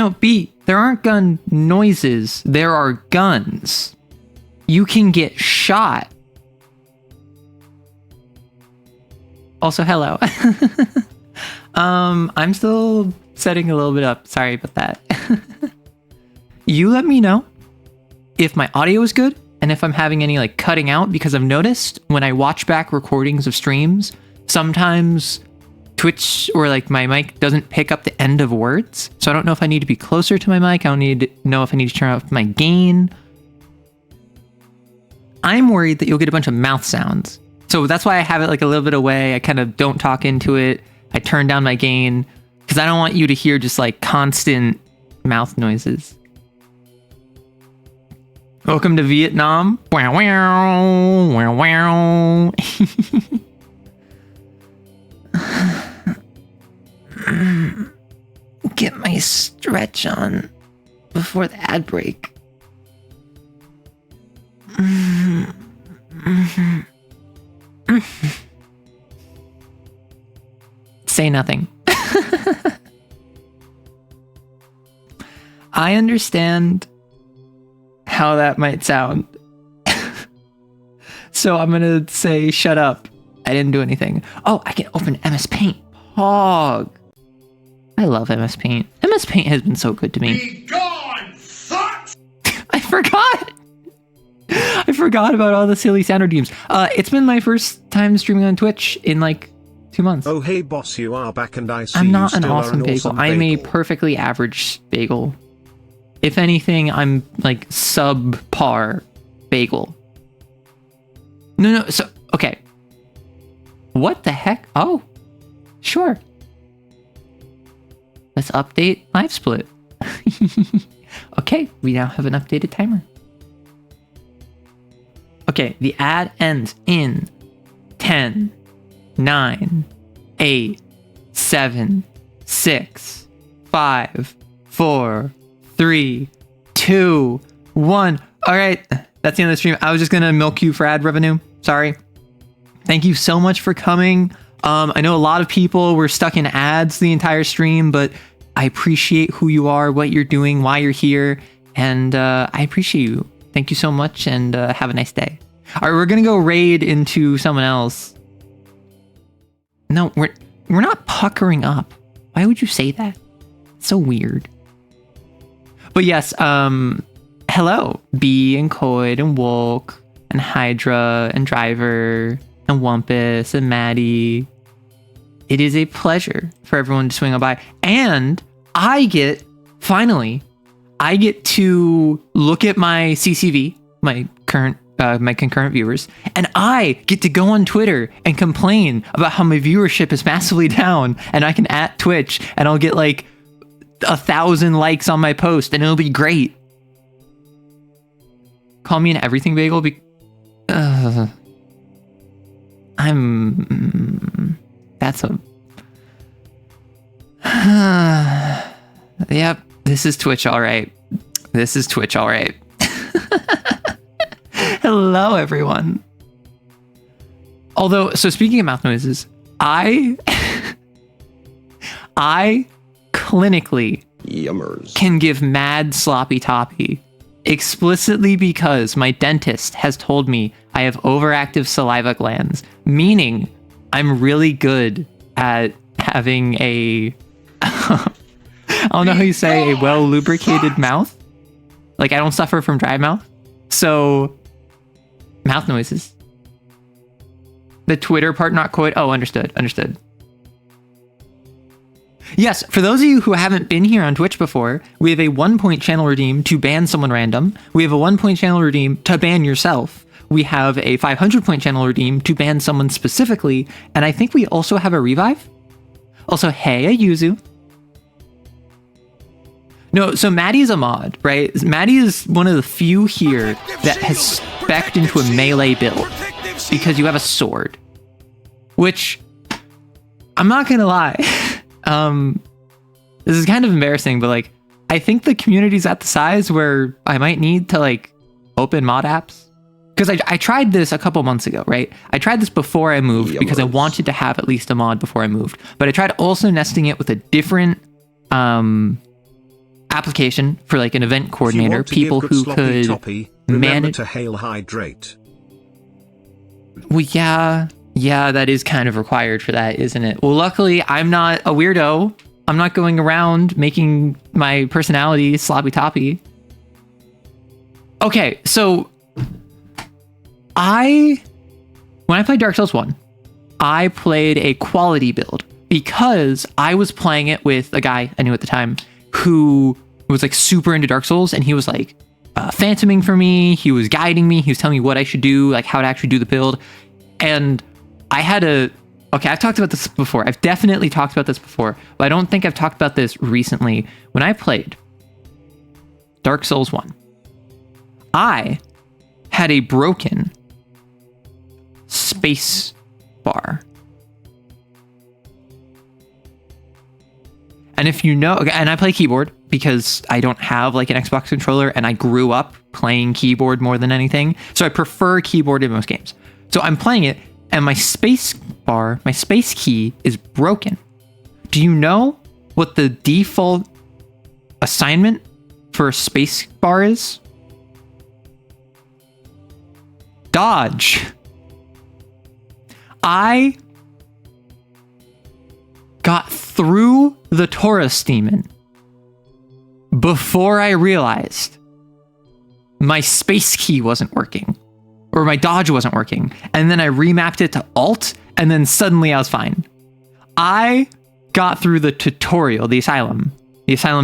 No, B, there aren't gun noises. There are guns. You can get shot. Also, hello. I'm still setting a little bit up. Sorry about that. You let me know if my audio is good and if I'm having any like cutting out, because I've noticed when I watch back recordings of streams, sometimes Twitch or like my mic doesn't pick up the end of words. So I don't know if I need to be closer to my mic. I don't need to know if I need to turn up my gain. I'm worried that you'll get a bunch of mouth sounds. So that's why I have it like a little bit away. I kind of don't talk into it. I turn down my gain because I don't want you to hear just like constant mouth noises. Welcome to Vietnam. Wow, wow, wow, wow. Get my stretch on before the ad break. Say nothing. I understand how that might sound. So I'm gonna say shut up. I didn't do anything. Oh, I can open MS Paint. Pog. I love MS Paint. MS Paint has been so good to me. Be gone, sucks! I forgot! I forgot about all the silly sound redeems. It's been my first time streaming on Twitch in like 2 months. Oh hey boss, you are back and I see I'm not you an still awesome are an bagel. awesome I'm a bagel. perfectly average bagel. If anything, I'm like subpar bagel. No, so, okay. What the heck? Oh, sure. Let's update live split. Okay, we now have an updated timer. Okay, the ad ends in 10, 9, 8, 7, 6, 5, 4, 3, 2, 1. All right, that's the end of the stream. I was just gonna milk you for ad revenue. Sorry. Thank you so much for coming. I know a lot of people were stuck in ads the entire stream, but I appreciate who you are, what you're doing, why you're here, and I appreciate you. Thank you so much, and have a nice day. All right, we're gonna go raid into someone else. No, we're not puckering up. Why would you say that? It's so weird. But yes, hello, B and Coid and Wolk and Hydra and Driver and Wumpus and Maddie. It is a pleasure for everyone to swing on by. And I get to look at my CCV, my concurrent viewers, and I get to go on Twitter and complain about how my viewership is massively down, and I can @ Twitch and I'll get like 1,000 likes on my post and it'll be great. Call me an everything bagel. That's a... Yep, this is Twitch, all right. This is Twitch, all right. Hello, everyone. Although, so speaking of mouth noises, I clinically can give mad sloppy toppy explicitly because my dentist has told me I have overactive saliva glands, meaning I'm really good at having a I don't know how you say, a well lubricated mouth. Like I don't suffer from dry mouth. So mouth noises. The Twitter part not quite. Oh, understood. Yes, for those of you who haven't been here on Twitch before, we have a 1-point channel redeem to ban someone random. We have a 1-point channel redeem to ban yourself. We have a 500-point channel redeem to ban someone specifically. And I think we also have a revive. Also, hey, Ayuzu. No, so Maddie's a mod, right? Maddie is one of the few here that has spec'd into a melee build because you have a sword. Which, I'm not gonna lie. This is kind of embarrassing, but like, I think the community's at the size where I might need to like open mod apps. Because I tried this a couple months ago, right? I tried this before I moved because I wanted to have at least a mod before I moved. But I tried also nesting it with a different application for like an event If you coordinator, want to give people good who sloppy could toppy, remember manage. to hail hydrate. Well, yeah, that is kind of required for that, isn't it? Well, luckily, I'm not a weirdo. I'm not going around making my personality sloppy toppy. Okay, so when I played Dark Souls 1, I played a quality build because I was playing it with a guy I knew at the time who was like super into Dark Souls, and he was like phantoming for me. He was guiding me. He was telling me what I should do, like how to actually do the build. And I had okay, I've talked about this before. I've definitely talked about this before, but I don't think I've talked about this recently. When I played Dark Souls 1, I had a broken space bar. And if you know, and I play keyboard because I don't have like an Xbox controller, and I grew up playing keyboard more than anything. So I prefer keyboard in most games. So I'm playing it, and my space bar, my space key is broken. Do you know what the default assignment for a space bar is? Dodge. I got through the Taurus demon before I realized my space key wasn't working, or my dodge wasn't working. And then I remapped it to Alt, and then suddenly I was fine. I got through the tutorial, the asylum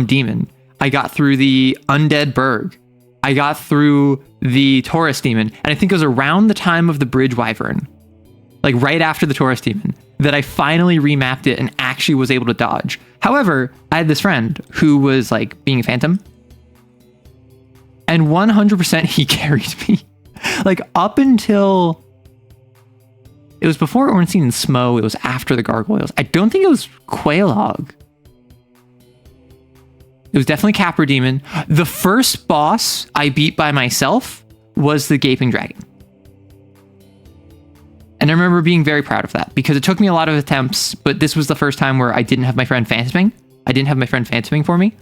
demon. I got through the undead Berg. I got through the Taurus demon. And I think it was around the time of the Bridge Wyvern, like right after the Taurus demon, that I finally remapped it and actually was able to dodge. However, I had this friend who was like being a phantom, and 100% he carried me. Like up until, it was before Ornstein and Smo, it was after the Gargoyles. I don't think it was Quailhog. It was definitely Capra Demon. The first boss I beat by myself was the Gaping Dragon. And I remember being very proud of that because it took me a lot of attempts, but this was the first time where I didn't have my friend phantoming. I didn't have my friend phantoming for me.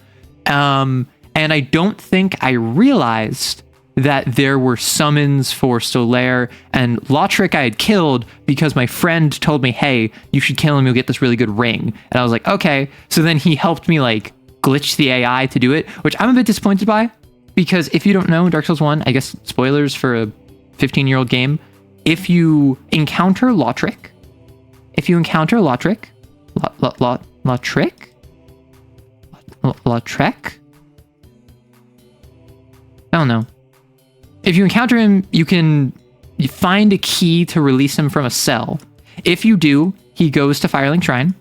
And I don't think I realized that there were summons for Solaire and Lautrec I had killed because my friend told me, hey, you should kill him, you'll get this really good ring. And I was like, okay. So then he helped me like glitch the AI to do it, which I'm a bit disappointed by, because if you don't know, Dark Souls 1, I guess spoilers for a 15-year-old game, if you encounter Lautrec, Lautrec? I don't know. If you encounter him, you find a key to release him from a cell. If you do, he goes to Firelink Shrine.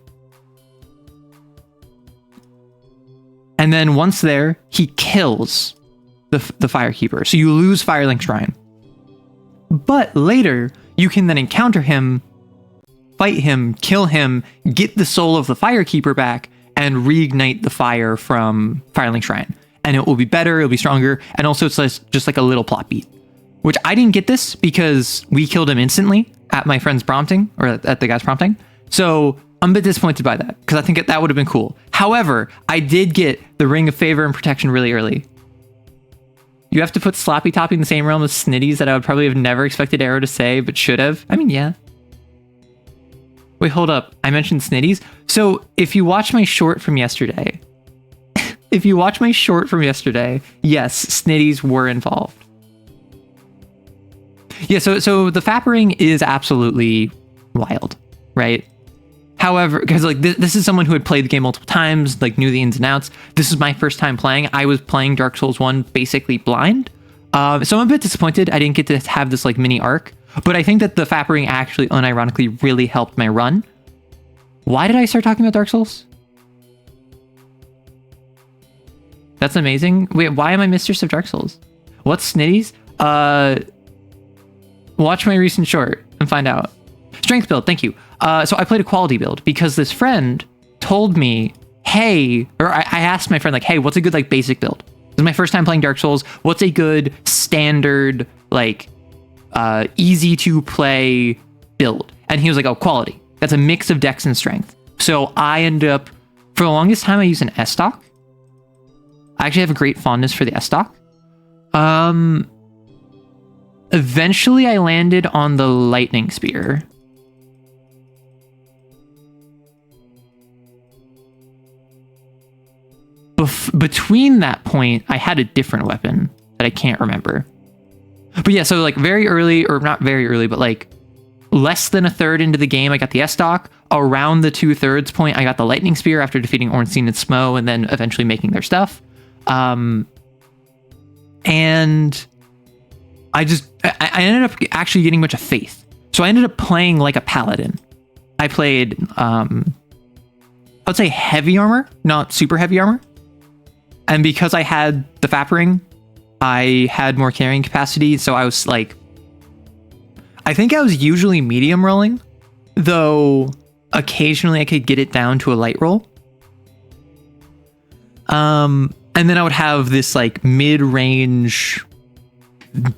And then once there, he kills the Firekeeper. So you lose Firelink Shrine. But later, you can then encounter him, fight him, kill him, get the soul of the Firekeeper back, and reignite the fire from Firelink Shrine. And it will be better, it'll be stronger, and also it's just like a little plot beat. Which I didn't get this because we killed him instantly at my friend's prompting, or at the guy's prompting. So I'm a bit disappointed by that, because I think that would have been cool. However, I did get the Ring of Favor and Protection really early. You have to put Sloppy Toppy in the same realm as Snitties that I would probably have never expected Arrow to say, but should have. I mean, yeah. Wait, hold up. I mentioned Snitties. So if you watch my short from yesterday, yes, Snitties were involved. Yeah, so the Fappering is absolutely wild, right? However, because like this is someone who had played the game multiple times, like knew the ins and outs. This is my first time playing. I was playing Dark Souls 1 basically blind. So I'm a bit disappointed I didn't get to have this like mini arc, but I think that the Fappering actually unironically really helped my run. Why did I start talking about Dark Souls? That's amazing. Wait, why am I Mistress of Dark Souls? What's Snitties? Watch my recent short and find out. Strength build, thank you. So I played a quality build because this friend told me, hey, or I asked my friend like, hey, what's a good like basic build? This is my first time playing Dark Souls. What's a good standard, like easy to play build? And he was like, oh, quality. That's a mix of dex and strength. So I ended up, for the longest time, I used an S-Stock. I actually have a great fondness for the S-Stock. Eventually I landed on the lightning spear. Between that point, I had a different weapon that I can't remember. But yeah, so like very early, or not very early, but like less than a third into the game, I got the S-Stock. Around the 2/3 point, I got the lightning spear after defeating Ornstein and Smo, and then eventually making their stuff. And I ended up actually getting a bunch of faith. So I ended up playing like a paladin. I played, I would say heavy armor, not super heavy armor. And because I had the FAP ring, I had more carrying capacity. So I was like, I think I was usually medium rolling, though occasionally I could get it down to a light roll. And then I would have this like mid-range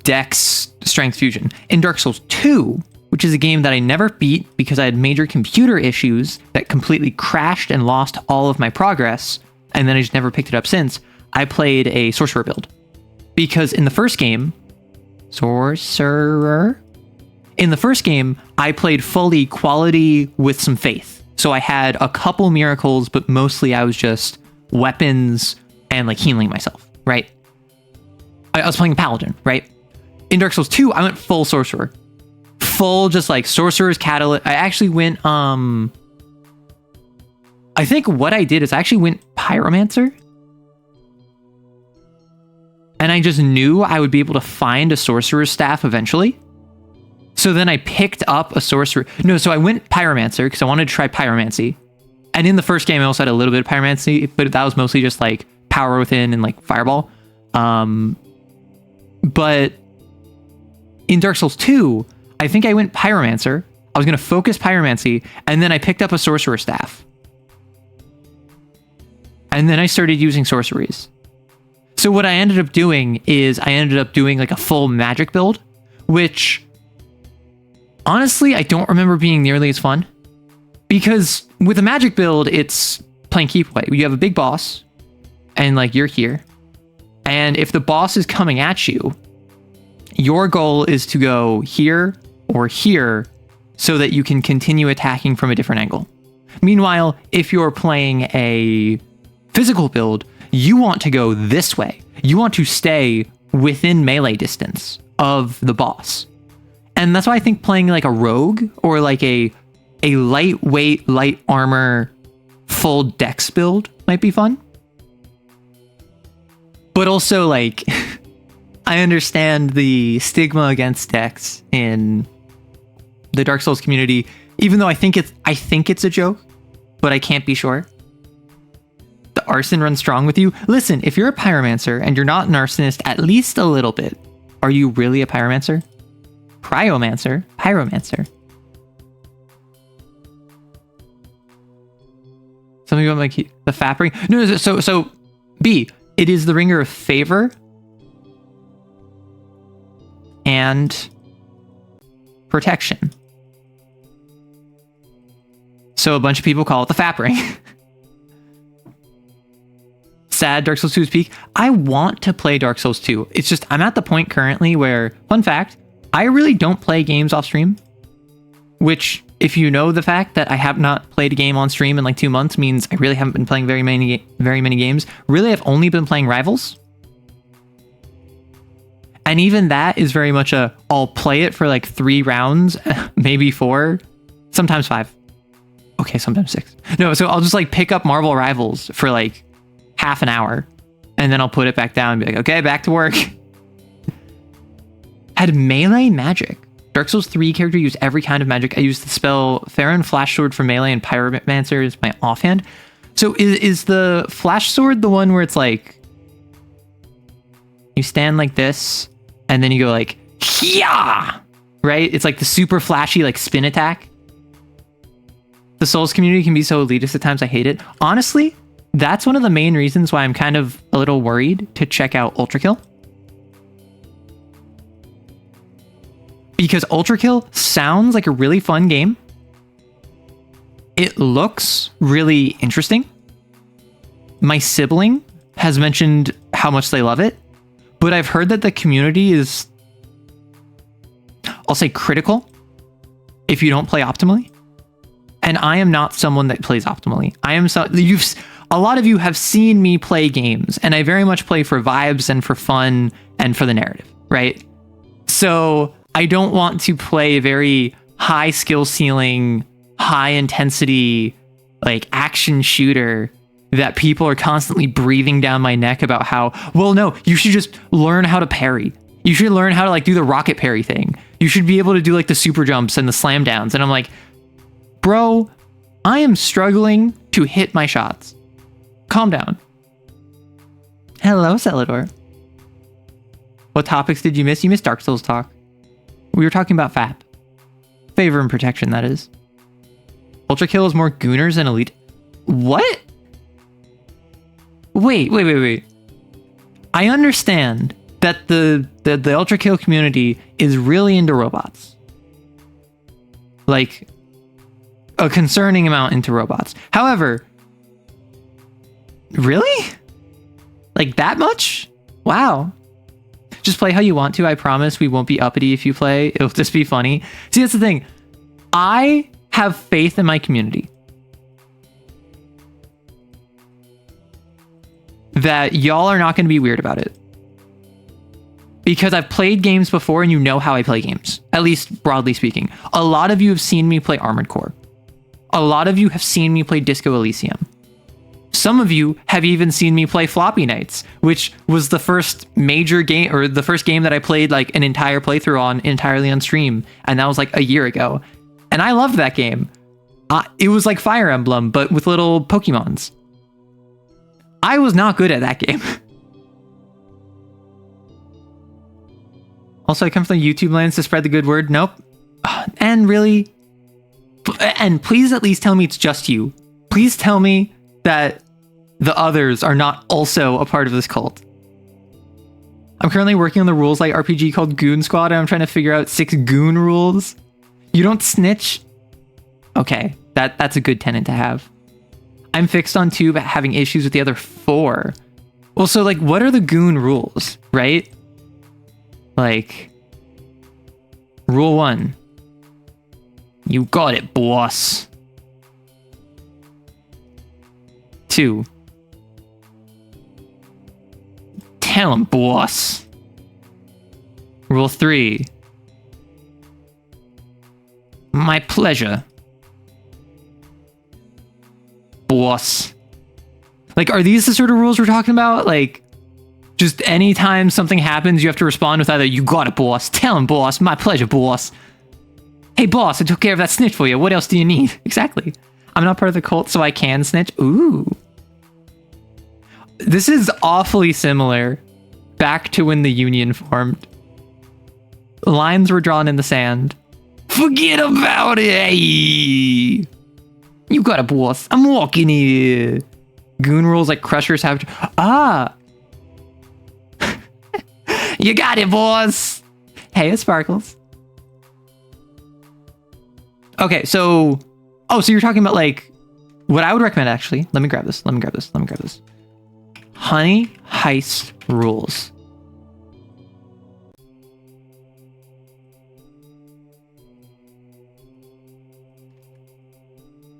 Dex Strength Fusion. In Dark Souls 2, which is a game that I never beat because I had major computer issues that completely crashed and lost all of my progress, and then I just never picked it up since, I played a Sorcerer build. Because in the first game, I played fully quality with some faith. So I had a couple miracles, but mostly I was just weapons and like healing myself, right? I was playing Paladin, right? In Dark Souls 2, I went full Sorcerer. Full just like Sorcerer's Catalyst. I actually went, I think what I did is I actually went Pyromancer. And I just knew I would be able to find a Sorcerer's Staff eventually. So then I picked up a Sorcerer. No, so I went Pyromancer because I wanted to try Pyromancy. And in the first game, I also had a little bit of Pyromancy, but that was mostly just like Power Within and like Fireball. But in Dark Souls 2, I think I went Pyromancer. I was going to focus Pyromancy, and then I picked up a Sorcerer Staff. And then I started using sorceries. So what I ended up doing is I ended up doing like a full magic build, which honestly, I don't remember being nearly as fun. Because with a magic build, it's playing keep away. You have a big boss, and like you're here. And if the boss is coming at you, your goal is to go here or here so that you can continue attacking from a different angle. Meanwhile, if you're playing a physical build, you want to go this way. You want to stay within melee distance of the boss. And that's why I think playing like a rogue or like a lightweight, light armor, full dex build might be fun. But also like, I understand the stigma against dex in the Dark Souls community, even though I think it's a joke, but I can't be sure. The arson runs strong with you. Listen, if you're a pyromancer and you're not an arsonist at least a little bit, are you really a pyromancer? Pyromancer? Something about like the FAP ring? No, so B, it is the ringer of favor and protection. So a bunch of people call it the FAP ring. Sad Dark Souls 2 is peak. I want to play Dark Souls 2. It's just, I'm at the point currently where, fun fact, I really don't play games off stream. Which, if you know the fact that I have not played a game on stream in like 2 months, means I really haven't been playing very many games. Really, I've only been playing Rivals. And even that is very much I'll play it for like 3 rounds, maybe 4, sometimes 5. Okay, sometimes 6. No, so I'll just like pick up Marvel Rivals for like half an hour, and then I'll put it back down and be like, okay, back to work. Had melee magic. Dark Souls 3 character used every kind of magic. I used the spell Farron Flash Sword for melee, and Pyromancer is my offhand. So is the Flash Sword the one where it's like you stand like this and then you go like Hia! Right? It's like the super flashy like spin attack. The Souls community can be so elitist at times. I hate it. Honestly, that's one of the main reasons why I'm kind of a little worried to check out Ultra Kill. Because Ultra Kill sounds like a really fun game. It looks really interesting. My sibling has mentioned how much they love it, but I've heard that the community is, I'll say, critical if you don't play optimally. And I am not someone that plays optimally. A lot of you have seen me play games, and I very much play for vibes and for fun and for the narrative, right? So I don't want to play a very high skill ceiling, high intensity, like action shooter that people are constantly breathing down my neck about how, well, no, you should just learn how to parry. You should learn how to like do the rocket parry thing. You should be able to do like the super jumps and the slam downs. And I'm like, bro, I am struggling to hit my shots. Calm down. Hello, Celador. What topics did you miss? You missed Dark Souls talk. We were talking about FAP. Favor and protection, that is. Ultra Kill is more gooners than elite. What? Wait. I understand that the Ultra Kill community is really into robots. Like, a concerning amount into robots. However, really? Like that much? Wow. Just play how you want to. I promise we won't be uppity if you play. It'll just be funny. See, that's the thing. I have faith in my community that y'all are not going to be weird about it. Because I've played games before and you know how I play games. At least broadly speaking. A lot of you have seen me play Armored Core. A lot of you have seen me play Disco Elysium. Some of you have even seen me play Floppy Nights, which was the first major game, or the first game that I played like an entire playthrough on entirely on stream. And that was like a year ago. And I loved that game. It was like Fire Emblem, but with little Pokemons. I was not good at that game. Also, I come from the YouTube lands to spread the good word. Nope. And really, and please at least tell me it's just you. Please tell me that the others are not also a part of this cult. I'm currently working on the rules like RPG called Goon Squad, and I'm trying to figure out 6 goon rules. You don't snitch? Okay, that's a good tenet to have. I'm fixed on 2, but having issues with the other 4. Well, so like, what are the goon rules, right? Like, rule 1. You got it, boss. 2. Tell him, boss. Rule 3. My pleasure. Boss. Like, are these the sort of rules we're talking about? Like, just anytime something happens, you have to respond with either, you got it, boss. Tell him, boss. My pleasure, boss. Hey, boss, I took care of that snitch for you. What else do you need? Exactly. I'm not part of the cult, so I can snitch. Ooh. This is awfully similar back to when the Union formed. Lines were drawn in the sand. Forget about it. Hey. You got it, boss. I'm walking here. Goon rules like crushers have... You got it, boss. Hey, it sparkles. Okay, so... Oh, so you're talking about, like... What I would recommend, actually... Let me grab this. Honey Heist rules.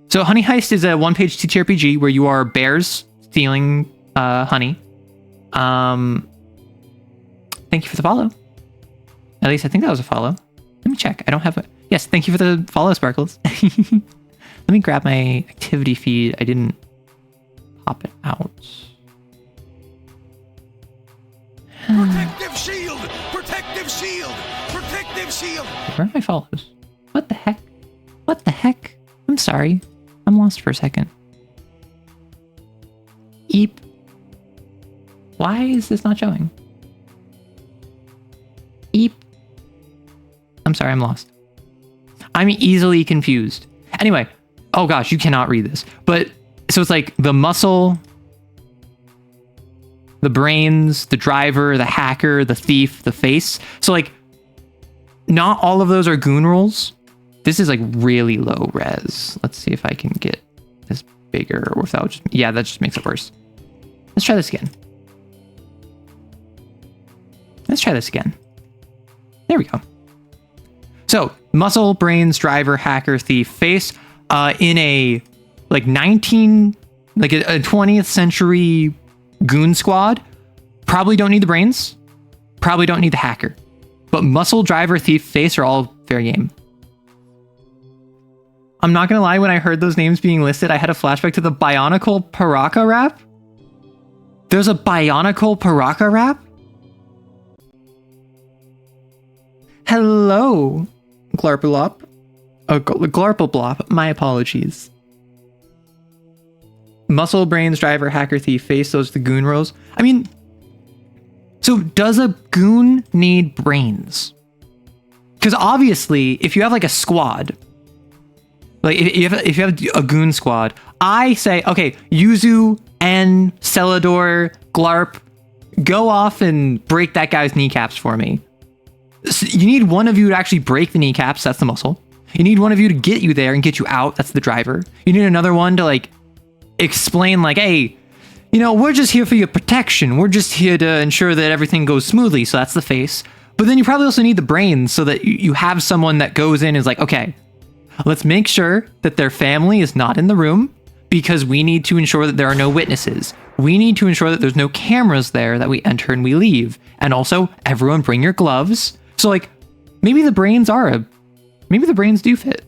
So Honey Heist is a one-page TTRPG where you are bears stealing honey. Thank you for the follow. At least I think that was a follow. Let me check. I don't have a... Yes, thank you for the follow, Sparkles. Let me grab my activity feed. I didn't pop it out. Protective shield! Protective shield! Protective shield! Where are my follows? What the heck? What the heck? I'm sorry. I'm lost for a second. Eep. Why is this not showing? Eep. I'm sorry, I'm lost. I'm easily confused. Anyway, oh gosh, you cannot read this. But, so it's like the muscle, the brains, the driver, the hacker, the thief, the face. So like, not all of those are goon rules. This is like really low res. Let's see if I can get this bigger or if that would just, yeah, that just makes it worse. Let's try this again. Let's try this again. There we go. So muscle, brains, driver, hacker, thief, face in a like 20th century goon squad. Probably don't need the brains. Probably don't need the hacker. But muscle, driver, thief, face are all fair game. I'm not gonna lie, when I heard those names being listed, I had a flashback to the Bionicle Paraka rap. There's a Bionicle Paraka rap? Hello, Glarpalop. Glarpablop, my apologies. Muscle, brains, driver, hacker, thief, face, those are the goon roles. I mean, so does a goon need brains? Because obviously, if you have like a squad, like if you have a goon squad, I say, okay, Yuzu, N, Celador, Glarp, go off and break that guy's kneecaps for me. So you need one of you to actually break the kneecaps, that's the muscle. You need one of you to get you there and get you out, that's the driver. You need another one to like explain like, hey, you know, we're just here for your protection. We're just here to ensure that everything goes smoothly, so that's the face. But then you probably also need the brains so that you have someone that goes in and is like, okay, let's make sure that their family is not in the room because we need to ensure that there are no witnesses. We need to ensure that there's no cameras there that we enter and we leave. And also, everyone bring your gloves. So like, maybe the brains do fit.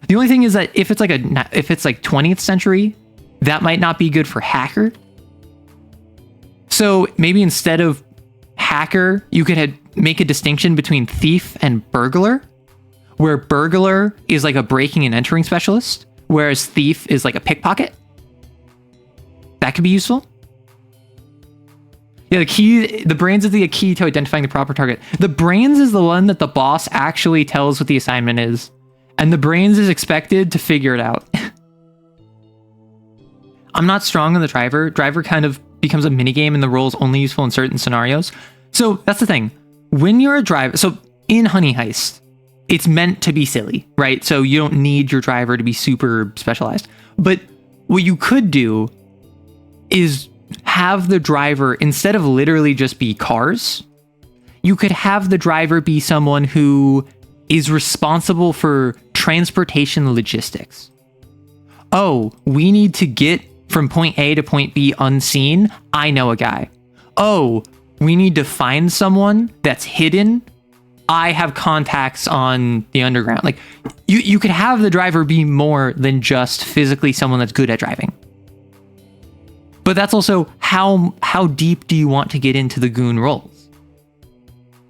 The only thing is that if it's like 20th century, that might not be good for hacker. So maybe instead of hacker, you could make a distinction between thief and burglar, where burglar is like a breaking and entering specialist, whereas thief is like a pickpocket. That could be useful. Yeah, the brains is the key to identifying the proper target. The brains is the one that the boss actually tells what the assignment is, and the brains is expected to figure it out. I'm not strong on the driver. Driver kind of becomes a minigame and the role is only useful in certain scenarios. So that's the thing. When you're a driver, so in Honey Heist, it's meant to be silly, right? So you don't need your driver to be super specialized. But what you could do is have the driver, instead of literally just be cars, you could have the driver be someone who is responsible for transportation logistics. Oh, we need to get from point A to point B unseen. I know a guy. Oh, we need to find someone that's hidden. I have contacts on the underground. Like you could have the driver be more than just physically someone that's good at driving. But that's also how deep do you want to get into the goon roles?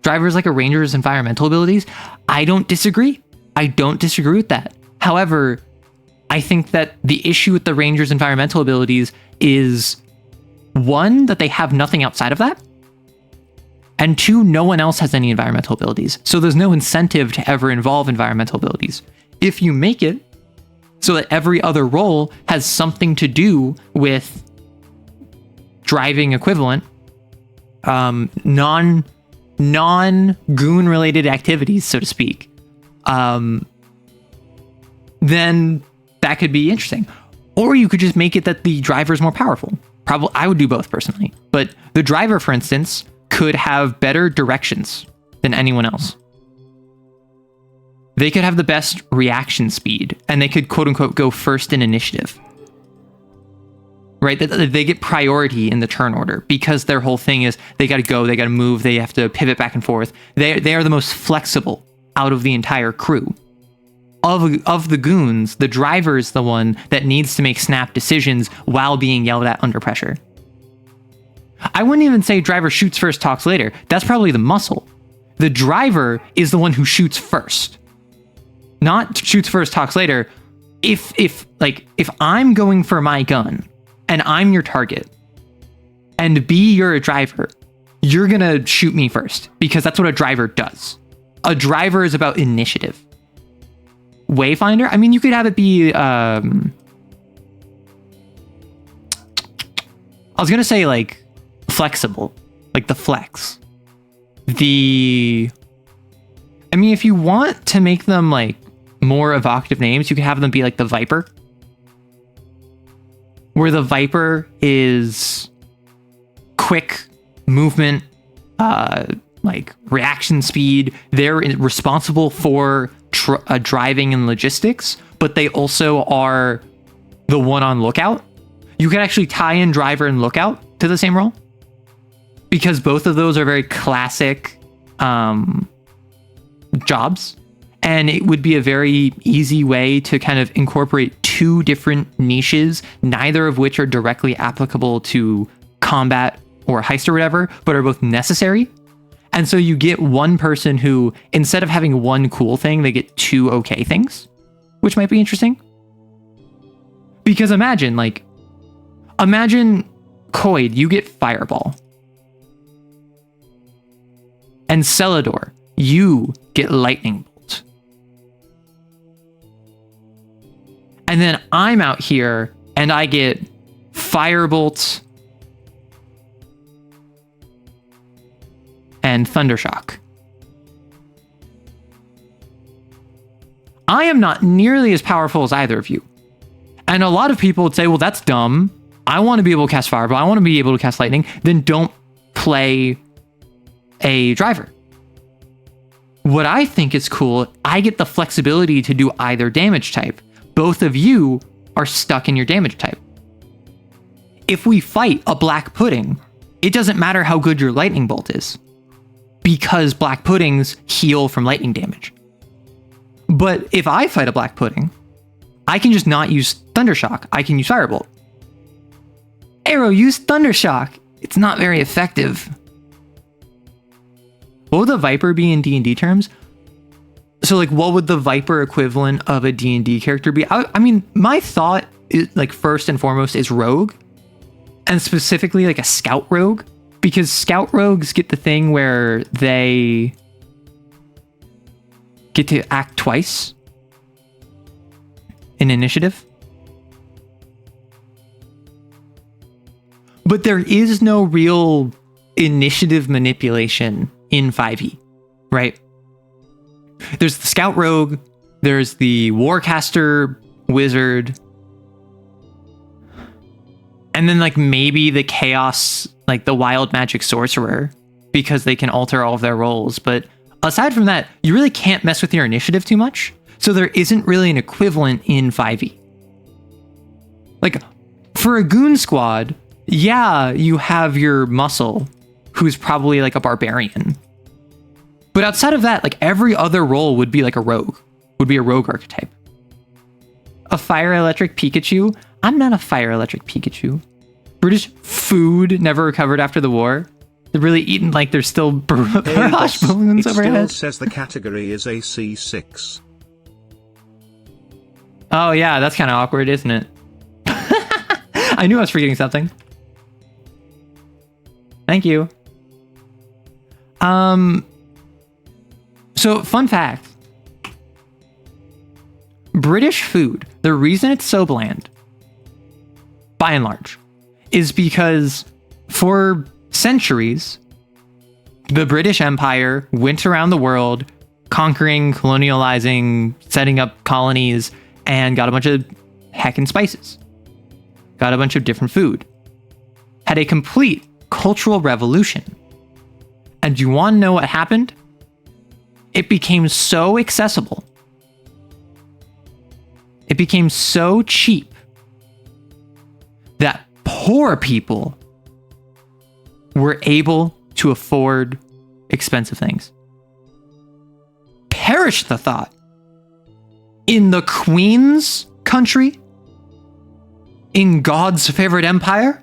Drivers like a ranger's environmental abilities? I don't disagree. I don't disagree with that. However, I think that the issue with the ranger's environmental abilities is, one, that they have nothing outside of that, and two, no one else has any environmental abilities. So there's no incentive to ever involve environmental abilities. If you make it so that every other role has something to do with driving equivalent, non-goon related activities, so to speak, then that could be interesting. Or you could just make it that the driver is more powerful. Probably, I would do both personally. But the driver, for instance, could have better directions than anyone else. They could have the best reaction speed, and they could quote unquote go first in initiative. Right? They get priority in the turn order because their whole thing is they got to go, they got to move, they have to pivot back and forth. They are the most flexible out of the entire crew. Of the goons, the driver is the one that needs to make snap decisions while being yelled at under pressure. I wouldn't even say driver shoots first, talks later. That's probably the muscle. The driver is the one who shoots first. Not shoots first, talks later. If I'm going for my gun and I'm your target, and B, you're a driver, you're gonna shoot me first because that's what a driver does. A driver is about initiative. Wayfinder? I mean, you could have it be, I was gonna say like flexible, like the flex. I mean, if you want to make them like more evocative names, you could have them be like the Viper, where the Viper is quick movement, like reaction speed. They're responsible for driving and logistics, but they also are the one on lookout. You could actually tie in driver and lookout to the same role, because both of those are very classic jobs, and it would be a very easy way to kind of incorporate two different niches, neither of which are directly applicable to combat or heist or whatever, but are both necessary. And so you get one person who, instead of having one cool thing, they get two okay things, which might be interesting. Because imagine Coid, you get Fireball. And Celador, you get Lightning Bolt. And then I'm out here and I get Firebolt and Thundershock. I am not nearly as powerful as either of you. And a lot of people would say, well, that's dumb. I want to be able to cast Fireball. I want to be able to cast Lightning. Then don't play a driver. What I think is cool, I get the flexibility to do either damage type. Both of you are stuck in your damage type. If we fight a Black Pudding, it doesn't matter how good your Lightning Bolt is, because Black Puddings heal from lightning damage. But if I fight a Black Pudding, I can just not use Thundershock. I can use Firebolt. Arrow, use Thundershock. It's not very effective. What would the Viper be in D&D terms? So like, what would the Viper equivalent of a D&D character be? I mean, my thought is, like, first and foremost is Rogue, and specifically like a Scout Rogue, because Scout Rogues get the thing where they get to act twice in initiative. But there is no real initiative manipulation in 5e, right? There's the Scout Rogue, there's the Warcaster Wizard, and then like maybe the Chaos, like the Wild Magic Sorcerer, because they can alter all of their roles. But aside from that, you really can't mess with your initiative too much. So there isn't really an equivalent in 5e. Like, for a Goon Squad, yeah, you have your Muscle, who's probably like a Barbarian. But outside of that, like, every other role would be like a Rogue, would be a Rogue archetype. A Fire Electric Pikachu? I'm not a Fire Electric Pikachu. British food never recovered after the war. They're really eating like there's still barrage balloons overhead. It still says the category is AC6. Oh yeah, that's kind of awkward, isn't it? I knew I was forgetting something. Thank you. So, fun fact. British food, the reason it's so bland, by and large, is because for centuries, the British Empire went around the world, conquering, colonializing, setting up colonies, and got a bunch of heckin' spices. Got a bunch of different food. Had a complete cultural revolution. And do you want to know what happened? It became so accessible. It became so cheap that poor people were able to afford expensive things. Perish the thought. In the Queen's country, in God's favorite empire,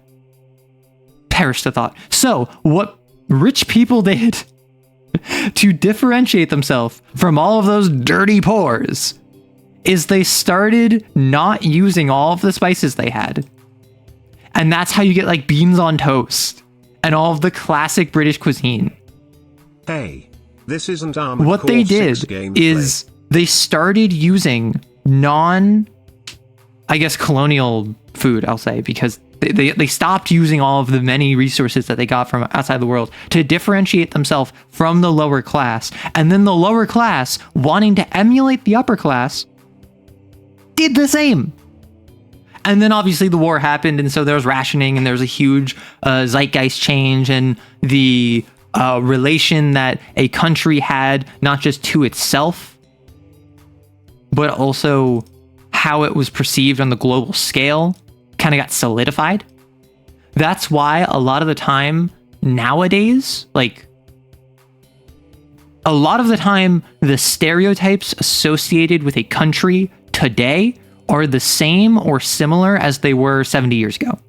perish the thought. So, what rich people did to differentiate themselves from all of those dirty poors is they started not using all of the spices they had. And that's how you get like beans on toast and all of the classic British cuisine. Hey, this isn't Armored What Core they 6 did gameplay. is they started using colonial food, I'll say, because they stopped using all of the many resources that they got from outside the world to differentiate themselves from the lower class. And then the lower class, wanting to emulate the upper class, did the same. And then obviously the war happened, and so there was rationing, and there was a huge zeitgeist change, and the relation that a country had not just to itself, but also how it was perceived on the global scale kind of got solidified. That's why a lot of the time nowadays, like a lot of the time, the stereotypes associated with a country today are the same or similar as they were 70 years ago.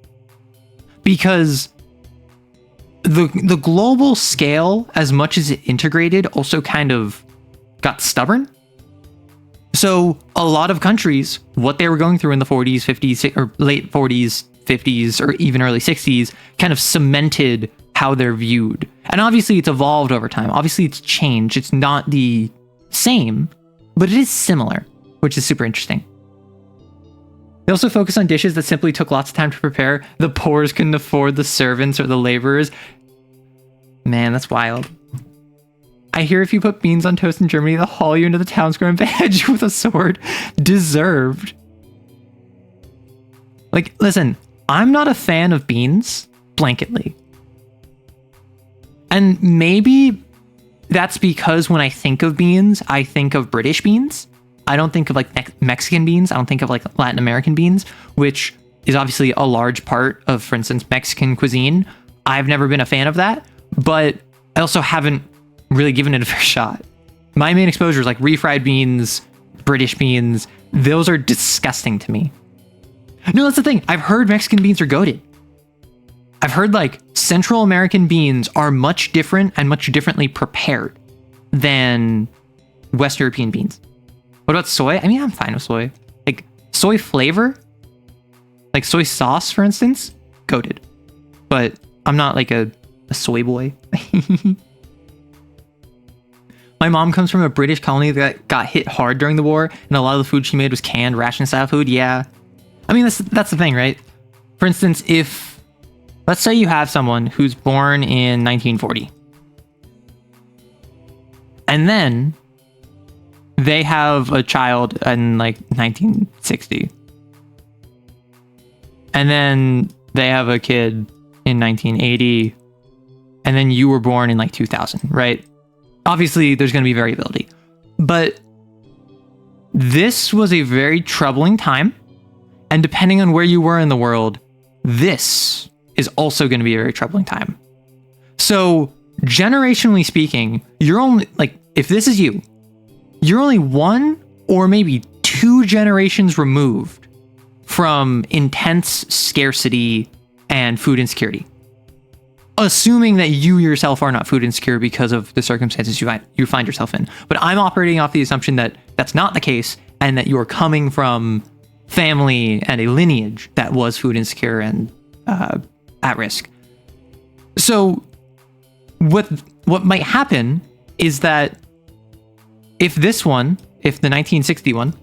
Because the global scale, as much as it integrated, also kind of got stubborn. So a lot of countries, what they were going through in the 40s, 50s, or late 40s, 50s, or even early 60s, kind of cemented how they're viewed. And obviously it's evolved over time. Obviously it's changed. It's not the same, but it is similar, which is super interesting. They also focus on dishes that simply took lots of time to prepare. The poor's couldn't afford the servants or the laborers. Man, that's wild. I hear if you put beans on toast in Germany, they'll haul you into the town square and behead you with a sword. Deserved. Like, listen, I'm not a fan of beans, blanketly. And maybe that's because when I think of beans, I think of British beans. I don't think of like Mexican beans. I don't think of like Latin American beans, which is obviously a large part of, for instance, Mexican cuisine. I've never been a fan of that, but I also haven't really given it a fair shot. My main exposure is like refried beans, British beans. Those are disgusting to me. No, that's the thing. I've heard Mexican beans are goated. I've heard like Central American beans are much different and much differently prepared than West European beans. What about soy? I mean, I'm fine with soy. Like soy flavor, like soy sauce, for instance, goated. But I'm not like a soy boy. My mom comes from a British colony that got hit hard during the war, and a lot of the food she made was canned ration style food. Yeah. I mean, that's the thing, right? For instance, if, let's say you have someone who's born in 1940, and then they have a child in like 1960, and then they have a kid in 1980, and then you were born in like 2000, right? Obviously, there's going to be variability, but this was a very troubling time. And depending on where you were in the world, this is also going to be a very troubling time. So generationally speaking, you're only like, if this is you, you're only one or maybe two generations removed from intense scarcity and food insecurity. Assuming that you yourself are not food insecure because of the circumstances you find yourself in. But I'm operating off the assumption that that's not the case and that you are coming from family and a lineage that was food insecure and at risk. So what might happen is that if the 1961,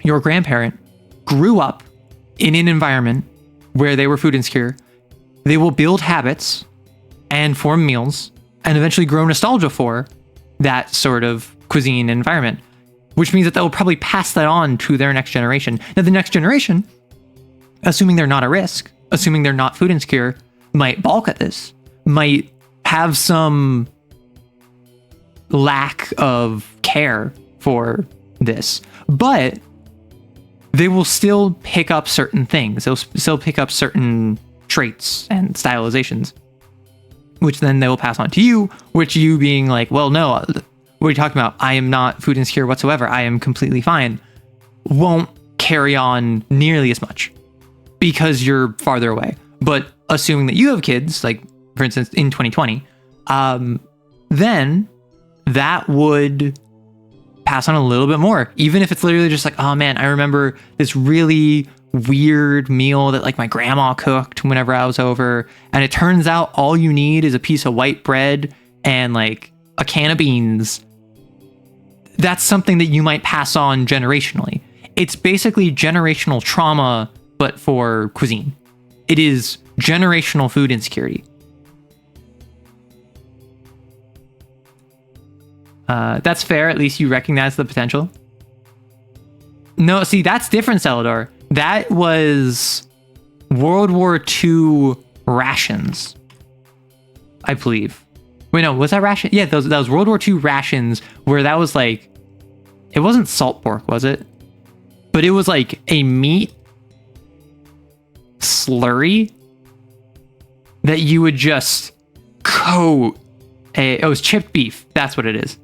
your grandparent grew up in an environment where they were food insecure, they will build habits and form meals and eventually grow nostalgia for that sort of cuisine environment, which means that they'll probably pass that on to their next generation. Now, the next generation, assuming they're not at risk, assuming they're not food insecure, might balk at this, might have some lack of care for this, but they will still pick up certain things. They'll still pick up certain traits and stylizations, which then they will pass on to you, which you being like, well, no, what are you talking about? I am not food insecure whatsoever. I am completely fine. Won't carry on nearly as much because you're farther away. But assuming that you have kids, like for instance, in 2020, then that would pass on a little bit more, even if it's literally just like, oh man, I remember this really weird meal that like my grandma cooked whenever I was over, and it turns out all you need is a piece of white bread and like a can of beans. That's something that you might pass on generationally. It's basically generational trauma, but for cuisine. It is generational food insecurity. That's fair. At least you recognize the potential. No, see, that's different, Celador. That was World War II rations, I believe. Wait, no, was that ration? Yeah, that was World War II rations where that was like, it wasn't salt pork, was it? But it was like a meat slurry that you would just coat it was chipped beef. That's what it is.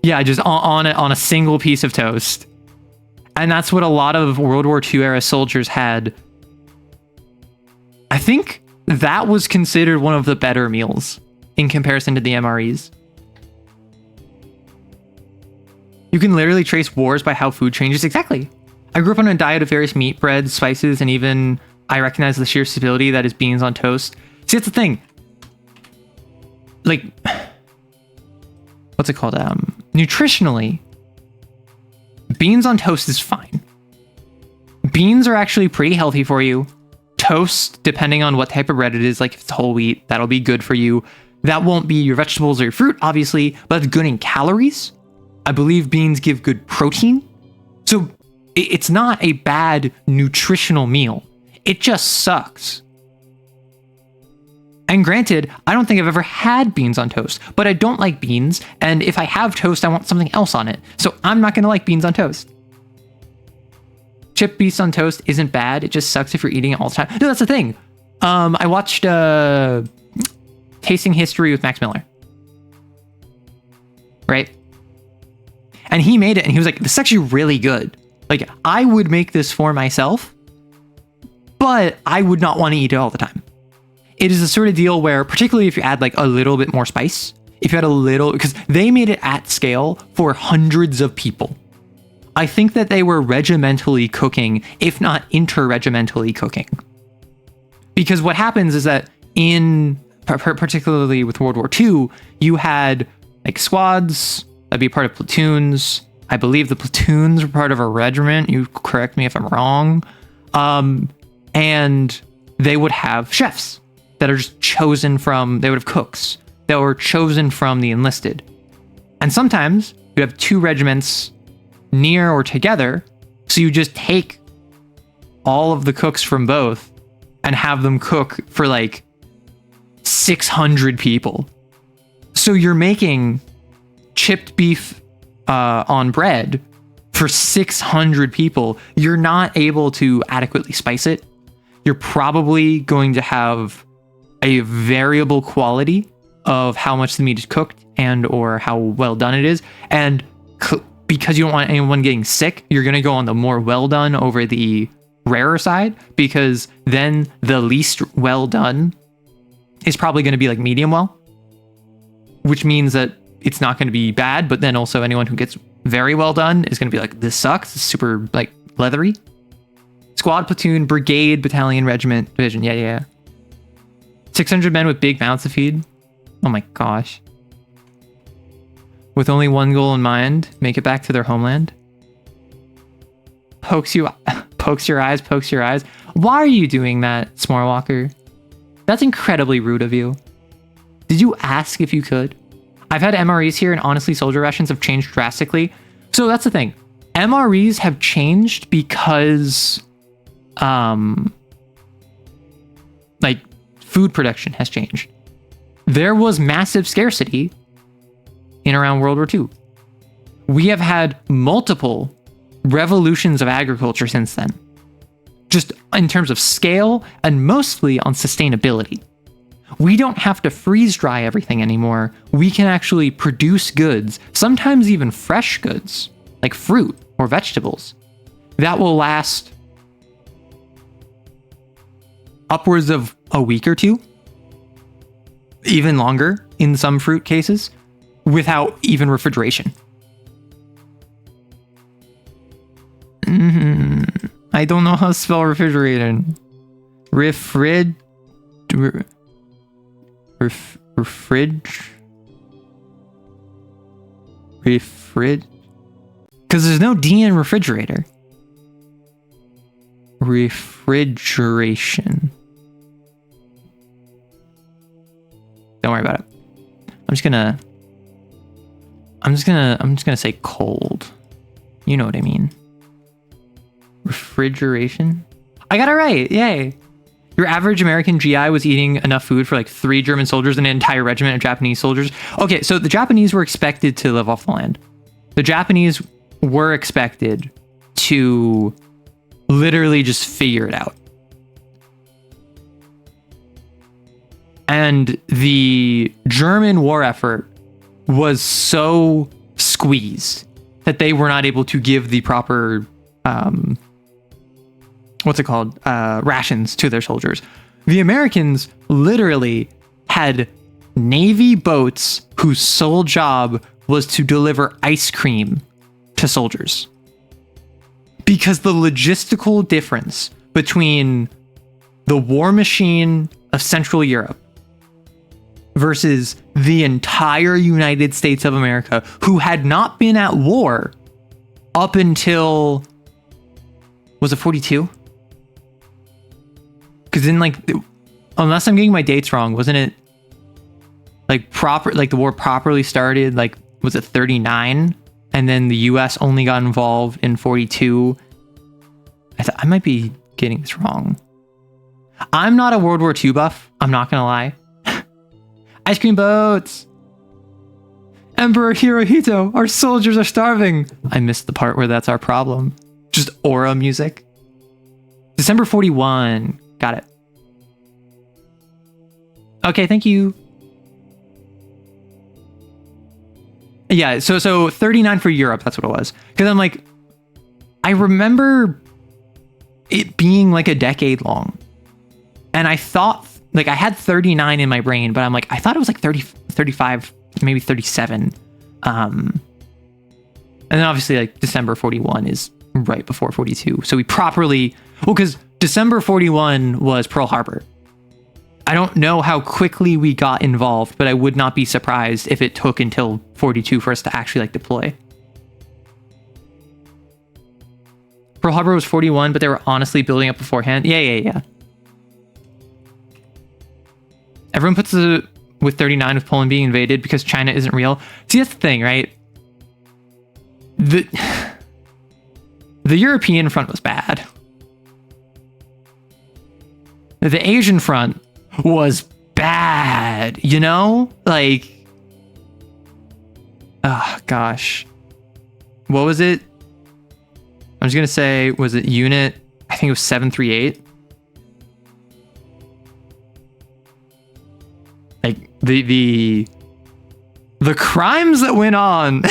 Yeah, just on a single piece of toast. And that's what a lot of World War II era soldiers had. I think that was considered one of the better meals in comparison to the MREs. You can literally trace wars by how food changes. Exactly. I grew up on a diet of various meat, breads, spices, and even I recognize the sheer stability that is beans on toast. See, that's the thing. Like, what's it called? Nutritionally, beans on toast is fine. Beans are actually pretty healthy for you. Toast, depending on what type of bread it is, like if it's whole wheat, that'll be good for you. That won't be your vegetables or your fruit, obviously, but it's good in calories. I believe beans give good protein. So it's not a bad nutritional meal. It just sucks. And granted, I don't think I've ever had beans on toast, but I don't like beans. And if I have toast, I want something else on it. So I'm not going to like beans on toast. Chipped beef on toast isn't bad. It just sucks if you're eating it all the time. No, that's the thing. I watched Tasting History with Max Miller. Right? And he made it and he was like, this is actually really good. Like, I would make this for myself, but I would not want to eat it all the time. It is a sort of deal where, particularly if you add like a little bit more spice, if you had a little, because they made it at scale for hundreds of people. I think that they were regimentally cooking, if not interregimentally cooking. Because what happens is that particularly with World War II, you had like squads that'd be part of platoons. I believe the platoons were part of a regiment. You correct me if I'm wrong. And they would have chefs that are just chosen from, they would have cooks that were chosen from the enlisted. And sometimes you have two regiments near or together. So you just take all of the cooks from both and have them cook for like 600 people. So you're making chipped beef on bread for 600 people. You're not able to adequately spice it. You're probably going to have a variable quality of how much the meat is cooked and or how well done it is. And because you don't want anyone getting sick, you're going to go on the more well done over the rarer side, because then the least well done is probably going to be like medium well, which means that it's not going to be bad. But then also anyone who gets very well done is going to be like, this sucks. It's super like leathery. Squad, platoon, brigade, battalion, regiment, division. Yeah. 600 men with big mouths to feed. Oh my gosh. With only one goal in mind, make it back to their homeland. Pokes your eyes. Why are you doing that, Smorewalker? That's incredibly rude of you. Did you ask if you could? I've had MREs here, and honestly, soldier rations have changed drastically. So that's the thing. MREs have changed because, like, food production has changed. There was massive scarcity in around World War II. We have had multiple revolutions of agriculture since then, just in terms of scale and mostly on sustainability. We don't have to freeze dry everything anymore. We can actually produce goods, sometimes even fresh goods, like fruit or vegetables, that will last upwards of a week or two, even longer in some fruit cases, without even refrigeration. I don't know how to spell refrigerated. Refrig. Because there's no D in refrigerator. Refrigeration. Don't worry about it. I'm just gonna say cold. You know what I mean. Refrigeration. I got it right. Yay. Your average American GI was eating enough food for like 3 German soldiers and an entire regiment of Japanese soldiers. Okay, so the Japanese were expected to live off the land. The Japanese were expected to literally just figure it out. And the German war effort was so squeezed that they were not able to give the proper rations to their soldiers. The Americans literally had Navy boats whose sole job was to deliver ice cream to soldiers. Because the logistical difference between the war machine of Central Europe versus the entire United States of America, who had not been at war up until, was it 42? Because in like, unless I'm getting my dates wrong, wasn't it like the war properly started, like, was it 39? And then the US only got involved in 42. I might be getting this wrong. I'm not a World War II buff. I'm not going to lie. Ice cream boats. Emperor Hirohito, our soldiers are starving. I missed the part where that's our problem. Just aura music. December 41. Got it. Okay, thank you. Yeah, so 39 for Europe, that's what it was. Because I'm like, I remember it being like a decade long. And I thought, like, I had 39 in my brain, but I'm like, I thought it was like 30, 35, maybe 37. And then obviously, like, December 41 is right before 42. So we properly, well, because December 41 was Pearl Harbor. I don't know how quickly we got involved, but I would not be surprised if it took until 42 for us to actually, like, deploy. Pearl Harbor was 41, but they were honestly building up beforehand. Yeah. Everyone puts it with 39 with Poland being invaded because China isn't real. See, that's the thing, right? The European front was bad. The Asian front was bad, you know? Like, oh gosh. What was it? I was gonna say, was it unit? I think it was 738. Like the crimes that went on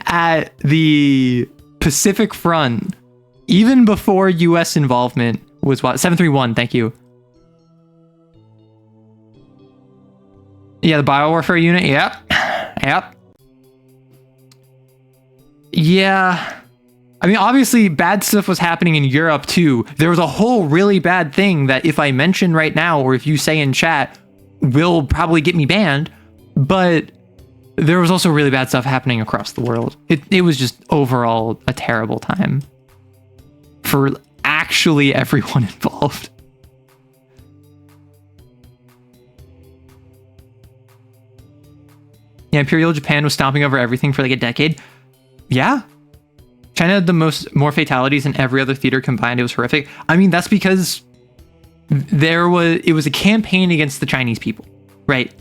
at the Pacific Front, even before U.S. involvement, was what? 731, thank you. Yeah, the biowarfare unit, yep. Yeah. I mean, obviously, bad stuff was happening in Europe, too. There was a whole really bad thing that if I mention right now, or if you say in chat, will probably get me banned. But there was also really bad stuff happening across the world. It was just overall a terrible time for actually everyone involved. Yeah, Imperial Japan was stomping over everything for like a decade. Yeah. China had more fatalities than every other theater combined. It was horrific. I mean, that's because it was a campaign against the Chinese people, right?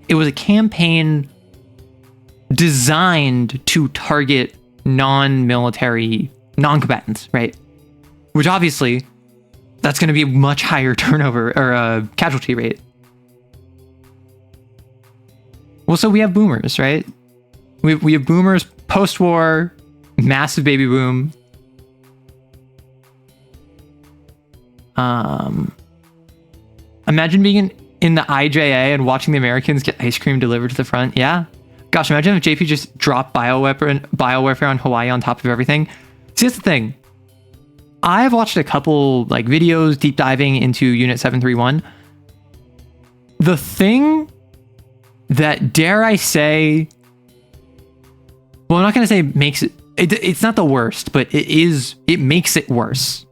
It was a campaign designed to target non-military, non-combatants, right? Which obviously, that's going to be a much higher turnover or casualty rate. Well, so we have boomers, right? We have boomers post-war, massive baby boom. Imagine being in the IJA and watching the Americans get ice cream delivered to the front. Yeah. Gosh, imagine if JP just dropped biowarfare on Hawaii on top of everything. See, that's the thing. I've watched a couple like videos deep diving into Unit 731. The thing that, dare I say, well, I'm not going to say makes it's not the worst, but it makes it worse,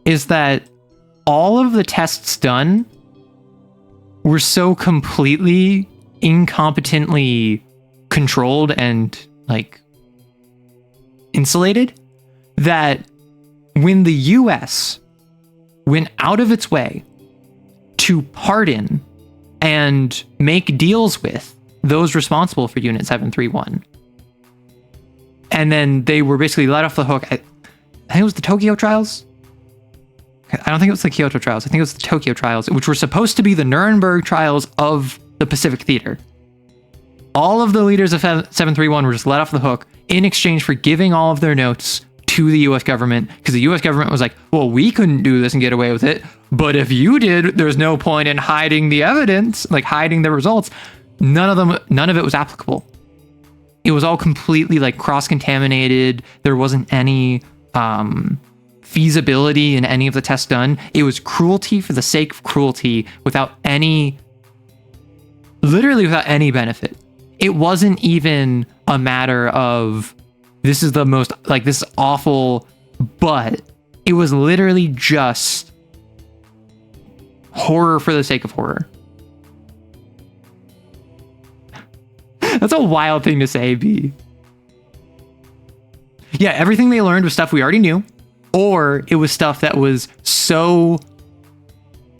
is that all of the tests done were so completely incompetently controlled and like insulated that when the US went out of its way to pardon and make deals with those responsible for Unit 731. And then they were basically let off the hook. I think it was the Tokyo trials. I don't think it was the Kyoto trials. I think it was the Tokyo trials, which were supposed to be the Nuremberg trials of the Pacific Theater. All of the leaders of 731 were just let off the hook in exchange for giving all of their notes to the US government, because the US government was like, well, we couldn't do this and get away with it, but if you did, there's no point in hiding the evidence, like hiding the results. None of it was applicable. It was all completely like cross-contaminated. There wasn't any feasibility in any of the tests done. It was cruelty for the sake of cruelty literally without any benefit. It wasn't even a matter of this is the most, like, this is awful, but it was literally just horror for the sake of horror. That's a wild thing to say, B. Yeah, everything they learned was stuff we already knew, or it was stuff that was so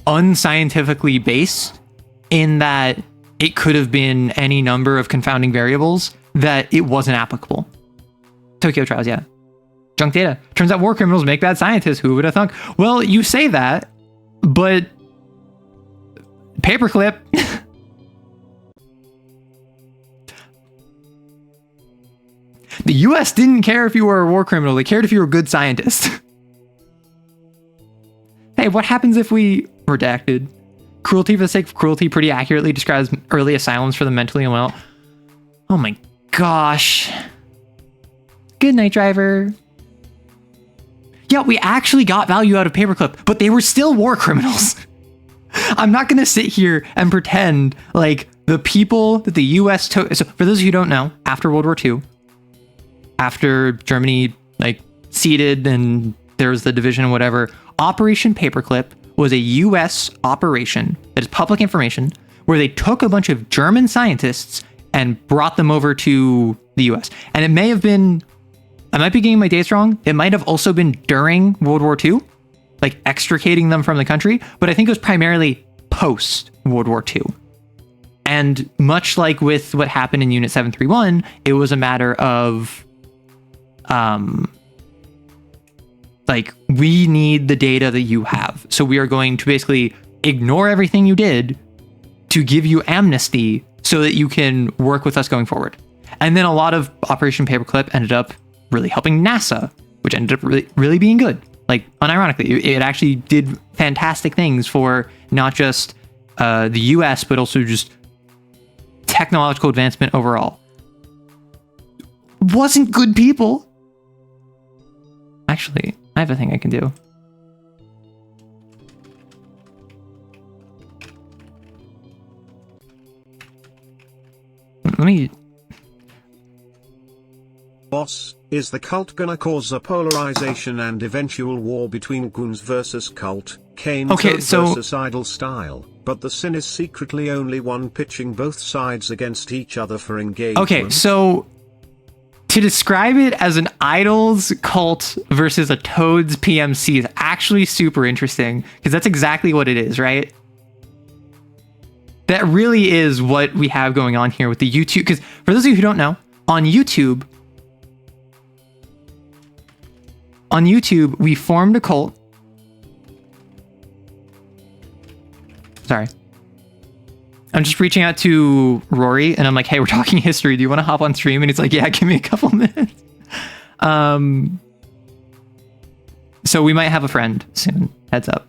unscientifically based in that it could have been any number of confounding variables that it wasn't applicable. Tokyo trials, yeah. Junk data. Turns out war criminals make bad scientists. Who would have thunk? Well, you say that, but paperclip. The US didn't care if you were a war criminal. They cared if you were a good scientist. Hey, what happens if we redacted? Cruelty for the sake of cruelty pretty accurately describes early asylums for the mentally unwell. Oh my gosh. Good night, driver. Yeah, we actually got value out of paperclip, but they were still war criminals. I'm not going to sit here and pretend like the people that the US took. So for those of you who don't know, after World War II, after Germany like ceded and there was the division and whatever, Operation Paperclip was a US operation that is public information where they took a bunch of German scientists and brought them over to the US. And it may have been, I might be getting my dates wrong. It might have also been during World War II, like extricating them from the country, but I think it was primarily post World War II. And much like with what happened in Unit 731, it was a matter of like, we need the data that you have. So we are going to basically ignore everything you did to give you amnesty so that you can work with us going forward. And then a lot of Operation Paperclip ended up really helping NASA, which ended up really being good. Like, unironically, it actually did fantastic things for not just the US, but also just technological advancement overall. Wasn't good people. Actually, I have a thing I can do. Let me... Boss, is the cult gonna cause a polarization and eventual war between goons versus cult, Kane versus idle style, but the sin is secretly only one pitching both sides against each other for engagement? Okay, so to describe it as an idols cult versus a Toads PMC is actually super interesting, because that's exactly what it is, right? That really is what we have going on here with the YouTube. Because for those of you who don't know, on YouTube, we formed a cult. Sorry. I'm just reaching out to Rory and I'm like, hey, we're talking history. Do you want to hop on stream? And he's like, yeah, give me a couple minutes. So we might have a friend soon. Heads up.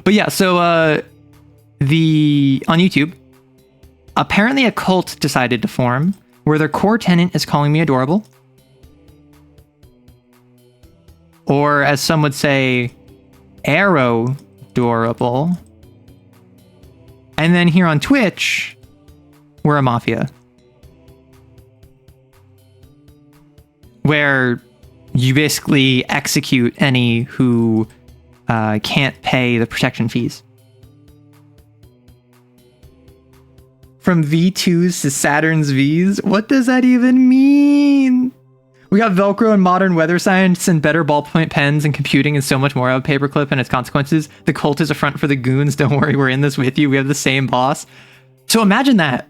But yeah, so on YouTube, apparently a cult decided to form where their core tenant is calling me adorable. Or as some would say, arrow-dorable. And then here on Twitch, we're a mafia. Where you basically execute any who can't pay the protection fees. From V2s to Saturn's Vs? What does that even mean? We got Velcro and modern weather science and better ballpoint pens and computing and so much more of Paperclip and its consequences. The cult is a front for the goons. Don't worry, we're in this with you. We have the same boss. So imagine that.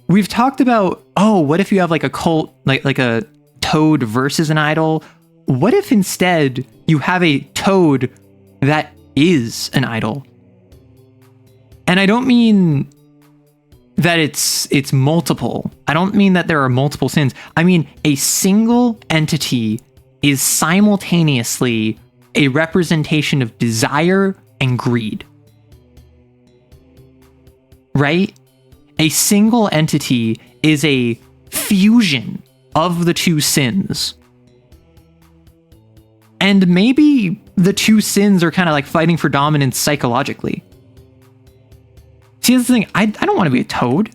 We've talked about, what if you have like a cult, like a toad versus an idol? What if instead you have a toad that is an idol? And I don't mean that it's multiple. I don't mean that there are multiple sins. I mean, a single entity is simultaneously a representation of desire and greed. Right? A single entity is a fusion of the two sins. And maybe the two sins are kind of like fighting for dominance psychologically. See, that's the thing. I don't want to be a toad.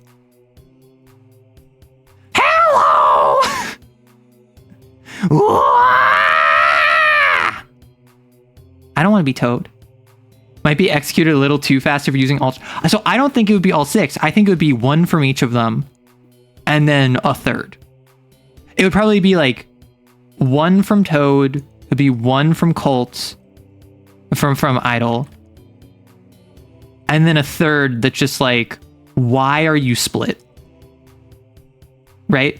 Hello! I don't want to be toad. Might be executed a little too fast if you're using alt. So I don't think it would be all 6. I think it would be 1 from each of them. And then a third. It would probably be like 1 from toad. It would be 1 from cult. From idol. And then a third that's just like, why are you split? Right?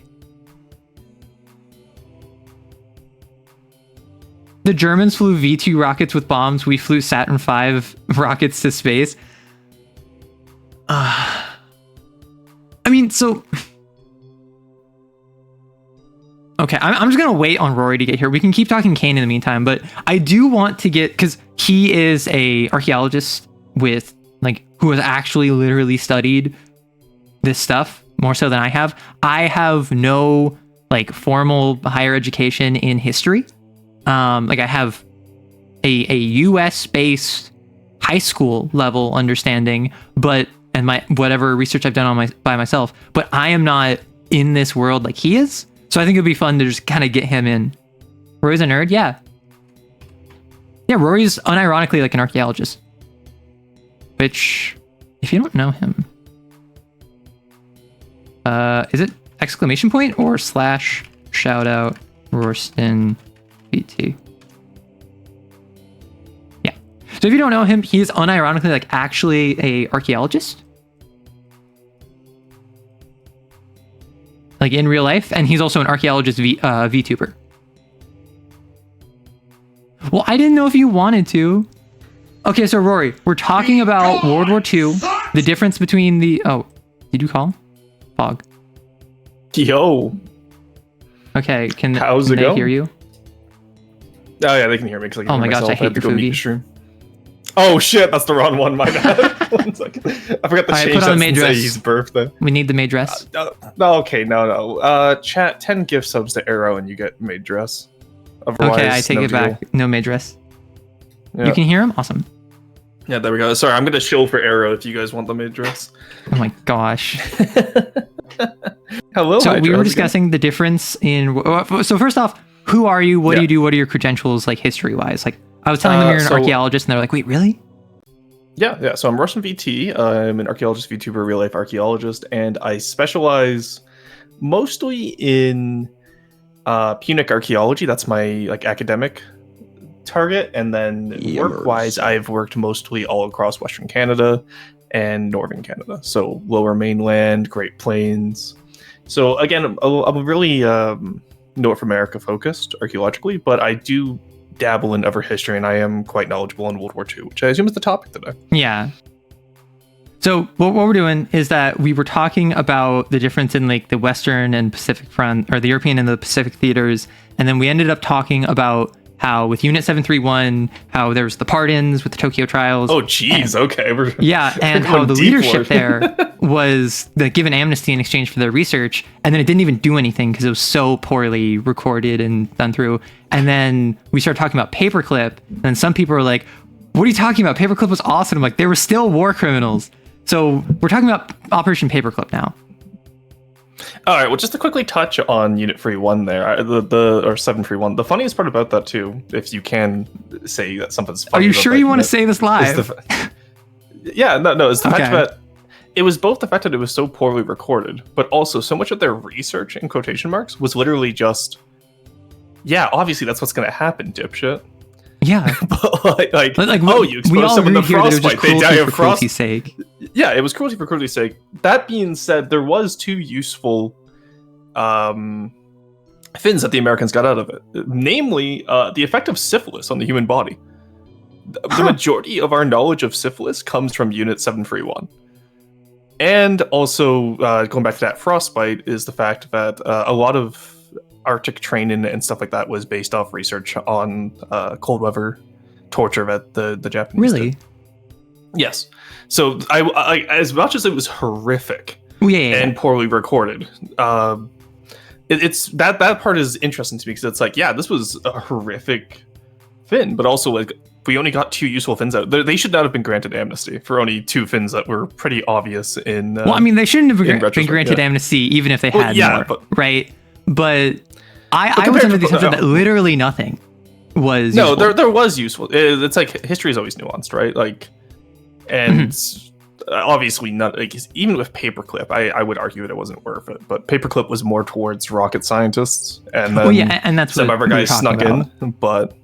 The Germans flew V2 rockets with bombs. We flew Saturn V rockets to space. I mean, so... Okay, I'm just going to wait on Rory to get here. We can keep talking Kane in the meantime, but I do want to get... Because he is a archaeologist with... like, who has actually literally studied this stuff more so than I have. I have no like formal higher education in history. Like I have a US based high school level understanding, and my whatever research I've done by myself, but I am not in this world like he is. So I think it'd be fun to just kind of get him in. Rory's a nerd, yeah. Yeah, Rory's unironically like an archaeologist. Which, if you don't know him, is it exclamation point or / shout out Rorston VT? Yeah. So if you don't know him, he is unironically like actually a archaeologist, like in real life, and he's also an archaeologist VTuber. Well, I didn't know if you wanted to. Okay, so Rory, we're talking about World War II, the difference between the... Oh, did you call? Fog. Yo. Okay, can How's it they going? hear you? Oh yeah, they can hear me. Oh my gosh, I hate your Fugi. Oh shit, that's the wrong one, my bad. 1 second. I forgot to change that since his birthday. We need the maid dress. Okay, no. Chat 10 gift subs to Arrow and you get maid dress. Otherwise, okay, I take it back. No maid dress. Yeah. You can hear him? Awesome. Yeah, there we go. Sorry, I'm gonna shill for Arrow if you guys want the maid dress. Oh my gosh. Hello. So we were discussing the difference in... So first off, who are you? What do you do? What are your credentials, like history-wise? Like, I was telling them you're an archaeologist, and they're like, "Wait, really?" Yeah. So I'm Russian VT. I'm an archaeologist, VTuber, real-life archaeologist, and I specialize mostly in Punic archaeology. That's my like academic target, and then work-wise, I've worked mostly all across Western Canada and Northern Canada. So Lower Mainland, Great Plains. So again, I'm really North America focused archaeologically, but I do dabble in other history, and I am quite knowledgeable in World War II, which I assume is the topic today. Yeah. So what we're doing is that we were talking about the difference in like the Western and Pacific front, or the European and the Pacific theaters, and then we ended up talking about how with Unit 731, how there was the pardons with the Tokyo trials. Oh, geez. Okay. And how the leadership there was given amnesty in exchange for their research, and then it didn't even do anything because it was so poorly recorded and done through. And then we started talking about Paperclip, and some people were like, "What are you talking about? Paperclip was awesome." I'm like, they were still war criminals. So we're talking about Operation Paperclip now. All right, well, just to quickly touch on Unit 31 there, or 731. The funniest part about that too, if you can say that something's funny. Are you sure you want to say this live? Yeah, no, it's the fact that it was both the fact that it was so poorly recorded, but also so much of their research in quotation marks was literally just yeah, obviously that's what's going to happen, dipshit. Yeah. But you expose someone to frostbite, they die of frostbite. Sake. Yeah, it was cruelty for cruelty's sake. That being said, there was 2 useful fins that the Americans got out of it. Namely, the effect of syphilis on the human body. The majority of our knowledge of syphilis comes from Unit 731. And also, going back to that frostbite, is the fact that a lot of Arctic training and stuff like that was based off research on cold weather torture that the Japanese really did. Yes. So I as much as it was horrific and poorly recorded, it's that part is interesting to me because it's like, yeah, this was a horrific fin, but also like we only got 2 useful fins out. They should not have been granted amnesty for only 2 fins that were pretty obvious in. Well, I mean, they shouldn't have been granted amnesty even if they had more, right? But I was under the assumption that literally nothing was. No, useful. there was useful. It's like history is always nuanced, right? Like, and obviously not. Like, even with Paperclip, I would argue that it wasn't worth it. But Paperclip was more towards rocket scientists, and then and that's some other guys snuck in. But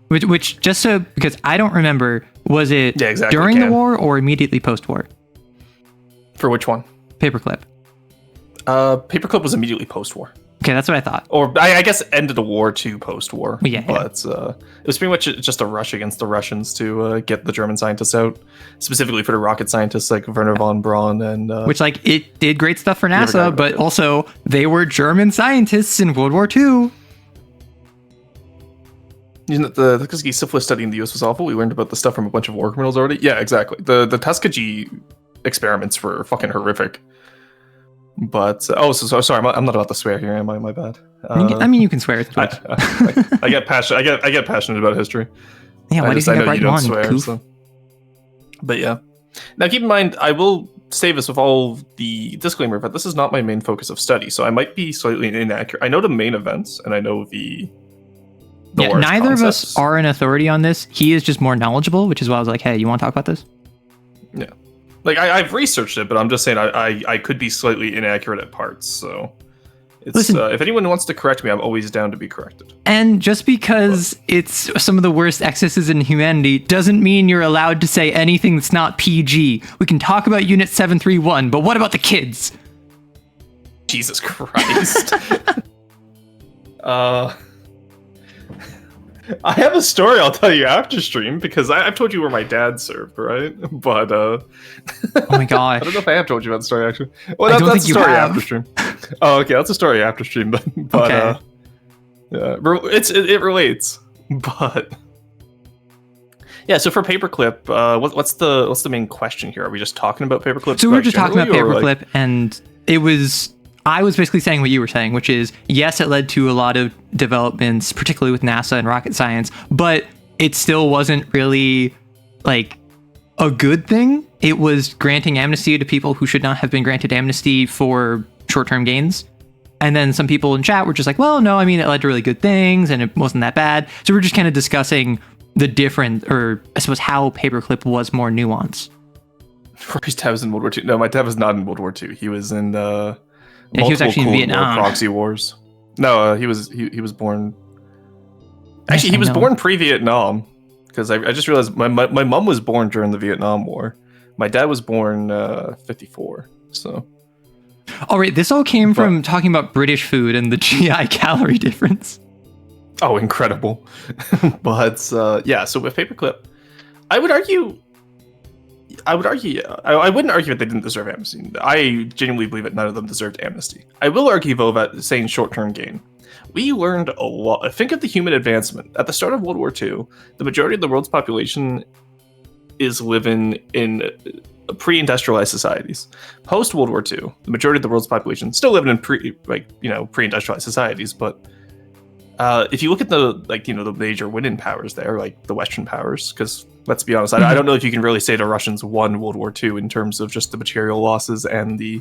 which just so because I don't remember, was it during the war or immediately post-war? For which one? Paperclip. Paperclip was immediately post-war. Okay, that's what I thought. Or I guess ended the war to post-war. Yeah. But it was pretty much just a rush against the Russians to get the German scientists out, specifically for the rocket scientists like Werner von Braun and. Which, like, it did great stuff for NASA, but also they were German scientists in World War II. You know, the Tuskegee syphilis study in the U.S. was awful. We learned about the stuff from a bunch of war criminals already. Yeah, exactly. The Tuskegee experiments were fucking horrific. But so sorry, I'm not about to swear here, am I? My bad. I mean, you can swear. It's I get passionate. I get passionate about history. Yeah, why do you think I don't swear? So. But yeah. Now keep in mind, I will say this with all the disclaimer, but this is not my main focus of study, so I might be slightly inaccurate. I know the main events, and I know the neither of us are an authority on this. He is just more knowledgeable, which is why I was like, hey, you want to talk about this? Yeah. Like, I've researched it, but I'm just saying I could be slightly inaccurate at parts, so... Listen, if anyone wants to correct me, I'm always down to be corrected. And just because it's some of the worst excesses in humanity doesn't mean you're allowed to say anything that's not PG. We can talk about Unit 731, but what about the kids? Jesus Christ. I have a story I'll tell you after stream, because I've told you where my dad served, right? But, oh my gosh. I don't know if I have told you about the story, actually. Well, that's a story after stream. Oh, okay, that's a story after stream, but okay. Yeah, it relates, but... Yeah, so for Paperclip, what's the main question here? Are we just talking about Paperclip? So we were just talking about Paperclip, and it was... I was basically saying what you were saying, which is, yes, it led to a lot of developments, particularly with NASA and rocket science, but it still wasn't really, like, a good thing. It was granting amnesty to people who should not have been granted amnesty for short-term gains. And then some people in chat were just like, well, no, I mean, it led to really good things, and it wasn't that bad. So we're just kind of discussing the different, or I suppose how Paperclip was more nuanced. Rory's dad was in World War II. No, my dad was not in World War II. He was in he was actually in Vietnam. Proxy wars. No, he was born. Actually, he was born pre-Vietnam, because I just realized my mom was born during the Vietnam War. My dad was born 54. So. All right, this all came from talking about British food and the GI calorie difference. Oh, incredible! But yeah, so with Paperclip, I wouldn't argue. I wouldn't argue that they didn't deserve amnesty. I genuinely believe that none of them deserved amnesty. I will argue, though, that saying short-term gain. We learned a lot. Think of the human advancement. At the start of World War II, the majority of the world's population is living in pre-industrialized societies. Post-World War II, the majority of the world's population still living in pre-industrialized societies, but if you look at the major winning powers there, like the Western powers, because let's be honest, I don't know if you can really say the Russians won World War II in terms of just the material losses and the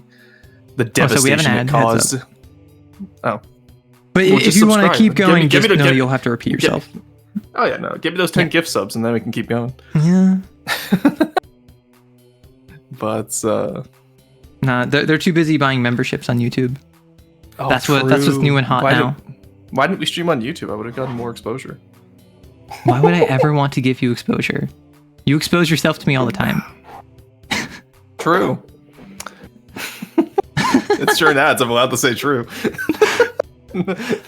devastation it caused. Oh, but if you want to keep going, you'll have to repeat yourself. Oh yeah, no, give me those 10 gift subs and then we can keep going. Yeah. But nah, they're too busy buying memberships on YouTube. Oh, that's what's new and hot now. Why didn't we stream on YouTube? I would have gotten more exposure. Why would I ever want to give you exposure? You expose yourself to me all the time. True. It's sure ads. I'm allowed to say true.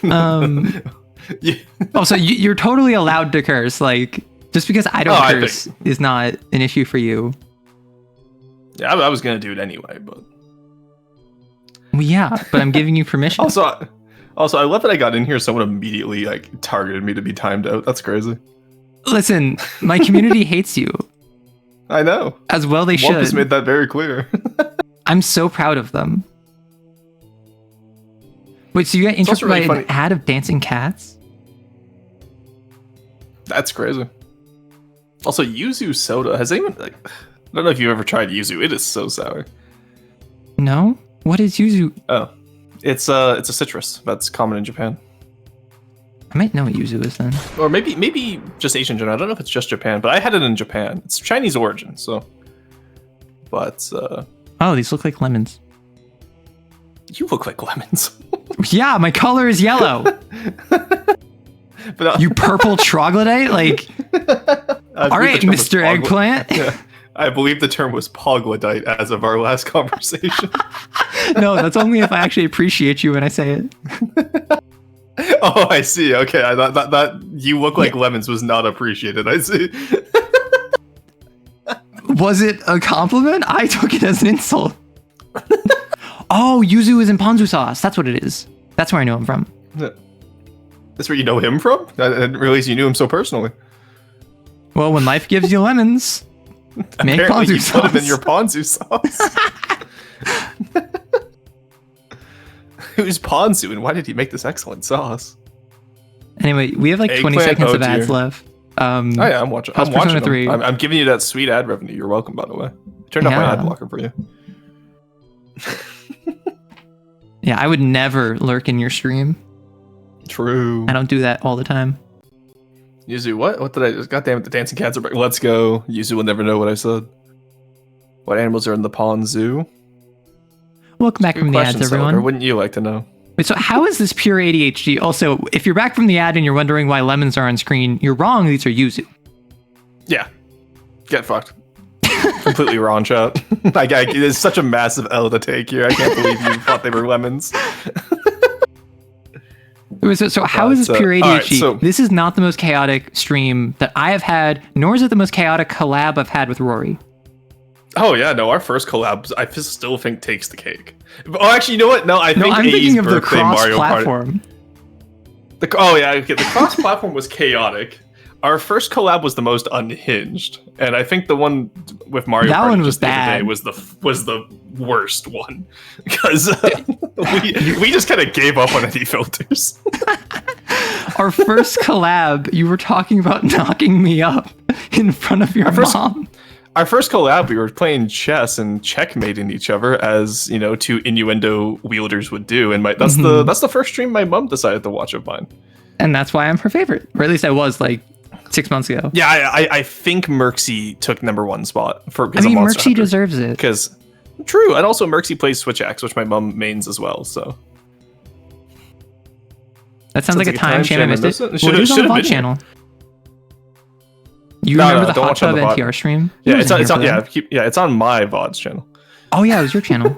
Yeah. Oh, so you're totally allowed to curse. Like, just because I don't curse is not an issue for you. Yeah, I was gonna do it anyway, but. Well, yeah, but I'm giving you permission. Also, I love that I got in here. Someone immediately like targeted me to be timed out. That's crazy. Listen, my community hates you. I know. As well they Wump should. has made that very clear. I'm so proud of them. Wait, so you got interrupted by an ad of dancing cats? That's crazy. Also, yuzu soda. Has anyone like? I don't know if you've ever tried yuzu. It is so sour. No. What is yuzu? Oh, it's a citrus that's common in Japan. I might know what yuzu is then. Or maybe just Asian general. I don't know if it's just Japan, but I had it in Japan. It's Chinese origin, so. But oh, these look like lemons. You look like lemons. Yeah, my color is yellow. But, you purple troglodyte? Like, all right, Mr. Eggplant. Yeah. I believe the term was poglodyte as of our last conversation. No, that's only if I actually appreciate you when I say it. Oh, I see. Okay, I thought that you look like lemons was not appreciated. I see. Was it a compliment? I took it as an insult. Oh, yuzu is in ponzu sauce. That's what it is. That's where I know him from. That's where you know him from? I didn't realize you knew him so personally. Well, when life gives you lemons, make apparently ponzu sauce. Put them in your ponzu sauce. Who's Ponzu and why did he make this excellent sauce? Anyway, we have like 20 seconds of ads left. Oh yeah, I'm watching. I'm watching 3. I'm giving you that sweet ad revenue. You're welcome, by the way. Turned off my ad blocker for you. Yeah, I would never lurk in your stream. True. I don't do that all the time. Yuzu, what? What did I just? Goddamn it, the dancing cats are back. Let's go. Yuzu will never know what I said. What animals are in the pond zoo? Welcome back from the ads, everyone. Or wouldn't you like to know? Wait, so how is this pure ADHD? Also, if you're back from the ad and you're wondering why lemons are on screen, you're wrong. These are yuzu. Yeah. Get fucked. Completely wrong, chat. It's such a massive L to take here. I can't believe you thought they were lemons. So how is this pure ADHD? This is not the most chaotic stream that I have had, nor is it the most chaotic collab I've had with Rory. Oh yeah, no, our first collab, I still think takes the cake. Oh, actually, you know what? No, I'm thinking of the cross-platform. Oh yeah, okay. The cross-platform was chaotic. Our first collab was the most unhinged, and I think the one with Mario Party one was bad. Was the worst one because we just kind of gave up on any filters. Our first collab, you were talking about knocking me up in front of your mom. Our first collab, we were playing chess and checkmating each other as, you know, 2 innuendo wielders would do, and that's the first stream my mom decided to watch of mine. And that's why I'm her favorite, or at least I was like 6 months ago. Yeah, I think Merxy took #1 spot for. I mean, Merxy deserves it. Because true, and also Merxy plays Switch Axe, which my mom mains as well. So that sounds like a time shame. I missed it. Well, it was on the VOD channel. You remember the Hot Tub NTR stream? Yeah, it's on my VOD's channel. Oh yeah, it was your channel.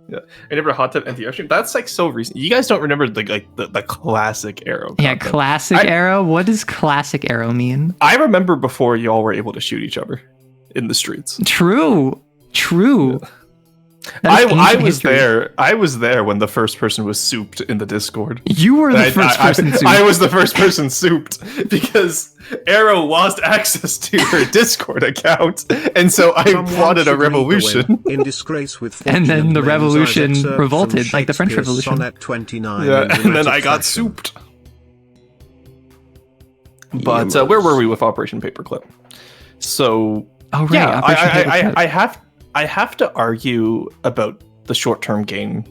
Yeah, I remember Hot Tub NTR stream. That's like so recent. You guys don't remember the classic Arrow content. Yeah, classic Arrow. What does classic Arrow mean? I remember before y'all were able to shoot each other in the streets. True. Yeah. I was there. I was there when the first person was souped in the Discord. You were the first person souped. I was the first person souped because Arrow lost access to her Discord account, and so I plotted a revolution. In disgrace with and then the revolution revolted, like the French Revolution. Yeah, and then I got souped. But where were we with Operation Paperclip? So, yeah, I have to argue about the short-term gain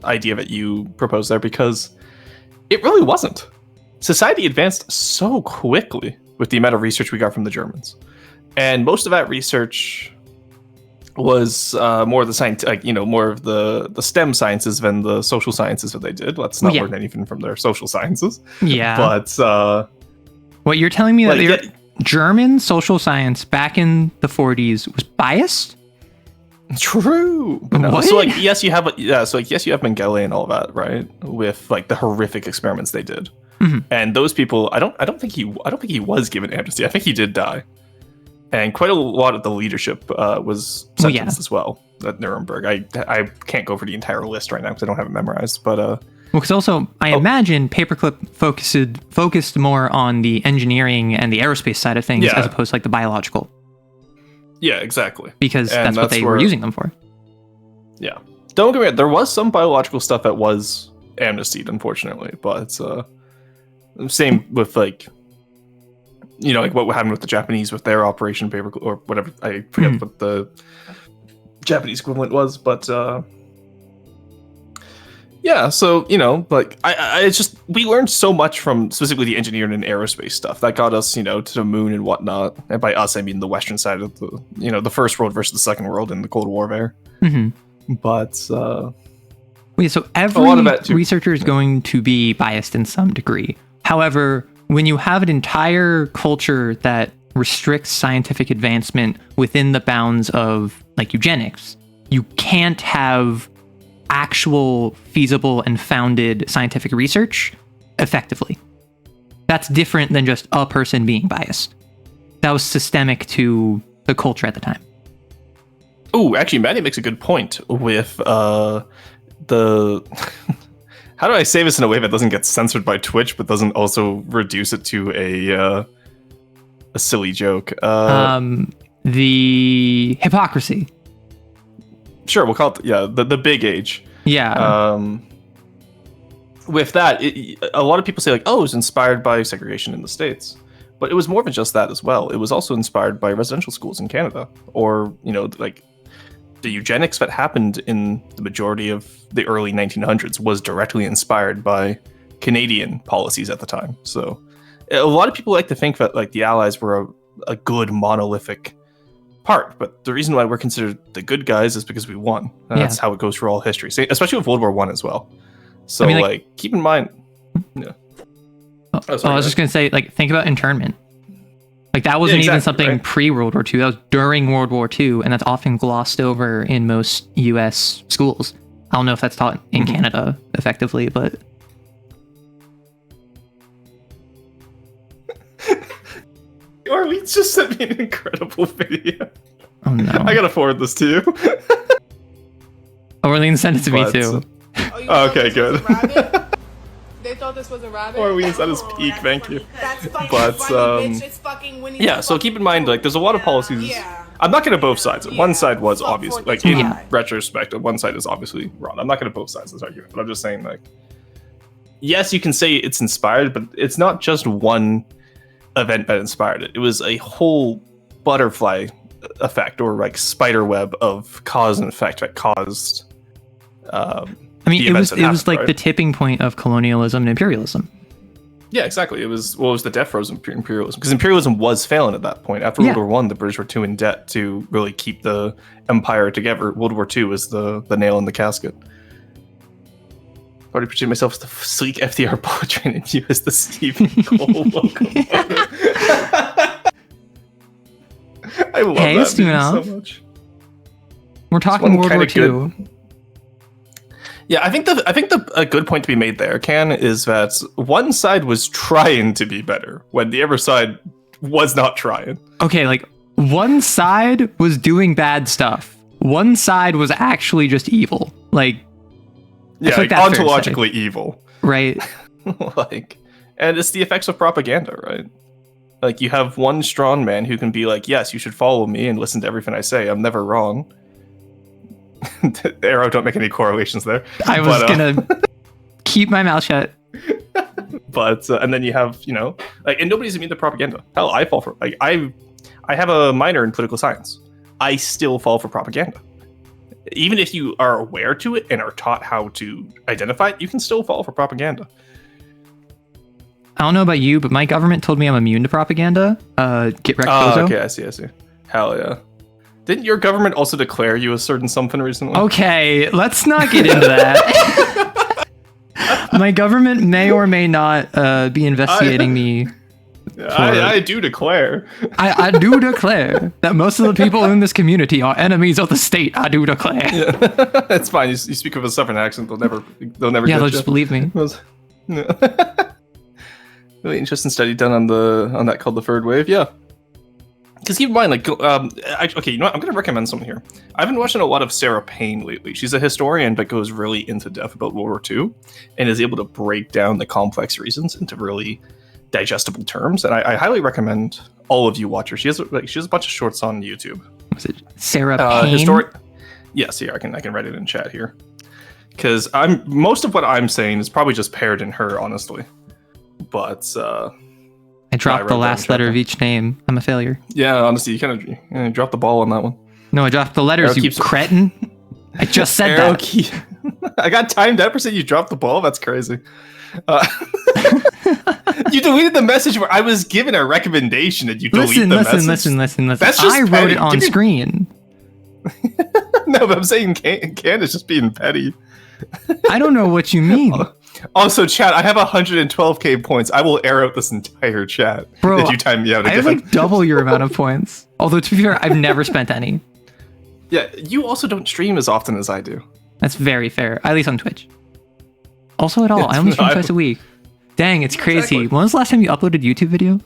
idea that you proposed there, because it really wasn't. Society advanced so quickly with the amount of research we got from the Germans. And most of that research was more of the science, like, more of the STEM sciences than the social sciences that they did. Let's not learn anything from their social sciences. Yeah. But what you're telling me that like, German social science back in the 40s was biased? True. But no. What? So like yes, you have Mengele and all that, right? With like the horrific experiments they did. Mm-hmm. And those people, I don't think he was given amnesty. I think he did die. And quite a lot of the leadership was sentenced as well at Nuremberg. I can't go over the entire list right now because I don't have it memorized. But because also I imagine Paperclip focused more on the engineering and the aerospace side of things as opposed to like the biological. Yeah, exactly. Because that's what they were using them for. Yeah. Don't get me wrong. There was some biological stuff that was amnestied, unfortunately, but same with like. Like what happened with the Japanese with their Operation Paperclip or whatever. I forget what the Japanese equivalent was, but yeah. So like it's just we learned so much from specifically the engineering and aerospace stuff that got us, to the moon and whatnot. And by us, I mean the Western side of the, the First World versus the Second World in the Cold War there. Mm-hmm. But so every researcher is going to be biased in some degree. However, when you have an entire culture that restricts scientific advancement within the bounds of like eugenics, you can't have actual feasible and founded scientific research effectively. That's different than just a person being biased. That was systemic to the culture at the time. Oh, actually, Maddie makes a good point with the... How do I say this in a way that doesn't get censored by Twitch, but doesn't also reduce it to a silly joke? The hypocrisy. Sure, we'll call it the big age. Yeah. With that, a lot of people say like, oh, it was inspired by segregation in the States, but it was more than just that as well. It was also inspired by residential schools in Canada, or like. The eugenics that happened in the majority of the early 1900s was directly inspired by Canadian policies at the time. So a lot of people like to think that like the Allies were a good monolithic part, but the reason why we're considered the good guys is because we won. That's how it goes for all history, especially with World War I as well. So like keep in mind. Yeah. I was just gonna say, like, think about internment. Like, that wasn't even something pre-World War II. That was during World War II, and that's often glossed over in most U.S. schools. I don't know if that's taught in Canada effectively, but... Orleans just sent me an incredible video. Oh, no. I gotta forward this to you. Orleans sent it to me, too. Okay, good. They thought this was a rabbit. Orleans at his peak, thank you. That's fucking but funny, bitch. It's fucking Winnie so keep in mind, like, there's a lot of policies. Yeah. I'm not gonna both sides. One side was obviously, like, in retrospect, one side is obviously wrong. I'm not gonna both sides of this argument, but I'm just saying, like, yes, you can say it's inspired, but it's not just one event that inspired it. It was a whole butterfly effect, or like spider web of cause and effect that caused. I mean, it was like the tipping point of colonialism and imperialism. Yeah, exactly. It was the death throes of imperialism, because imperialism was failing at that point. After World War I, the British were too in debt to really keep the empire together. World War II was the nail in the casket. I already pictured myself as the sleek FDR bullet train and you as the Stephen Cole locomotive. I love that meme so much. We're talking World War II. Yeah, I think a good point to be made there, Ken, is that one side was trying to be better when the other side was not trying. Okay, like, one side was doing bad stuff. One side was actually just evil. Like, yeah, like ontologically evil. Right. Like, and it's the effects of propaganda, right? Like, you have one strong man who can be like, yes, you should follow me and listen to everything I say. I'm never wrong. Arrow, don't make any correlations there. I was gonna keep my mouth shut. But and then you have, like, and nobody's immune to propaganda. Hell, I fall for, like, I have a minor in political science. I still fall for propaganda. Even if you are aware to it and are taught how to identify it, you can still fall for propaganda. I don't know about you, but my government told me I'm immune to propaganda. Get wrecked, bozo. Okay, I see. Hell yeah. Didn't your government also declare you a certain something recently? Okay, let's not get into that. My government may or may not be investigating me. I do declare. I do declare that most of the people in this community are enemies of the state. I do declare. Yeah. It's fine. You speak with a southern accent. They'll never. Yeah, they'll just believe me. Really interesting study done on that called the third wave. Yeah. Because keep in mind, like, okay, you know what? I'm going to recommend something here. I've been watching a lot of Sarah Payne lately. She's a historian that goes really into depth about World War II and is able to break down the complex reasons into really digestible terms. And I highly recommend all of you watch her. She has a bunch of shorts on YouTube. Was it Sarah Payne? Yes, yeah, I can write it in chat here. Because most of what I'm saying is probably just paired in her, honestly. But I dropped the last letter of each name. I'm a failure. Yeah, honestly, you kind of dropped the ball on that one. No, I dropped the letters, you cretin. I just said that. I got timed out. % you dropped the ball? That's crazy. You deleted the message where I was given a recommendation and you deleted the message. Listen. That's just I wrote it on screen. No, but I'm saying Candace just being petty. I don't know what you mean. Also, chat, I have 112k points. I will air out this entire chat. Bro, Did you time me out again? I have like double your amount of points. Although, to be fair, I've never spent any. Yeah, you also don't stream as often as I do. That's very fair, at least on Twitch. Also at all, I only stream twice a week. Dang, it's crazy. Exactly. When was the last time you uploaded a YouTube video?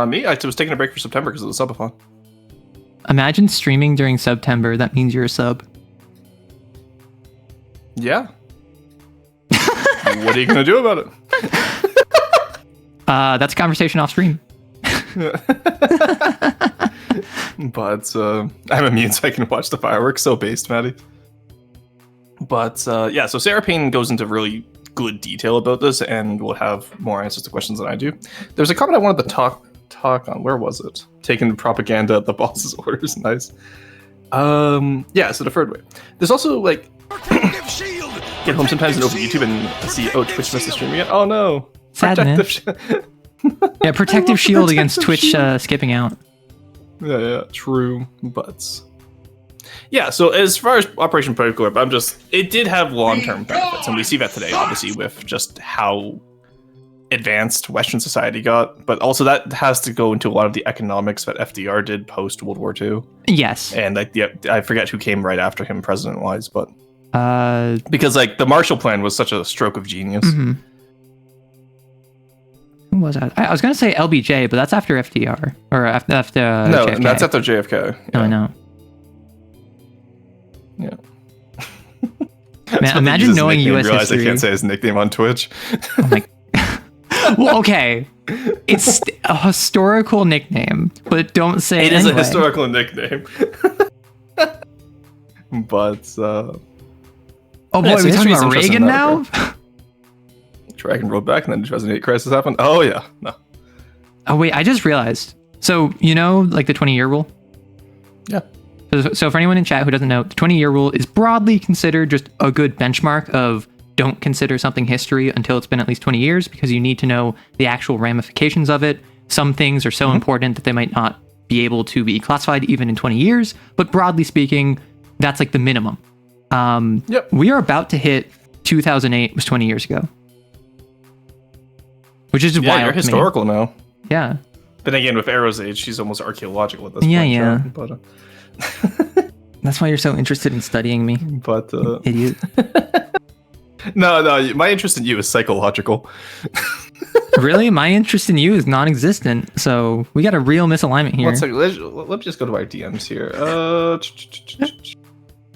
Me? I was taking a break for September because of the subathon. Imagine streaming during September. That means you're a sub. Yeah. What are you going to do about it? That's a conversation off stream. But I'm immune, so I can watch the fireworks. So based, Maddie. But yeah, so Sarah Payne goes into really good detail about this and will have more answers to questions than I do. There's a comment I wanted to talk on. Where was it? Taking propaganda at the boss's orders. Nice. Yeah, so the third way. There's also like get home sometimes and open YouTube and see, oh, Twitch missed the stream again. Oh no. Sadness. Yeah, protective shield against Twitch skipping out. Yeah, true. But yeah, so as far as Operation Paperclip, it did have long-term benefits, and we see that today, obviously, with just how advanced Western society got, but also that has to go into a lot of the economics that FDR did post-World War II. Yes. And I forget who came right after him president-wise, but because like the Marshall Plan was such a stroke of genius. Mm-hmm. Who was that? I was going to say LBJ, but that's after FDR. Or after no, JFK. That's after JFK. Yeah. No, I know. Yeah. Man, imagine knowing U.S. history. I can't say his nickname on Twitch. Oh my. Well, okay. It's a historical nickname, but don't say it. It is a historical nickname. But oh boy, yeah, we're talking about Reagan now? Dragon rolled back and then the 2008 crisis happened. Oh yeah, no. Oh wait, I just realized. So you know, like the 20-year rule. Yeah. So for anyone in chat who doesn't know, the 20-year rule is broadly considered just a good benchmark of don't consider something history until it's been at least 20 years because you need to know the actual ramifications of it. Some things are so important that they might not be able to be classified even in 20 years. But broadly speaking, that's like the minimum. Yep. We are about to hit 2008 was 20 years ago. Which is wild. Yeah, you're historical now. Yeah. Then again, with Arrow's age, she's almost archaeological at this point. Yeah. But, that's why you're so interested in studying me. But idiot. No, my interest in you is psychological. Really? My interest in you is non-existent. So we got a real misalignment here. 1 second. Let me just go to our DMs here.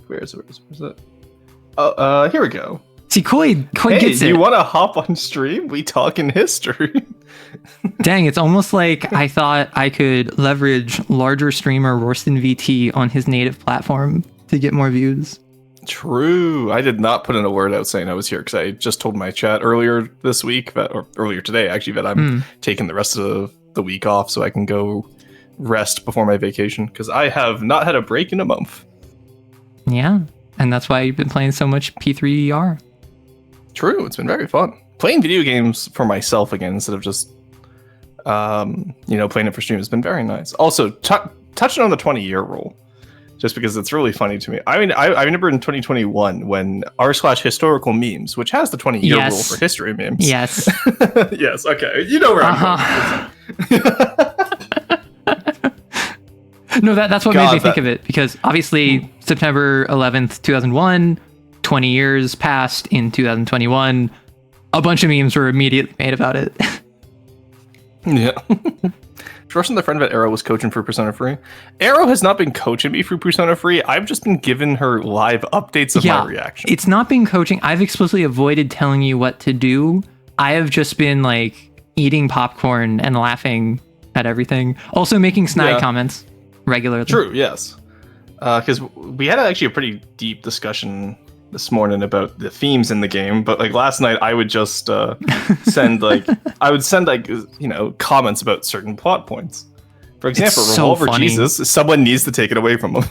Where is it? Oh, here we go. See, Koi gets it. You want to hop on stream? We talk in history. Dang, it's almost like I thought I could leverage larger streamer Rorston VT on his native platform to get more views. True. I did not put in a word out saying I was here because I just told my chat earlier this week, or earlier today actually, that I'm taking the rest of the week off so I can go rest before my vacation because I have not had a break in a month. Yeah, and that's why you've been playing so much P3ER. True, it's been very fun. Playing video games for myself again instead of just, playing it for stream has been very nice. Also, touching on the 20-year rule, just because it's really funny to me. I mean, I remember in 2021 when r/historical memes, which has the 20-year rule for history memes. Yes. Yes. Okay. You know where I'm going. No, that's what made me think of it, because obviously September 11th, 2001, 20 years passed in 2021. A bunch of memes were immediately made about it. Yeah. Trusting the friend that Arrow was coaching for Persona 3. Arrow has not been coaching me for Persona 3. I've just been giving her live updates of my reaction. It's not been coaching. I've explicitly avoided telling you what to do. I have just been like eating popcorn and laughing at everything. Also making snide comments regularly. True, yes. Because we had actually a pretty deep discussion this morning about the themes in the game, but like last night I would just send comments about certain plot points. For example, Revolver Jesus, someone needs to take it away from him.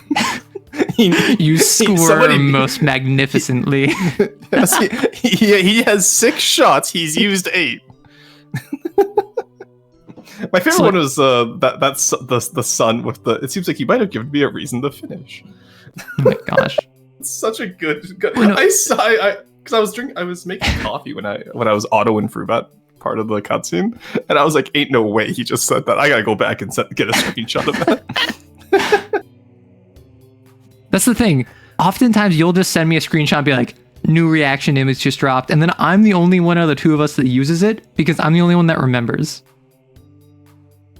You squirm most magnificently. Yes, he has 6 shots. He's used 8. My favorite one was that's the son with the. It seems like he might have given me a reason to finish. Oh my gosh. Such a good. I was making coffee when I was autoing through that part of the cutscene, and I was like, "Ain't no way he just said that." I gotta go back and get a screenshot of that. That's the thing. Oftentimes, you'll just send me a screenshot and be like, "New reaction image just dropped," and then I'm the only one of the two of us that uses it because I'm the only one that remembers.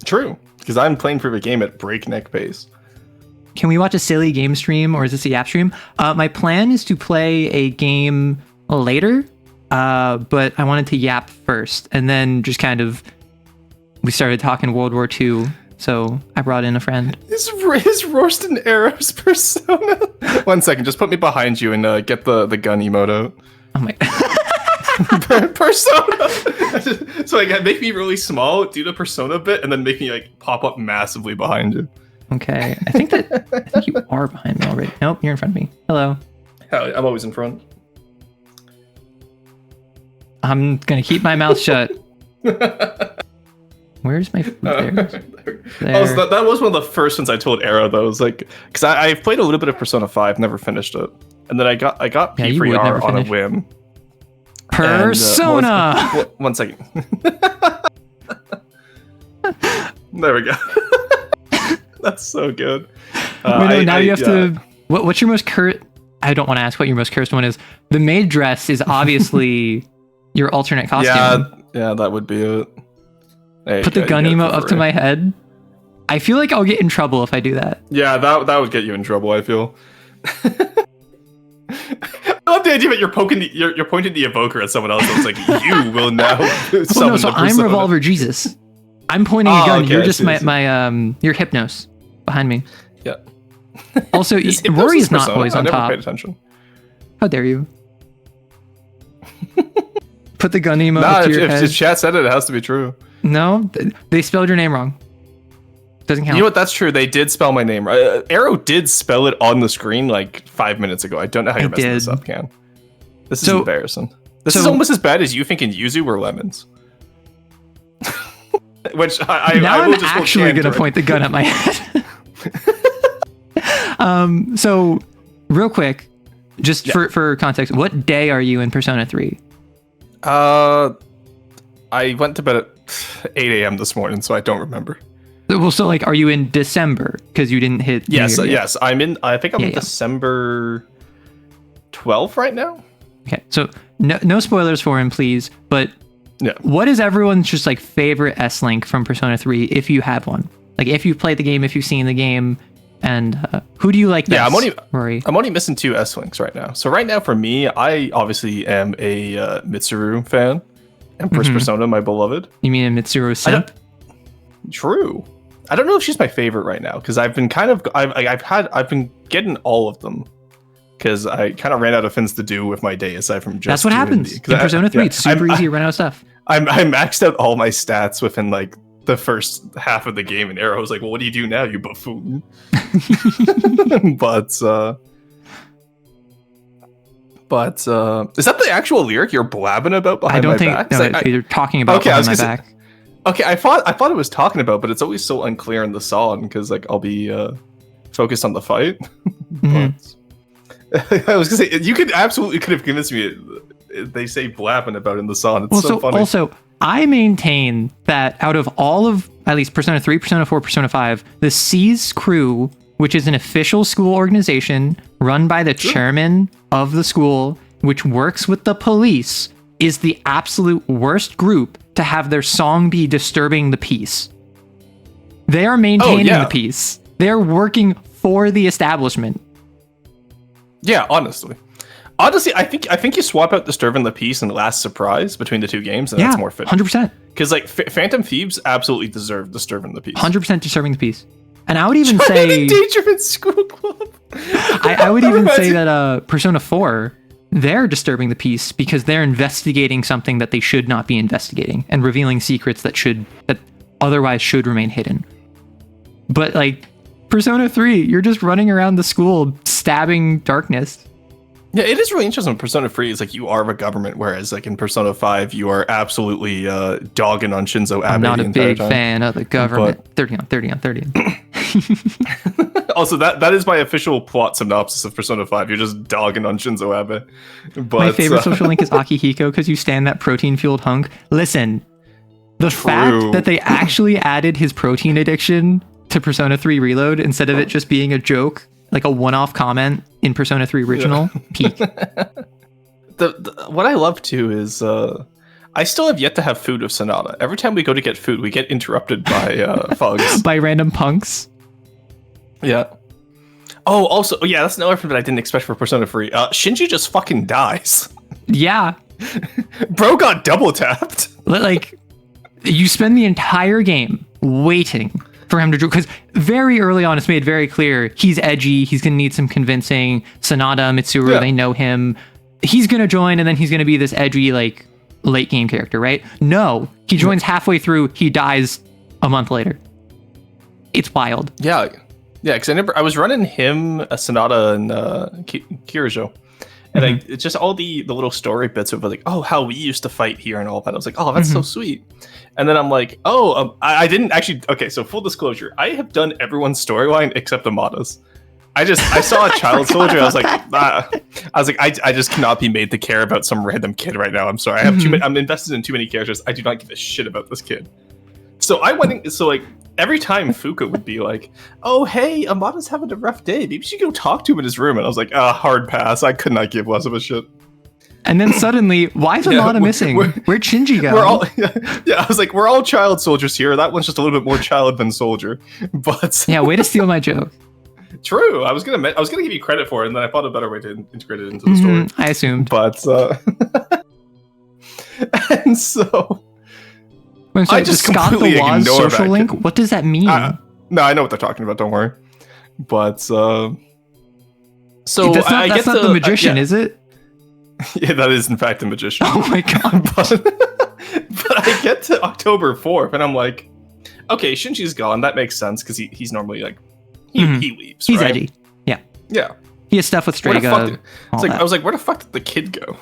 True, because I'm playing through the game at breakneck pace. Can we watch a silly game stream, or is this a Yap stream? My plan is to play a game later, but I wanted to Yap first, and then just kind of we started talking World War II, so I brought in a friend. Is Rorston Arrow's Persona? 1 second, just put me behind you and get the gun emote out. Oh my. Persona. So like make me really small, do the Persona bit, and then make me like pop up massively behind you. Okay, I think you are behind me already. Nope, you're in front of me. Hello. I'm always in front. I'm gonna keep my mouth shut. Where's my food? There. That was one of the first ones I told Arrow though. It was like, because I've played a little bit of Persona 5, never finished it, and then I got P3R on a whim. Persona. And, 1 second. There we go. That's so good. You have to. What's your most cursed? I don't want to ask what your most cursed one is. The maid dress is obviously your alternate costume. Yeah, that would be it. Put the gun emote up to my head. I feel like I'll get in trouble if I do that. Yeah, that would get you in trouble, I feel. I love the idea that you're pointing the evoker at someone else. It's like, you will now summon the I'm Revolver Jesus. I'm pointing a gun. Okay, You're just my you're Hypnos behind me. Yeah. Also, Rory is not always on top. I never paid attention. How dare you? Put the gun emote up to your head. If chat said it, it has to be true. No, they spelled your name wrong. Doesn't count. You know what? That's true. They did spell my name right. Arrow did spell it on the screen like 5 minutes ago. I don't know how you're messing this up, Cam. This is embarrassing. This is almost as bad as you thinking Yuzu were lemons. Which I will just actually going to point the gun at my head. So, real quick, just for context, what day are you in Persona 3? I went to bed at 8 a.m. this morning, so I don't remember. Well, so like, are you in December? Because you didn't hit. Yes. I'm in. I think I'm in December 12th right now. Okay, so no spoilers for him, please. But what is everyone's just like favorite S-Link from Persona 3, if you have one? Like, if you've played the game, if you've seen the game, and who do you like best? Yeah, Rory? I'm only missing 2 S-Links right now. So right now, for me, I obviously am a Mitsuru fan. Empress Persona, my beloved. You mean a Mitsuru simp? True. I don't know if she's my favorite right now because I've been getting all of them because I kind of ran out of things to do with my day aside from just. That's what happens in Persona 3. It's super easy to run out of stuff. I maxed out all my stats within like the first half of the game, and Arrow was like, "Well, what do you do now, you buffoon?" But is that the actual lyric you're blabbing about behind my back? No, you're talking about behind my back. Okay, I thought it was talking about, but it's always so unclear in the song because like I'll be focused on the fight. But I was gonna say you could have convinced me. They say blabbing about in the song. It's so funny. Also, I maintain that out of all of at least Persona 3, Persona 4, Persona 5, the C's crew, which is an official school organization run by the chairman of the school, which works with the police, is the absolute worst group to have their song be disturbing the peace. They are maintaining the peace. They're working for the establishment. Yeah, honestly, I think you swap out Disturbing the Peace and Last Surprise between the two games, and that's more fitting. 100%. Because like Phantom Thieves absolutely deserve Disturbing the Peace. 100% Disturbing the Peace. And I would even say Endangerment School Club. I would even say that Persona 4, they're disturbing the peace because they're investigating something that they should not be investigating and revealing secrets that otherwise should remain hidden. But like Persona 3, you're just running around the school stabbing darkness. Yeah, it is really interesting. Persona 3 is like you are the government, whereas like in Persona 5, you are absolutely dogging on Shinzo Abe. I'm not a big fan of the government. But 30 on 30 on 30. Also, that is my official plot synopsis of Persona 5. You're just dogging on Shinzo Abe. But, my favorite social link is Akihiko because you stand that protein-fueled hunk. Listen, the fact that they actually added his protein addiction to Persona 3 Reload instead of it just being a joke, like a one-off comment in Persona 3 Original, peak. What I love too is I still have yet to have food of Sonata. Every time we go to get food, we get interrupted by thugs. By random punks. Yeah. Oh, also, yeah, that's another thing that I didn't expect for Persona 3. Shinji just fucking dies. Yeah. Bro got double tapped. Like, you spend the entire game waiting for him to draw, because very early on it's made very clear he's edgy, he's gonna need some convincing. Sonata, Mitsuru, they know him. He's gonna join and then he's gonna be this edgy, like, late game character, right? No, he joins halfway through, he dies a month later. It's wild. Yeah, because I was running him, Sonata, and Kirijo. And it's just all the little story bits of like, oh, how we used to fight here and all that. I was like, oh, that's so sweet. And then I'm like, oh, I didn't actually. Okay, so full disclosure, I have done everyone's storyline except Amada's. I saw a child soldier. I was like, I just cannot be made to care about some random kid right now. I'm sorry. I have too many. I'm invested in too many characters. I do not give a shit about this kid. So I went in. So like every time Fuka would be like, oh, hey, Amada's having a rough day. Maybe you should go talk to him in his room. And I was like, hard pass. I could not give less of a shit. And then suddenly, why is Amada missing? Where'd Shinji go? We're all, I was like, we're all child soldiers here. That one's just a little bit more child than soldier. But yeah, way to steal my joke. True. I was gonna give you credit for it, and then I thought a better way to integrate it into the story. I assumed. But and so I just completely ignored social link. What does that mean? No, I know what they're talking about. Don't worry. But so that's not the magician, is it? Yeah, that is in fact the magician. Oh my god! But I get to October 4th, and I'm like, okay, Shinji's gone. That makes sense because he's normally like he leaves. He's right? edgy. Yeah. Yeah. He has stuff with Strega. I was like, where the fuck did the kid go?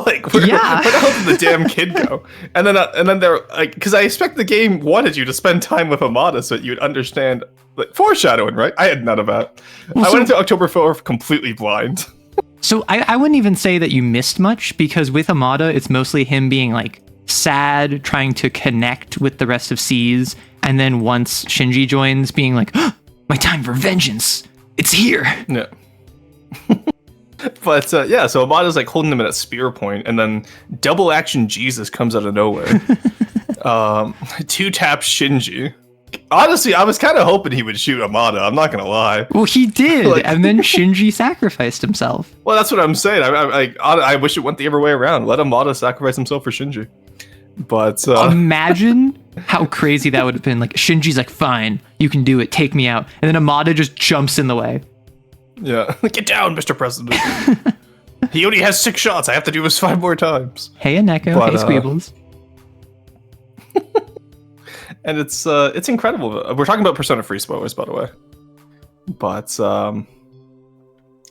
Like, where the hell did the damn kid go? And then they're like, because I expect the game wanted you to spend time with Amada so that you would understand, like, foreshadowing, right? I had none of that. I went into October 4th completely blind. So I wouldn't even say that you missed much, because with Amada, it's mostly him being like sad, trying to connect with the rest of C's, and then once Shinji joins, being like, oh, my time for vengeance, it's here. Yeah. But so Amada's like holding him at a spear point, and then double action Jesus comes out of nowhere. Two tap Shinji. Honestly, I was kind of hoping he would shoot Amada. I'm not gonna lie. Well, he did, and then Shinji sacrificed himself. Well, that's what I'm saying. I wish it went the other way around. Let Amada sacrifice himself for Shinji. But imagine how crazy that would have been. Like, Shinji's like, fine, you can do it, take me out, and then Amada just jumps in the way. Yeah, get down, Mr. President. He only has 6 shots. I have to do this 5 more times. Hey, Aneko. Hey, Squeebles. And it's incredible. We're talking about Persona 3 spoilers, by the way. But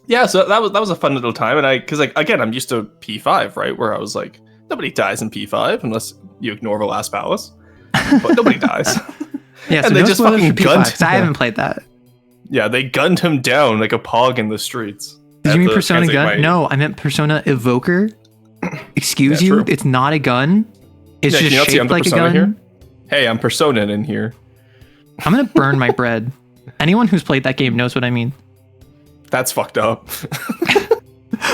yeah, so that was a fun little time, and because like again, I'm used to P5, right, where I was like Nobody dies in P5 unless you ignore the last palace. But nobody dies. Yeah, so and they no just spoilers fucking for P5, gunned 'cause I haven't played that. Yeah, they gunned him down like a pog in the streets. Did you mean the Persona Transit gun? Might. No, I meant Persona Evoker. Excuse Yeah, you, true. it's not a gun. It's Yeah, can you just not see I'm shaped the like a Persona gun. here? Hey, I'm Persona in here. I'm gonna burn my bread. Anyone who's played that game knows what I mean. That's fucked up.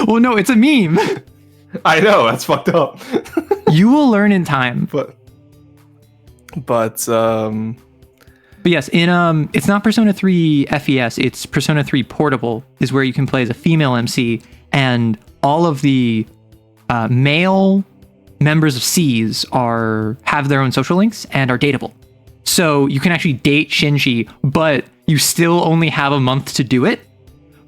Well, no, it's a meme. I know, that's fucked up. You will learn in time. But But yes, in it's not Persona 3 FES, it's Persona 3 Portable, is where you can play as a female MC, and all of the male members of C's have their own social links and are dateable. So you can actually date Shinji, but you still only have a month to do it.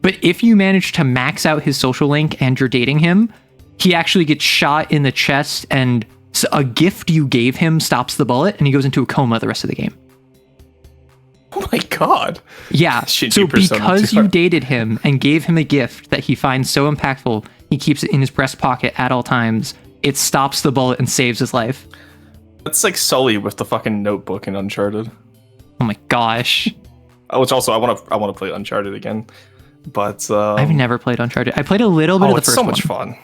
But if you manage to max out his social link and you're dating him, he actually gets shot in the chest, and a gift you gave him stops the bullet, and he goes into a coma the rest of the game. oh my god. Yeah, Shinji so Persona because 2. you dated him and gave him a gift that he finds so impactful, he keeps it in his breast pocket at all times, it stops the bullet and saves his life. That's like Sully with the fucking notebook in Uncharted. Oh my gosh. Which also I want to play Uncharted again. But I've never played Uncharted. I played a little bit of the it's first so one. much fun.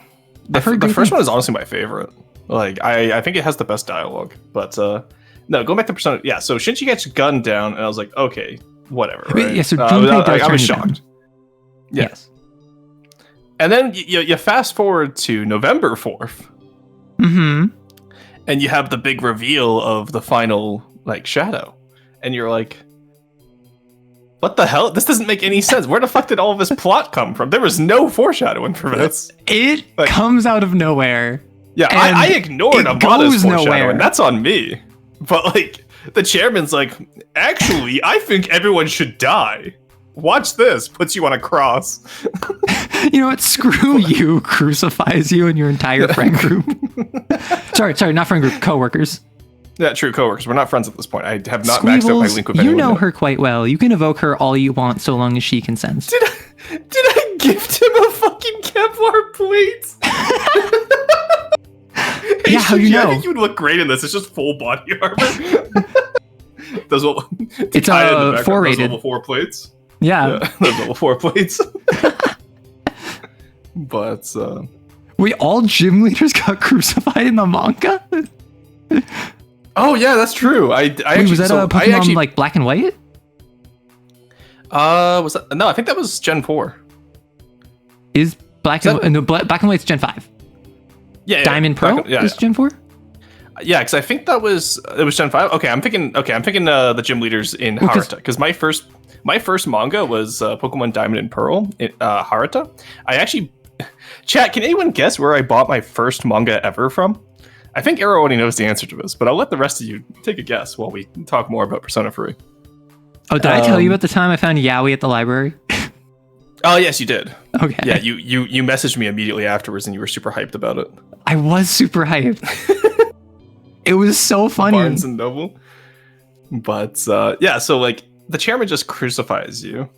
I've heard The great first things. one is honestly my favorite. Like I think it has the best dialogue. But no, going back to Persona. Yeah, so Shinji gets gunned down, and I was like, okay, whatever. Wait, Right? yeah, so I Junpei does I turn was you shocked. down. Yeah. Yes. And then you fast forward to November 4th, Mm-hmm. and you have the big reveal of the final like shadow, and you're like, what the hell? This doesn't make any sense. Where the fuck did all of this plot come from? There was no foreshadowing for this. It Like- comes out of nowhere. Yeah, And I ignored it Amada's goes foreshadowing. nowhere. That's on me. But like, the chairman's like, actually, I think everyone should die. Watch this. Puts you on a cross. You know what? Screw you, crucifies you and your entire friend group. sorry, not friend group, coworkers. Yeah, true, coworkers. We're not friends at this point. I have not maxed out my Squeebles, link with you anyone know yet. her quite well. You can evoke her all you want so long as she consents. Did I gift him a fucking Kevlar plate? Hey, Yeah, how you Shinji, know? I think you would look great in this. It's just full body armor. Those will, It's, tie it in the background, 4 those rated. level 4 plates. Yeah. Yeah, those level 4 plates. But Wait, all gym leaders got crucified in the manga? oh yeah, that's true. I Wait, actually was that so a I Pokemon actually like Black and White? was that no? I think that was Gen 4. Is Black Is and that- no, Black and White's Gen 5. Yeah, Diamond Pearl yeah, is Gen 4? yeah, because I think it was Gen 5. Okay, I'm thinking the gym leaders in Well, 'cause- Haruta, because my first manga was Pokemon Diamond and Pearl in Haruta. I actually, chat. Can anyone guess where I bought my first manga ever from? I think Arrow already knows the answer to this, but I'll let the rest of you take a guess while we talk more about Persona 3. Oh, did I tell you at the time I found Yaoi at the library? Oh yes, you did. Okay. Yeah, you messaged me immediately afterwards, and you were super hyped about it. I was super hyped. It was so funny. Barnes and Noble. But yeah, so like the chairman just crucifies you,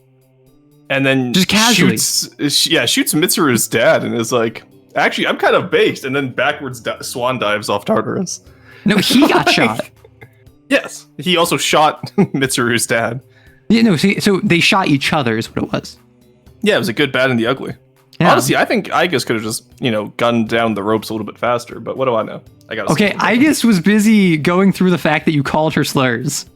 and then Just casually. shoots Mitsuru's dad, and is like, actually, I'm kind of baked, and then backwards swan dives off Tartarus. No, he got shot. Yes, he also shot Mitsuru's dad. Yeah, no, see, so they shot each other is what it was. Yeah, it was a good, bad, and the ugly. Yeah. Honestly, I think Igus could have just, gunned down the ropes a little bit faster, but what do I know? I got Okay, Igus was busy going through the fact that you called her slurs.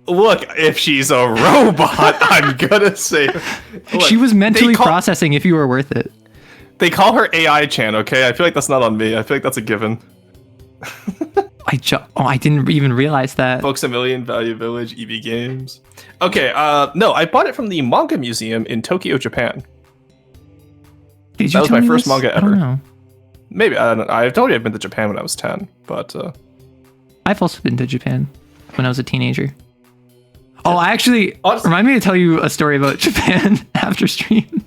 Look, if she's a robot, I'm gonna say. Look, She was mentally they call- processing if you were worth it. They call her AI Chan, okay? I feel like that's not on me. I feel like that's a given. I didn't even realize that. Books a Million, Value Village, EV Games. Okay, no, I bought it from the manga museum in Tokyo, Japan. Did you that was tell my me first this? manga I don't ever. know. Maybe, I don't know. I told you I've been to Japan when I was 10, but I've also been to Japan when I was a teenager. Oh, I actually Honestly- remind me to tell you a story about Japan after stream.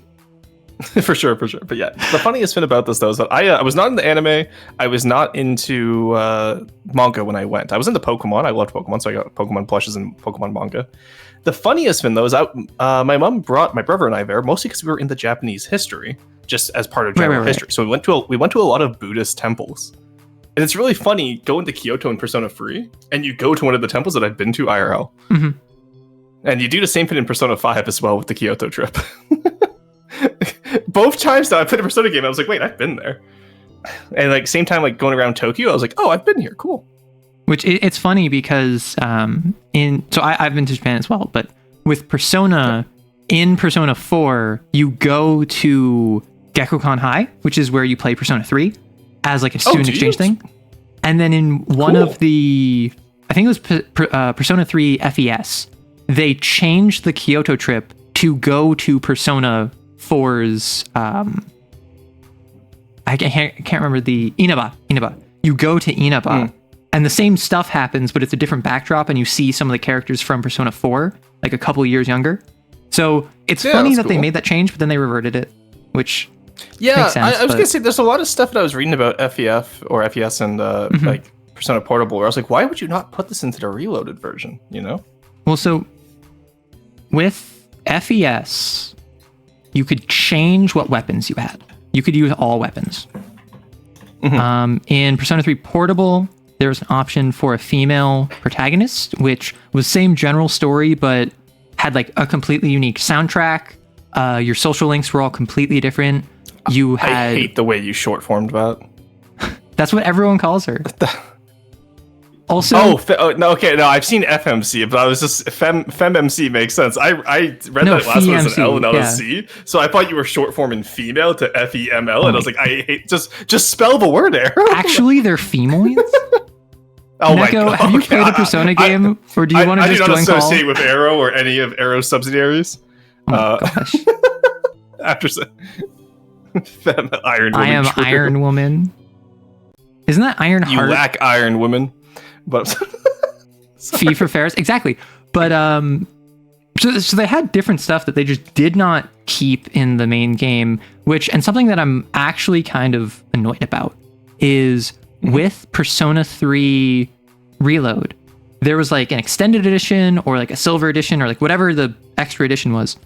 for sure. But yeah, the funniest thing about this though is that I was not in the anime. I was not into manga when I went. I was into Pokemon. I loved Pokemon, so I got Pokemon plushes and Pokemon manga. The funniest thing though is my mom brought my brother and I there mostly because we were into Japanese history. just as part of general history. So we went to a lot of Buddhist temples. And it's really funny going to Kyoto in Persona 3, and you go to one of the temples that I've been to IRL. Mm-hmm. And you do the same thing in Persona 5 as well with the Kyoto trip. Both times that I played a Persona game, I was like, wait, I've been there. And like same time, like going around Tokyo, I was like, oh, I've been here, cool. Which it's funny because I've been to Japan as well, but with Persona, in Persona 4, you go to Gekkoukan High, which is where you play Persona 3 as like a student exchange thing. And then in one of the, I think it was Persona 3 FES, they changed the Kyoto trip to go to Persona 4's, I can't remember the Inaba. You go to Inaba, and the same stuff happens, but it's a different backdrop, and you see some of the characters from Persona 4, like a couple years younger. So it's funny that they made that change, but then they reverted it, which makes sense. I was gonna say there's a lot of stuff that I was reading about FEF or FES and like Persona Portable, where I was like, why would you not put this into the reloaded version? You know? Well, so with FES, you could change what weapons you had. You could use all weapons. In Persona 3 Portable, there was an option for a female protagonist, which was same general story, but had like a completely unique soundtrack. Your social links were all completely different. I hate the way you short formed that. That's what everyone calls her. Also, I've seen FMC, but I was just FemMC makes sense. I read that last one as an L and not a C, so I thought you were short forming female to FEML, and I was like, I hate just spell the word Arrow. Actually, they're femoids. Oh Neko, my god! Have you played a Persona game, or do you want to just join call? I do not associate with Arrow or any of Arrow's subsidiaries. Oh my gosh! After Iron Woman. I am true. Iron Woman. Isn't that Iron Heart? You lack Iron Woman. But fee for fares, exactly. But so they had different stuff that they just did not keep in the main game, and something that I'm actually kind of annoyed about is with Persona 3 Reload, there was like an extended edition or like a silver edition or like whatever the extra edition was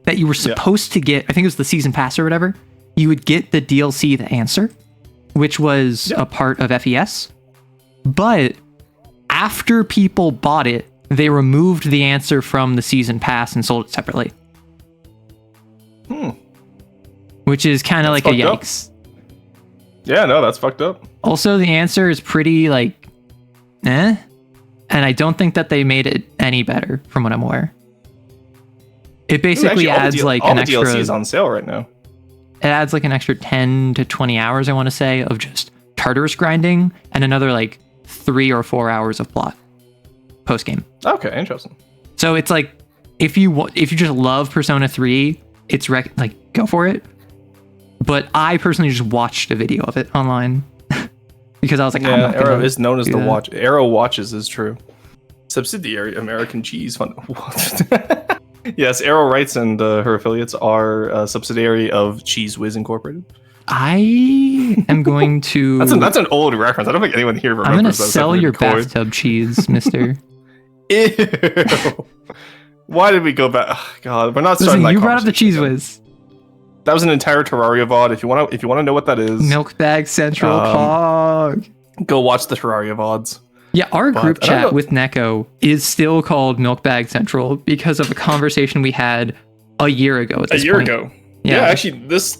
that you were supposed to get. I think it was the season pass or whatever. You would get the DLC, The Answer, which was a part of FES. But after people bought it, they removed The Answer from the season pass and sold it separately. Which is kind of like a yikes. Up. Yeah, no, that's fucked up. Also, The Answer is pretty like, and I don't think that they made it any better from what I'm aware. It basically adds like an extra. All the DLC is on sale right now. It adds like an extra 10 to 20 hours, I want to say, of just Tartarus grinding and another like 3 or 4 hours of plot post game. Okay, interesting. So it's like if you just love Persona 3, it's like go for it. But I personally just watched a video of it online because I was like, Arrow is known as the watch. Arrow watches is true. Subsidiary American Cheese Fund. Yes, Arrow Rights and her affiliates are a subsidiary of Cheese Whiz Incorporated. I am going to. That's an old reference. I don't think anyone here remembers. I'm going to sell your bathtub cheese, mister. Ew. Why did we go back? Oh, God, we're not starting. You brought up the Cheese Whiz. That was an entire Terraria VOD. If you want to know what that is, Milk Bag Central Pog. Go watch the Terraria VODs. Yeah, our group chat with Neko is still called Milk Bag Central because of a conversation we had a year ago. A year ago. Yeah, actually, this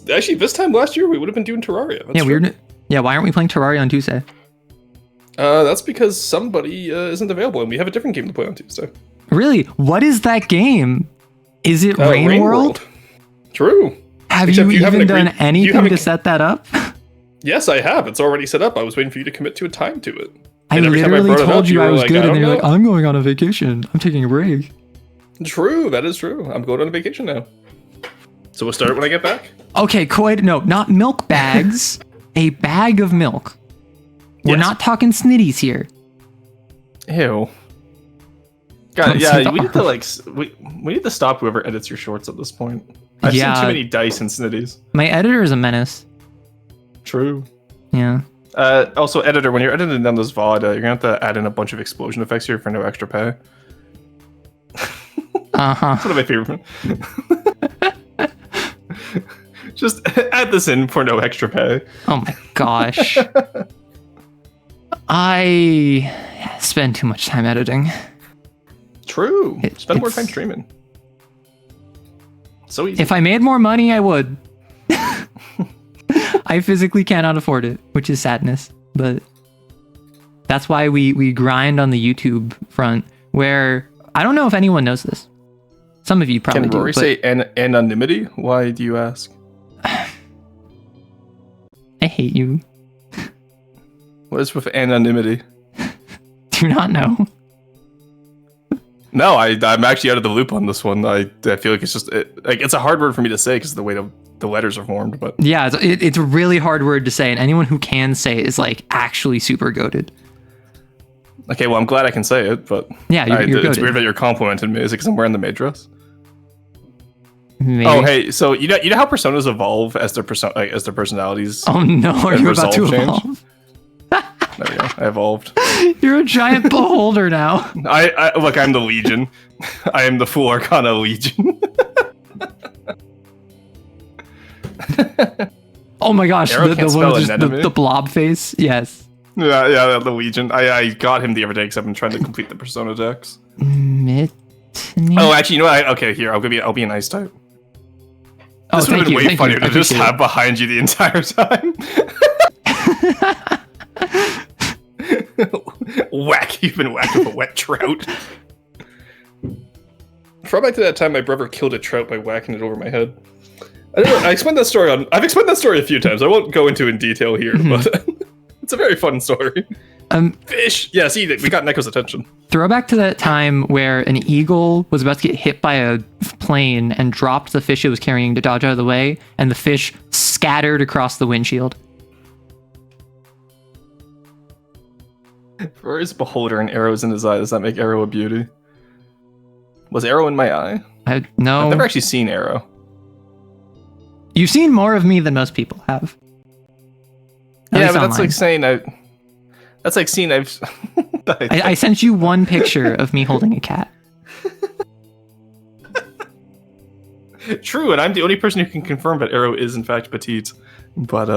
time last year we would have been doing Terraria. That's why aren't we playing Terraria on Tuesday? That's because somebody isn't available, and we have a different game to play on Tuesday. Really? What is that game? Is it Rain World? True. Have you even done anything to set that up? Yes, I have. It's already set up. I was waiting for you to commit to a time to it. I literally told you I was good, and then you're like, I'm going on a vacation. I'm taking a break. True, that is true. I'm going on a vacation now. So we'll start when I get back? Okay, not milk bags. A bag of milk. We're not talking snitties here. Ew. God, yeah, we need to we need to stop whoever edits your shorts at this point. I've seen too many dice and snitties. My editor is a menace. True. Yeah. Also, editor, when you're editing down this VOD, you're gonna have to add in a bunch of explosion effects here for no extra pay. That's one of my favorite. Just add this in for no extra pay. Oh my gosh. I spend too much time editing. True. Spend more time streaming. So easy. If I made more money, I would. I physically cannot afford it, which is sadness. But that's why we grind on the YouTube front, where I don't know if anyone knows this. Some of you probably do. Can Rory say anonymity? Why do you ask? I hate you. What is with anonymity? Do not know. No, I'm actually out of the loop on this one. I feel like it's just it's a hard word for me to say because of the way the letters are formed. But yeah, it's a really hard word to say, and anyone who can say it is like actually super goated. Okay, well, I'm glad I can say it, but yeah, you're it's goated. weird that you're complimenting me. Is it because I'm wearing the maid dress? Maybe. Oh, hey, so you know how personas evolve as their personalities. Oh no, are you about to change? evolve? There we go. I evolved. You're a giant beholder now. I look. I'm the Legion. I am the Full Arcana Legion. Oh my gosh, Arrow can't spell anemone? the blob face. Yes. Yeah, the Legion. I got him the other day because I've been trying to complete the Persona decks. Mitney? Oh, actually, you know what? Okay, here I'll be a nice type. This would have been way funnier to just have behind you the entire time. Whack! You've been whacked with a wet trout. Throwback to that time my brother killed a trout by whacking it over my head. I don't know, I've explained that story a few times. I won't go into it in detail here, but it's a very fun story. Fish! Yeah, see, we got Neko's attention. Throwback to that time where an eagle was about to get hit by a plane and dropped the fish it was carrying to dodge out of the way, and the fish scattered across the windshield. Rory's beholder and arrows in his eye. Does that make Arrow a beauty? Was Arrow in my eye? No. I've never actually seen Arrow. You've seen more of me than most people have. Yeah, but that's like saying That's like seeing I've. I sent you one picture of me holding a cat. True, and I'm the only person who can confirm that Arrow is in fact petite. But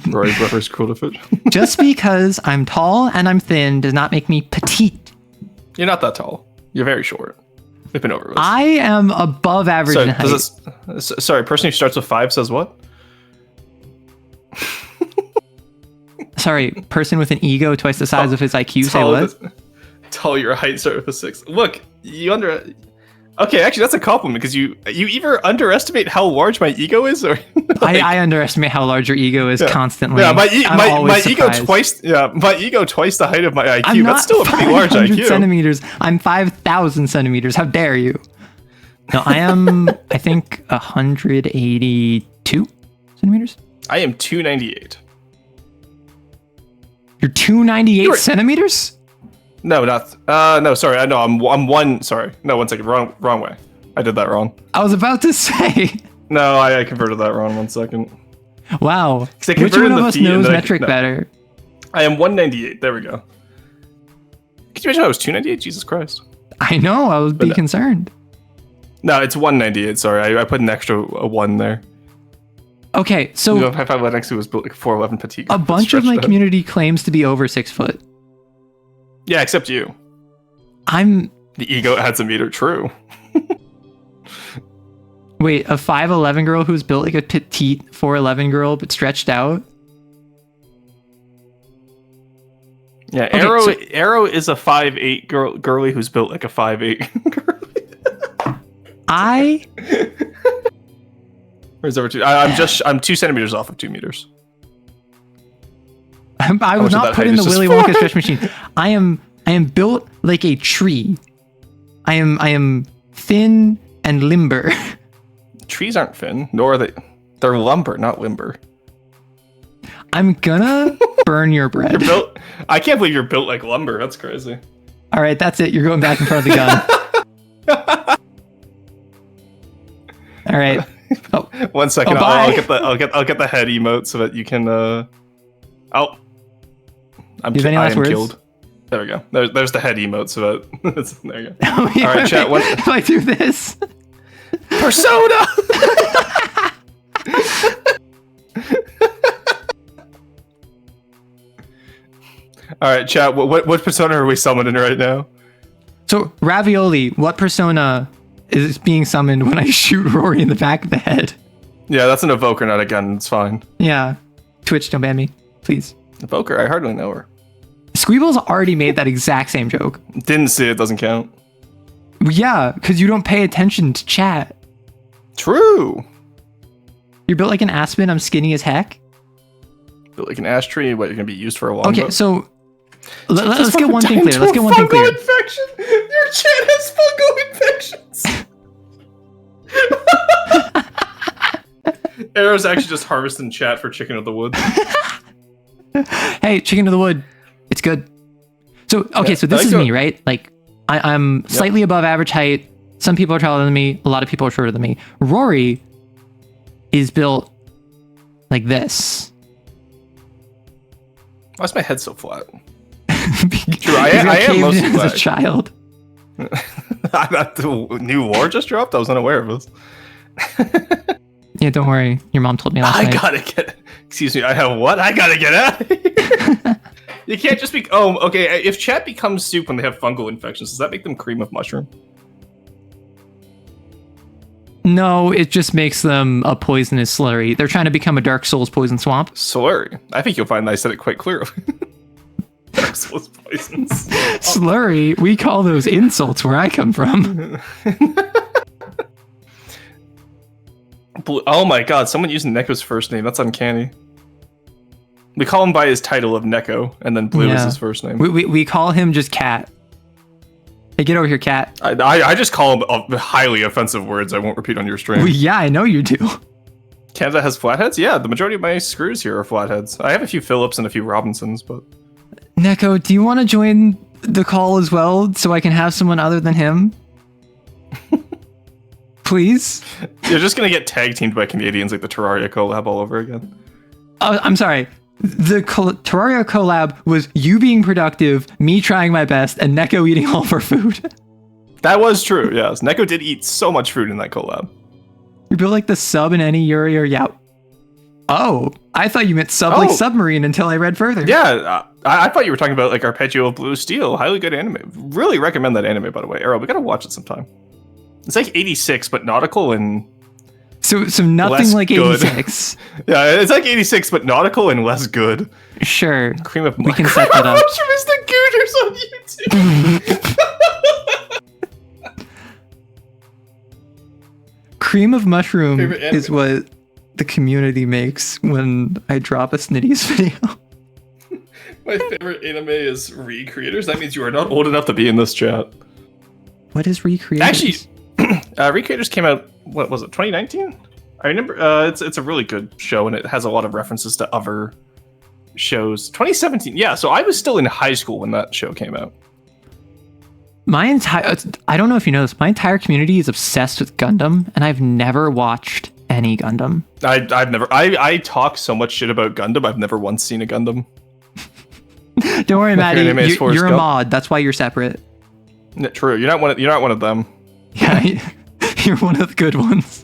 Rory's brother's cruel to fit. Just because I'm tall and I'm thin does not make me petite. You're not that tall. You're very short. We've been over this. I am above average in height. Sorry, person who starts with 5 says what? Sorry, person with an ego twice the size of his IQ. Say what? Tall, your height start with a 6. Look, you Okay, actually, that's a compliment because you either underestimate how large my ego is, or I underestimate how large your ego is constantly. Yeah, my ego twice. Yeah, my ego twice the height of my IQ. I'm That's still a pretty large IQ. Centimeters. I'm 5,000 centimeters. How dare you? No, I am. I think 182 centimeters. I am 298. You're 298 centimeters? No, not. No, sorry. No, I'm one. Sorry. No, 1 second. Wrong way. I did that wrong. I was about to say. No, I converted that wrong. 1 second. Wow. Which one of us knows metric better? I am 198. There we go. Could you imagine I was 298? Jesus Christ. I know. I would be concerned. No, it's 198. Sorry, I put an extra 1 there. Okay, so High Five Latinx was built like 4'11" petite. A bunch of my community claims to be over 6 foot. Yeah, except you. The ego adds a meter. True. Wait, a 5'11" girl who's built like a petite 4'11" girl but stretched out? Yeah, okay, Arrow is a 5'8" girly who's built like a 5'8" girly. Where's over 2? I'm 2 centimeters off of 2 meters. I would not put in the Willy Wonka stretch machine. I am built like a tree. I am thin and limber. Trees aren't thin, nor are they. They're lumber, not limber. I'm gonna burn your bread. I can't believe you're built like lumber. That's crazy. All right, that's it. You're going back in front of the gun. All right. Oh. 1 second. I'll get the head emote so that you can. I am killed. There we go. There's the head emote so that there you go. All right, chat. If I do this, Persona. All right, chat. What persona are we summoning right now? So, Ravioli, what persona is being summoned when I shoot Rory in the back of the head? Yeah, that's an evoker, not a gun. It's fine. Yeah. Twitch, don't ban me, please. Evoker? I hardly know her. Squeeble's already made that exact same joke. Didn't see it. Doesn't count. Yeah, because you don't pay attention to chat. True. You're built like an aspen. I'm skinny as heck. Built like an ash tree. What, you're going to be used for a long Okay, boat? so let's get one thing clear. Let's get one thing clear. Infection. Your chat has fungal infections. Arrow's actually just harvesting chat for chicken of the woods. Hey, chicken of the wood. It's good. So, okay, so this is me, right? Like, I'm slightly above average height. Some people are taller than me. A lot of people are shorter than me. Rory is built like this. Why is my head so flat? True, I am mostly as black. a child. The new war just dropped? I was unaware of this. Yeah, don't worry. Your mom told me last night. I gotta get... Excuse me, I have what? I gotta get out of here. You can't just be... Oh, okay, if chat becomes soup when they have fungal infections, does that make them cream of mushroom? No, it just makes them a poisonous slurry. They're trying to become a Dark Souls poison swamp. Slurry? I think you'll find that I said it quite clearly. Dark Souls poisons. Slurry? We call those insults where I come from. Oh my god, someone using Neko's first name. That's uncanny. We call him by his title of Neko, and then Blue is his first name. We call him just Cat. Hey, get over here, Cat. I just call him highly offensive words I won't repeat on your stream. Yeah, I know you do. Canada has flatheads? Yeah, the majority of my screws here are flatheads. I have a few Phillips and a few Robinsons, but... Neko, do you want to join the call as well so I can have someone other than him? Please? You're just gonna get tag teamed by Canadians like the Terraria collab all over again. I'm sorry. The Terraria collab was you being productive, me trying my best, and Neko eating all of our food. That was true, yes. Neko did eat so much food in that collab. You built like the sub in any Yuri or Yao. Oh, I thought you meant sub like submarine until I read further. Yeah, I thought you were talking about like Arpeggio of Blue Steel. Highly good anime. Really recommend that anime, by the way. Arrow, we gotta watch it sometime. It's like 86, but nautical and so nothing like 86. Yeah, it's like 86, but nautical and less good. Sure. Cream of we can set that up. Mushroom is the Gooners on YouTube. Cream of mushroom is what the community makes when I drop a Snitties video. My favorite anime is Recreators. That means you are not old enough to be in this chat. What is Recreators? Actually, Recreators came out, what was it, 2019? I remember, it's a really good show, and it has a lot of references to other shows. 2017, yeah, so I was still in high school when that show came out. I don't know if you know this, my entire community is obsessed with Gundam, and I've never watched any Gundam. I talk so much shit about Gundam, I've never once seen a Gundam. Don't worry, Maddie, you're a mod, that's why you're separate. Yeah, true, you're not one of them. Yeah, you're one of the good ones.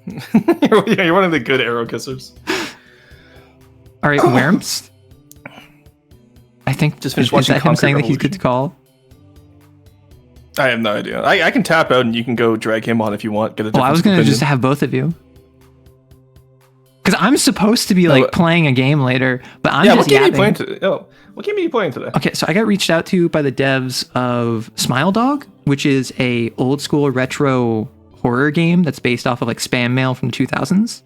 You're one of the good arrow kissers. All right, Worms. I think just finished watching. Is that him saying that he's good to call? I have no idea. I can tap out and you can go drag him on if you want. Get a. I was gonna just have both of you. Because I'm supposed to be playing a game later, but I'm just yapping. What game are you playing today? Okay, so I got reached out to by the devs of Smile Dog, which is a old school retro horror game that's based off of like spam mail from the 2000s.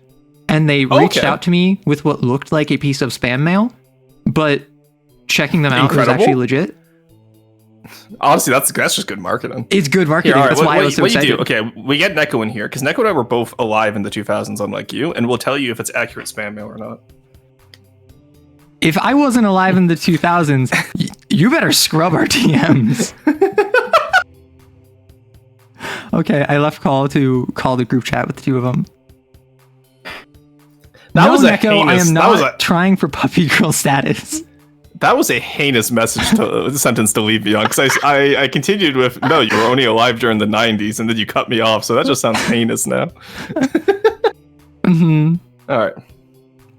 And they reached out to me with what looked like a piece of spam mail, but checking them out was actually legit. Honestly, that's just good marketing. It's good marketing. That's why I was so excited. Okay, we get Neko in here because Neko and I were both alive in the 2000s, unlike you, and we'll tell you if it's accurate spam mail or not. If I wasn't alive in the 2000s, you better scrub our DMs. Okay, I left call to call the group chat with the two of them. That was a Neko, heinous, I am not trying for puppy girl status. That was a heinous sentence to leave me on, because I continued with, no, you were only alive during the 90s, and then you cut me off, so that just sounds heinous now. Mm-hmm. All right.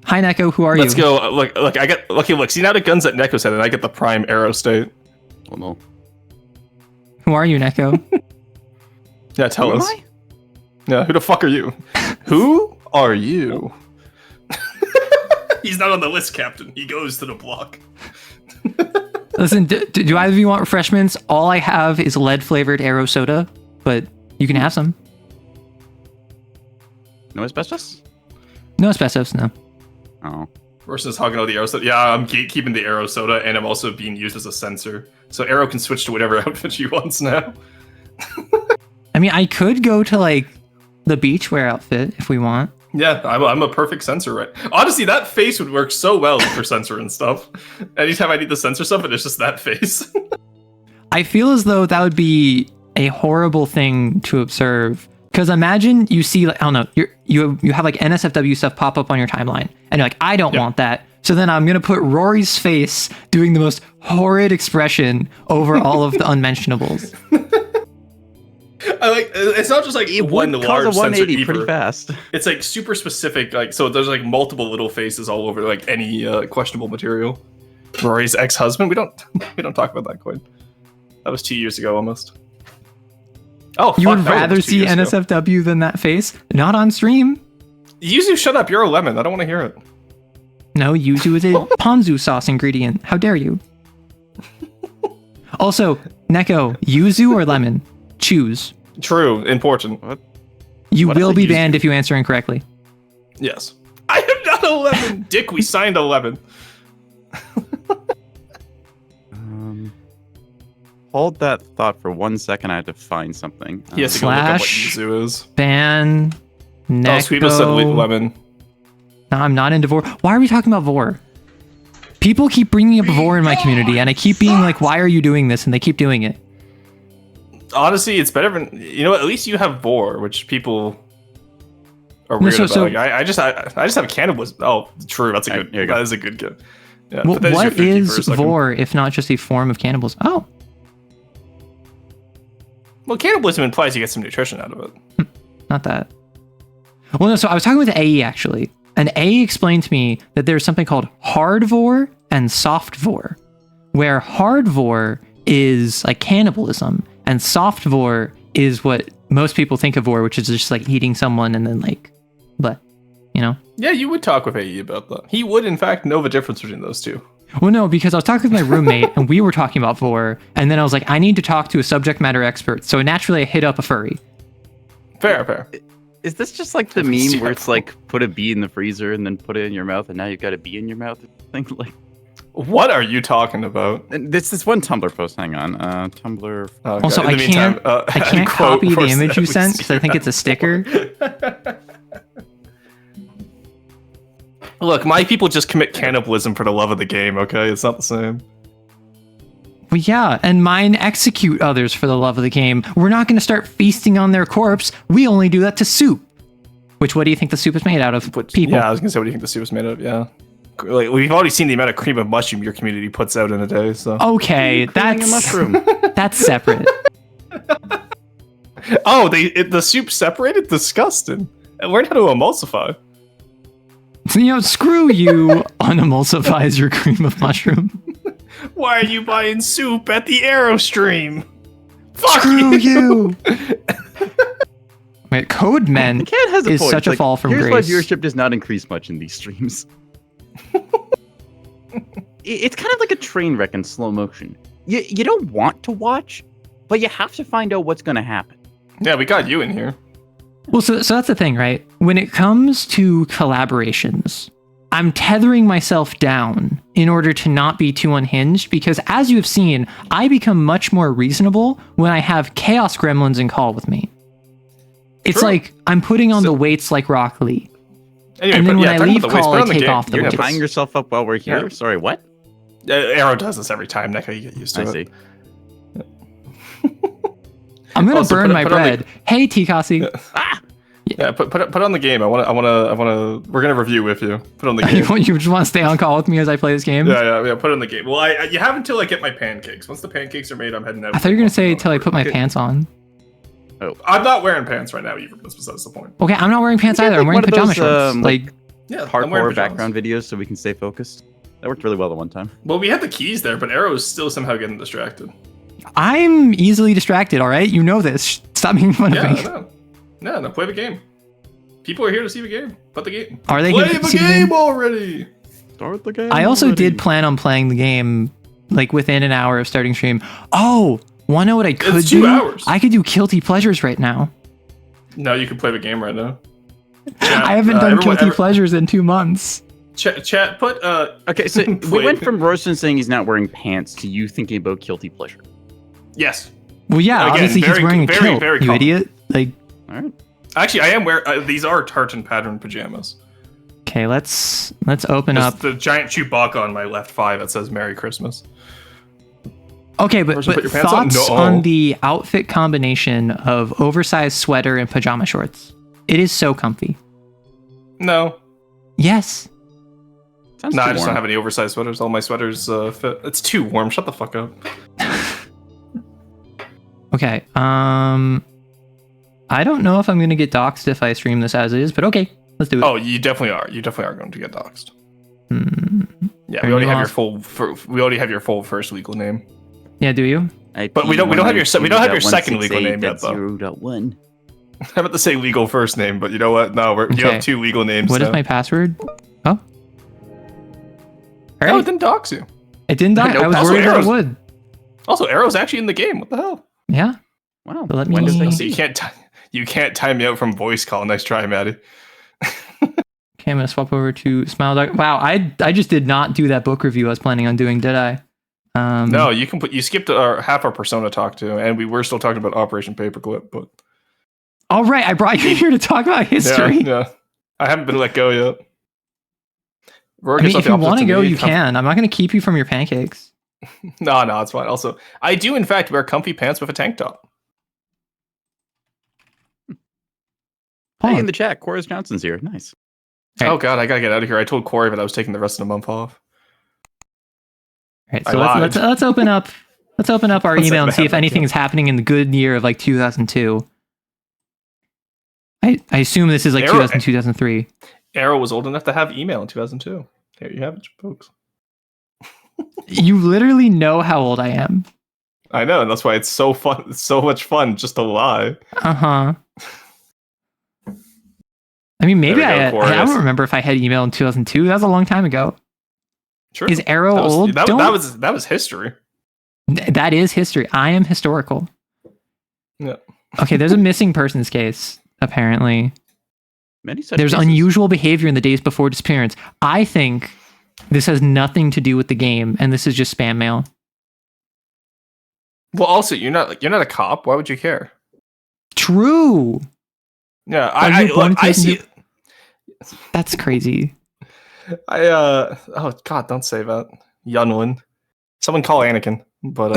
Hi, Neko. Who are Let's you? go. Look. I get. Okay, look. See now the guns that Neko said, and I get the prime arrow state. Oh no. Who are you, Neko? Yeah, tell Who am us. I? Yeah, who the fuck are you? Who are you? He's not on the list, Captain. He goes to the block. Listen, do either of you want refreshments? All I have is lead-flavored arrow soda, but you can have some. No asbestos? No asbestos, no. Oh. Versus hogging all the arrow soda. Yeah, I'm keeping the arrow soda, and I'm also being used as a sensor. So Arrow can switch to whatever outfit she wants now. I mean, I could go to, like, the beachwear outfit if we want. Yeah, I'm a perfect sensor, right? Honestly, that face would work so well for sensor and stuff. Anytime I need to censor stuff, it's just that face. I feel as though that would be a horrible thing to observe. Because imagine you see, like, I don't know, you have like NSFW stuff pop up on your timeline, and you're like, I don't want that. So then I'm gonna put Rory's face doing the most horrid expression over all of the unmentionables. I like. It's not just like It one would large cause a 180 sensor pretty either. fast. It's like super specific. Like, so there's like multiple little faces all over like any questionable material. Rory's ex-husband. We don't talk about that quite. That was 2 years ago almost. Oh, You fuck, would that was rather 2 see years ago. NSFW than that face? Not on stream. Yuzu, shut up. You're a lemon. I don't want to hear it. No, yuzu is a ponzu sauce ingredient. How dare you? Also, Neko, yuzu or lemon? Choose. True. Important. You What if will I be use banned you? if you answer incorrectly. Yes. I am not a lemon. Dick, we signed a lemon. Hold that thought for 1 second. I have to find something. He has to go look up what Slash- Yuzu is. Ban. Neko. Oh, Sweepo said lemon. No, I'm not into Vor. Why are we talking about Vor? People keep bringing up Vor in my community, and I keep being like, why are you doing this? And they keep doing it. Honestly, it's better than at least you have Vor, which people are weird about. so- Like, I just have cannibalism. Oh, true. That's a Alright, good. here you go. That is a good gift. Yeah, Well, put that as your what 50 for a is second. Vor if not just a form of cannibalism? Oh, Well, cannibalism implies you get some nutrition out of it. not that. Well, no, so I was talking with AE actually, and AE explained to me that there's something called hard Vor and soft Vor, where hard Vor is like cannibalism, and soft Vor is what most people think of Vor, which is just like eating someone and then like, but, you know? Yeah, you would talk with AE about that. He would, in fact, know the difference between those two. Well, no, because I was talking with my roommate and we were talking about Vor, and then I was like, I need to talk to a subject matter expert. So naturally I hit up a furry. Fair. Is this just like the meme where it's like put a bee in the freezer and then put it in your mouth, and now you've got a bee in your mouth? Thing like. What are you talking about? And this one Tumblr post. Hang on, Tumblr. Oh, Also, God. In I the meantime, can't quote copy the first image that you we sent see because I think it's a sticker. Look, my people just commit cannibalism for the love of the game, okay? It's not the same. Well, yeah, and mine execute others for the love of the game. We're not going to start feasting on their corpse. We only do that to soup. Which, what do you think the soup is made out of? People. Yeah, I was going to say, what do you think the soup is made of? Yeah. Like, we've already seen the amount of cream of mushroom your community puts out in a day, so... Okay, Creaming a that's mushroom. that's separate. Oh, the soup's separated? Disgusting. Learn how to emulsify. You know, screw you, unemulsifies your cream of mushroom. Why are you buying soup at the Aerostream? Fuck Screw you! Wait, Code Men Cat has a is point. such a Like, fall from here's grace. why viewership does not increase much in these streams. It's kind of like a train wreck in slow motion. You don't want to watch, but you have to find out what's going to happen. Yeah, we got you in here. Well, so that's the thing, right? When it comes to collaborations, I'm tethering myself down in order to not be too unhinged because, as you have seen, I become much more reasonable when I have Chaos Gremlins in call with me. It's True. like I'm putting on the weights like Rock Lee. Anyway, And then but, when yeah, I talking leave about the waste, call, put I on the take game. off the You're weights. You're tying yourself up while we're here? Yeah. Sorry, what? Arrow does this every time, Neko. You get used to I it. see. I'm gonna Also, burn put my it on the- bread. Hey, Tikasi. Yeah, put on the game. I wanna. We're gonna review with you. Put on the game. You just want to stay on call with me as I play this game? Yeah. Put on the game. Well, you have until I get my pancakes. Once the pancakes are made, I'm heading out. I thought you were gonna say until I put my pants on. I'm not wearing pants right now, either. That's besides the point. Okay, I'm not wearing pants You get, either. I'm like, wearing one of pajama those, shorts. Like, Yeah, I'm wearing hardcore pajamas. background videos so we can stay focused. That worked really well the one time. Well, we had the keys there, but Arrow's still somehow getting distracted. I'm easily distracted, all right? You know this. Stop making fun of me. No, play the game. People are here to see the game. Put the game. Are they play here to the see the game game? already? Start the game. I also already. did plan on playing the game like within an hour of starting stream. Oh, wanna know what I could It's do? 2 hours. I could do guilty pleasures right now. No, you can play the game right now. I haven't done guilty pleasures in 2 months. Chat, put Okay, so we Wait. went from Royston saying he's not wearing pants to you thinking about guilty pleasure. yes. Well, yeah, Again, obviously very- he's wearing a very, kilt, very you common. idiot. Like, All right. Actually, I am wearing these are tartan pattern pajamas. okay, let's open There's up. the giant Chewbacca on my left thigh that says Merry Christmas. Okay, but Put your pants on? thoughts No. on the outfit combination of oversized sweater and pajama shorts? It is so comfy. No. Yes. Sounds No, too I just warm. don't have any oversized sweaters. All my sweaters fit. It's too warm. Shut the fuck up. Okay. I don't know if I'm gonna get doxxed if I stream this as is, but okay, let's do it. Oh, you definitely are. You definitely are going to get doxxed. Yeah, Are we already you have your off? full. We already have your full first legal name. Yeah, do you? But we don't have your second legal name yet, though. 0.1. I'm about to say legal first name, but you know what? No, you Okay. have 2 legal names. What is now. my password? Oh. All No, right. it didn't dox you. It didn't die. No, I was also worried that it arrows. would. Also, Arrow's actually in the game. What the hell? Yeah. Wow. Let When does me- that So you can't time me out from voice call. Nice try, Maddie. Okay, I'm gonna swap over to Smile Dog. Wow, I just did not do that book review I was planning on doing, did I? No, you skipped half our Persona talk too, and we were still talking about Operation Paperclip, but All right, I brought you here to talk about history. yeah, I haven't been let go yet. Rourke I mean, is not if the you opposite want to go, me. you can. I'm not gonna keep you from your pancakes. No, it's fine. Also, I do in fact wear comfy pants with a tank top. Hold Hey, on. in the chat, Corus Johnson's here. Nice. Right. Oh god, I gotta get out of here. I told Corey that I was taking the rest of the month off. All right, I so lied. let's open up. Let's open up our Let's email and open see if up, anything yeah. is happening in the good year of like 2002. I assume this is like Arrow- 2000, 2003. Arrow was old enough to have email in 2002. Here you have it, folks. You literally know how old I am. I know, and that's why it's so fun. It's so much fun just to lie. Uh huh. I mean, maybe There we go, I Corey. don't remember if I had email in 2002. That was a long time ago. True. Is Arrow that was, old? That, Don't- that was history. That is history. I am historical. Yeah. Okay, there's a missing persons case, apparently. Many such There's cases. unusual behavior in the days before disappearance. I think this has nothing to do with the game, and this is just spam mail. Well, also you're not a cop. Why would you care? True. Yeah, Are I you born look, I see. 2002? That's crazy. Oh god, don't say that. Yunlin. Someone call Anakin. But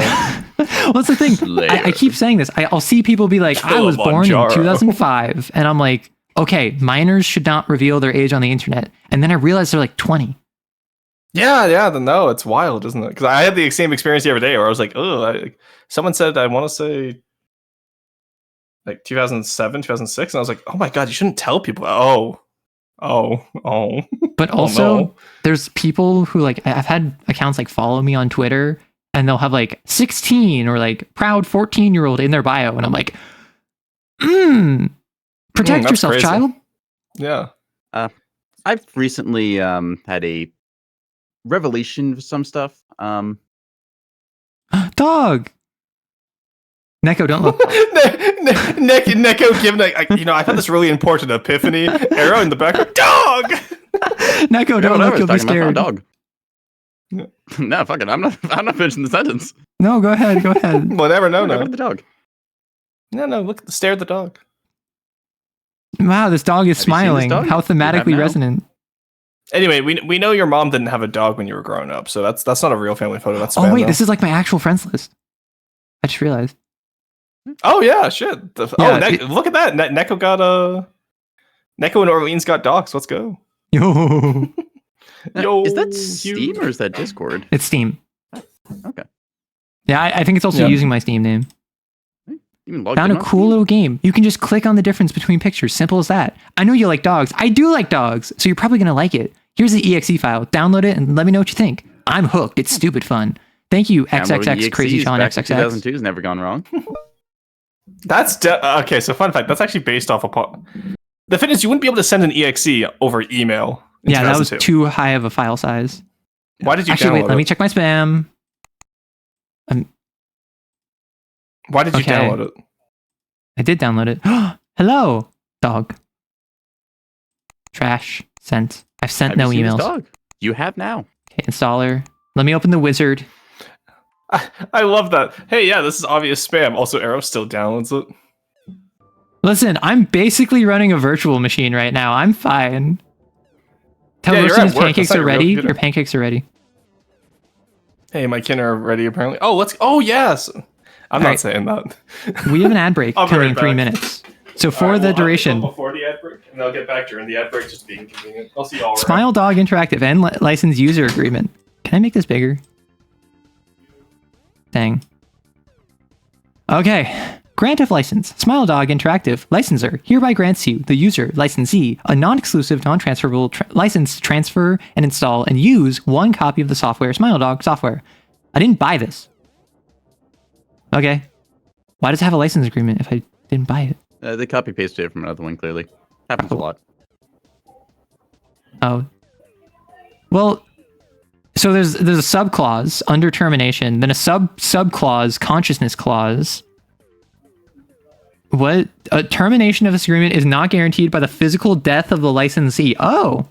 What's the thing? I keep saying this. I'll see people be like, I was born in Kilimanjaro. 2005. And I'm like, okay, minors should not reveal their age on the internet. And then I realized they're like 20. yeah, no, it's wild, isn't it? Because I had the same experience the other day where I was like, oh, someone said I want to say like 2007, 2006, and I was like, oh my god, you shouldn't tell people. Oh. But Oh, also, no. there's people who like, I've had accounts like follow me on Twitter and they'll have like 16 or like proud 14-year-old in their bio. And I'm like, protect that's yourself, crazy. child. Yeah. I've recently had a revelation of some stuff. Dog. Neko, don't look. Neko giving I've had this really important epiphany. Arrow in the background. Dog. Neko, You know don't what I look. was You'll be talking about? scared. Dog. No, fuck it. I'm not finishing the sentence. No, go ahead. Go ahead. Whatever. No. Look at the dog. No. Look. Stare at the dog. Wow, this dog is Have you seen this smiling. dog? How You have thematically now? resonant. Anyway, we know your mom didn't have a dog when you were growing up, so that's not a real family photo. That's Oh spam wait, mail. this is like my actual friends list. I just realized. Oh yeah, shit. Yeah, Look at that. Neko got Neko and Orleans got docs. Let's go. Yo, Yo, Is that you- Steam or is that Discord? it's Steam. Okay. Yeah, I think it's also Yeah. using my Steam name. Found a cool little game. You can just click on the difference between pictures. Simple as that. I know you like dogs. I do like dogs. So you're probably going to like it. Here's the exe file. Download it and let me know what you think. I'm hooked. It's stupid fun. Thank you, XXX Crazy Sean XXX. 2002 has never gone wrong. That's okay. So fun fact. That's actually based off of the fitness. You wouldn't be able to send an exe over email. Yeah, that was too high of a file size. Why did you actually download wait? Let me check my spam. Why did you download it? I did download it. Hello, dog. Trash. Sent. I've sent no emails. Dog? You have now. Okay, installer. Let me open the wizard. I love that. Hey, yeah, this is obvious spam. Also, Arrow still downloads it. Listen, I'm basically running a virtual machine right now. I'm fine. Tell Roasting his pancakes are ready. Your pancakes are ready. Hey, my kin are ready apparently. Oh, let's. Oh, yes. I'm not saying that. We have an ad break coming in 3 minutes. So for the duration. Before the ad break, and I'll get back during the ad break, just being convenient. I'll see y'all. Smile Dog Interactive and license user agreement. Can I make this bigger? Dang. Okay. Grant of license. Smile Dog Interactive licensor hereby grants you, the user licensee, a non-exclusive, non-transferable license to transfer and install and use 1 copy of the software, Smile Dog software. I didn't buy this. Okay. Why does it have a license agreement if I didn't buy it? They copy pasted it from another one, clearly. Happens a lot. Oh. Well, so there's a sub clause under termination, then a sub clause, consciousness clause. What? A termination of this agreement is not guaranteed by the physical death of the licensee. Oh.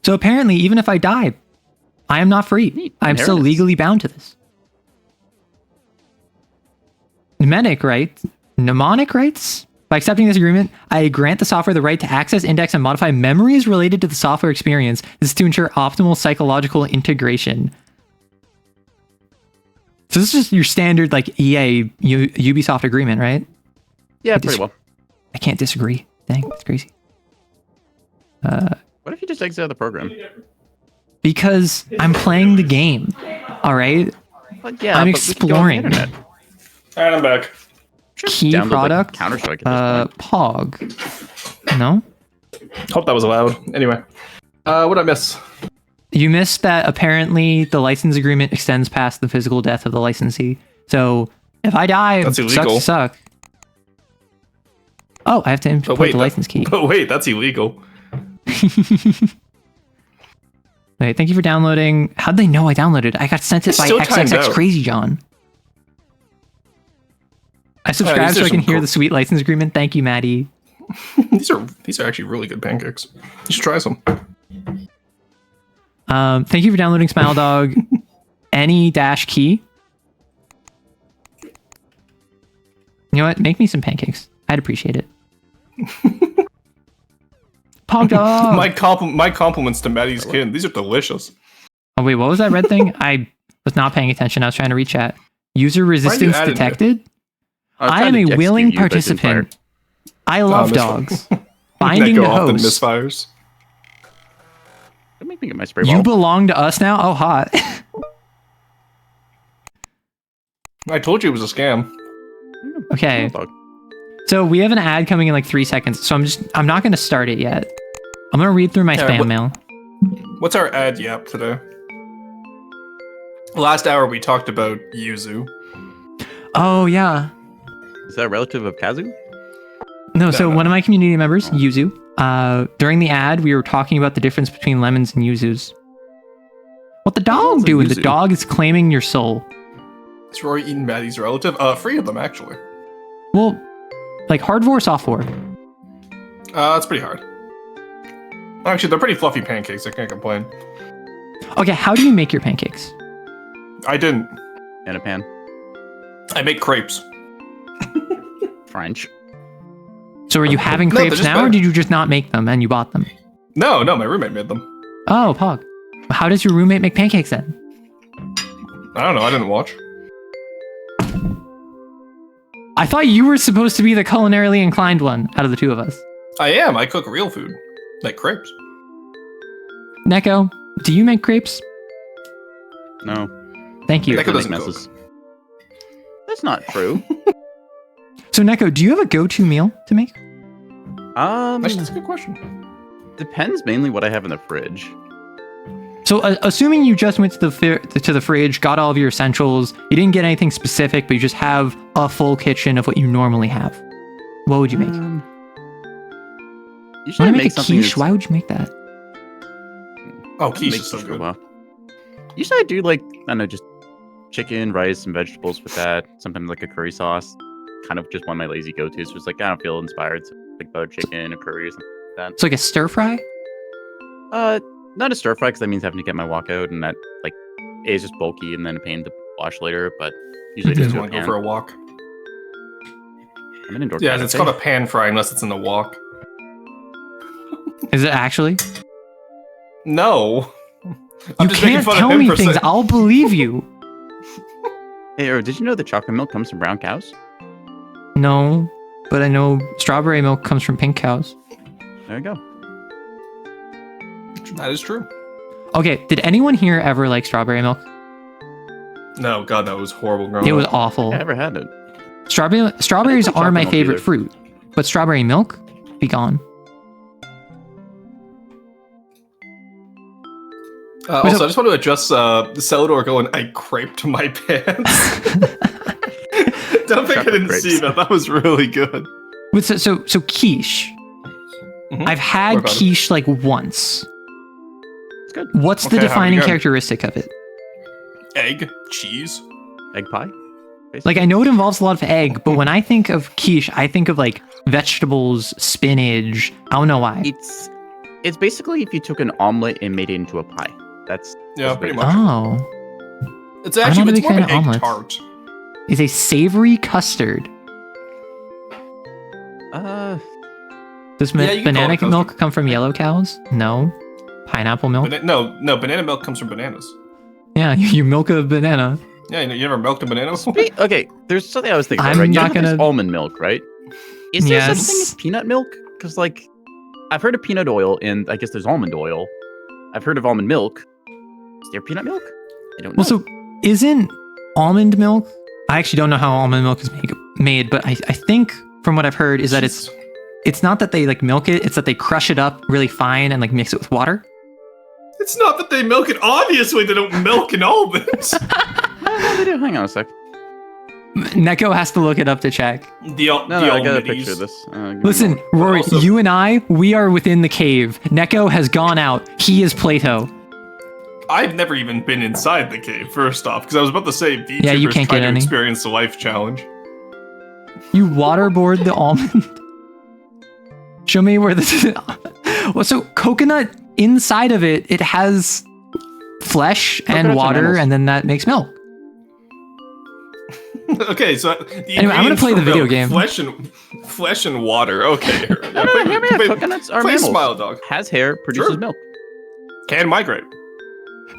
So apparently, even if I die, I am not free. I'm still legally bound to this. Mnemonic rights? By accepting this agreement, I grant the software the right to access, index, and modify memories related to the software experience. This is to ensure optimal psychological integration. So this is just your standard, like, EA, Ubisoft agreement, right? Yeah, pretty well. I can't disagree. Dang, that's crazy. What if you just exit the program? Because I'm playing the game, all right? Well, yeah, I'm exploring. All right, I'm back. Key product, Counter-Strike at this point. Pog. No? Hope that was allowed. Anyway, what did I miss? You missed that apparently the license agreement extends past the physical death of the licensee. So if I die, that's illegal. Suck. Oh, I have to input the license key. But wait, that's illegal. Wait, thank you for downloading. How'd they know I downloaded? I got sent it by XXX Crazy John. I subscribed so I can hear the sweet license agreement. Thank you, Maddie. These are actually really good pancakes. You should try some. Thank you for downloading Smile Dog. Any dash key. You know what? Make me some pancakes. I'd appreciate it. Pog Dog. My compliments to Maddie's kin. These are delicious. Oh wait, what was that red thing? I was not paying attention. I was trying to read chat. User resistance detected. I am a willing participant. I love dogs. Binding to host. Misfires. Don't make me get my spray ball. You belong to us now? Oh, hot. I told you it was a scam. Okay. So we have an ad coming in like 3 seconds. So I'm not going to start it yet. I'm going to read through my spam mail. What's our ad yap today? Last hour we talked about Yuzu. Oh, yeah. Is that a relative of Kazu? No, so one of my community members, Yuzu, during the ad, we were talking about the difference between lemons and Yuzus. What the dog doing? The dog is claiming your soul. Is Rory eating Maddie's relative? 3 of them, actually. Well, like hardcore or softcore? It's pretty hard. Actually, they're pretty fluffy pancakes. I can't complain. Okay, how do you make your pancakes? I didn't. In a pan. I make crepes. French. So are you having crepes now, or did you just not make them and you bought them? No, my roommate made them. Oh, Pog. How does your roommate make pancakes then? I don't know. I didn't watch. I thought you were supposed to be the culinarily inclined one out of the two of us. I am. I cook real food. Like crepes. Neko, do you make crepes? No. Thank you. Neko doesn't messes. That's not true. So Neko, do you have a go-to meal to make? Actually, that's a good question. Depends mainly what I have in the fridge. So assuming you just went to the fridge, got all of your essentials, you didn't get anything specific, but you just have a full kitchen of what you normally have, what would you make? Usually I make make a something quiche? Why would you make that? Oh, quiche is so quiche good. well. Usually I do like, I don't know, just chicken, rice, and vegetables with that. Sometimes like a curry sauce. Kind of just one of my lazy go-tos. Just like I don't feel inspired, so like butter chicken, a curry, or something like that. It's like a stir fry? Not a stir fry because that means having to get my wok out, and that like is just bulky and then a pain to wash later. But usually You just just do a want to go pan. for a walk. I'm an indoor. Yeah, cat, it's I called a think. pan fry unless it's in the wok. Is it actually? No. You I'm just making can't fun tell of him me for things. saying. I'll believe you. Hey, or did you know that chocolate milk comes from brown cows? No, but I know strawberry milk comes from pink cows. There you go. That is true. Okay, did anyone here ever like strawberry milk? No, God, that was horrible growing It was up. awful. I never had it. Strawberries like are my chocolate milk favorite either. fruit, but strawberry milk, be gone. Also, I just want to address Celador going, I craped my pants. Don't think I didn't Crepes. see that. That was really good. But so quiche. Mhm. I've What had about it? quiche like once. It's good. What's the Okay, how'd it defining go? characteristic of it? Egg, cheese. Egg pie. Like, I know it involves a lot of egg, but when I think of quiche, I think of like vegetables, spinach. I don't know why. It's basically if you took an omelet and made it into a pie. That's Yeah, pretty much. Oh, It's I'm actually not a it's big more of fan an of egg omelets. tart. it's a savory custard. Does Yeah, you can call banana it custard. milk come from yellow cows? No. Pineapple milk? No, banana milk comes from bananas. Yeah, you milk a banana. Yeah, you never milked a banana before? Okay, there's something I was thinking I'm about, right? You know not how there's gonna- almond milk, right? Is there such Yes. thing as peanut milk? Because like I've heard of peanut oil, and I guess there's almond oil. I've heard of almond milk. Is there peanut milk? I don't know. Well, so isn't almond milk? I actually don't know how almond milk is made, but I think from what I've heard is that it's not that they like milk it, it's that they crush it up really fine and like mix it with water. It's not that they milk it. Obviously, they don't milk an almond. No, they do. Hang on a sec. Neko has to look it up to check. The No, I got a almondies. picture of this. Give me a Listen, moment. Rory, Also- you and I, we are within the cave. Neko has gone out. He is Plato. I've never even been inside the cave, first off, because I was about to say VTubers Yeah, you can't try get to any. experience the life challenge. You waterboard the almond. Show me where this is. Well, so coconut, inside of it, it has flesh and Coconuts are water, mammals. and then that makes milk. Okay, so Anyway, I'm gonna play the video game. Flesh and water. Okay, No, hear me out. Coconuts are play mammals. Smile Dog. Has hair, produces Sure. milk. Can migrate.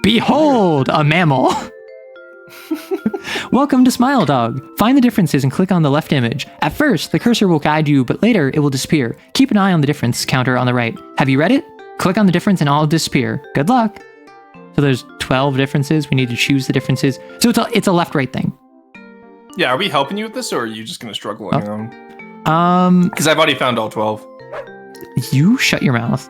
Behold, a mammal. Welcome to Smile Dog. Find the differences and click on the left image. At first, the cursor will guide you, but later it will disappear. Keep an eye on the difference counter on the right. Have you read it? Click on the difference and all disappear. Good luck. So there's 12 differences. We need to choose the differences. So it's a left-right thing. Yeah, are we helping you with this, or are you just gonna struggle on your own? Because I've already found all 12. You shut your mouth.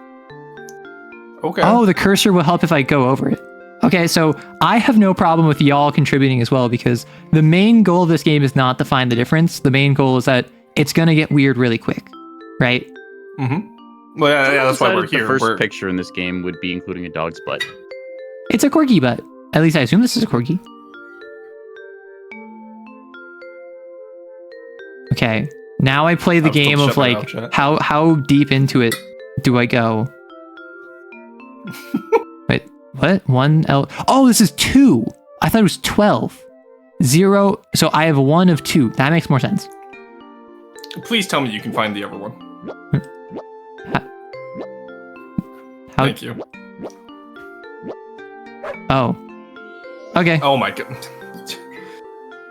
Okay. Oh, the cursor will help if I go over it. Okay, so I have no problem with y'all contributing as well, because the main goal of this game is not to find the difference. The main goal is that it's going to get weird really quick, right? Mm-hmm. Well, yeah, that's why Decided we're here. The first We're- picture in this game would be including a dog's butt. It's a corgi butt. At least I assume this is a corgi. Okay, now I play the I'm still game of shut my like, mouth shut. how deep into it do I go? Wait, what? 1L? Oh, this is 2. I thought it was 12. 0. So I have 1 of 2. That makes more sense. Please tell me you can find the other one. How? Thank you. Oh. Okay. Oh my god.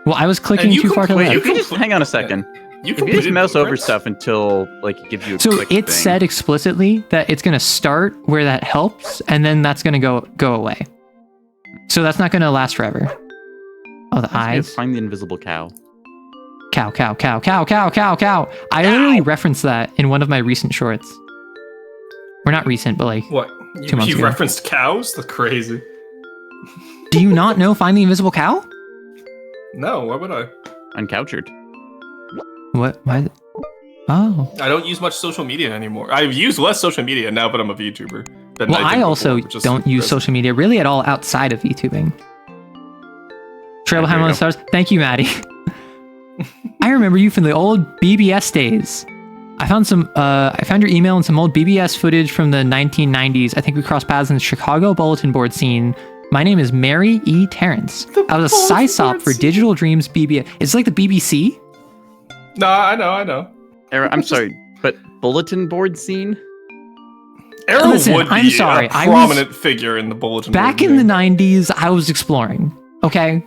Well, I was clicking And you too far to the Wait, you left. can just hang on a second. You If you just completed mouse over blueprints? stuff until like it gives you a So quick it thing. said explicitly that it's going to start where that helps, and then that's going to go away. So that's not going to last forever. Oh, the Reminds me of eyes. Find the invisible cow. Cow, cow, cow, cow, cow, cow, cow. I literally referenced that in one of my recent shorts. Or not recent, but like What? 2 months You ago. referenced cows? That's crazy. Do you not know Find the Invisible Cow? No, why would I? Uncouchered. What? Why? Oh. I don't use much social media anymore. I use less social media now, but I'm a VTuber. Than Well, I did I also before, which is don't use impressive. social media really at all outside of VTubing. Trail There behind you one go. of the stars. Thank you, Maddie. I remember you from the old BBS days. I found your email and some old BBS footage from the 1990s. I think we crossed paths in the Chicago bulletin board scene. My name is Mary E. Terrence. I was a SciSop for Digital Dreams BBS. It's like the BBC. No, I know. Era, I'm sorry, but bulletin board scene? Arrow Listen, would be I'm sorry, a I was- prominent figure in the bulletin Back board in the game. 90s, I was exploring. Okay?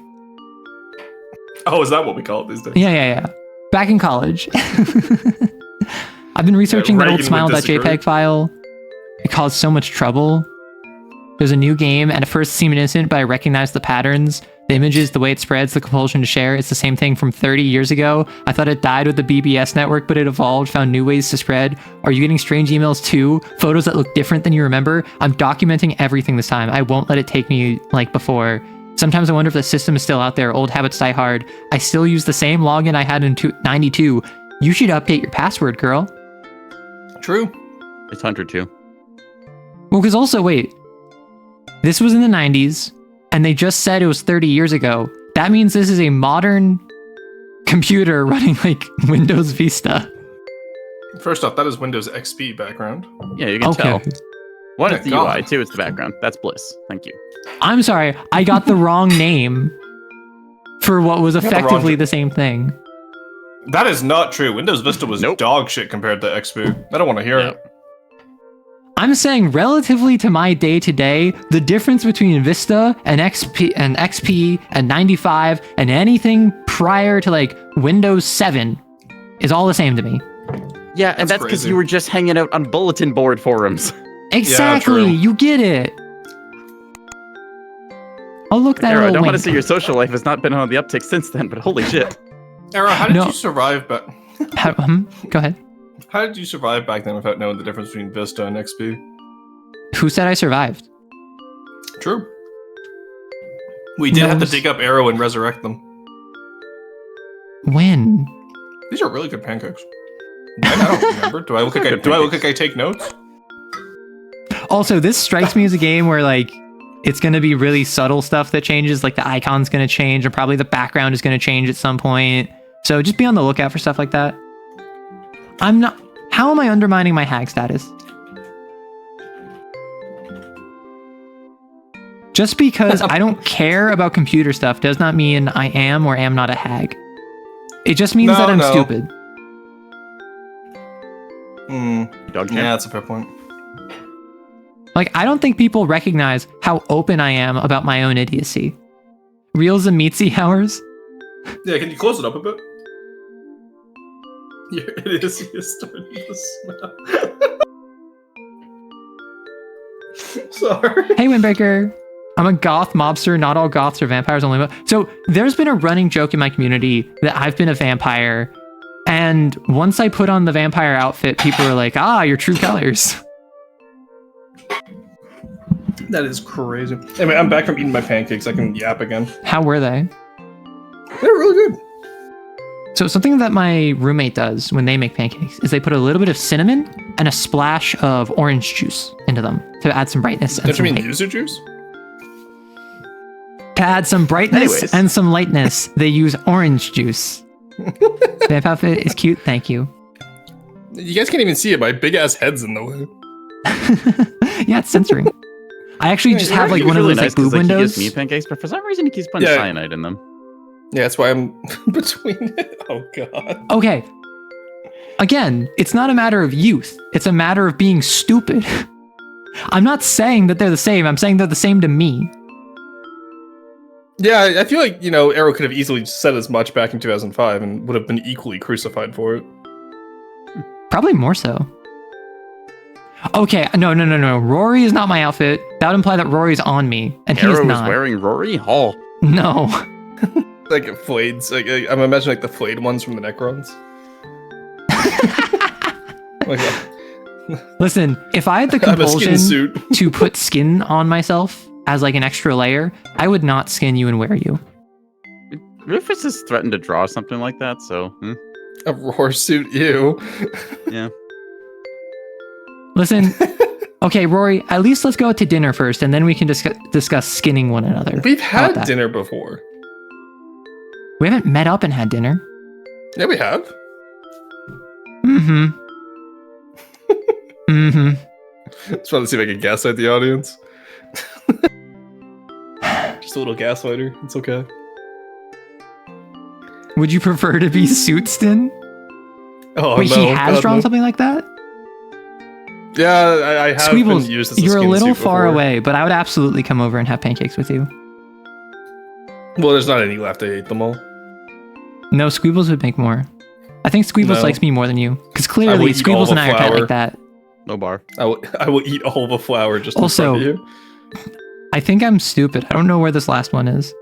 Oh, is that what we call it these days? Yeah. Back in college. I've been researching that old Reagan would disagree. smile.jpg file. It caused so much trouble. There's a new game, and at first it seemed innocent, but I recognized the patterns. The images, the way it spreads, the compulsion to share. It's the same thing from 30 years ago. I thought it died with the BBS network, but it evolved, found new ways to spread. Are you getting strange emails too? Photos that look different than you remember? I'm documenting everything this time. I won't let it take me like before. Sometimes I wonder if the system is still out there. Old habits die hard. I still use the same login I had in 92. You should update your password, girl. True. It's Hunter too. Well, because also, wait. This was in the 90s, and they just said it was 30 years ago. That means this is a modern computer running like Windows Vista. First off, that is Windows XP background. Yeah, you can Okay. tell. One is Thank the God. UI, two is the background. That's Bliss. Thank you. I'm sorry, I got the wrong name for what was got the wrong effectively name. the same thing. That is not true. Windows Vista was Nope. dog shit compared to XP. I don't want to hear Yep. it. I'm saying relatively to my day-to-day, the difference between Vista and XP and 95 and anything prior to like Windows 7 is all the same to me. Yeah, and that's because crazy. you were just hanging out on bulletin board forums. Exactly, true. you get it. Oh, look, that Era, I little don't want to wink. say your social life has not been on the uptick since then, but holy shit. Era, how did No. you survive back? Go ahead. How did you survive back then without knowing the difference between Vista and XP? Who said I survived? True. We did have to Knows. dig up Arrow and resurrect them. When? These are really good pancakes. I don't remember. Do I look like I take notes? Also, this strikes me as a game where like it's going to be really subtle stuff that changes, like the icon's going to change and probably the background is going to change at some point. So just be on the lookout for stuff like that. I'm not... How am I undermining my hag status? Just because I don't care about computer stuff does not mean I am or am not a hag. It just means that I'm No. stupid. Dog Yeah, champ. that's a fair point. Like, I don't think people recognize how open I am about my own idiocy. Reels and meatsy hours? Yeah, can you close it up a bit? Your idiocy is starting to smell. Sorry. Hey, Windbreaker. I'm a goth mobster. Not all goths are vampires, only so there's been a running joke in my community that I've been a vampire, and once I put on the vampire outfit, people are like, "Ah, your true colors." That is crazy. Anyway, I'm back from eating my pancakes. I can yap again. How were they? They're really good. So something that my roommate does when they make pancakes is they put a little bit of cinnamon and a splash of orange juice into them to add some brightness and Don't you some mean light. yuzu juice? To add some brightness Anyways. and some lightness, they use orange juice. Vamp outfit is cute, thank you. You guys can't even see it. My big ass head's in the way. Yeah, it's censoring. I actually just have like He was one of really those nice like 'cause, boob He windows. gives me pancakes, but for some reason he keeps putting Yeah. cyanide in them. Yeah, that's why I'm between it. Oh god. Okay. Again, it's not a matter of youth. It's a matter of being stupid. I'm not saying that they're the same. I'm saying they're the same to me. Yeah, I feel like, Arrow could have easily said as much back in 2005 and would have been equally crucified for it. Probably more so. Okay, no. Rory is not my outfit. That would imply that Rory's on me, and he Arrow is was not. wearing Rory Hall. No. Like flayeds. Like I'm imagining like the flayed ones from the Necrons. Like Listen, if I had the I'm a skin compulsion suit. to put skin on myself as like an extra layer, I would not skin you and wear you. Rufus has threatened to draw something like that, so A roar suit, you. yeah. Listen, okay, Rory, at least let's go out to dinner first, and then we can discuss skinning one another. We've How about had that? dinner before. We haven't met up and had dinner. Yeah, we have. Mm-hmm. Mm-hmm. Just wanted to see if I could gaslight the audience. Just a little gaslighter. It's okay. Would you prefer to be Suitston? Oh, Wait, no. he has God, drawn no. something like that? Yeah, I have Squeebles, been used as a you're a skin little suit far before. away, but I would absolutely come over and have pancakes with you. Well, there's not any left. I ate them all. No, Squeebles would make more. I think Squeebles No. likes me more than you. Because I clearly, would eat all Squeebles the and I are tight flour. like that. No bar. I will eat all the flour just Also- in front of you. I think I'm stupid. I don't know where this last one is.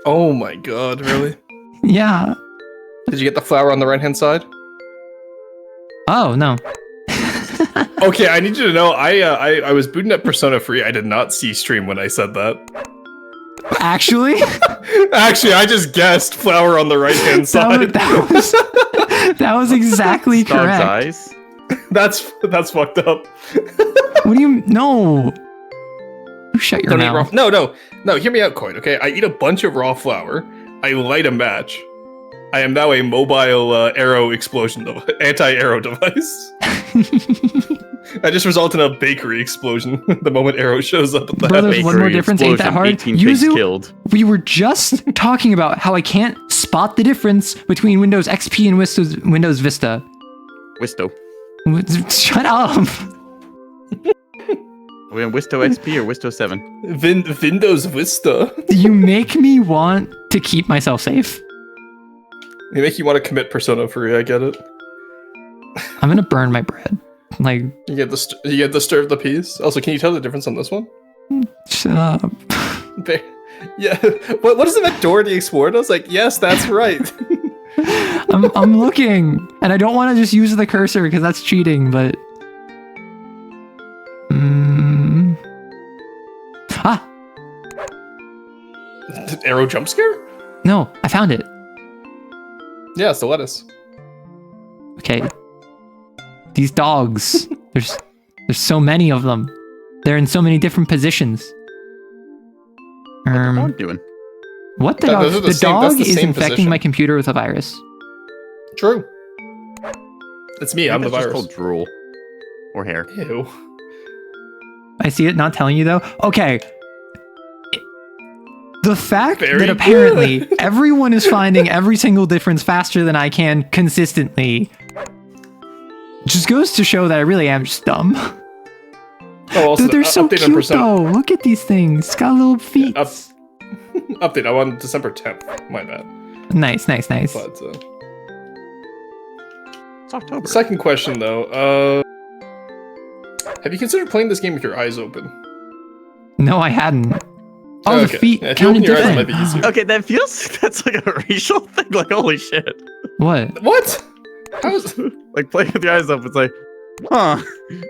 Oh my god, really? Yeah. Did you get the flour on the right-hand side? Oh, no. Okay, I need you to know, I was booting up Persona Free. I did not see stream when I said that. Actually? Actually, I just guessed flour on the right-hand side. That was exactly Dog's correct. eyes. That's fucked up. What do you... No. You shut your Don't eat raw. mouth. No. Hear me out, Coin. Okay, I eat a bunch of raw flour. I light a match. I am now a mobile arrow explosion anti-arrow device. I just result in a bakery explosion the moment arrow shows up at the Bro, house. there's one more difference. Ain't that hard? 18 pigs Yuzu, killed. we were just talking about how I can't spot the difference between Windows XP and Windows Vista. Wisto. Shut up. Are we on Wisto XP or Wisto 7? Windows Vista. You make me want to keep myself safe. They make you want to commit Persona Free. I get it. I'm gonna burn my bread. Like, You get the stir of the peas. Also, can you tell the difference on this one? shut up. Yeah. What is it that Dora the Explorer does? Like, yes, that's right. I'm looking, and I don't want to just use the cursor because that's cheating. But Arrow jump scare? no, I found it. Yeah, it's the lettuce. Okay, these dogs. There's so many of them. They're in so many different positions. What's the dog doing? What the That- dog? those are the The same- that's dog the is same infecting position. my computer with a virus. True. It's me. I I'm think the that's just virus. called drool. Or hair. Ew. I see it. Not telling you though. Okay. The fact Very that apparently everyone is finding every single difference faster than I can consistently just goes to show that I really am just dumb. Oh, also, Dude, they're so update on cute Persona. though. Look at these things. It's got little feet. Update. I'm on December 10th. My bad. Nice. But It's October. second question though. Have you considered playing this game with your eyes open? No, I hadn't. Oh, Okay. the feet Yeah, if you counted open your eyes, it different. might be easier. Okay, that's like a racial thing. Like, holy shit. What? What? How is... Like, playing with your eyes up, it's like, huh,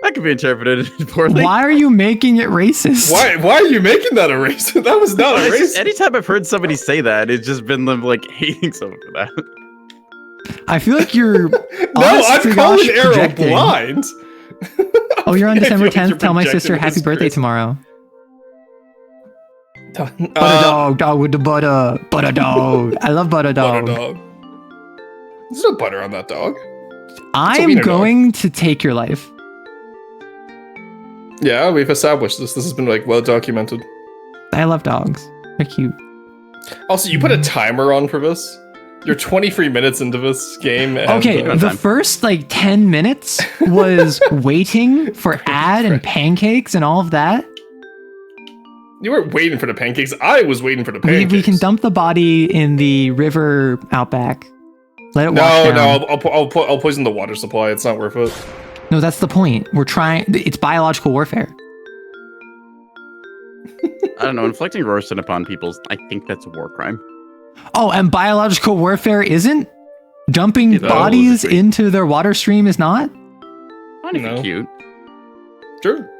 that could be interpreted poorly. Why are you making it racist? Why are you making that a race? That was not a It's race. just- anytime I've heard somebody say that, it's just been them, like, hating someone for that. I feel like you're. No, honest I'm to calling gosh, Arrow projecting. blind. Oh, you're on I feel December like 10th. you're Tell my projecting sister this, happy birthday Chris. tomorrow. Butter Uh, dog with the butter. Butter dog. I love butter butter dog. dog. There's no butter on that dog. I am wiener dog. going to take your life. Yeah, we've established this. This has been like well documented. I love dogs. They're cute. Also, you put a timer on for this. You're 23 minutes into this game. And, Okay, on the time. first like 10 minutes was waiting for ad and pancakes and all of that. you weren't waiting for the pancakes. I was waiting for the We, pancakes. we can dump the body in the river out back. Let it wash No, down. I'll poison the water supply. It's not worth it. No, that's the point. We're trying. It's biological warfare. I don't know, inflicting roasting upon people, I think that's a war crime. Oh, and biological warfare isn't? Dumping Yeah, bodies into their water stream is not? Not even cute. Sure.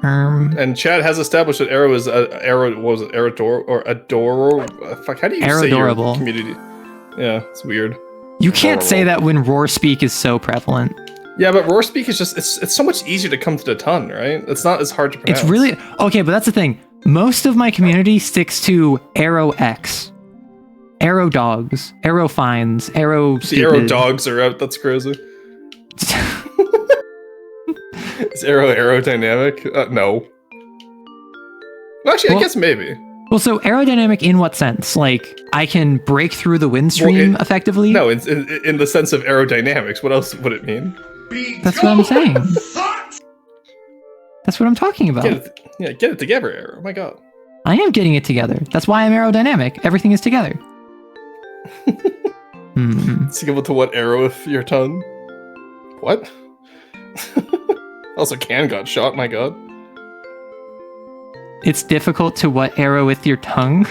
And Chad has established that Arrow is Adoro. Fuck, how do you say your Aerodorable. community? Yeah, it's weird. You can't say that when roar speak is so prevalent. Yeah, but roar speak is just it's so much easier to come to the ton, right? It's not as hard to pronounce. It's really okay, but that's the thing. Most of my community sticks to Arrow X. Arrow dogs, Arrow fines, Arrow The Arrow dogs are out, that's crazy. Is Arrow aerodynamic? No. Well, actually, I guess maybe. Well, so aerodynamic in what sense? Like, I can break through the wind stream effectively? No, in the sense of aerodynamics. What else would it mean? That's what I'm saying. That's what I'm talking about. Get it together, Arrow. Oh my god. I am getting it together. That's why I'm aerodynamic. Everything is together. It's equal to what arrow with your tongue? What? Also, Can got shot, my god. It's difficult to what arrow with your tongue?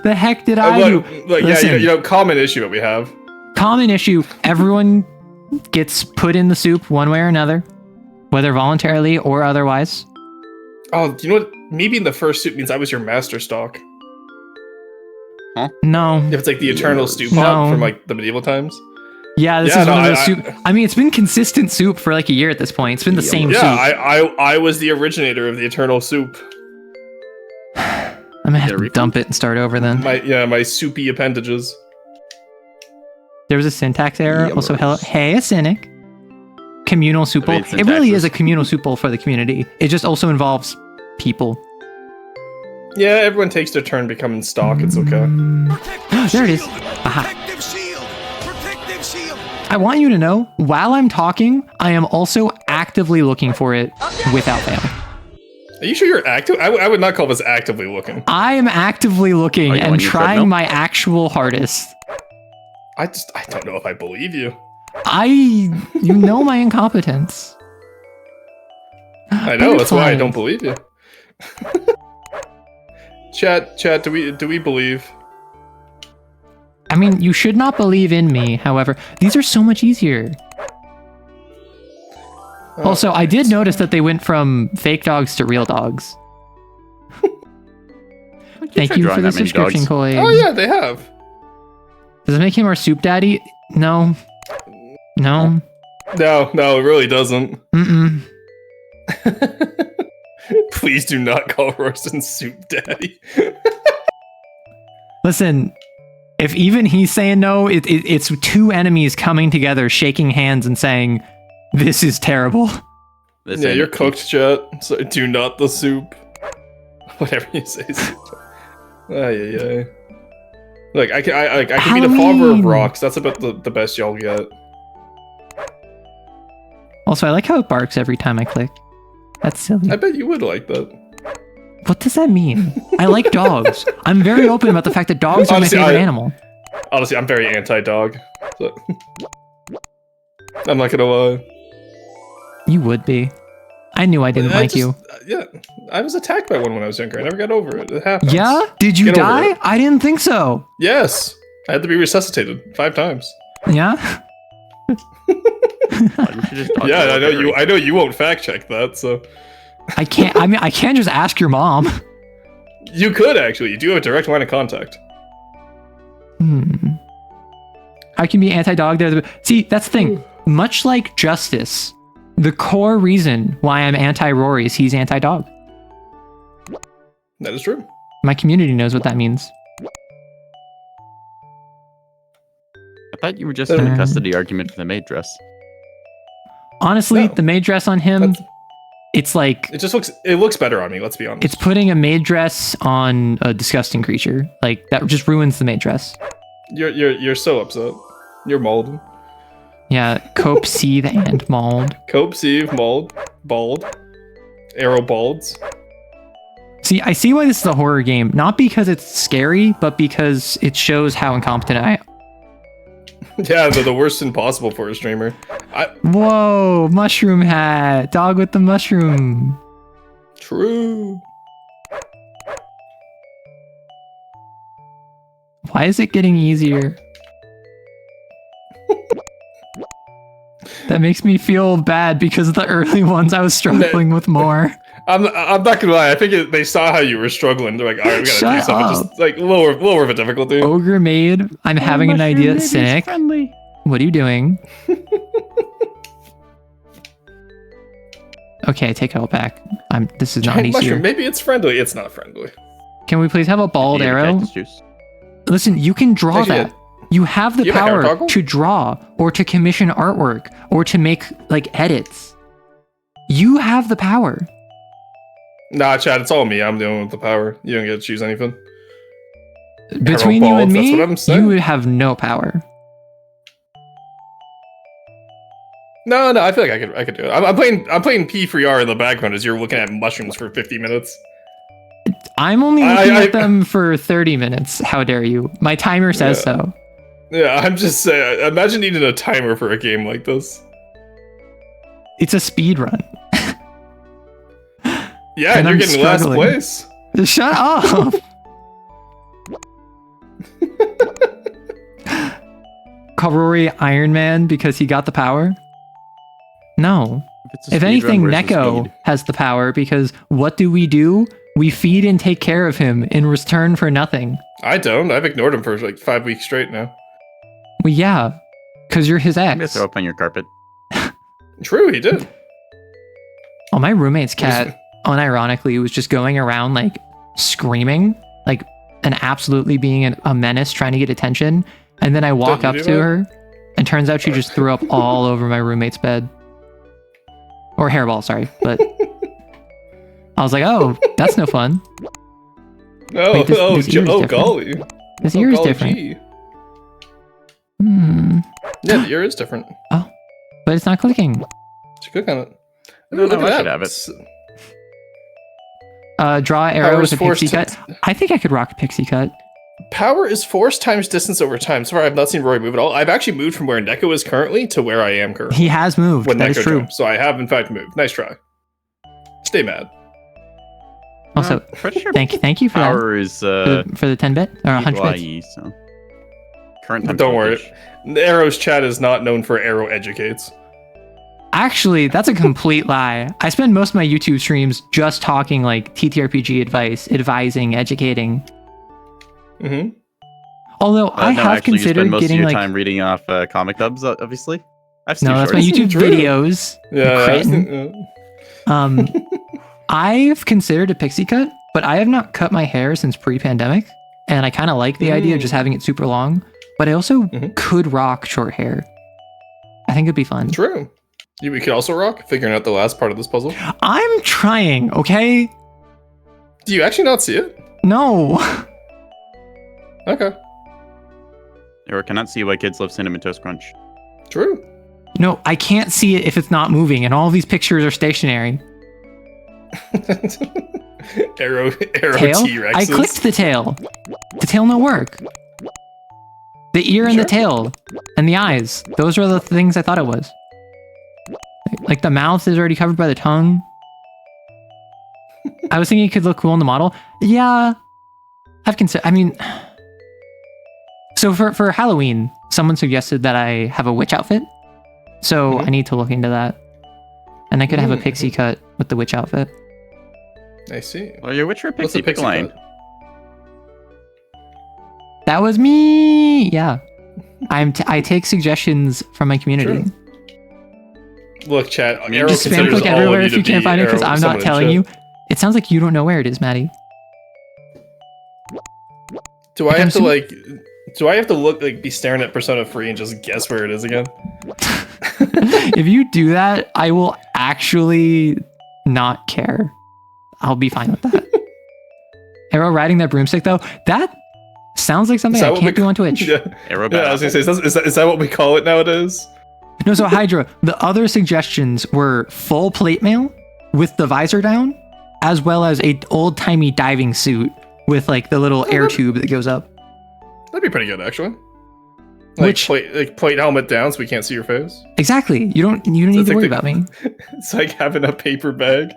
The heck did I do? Like, Listen, yeah, common issue that we have. Common issue. Everyone gets put in the soup one way or another, whether voluntarily or otherwise. Oh, do you know what? Me being the first soup means I was your master stock. Huh? No. If it's like the eternal stew pot from like the medieval times. Yeah, this is one of those soup. I mean, it's been consistent soup for like a year at this point. It's been the same soup. Yeah, I was the originator of the eternal soup. I'm gonna have to dump it and start over then. My soupy appendages. There was a syntax error. Also, hello, hey, a cynic. Communal soup bowl. It really is a communal soup bowl for the community. It just also involves people. Yeah, everyone takes their turn becoming stock. It's okay. There it is. Aha. I want you to know, while I'm talking, I am also actively looking for it without fail. Are you sure you're active? I would not call this actively looking. I am actively looking and trying my actual hardest. I don't know if I believe you. You know my incompetence. I know, that's why I don't believe you. Chat, do we believe? I mean, you should not believe in me, however. These are so much easier. Also, I did notice that they went from fake dogs to real dogs. Thank you for the subscription, Koi. Oh yeah, they have. Does it make him our soup daddy? No. No. No, it really doesn't. Mm-mm. Please do not call Royston soup daddy. Listen, if even he's saying no, it's two enemies coming together, shaking hands and saying, this is terrible. Yeah, you're cooked, chat. So do not the soup. Whatever you say. Ay. Look, I can be the father of rocks. That's about the best y'all get. Also, I like how it barks every time I click. That's silly. I bet you would like that. What does that mean? I like dogs. I'm very open about the fact that dogs are my favorite animal. Honestly, I'm very anti-dog. So. I'm not gonna lie. You would be. I knew I didn't like you. Yeah, I was attacked by one when I was younger. I never got over it. It happened. Yeah? Did you die? I didn't think so. Yes. I had to be resuscitated 5 times. Yeah? Yeah, I know you won't fact check that, so I can't. I mean, I can't just ask your mom. You could actually. You do have a direct line of contact. I can be anti-dog there. See, that's the thing. Much like Justice, the core reason why I'm anti-Rory is he's anti-dog. That is true. My community knows what that means. I thought you were just in the custody argument for the maid dress. Honestly, the maid dress on him, it's like... It looks better on me, let's be honest. It's putting a maid dress on a disgusting creature. Like, that just ruins the maid dress. You're so upset. You're mauled. Yeah, cope, seethe, and mauled. Cope, seethe, mauled, bald. Arrow balds. See, I see why this is a horror game. Not because it's scary, but because it shows how incompetent I am. Yeah, they're the worst thing possible for a streamer. Whoa, mushroom hat. Dog with the mushroom. True. Why is it getting easier? That makes me feel bad because the early ones I was struggling with more. I'm not gonna lie. I think they saw how you were struggling. They're like, all right, we gotta do Shut something up. just like lower of a difficulty. Ogre maid, I'm having an idea, Cynic. What are you doing? Okay, I take it all back. This is not Giant easier. mushroom, maybe it's friendly. It's not friendly. Can we please have a bald Yeah, arrow? cactus juice. Listen, you can draw Actually, that. You have the you have a hair power toggle? to draw or to commission artwork or to make like edits. You have the power. Nah, Chad, it's all me. I'm the one with the power. You don't get to choose anything. Between you and balls, that's me, what I'm saying. you would have no power. No, I feel like I could do it. I'm playing P3R in the background as you're looking at mushrooms for 50 minutes. I'm only looking at them for 30 minutes. How dare you? My timer says so. Yeah, I'm just saying. Imagine needing a timer for a game like this. It's a speed run. Yeah, and you're I'm getting last struggling. place. Shut up. Call Rory Iron Man because he got the power? No. If anything, Neko has the power because what do? We feed and take care of him in return for nothing. I don't. I've ignored him for like 5 weeks straight now. Well, yeah, because you're his I'm gonna ex. throw up on your carpet. True, he did. Oh, my roommate's cat, unironically, was just going around like screaming, like, and absolutely being a menace, trying to get attention. And then I walk Don't up you to do that? her, and turns out she just threw up all over my roommate's bed. Or hairball, sorry, but I was like, oh, that's no fun. Oh, Wait, this ear is different. golly. This ear is golly different. gee. Yeah, Yeah, the ear is different. but it's not clicking. Just click on it. I don't know, Look at I should that. have it. Draw arrow Power with is a pixie forced cut. I think I could rock a pixie cut. Power is force times distance over time. So far, I've not seen Roy move at all. I've actually moved from where Neko is currently to where I am currently. He has moved. When That is Neko true. jumped. So I have, in fact, moved. Nice try. Stay mad. Also, Pretty sure thank you for that. power is For the 10 bit or 100 bits. EYE, so current time. Don't worry. voltage. Arrow's chat is not known for arrow educates. Actually, that's a complete lie. I spend most of my YouTube streams just talking like TTRPG advice, advising, educating. Mm-hmm. Although I No, have actually, you considered spend most getting of your like time reading off comic dubs, obviously. I've seen no, that's my shorts. YouTube True. videos. Yeah. Cretin. I've considered a pixie cut, but I have not cut my hair since pre-pandemic, and I kind of like the idea of just having it super long. But I also could rock short hair. I think it'd be fun. True. We could also rock figuring out the last part of this puzzle. I'm trying, okay? Do you actually not see it? No. Okay. Or cannot see why kids love Cinnamon Toast Crunch. True. No, I can't see it if it's not moving, and all these pictures are stationary. arrow Tail? T-Rexes. I clicked the tail. The tail no work. The ear and the tail. And the eyes. Those are the things I thought it was. Like the mouth is already covered by the tongue. I was thinking it could look cool in the model. Yeah. I've considered, I mean... So for Halloween, someone suggested that I have a witch outfit. So I need to look into that. And I could have a pixie cut with the witch outfit. I see. Well, your witch or What's pixie? the Pick a pixie line. cut? That was me. Yeah. I take suggestions from my community. True. Look, chat. mean, Arrow Just spam considers click all of everywhere you if to you can't be find it because Arrow I'm someone not in telling chat. you. It sounds like you don't know where it is, Maddie. Do I I'm have to assuming- like? Do I have to look like be staring at Persona 3 and just guess where it is again? If you do that, I will actually not care. I'll be fine with that. Arrow riding that broomstick though, that sounds like something Is that I what can't we- do on Twitch. Yeah. Arrow Yeah, I was gonna say, is that what we call it nowadays? No, so Hydra, the other suggestions were full plate mail with the visor down, as well as a old-timey diving suit with like the little air tube that goes up. That'd be pretty good, actually. Like plate helmet down so we can't see your face. Exactly. You don't need it's to like worry the- about me. It's like having a paper bag.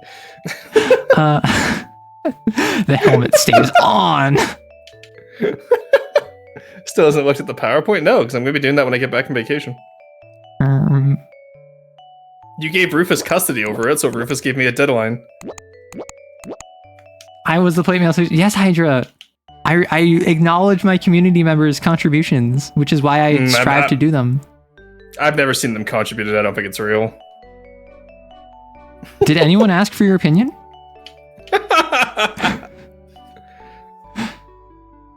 The helmet stays on. Still hasn't looked at the PowerPoint? No, because I'm going to be doing that when I get back from vacation. You gave Rufus custody over it, so Rufus gave me a deadline. I was the plate mail. Yes, Hydra. I acknowledge my community members' contributions, which is why I strive to do them. I've never seen them contributed. I don't think it's real. Did anyone ask for your opinion?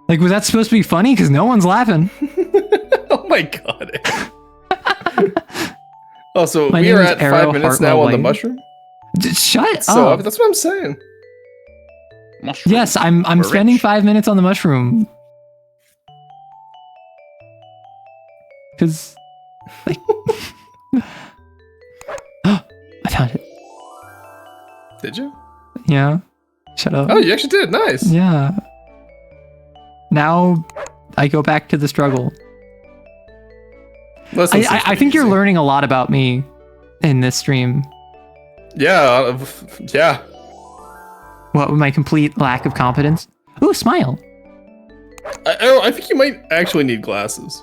Like, was that supposed to be funny? Because no one's laughing. Oh my god. Also, My we name are is at Arrow 5 minutes Hartwell now on the White. mushroom. Shut So up. that's what I'm saying. Mushroom. Yes, I'm We're spending rich. 5 minutes on the mushroom. Because, like, I found it. Did you? Yeah. Shut up. Oh, you actually did. Nice. Yeah. Now I go back to the struggle. Listen, I think you're learning a lot about me in this stream. Yeah, yeah. What with my complete lack of competence? Ooh, smile. I think you might actually need glasses.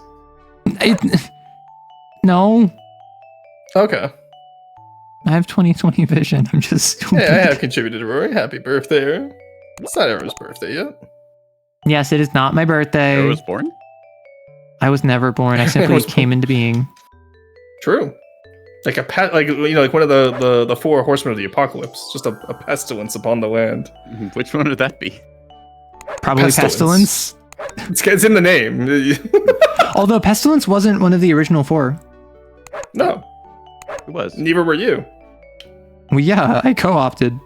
No, Okay. I have 20/20 vision. I'm just stupid. Hey, I have contributed, Rory. Happy birthday. It's not Arrow's birthday yet. Yes, it is not my birthday. Arrow was born? I was never born. I simply was came into being. True. Like a pet, like like one of the four horsemen of the apocalypse. Just a pestilence upon the land. Which one would that be? Probably Pestilence. pestilence. It's in the name. Although pestilence wasn't one of the original four. No, Who was? neither were you. Well, yeah, I co-opted.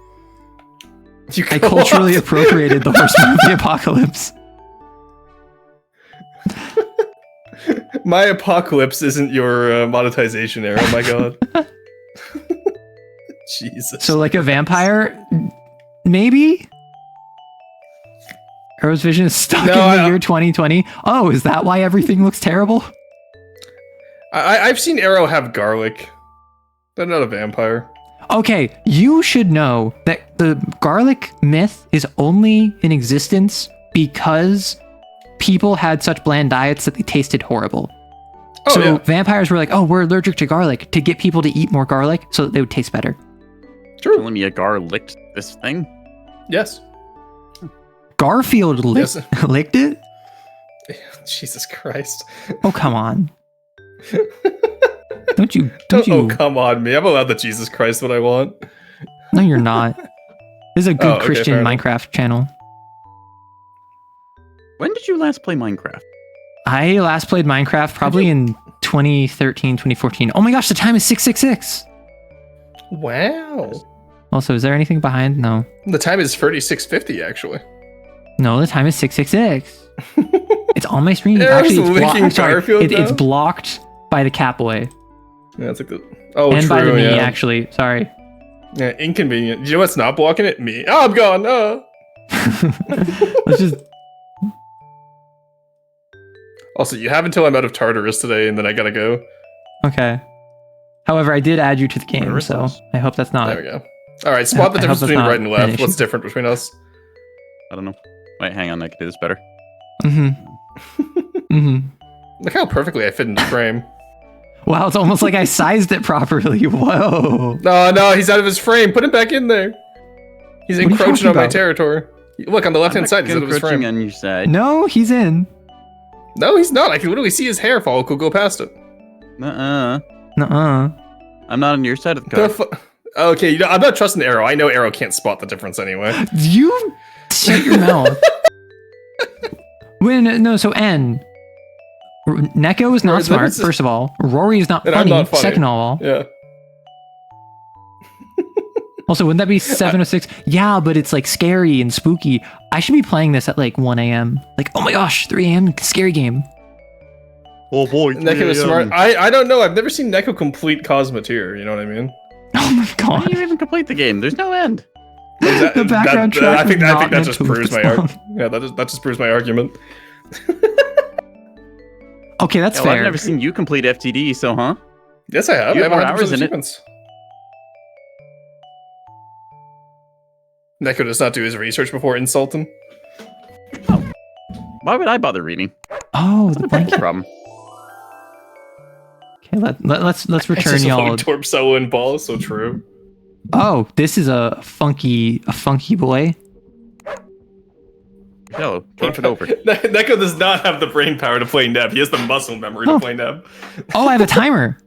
You I culturally appropriated the horsemen of the apocalypse. My apocalypse isn't your monetization era. My god. Jesus. So, like a vampire, maybe. Arrow's vision is stuck No, in the year 2020. Oh, is that why everything looks terrible? I've seen Arrow have garlic. They're not a vampire. Okay, you should know that the garlic myth is only in existence because people had such bland diets that they tasted horrible. Oh, So yeah. vampires were like, oh, we're allergic to garlic to get people to eat more garlic so that they would taste better. True. Telling me a Gar licked this thing? Yes. Garfield Yes. licked it? Jesus Christ. Oh, come on. Don't you? Oh, come on, me. I'm allowed to Jesus Christ what I want. No, you're not. This is a good Oh, okay, Christian fair enough. Minecraft channel. When did you last play Minecraft? I last played Minecraft probably in 2013, 2014. Oh my gosh, the time is 666. Wow. Also, is there anything behind? No. The time is 36:50, actually. No, the time is 666. It's on my screen. Arrow's Actually, it's, licking sorry, Garfield it's now? blocked by the Catboy. Yeah, it's like the. Oh, And true. by the me, yeah. actually. Sorry. Yeah, inconvenient. You know what's not blocking it? Me. Oh, I'm gone. Oh. Let's just. Also, you have until I'm out of Tartarus today, and then I gotta go. Okay. However, I did add you to the game, Where is so this? I hope that's not. There we go. All right, spot the I difference hope that's between not right and an left. issue. What's different between us? I don't know. Wait, hang on. I can do this better. Mm-hmm. Mm-hmm. Look how perfectly I fit into frame. Wow, it's almost like I sized it properly. Whoa. No, he's out of his frame. Put him back in there. He's What are you encroaching talking on my about? territory. Look on the left-hand side. He's out of his encroaching frame. on your side. No, he's in. No, he's not. I can literally see his hair follicle go past it. Nuh-uh. Nuh-uh. I'm not on your side of the The car. okay, you know, I'm not trusting Arrow. I know Arrow can't spot the difference anyway. You shut your mouth. No, so N. Neko is not Rory, smart, this is- first of all. Rory is not And I'm funny, not funny. second of all. Yeah. Also, wouldn't that be 7:06? Yeah, but it's like scary and spooky. I should be playing this at like 1 a.m. Like, oh my gosh, 3 a.m. scary game. Oh boy. Neko is smart. I don't know. I've never seen Neko complete Cosmeteer. You know what I mean? Oh my How god. do you even complete the game? There's no end. The background track I think was not that meant just to proves my respond. argument. Yeah, that just proves my argument. Okay, that's Yeah, well, fair. I've never seen you complete FTD, so huh? Yes, I have. You I have have more 100% hours in it. achievements. Neko does not do his research before insulting. Why would I bother reading? Oh, the No blanket. problem. Okay, let's It's return just a y'all. Torpso and ball. So true. Oh, this is a funky boy. Jello, torch it over. Neko does not have the brain power to play Neb. He has the muscle memory to play Neb. Oh, I have a timer.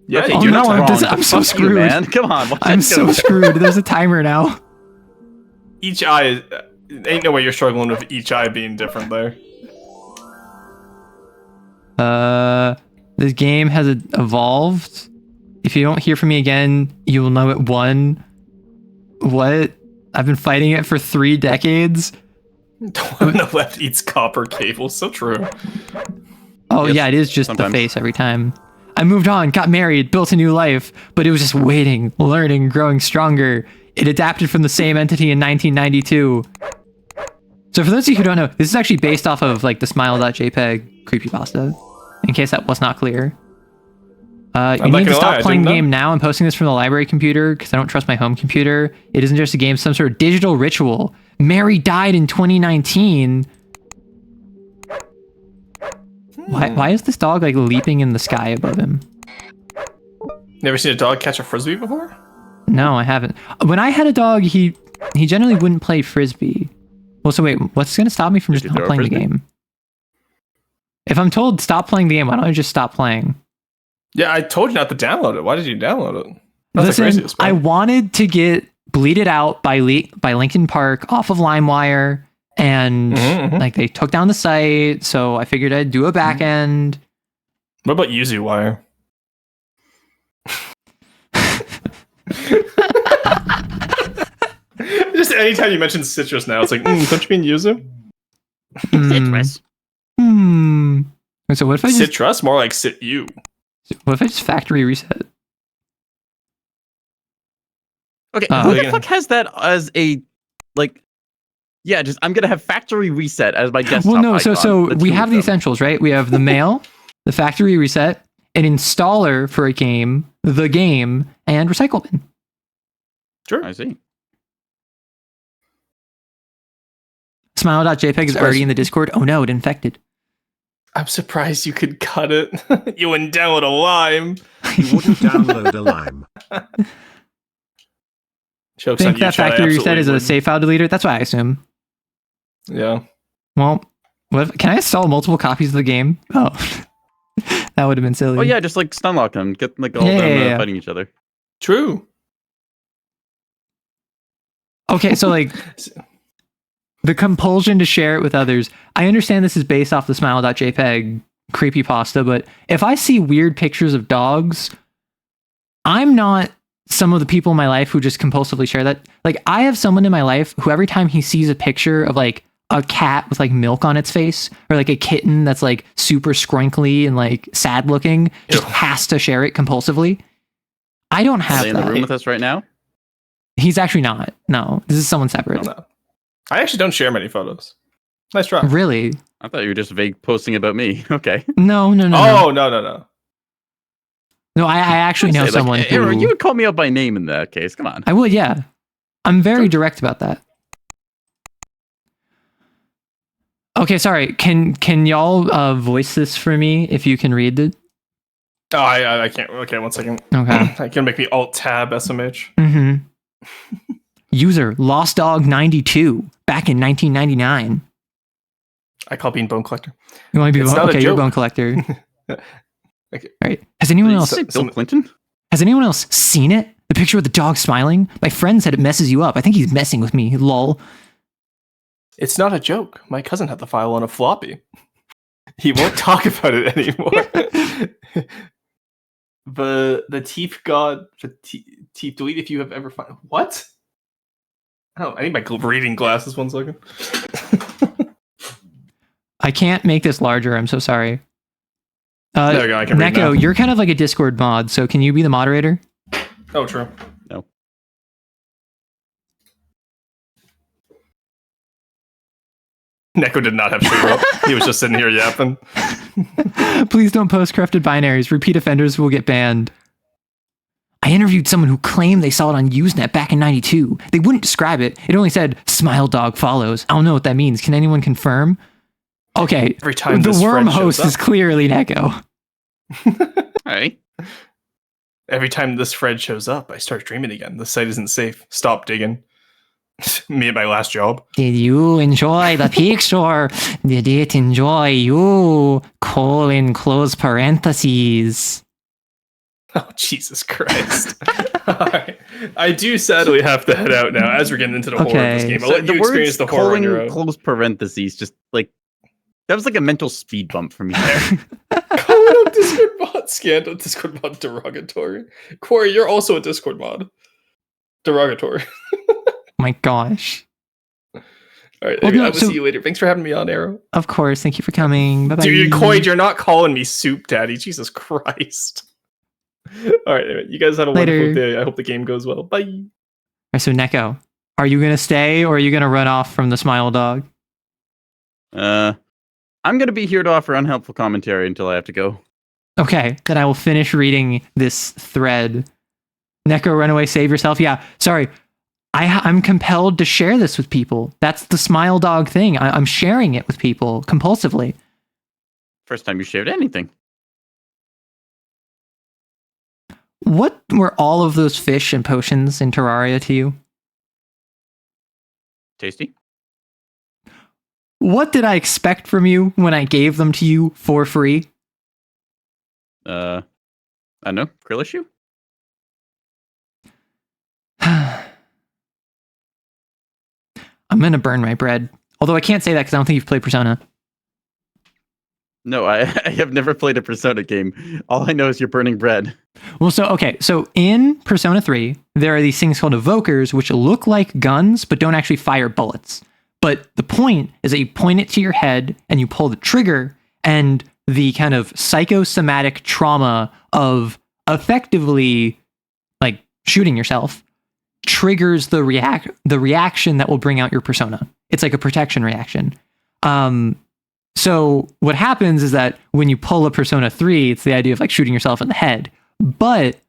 Yeah, Okay, Oh, you're no, not I'm wrong, just- but I'm so fuck you, screwed. man. Come on. watch I'm that so go. screwed. There's a timer now. Each eye, ain't no way you're struggling with each eye being different there. This game has evolved. If you don't hear from me again, you will know it won. What? I've been fighting it for 3 decades. The one on the left eats copper cable. So true. Oh Yes, yeah, it is just sometimes. the face every time. I moved on, got married, built a new life, but it was just waiting, learning, growing stronger. It adapted from the same entity in 1992. So for those of you who don't know, this is actually based off of like the smile.jpg creepypasta, in case that was not clear. You not need to gonna lie, stop I playing the didn't know. game now. I'm posting this from the library computer because I don't trust my home computer. It isn't just a game, some sort of digital ritual. Mary died in 2019. Why is this dog like leaping in the sky above him? Never seen a dog catch a frisbee before? No, I haven't. When I had a dog, he generally wouldn't play frisbee. Well, so wait, what's going to stop me from just you not throw a playing the frisbee? game? If I'm told stop playing the game, why don't I just stop playing? Yeah, I told you not to download it. Why did you download it? That's the Listen, craziest part. I wanted to get Bleeded Out by Linkin Park off of LimeWire, and like they took down the site, so I figured I'd do a back end. What about Yuzu Wire? Just anytime you mention citrus now, it's like, don't you mean Yuzu? Citrus. So what if I just Citrus? More like sit you. factory reset? Okay, Uh, who Again. the fuck has that as a like? Yeah, just I'm gonna have factory reset as my desktop. Well, no. icon. So The we two have of the them. essentials, right? We have the mail, the factory reset, an installer for a game, the game, and recycle bin. Sure. I see. Smile.jpg is already in the Discord. Oh no, it infected. I'm surprised you could cut it. You wouldn't download a lime. You wouldn't download a lime. I think that factory reset is a save file deleter. That's what I assume. Yeah. Well, can I install multiple copies of the game? Oh, that would have been silly. Oh yeah, just like stunlock them, get like all Yeah, of them yeah. fighting each other. True. Okay, so like the compulsion to share it with others. I understand this is based off the smile.jpg creepypasta, but if I see weird pictures of dogs, I'm not some of the people in my life who just compulsively share that. Like I have someone in my life who every time he sees a picture of like a cat with like milk on its face or like a kitten that's like super scrunkly and like sad looking, just has to share it compulsively. I don't Are have they in the that. room with us right now? He's actually not. No, this is someone separate. No. I actually don't share many photos. Nice try. Really? I thought you were just vague posting about me. Okay. No. Oh, no. No, I actually know Say, like, someone who... Aaron, you would call me out by name in that case. Come on. I would, yeah. I'm very direct about that. Okay, sorry. Can y'all voice this for me if you can read it? Oh, I can't. Okay, one second. Okay. I can make me alt tab SMH. Mm-hmm. User Lost Dog 92 back in 1999. I call being Bone Collector. You want to be It's not a okay? You're joke. Bone Collector. Okay. All right. Has anyone else? Say Bill Clinton? Has anyone else seen it? The picture with the dog smiling. My friend said it messes you up. I think he's messing with me. Lol. It's not a joke. My cousin had the file on a floppy. He won't talk about it anymore. The teeth god, the teeth delete if you have ever found what? Oh, I need my reading glasses. 1 second. I can't make this larger. I'm so sorry. There we go. I can read now. Neko, you're kind of like a Discord mod, so can you be the moderator? Oh, true. No. Neko did not have stream up. He was just sitting here yapping. Please don't post corrupted binaries. Repeat offenders will get banned. I interviewed someone who claimed they saw it on Usenet back in 92. They wouldn't describe it. It only said, smile dog follows. I don't know what that means. Can anyone confirm? Okay, Every time the this worm Fred shows host is up. clearly Neko. Hey. Every time this Fred shows up, I start dreaming again. The site isn't safe. Stop digging. Me at my last job. Did you enjoy the picture? Did it enjoy you? Close parentheses. Oh, Jesus Christ. Alright. I do sadly have to head out now as we're getting into the horror of this game. I'll let you experience the horror on your own. Close parentheses, just like, that was like a mental speed bump for me there. Calling out Discord mod scandal, Discord mod derogatory. Corey, you're also a Discord mod. Derogatory. My gosh. Alright, Well, no, I will see you later. Thanks for having me on, Arrow. Of course, thank you for coming. Bye-bye. Dude, Coyd, you're not calling me Soup Daddy. Jesus Christ. Alright, anyway, you guys have a Later. wonderful day. I hope the game goes well. Bye. Alright, so Neko, are you gonna stay or are you gonna run off from the smile dog? I'm gonna be here to offer unhelpful commentary until I have to go. Okay, then I will finish reading this thread. Neko, run away, save yourself. Yeah, sorry. I'm compelled to share this with people. That's the smile dog thing. I'm sharing it with people compulsively. First time you shared anything. What were all of those fish and potions in Terraria to you? Tasty. What did I expect from you when I gave them to you for free? I don't know. Krill issue? I'm gonna burn my bread. Although I can't say that because I don't think you've played Persona. No, I have never played a Persona game. All I know is you're burning bread. Well, so in Persona 3, there are these things called evokers, which look like guns, but don't actually fire bullets. But the point is that you point it to your head and you pull the trigger, and the kind of psychosomatic trauma of effectively like shooting yourself triggers the reaction that will bring out your persona. It's like a protection reaction. So what happens is that when you pull a Persona 3, it's the idea of like shooting yourself in the head. But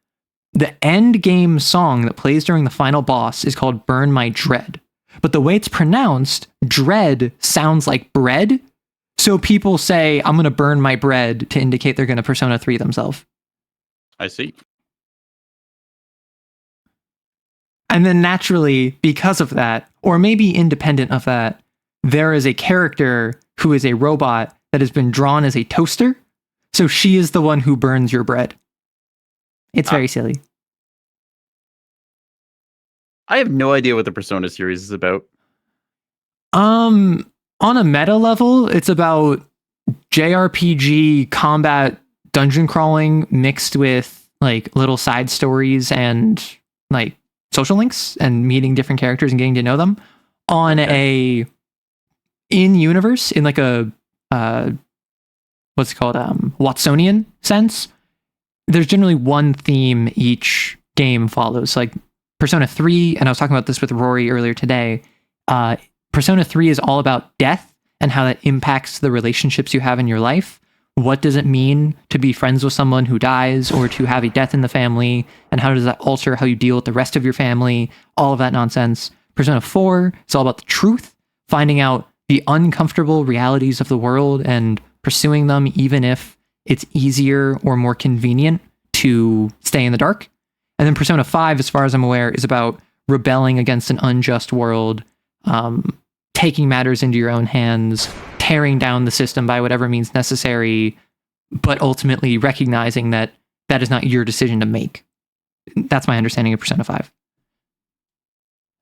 the end game song that plays during the final boss is called Burn My Dread. But the way it's pronounced, dread sounds like bread. So people say, I'm going to burn my bread to indicate they're going to Persona 3 themselves. I see. And then naturally, because of that, or maybe independent of that, there is a character who is a robot that has been drawn as a toaster. So she is the one who burns your bread. It's very silly. I have no idea what the Persona series is about. On a meta level, it's about JRPG combat dungeon crawling mixed with like little side stories and like social links and meeting different characters and getting to know them on a in universe, in like a what's it called, Watsonian sense. There's generally one theme each game follows. Like Persona 3, and I was talking about this with Rory earlier today, Persona 3 is all about death and how that impacts the relationships you have in your life. What does it mean to be friends with someone who dies or to have a death in the family? And how does that alter how you deal with the rest of your family? All of that nonsense. Persona 4 is all about the truth, finding out the uncomfortable realities of the world and pursuing them, even if it's easier or more convenient to stay in the dark. And then Persona 5, as far as I'm aware, is about rebelling against an unjust world, taking matters into your own hands, tearing down the system by whatever means necessary, but ultimately recognizing that that is not your decision to make. That's my understanding of Persona 5.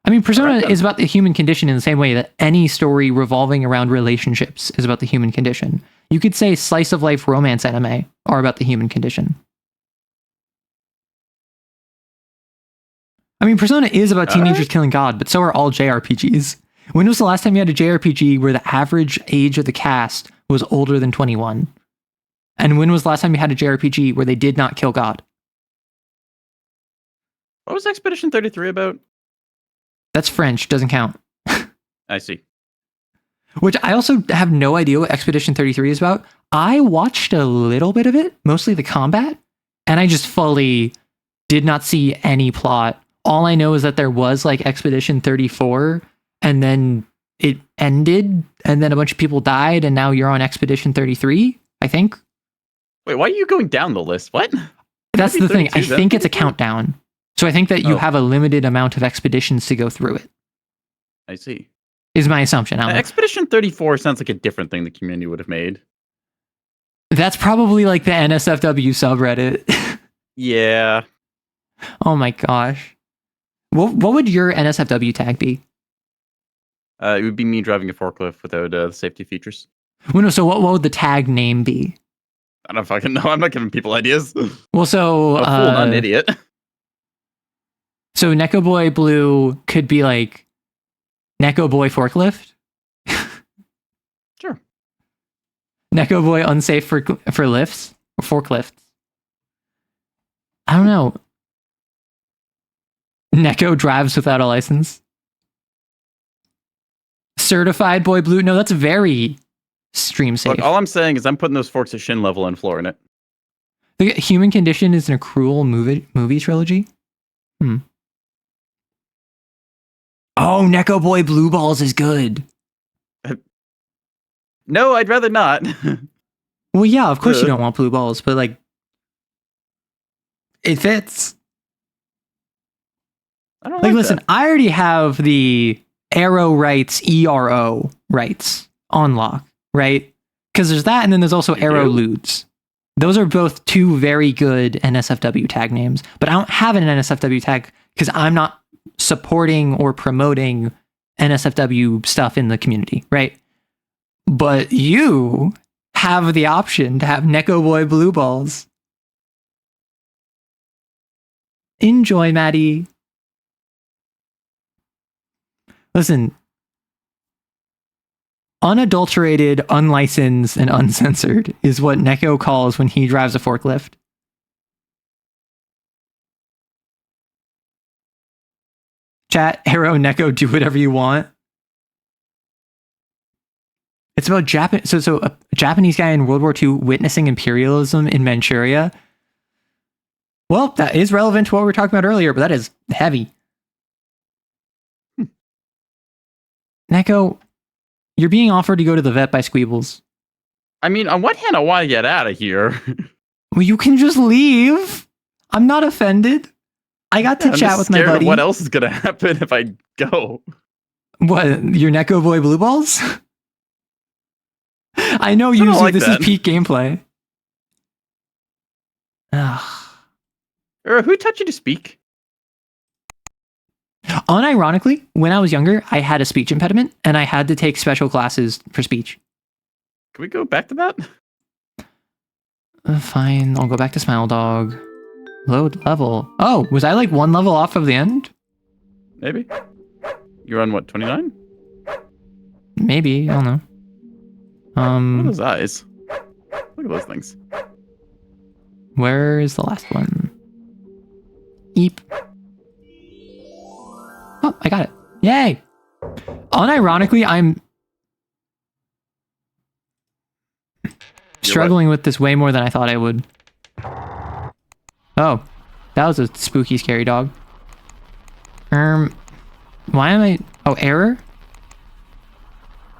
I mean, Persona is about the human condition in the same way that any story revolving around relationships is about the human condition. You could say slice of life romance anime are about the human condition. I mean, Persona is about teenagers killing God, but so are all JRPGs. When was the last time you had a JRPG where the average age of the cast was older than 21? And when was the last time you had a JRPG where they did not kill God? What was Expedition 33 about? That's French, doesn't count. I see. Which I also have no idea what Expedition 33 is about. I watched a little bit of it, mostly the combat, and I just fully did not see any plot. All I know is that there was like Expedition 34, and then it ended and then a bunch of people died and now you're on Expedition 33, I think. Wait, why are you going down the list? What? That's the thing. I 32 then? think it's a countdown. So I think that you Oh. have a limited amount of expeditions to go through it, I see. is my assumption. I don't know. Expedition 34 sounds like a different thing the community would have made. That's probably like the NSFW subreddit. Yeah. Oh my gosh. What would your NSFW tag be? It would be me driving a forklift without the safety features. Well, no, so what would the tag name be? I don't fucking know. I'm not giving people ideas. Well, so A fool, not an idiot. So Neko Boy Blue could be like Neko Boy Forklift. Sure. Neko Boy Unsafe for lifts or forklifts. I don't know. Neko Drives Without a License. Certified Boy Blue. No, that's very stream safe. Look, all I'm saying is I'm putting those forks at shin level and flooring it. The Human Condition is in a cruel movie trilogy. Oh, Neko Boy Blue Balls is good. No, I'd rather not. Well, yeah, of course you don't want blue balls, but like, it fits. I don't Like, like listen, that. I already have the Arrow rights, ERO rights on lock, right? Because there's that, and then there's also You Arrow do? Ludes. Those are both two very good NSFW tag names, but I don't have an NSFW tag because I'm not supporting or promoting NSFW stuff in the community, right? But you have the option to have Neko Boy Blue Balls. Enjoy, Maddie. Listen, unadulterated, unlicensed, and uncensored is what Neko calls when he drives a forklift. Chat, Arrow, Neko, do whatever you want. It's about Japan. So a Japanese guy in World War II witnessing imperialism in Manchuria. Well, that is relevant to what we were talking about earlier, but that is heavy. Neko, you're being offered to go to the vet by Squeebles. I mean, on one hand, I want to get out of here. Well, you can just leave. I'm not offended. I got to I'm chat just with my scared of buddy. what else is going to happen if I go. What, your Neko Boy Blue Balls? I know usually like this that. is peak gameplay. Ugh. Who taught you to speak? Unironically, when I was younger, I had a speech impediment and I had to take special classes for speech. Can we go back to that? Fine, I'll go back to Smile Dog. Load level. Oh, was I like one level off of the end? Maybe. You're on what, 29? Maybe, I don't know. Look at those eyes. Look at those things. Where is the last one? Eep. Oh, I got it. Yay! Unironically, I'm struggling with this way more than I thought I would. Oh, that was a spooky, scary dog. Why am I... Oh, error?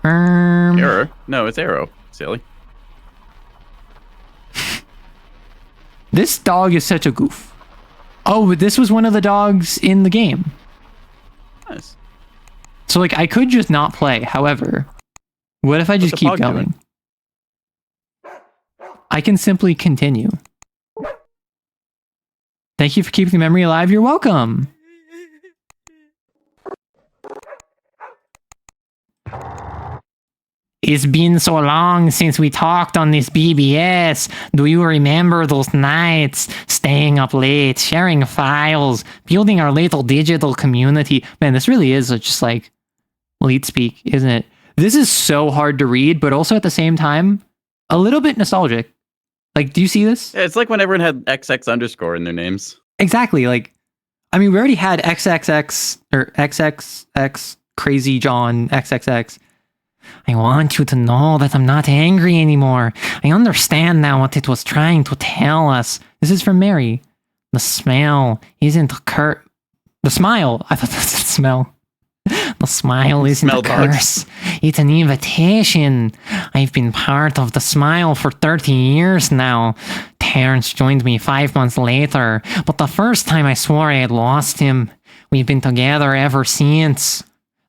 Error? No, it's arrow. Silly. This dog is such a goof. Oh, this was one of the dogs in the game. Nice. So, like, I could just not play. However, what if I just the keep pug going? doing? I can simply continue. Thank you for keeping the memory alive. You're welcome. It's been so long since we talked on this BBS. Do you remember those nights? Staying up late, sharing files, building our little digital community. Man, this really is just like lead speak, isn't it? This is so hard to read, but also at the same time, a little bit nostalgic. Like, do you see this? Yeah, it's like when everyone had XX underscore in their names. Exactly. Like, I mean, we already had XXX or XXX Crazy John XXX. I want you to know that I'm not angry anymore. I understand now what it was trying to tell us. This is from Mary. The smell isn't The smile. I thought that's the smell. The smile isn't a Smell dogs. curse. It's an invitation. I've been part of the smile for 30 years now. Terrence joined me 5 months later, but the first time I swore I had lost him. We've been together ever since.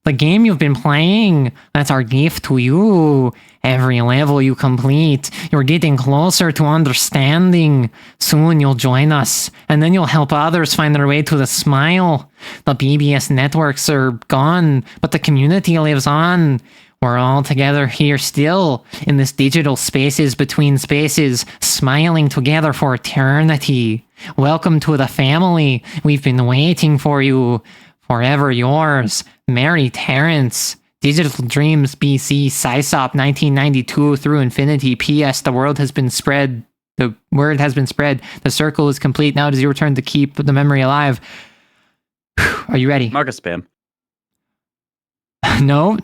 The game you've been playing, that's our gift to you. Every level you complete, you're getting closer to understanding. Soon you'll join us, and then you'll help others find their way to the smile. The BBS networks are gone, but the community lives on. We're all together here still, in this digital spaces between spaces, smiling together for eternity. Welcome to the family. We've been waiting for you. Forever yours, Mary Terrence. Digital Dreams BC, Sysop 1992 through infinity. P.S. The word has been spread. The word has been spread. The circle is complete. Now it is your turn to keep the memory alive. Are you ready? Mark a spam. No.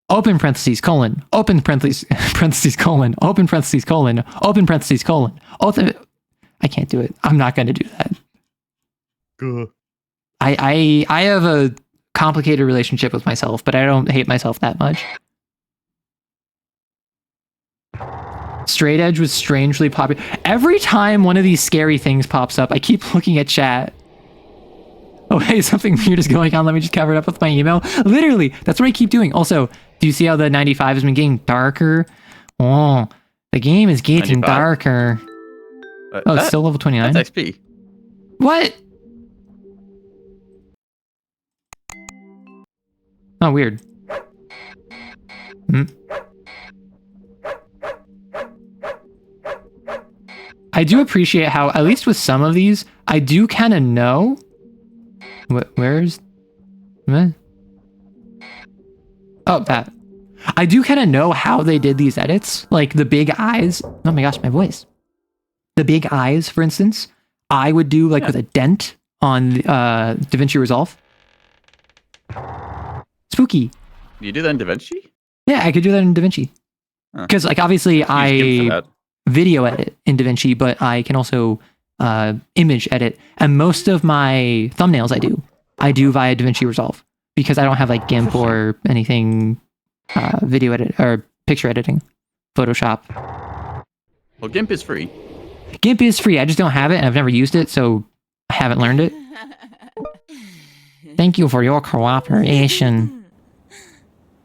Open parentheses, colon. Open parentheses, colon. Open parentheses, colon. Open parentheses, colon. I can't do it. I'm not going to do that. Good. I have a complicated relationship with myself, but I don't hate myself that much. Straight Edge was strangely popular. Every time one of these scary things pops up, I keep looking at chat. Oh, hey, something weird is going on. Let me just cover it up with my email. Literally, that's what I keep doing. Also, do you see how the 95 has been getting darker? Oh, the game is getting 95? darker. Oh, it's still level 29? That's XP. What? Oh, weird. I do appreciate how, at least with some of these, I do kind of know. Where's... Oh, that. I do kind of know how they did these edits. Like, the big eyes. Oh my gosh, my voice. The big eyes, for instance, I would do, like, with a dent on DaVinci Resolve. Spooky. You do that in DaVinci? Yeah, I could do that in DaVinci. Because, like, obviously, I video edit in DaVinci, but I can also image edit. And most of my thumbnails I do via DaVinci Resolve. Because I don't have, like, GIMP or anything video edit or picture editing. Photoshop. Well, GIMP is free. GIMP is free. I just don't have it, and I've never used it, so I haven't learned it. Thank you for your cooperation.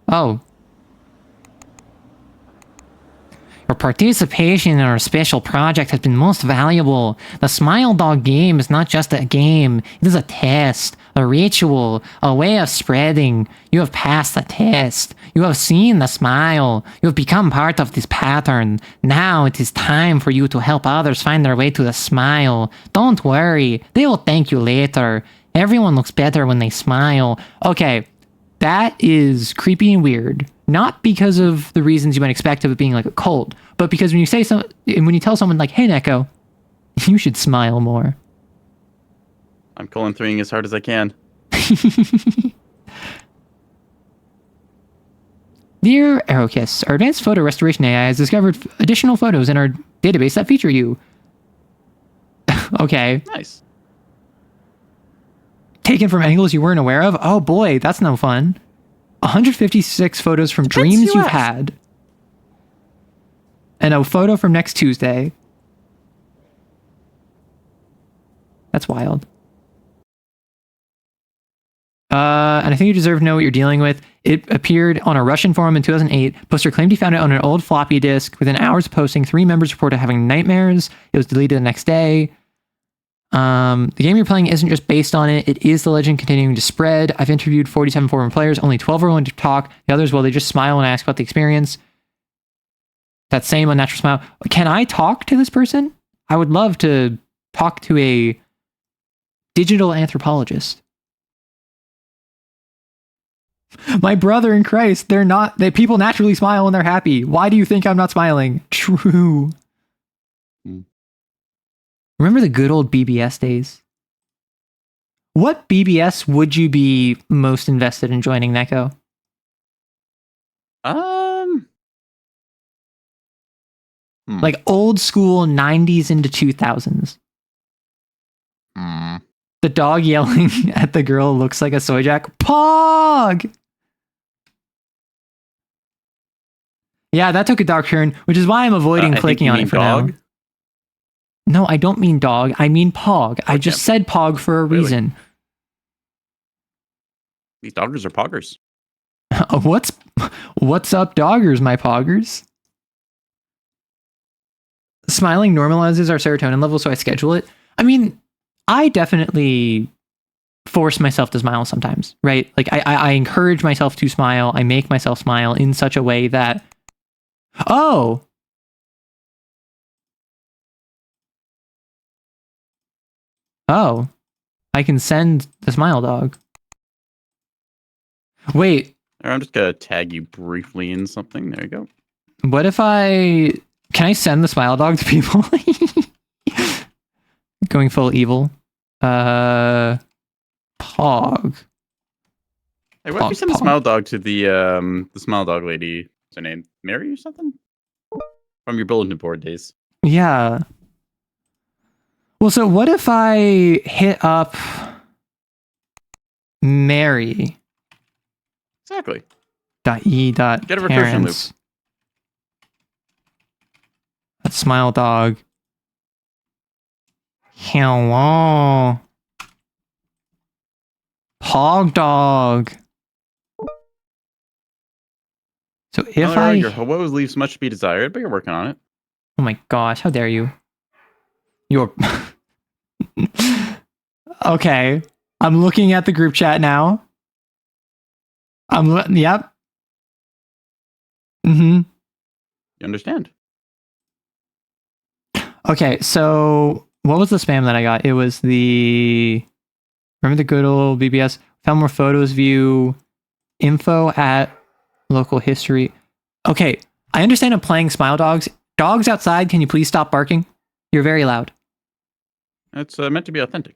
Oh. Your participation in our special project has been most valuable. The Smile Dog game is not just a game. It is a test, a ritual, a way of spreading. You have passed the test. You have seen the smile. You have become part of this pattern. Now it is time for you to help others find their way to the smile. Don't worry. They will thank you later. Everyone looks better when they smile. Okay, that is creepy and weird. Not because of the reasons you might expect of it being like a cult, but because when you tell someone like, "Hey, Neko, you should smile more." I'm colon 3ing as hard as I can. Dear Aerokiss, our advanced photo restoration AI has discovered additional photos in our database that feature you. Okay. Nice. Taken from angles you weren't aware of? Oh boy, that's no fun. 156 photos from dreams you've had. And a photo from next Tuesday. That's wild. And I think you deserve to know what you're dealing with. It appeared on a Russian forum in 2008. Poster claimed he found it on an old floppy disk. Within hours of posting, 3 members reported having nightmares. It was deleted the next day. The game you're playing isn't just based on it. It is the legend continuing to spread. I've interviewed 47 forum players. Only 12 are willing to talk. The others, well, they just smile when I ask about the experience. That same unnatural smile. Can I talk to this person? I would love to talk to a digital anthropologist. My brother in Christ, people naturally smile when they're happy. Why do you think I'm not smiling? True. Remember the good old BBS days? What BBS would you be most invested in joining, Neko? Like old school 90s into 2000s. The dog yelling at the girl looks like a soy jack. Pog! Yeah, that took a dark turn, which is why I'm avoiding clicking on it for dog? now. No, I don't mean dog. I mean pog. I just said pog for a reason. These doggers are poggers. What's up, doggers, my poggers? Smiling normalizes our serotonin level, so I schedule it. I mean, I definitely force myself to smile sometimes, right? Like I encourage myself to smile. I make myself smile in such a way that, oh, I can send the smile dog. Wait, I'm just gonna tag you briefly in something. There you go. what if can I send the smile dog to people? Going full evil. Pog. Hey, what if you send the smile dog to the smile dog lady? What's her name? Mary or something? From your bulletin board days. Yeah. Well, so what if I hit up Mary? Exactly. .e. Get a recursion loop. That smile dog. Hello. Pog dog. So if your woes leaves much to be desired, but you're working on it. Oh my gosh, how dare you? You're okay. I'm looking at the group chat now. Yep. You understand? Okay, so what was the spam that I got? It was remember the good old BBS? Found more photos, view info at local history. Okay, I understand I'm playing Smile Dogs. Dogs outside, can you please stop barking? You're very loud. It's meant to be authentic.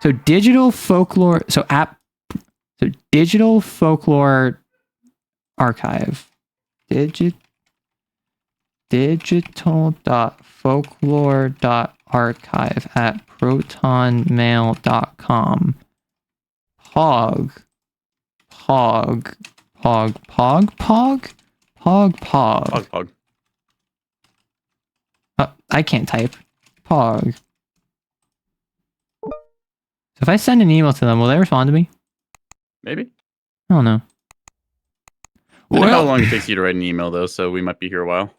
So digital folklore. So digital folklore archive. Digital.folklore.archive at protonmail.com. Pog. I can't type. Pog. So if I send an email to them, will they respond to me? Maybe. I don't know. I don't know how long it takes you to write an email, though, so we might be here a while.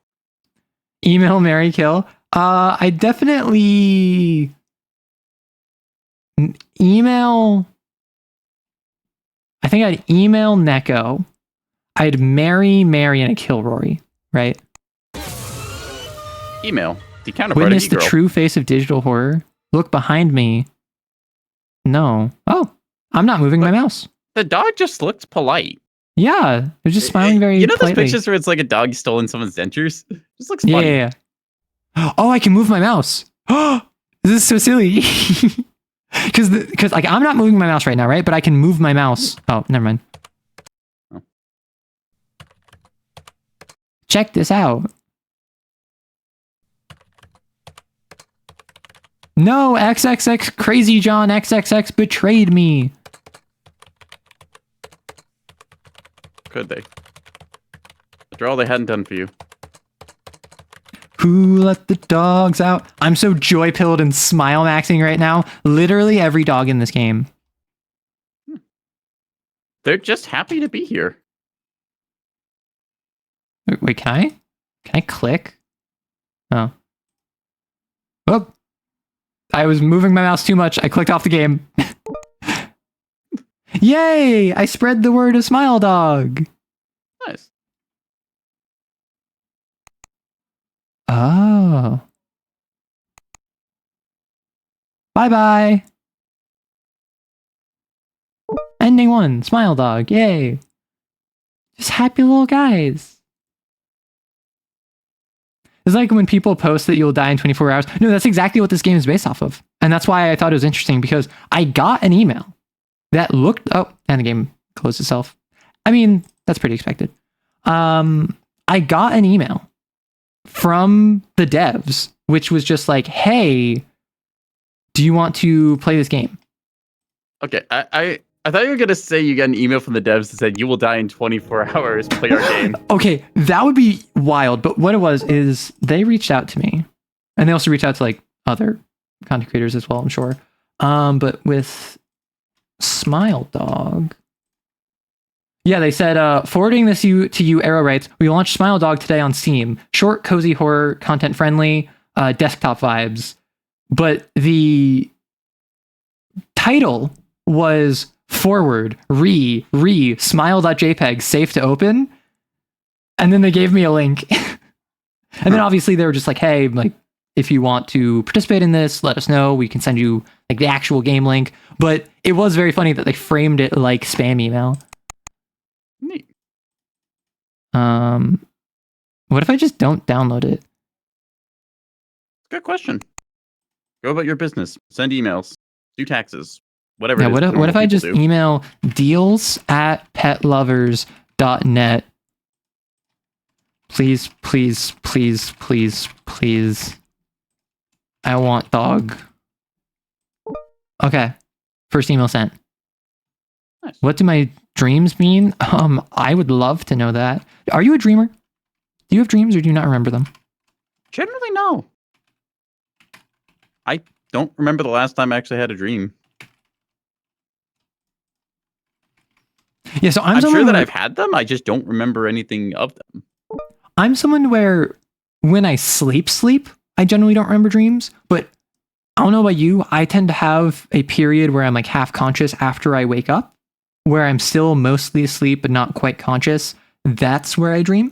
Email Mary Kill. I definitely email. I think I'd email Neko. I'd marry Mary and a kill Rory, right? Email. The counterpart Witness of the E-Girl. true face of digital horror. Look behind me. No. Oh, I'm not moving my mouse. The dog just looked polite. Yeah, they're just smiling very You know those politely. pictures where it's like a dog stolen someone's dentures? Just looks funny. Yeah. Oh, I can move my mouse. Oh, this is so silly. Because like I'm not moving my mouse right now, right? But I can move my mouse. Oh, never mind. Oh. Check this out. No, XXX Crazy John XXX betrayed me. Could they? After all they hadn't done for you. Who let the dogs out? I'm so joy-pilled and smile-maxing right now. Literally every dog in this game. They're just happy to be here. Wait, can I click? Oh. Oh. I was moving my mouse too much. I clicked off the game. Yay! I spread the word of Smile Dog. Nice. Oh. Bye-bye. Ending 1. Smile Dog. Yay. Just happy little guys. It's like when people post that you'll die in 24 hours. No, that's exactly what this game is based off of. And that's why I thought it was interesting, because I got an email that looked... Oh, and the game closed itself. I mean, that's pretty expected. I got an email from the devs, which was just like, hey, do you want to play this game? Okay, I thought you were gonna say you got an email from the devs that said you will die in 24 hours. Play our game. Okay, that would be wild. But what it was is they reached out to me, and they also reached out to like other content creators as well, I'm sure. But with Smile Dog, yeah, they said forwarding this to you. Arrow writes, we launched Smile Dog today on Steam. Short, cozy horror, content friendly, desktop vibes. But the title was forward smile.jpg safe to open, and then they gave me a link. And then obviously they were just like, hey, like if you want to participate in this, let us know, we can send you like the actual game link. But it was very funny that they framed it like spam email. Neat. What if I just don't download it? Good question. Go about your business, send emails, do taxes, whatever. Yeah, it is what if I just do. email deals@petlovers.net? Please, please, please, please, please. I want dog. Okay. First email sent. Nice. What do my dreams mean? I would love to know that. Are you a dreamer? Do you have dreams or do you not remember them? Generally, no. I don't remember the last time I actually had a dream. Yeah, so I'm sure that I've had them. I just don't remember anything of them. I'm someone where when I sleep, I generally don't remember dreams, but I don't know about you. I tend to have a period where I'm like half conscious after I wake up, where I'm still mostly asleep but not quite conscious. That's where I dream.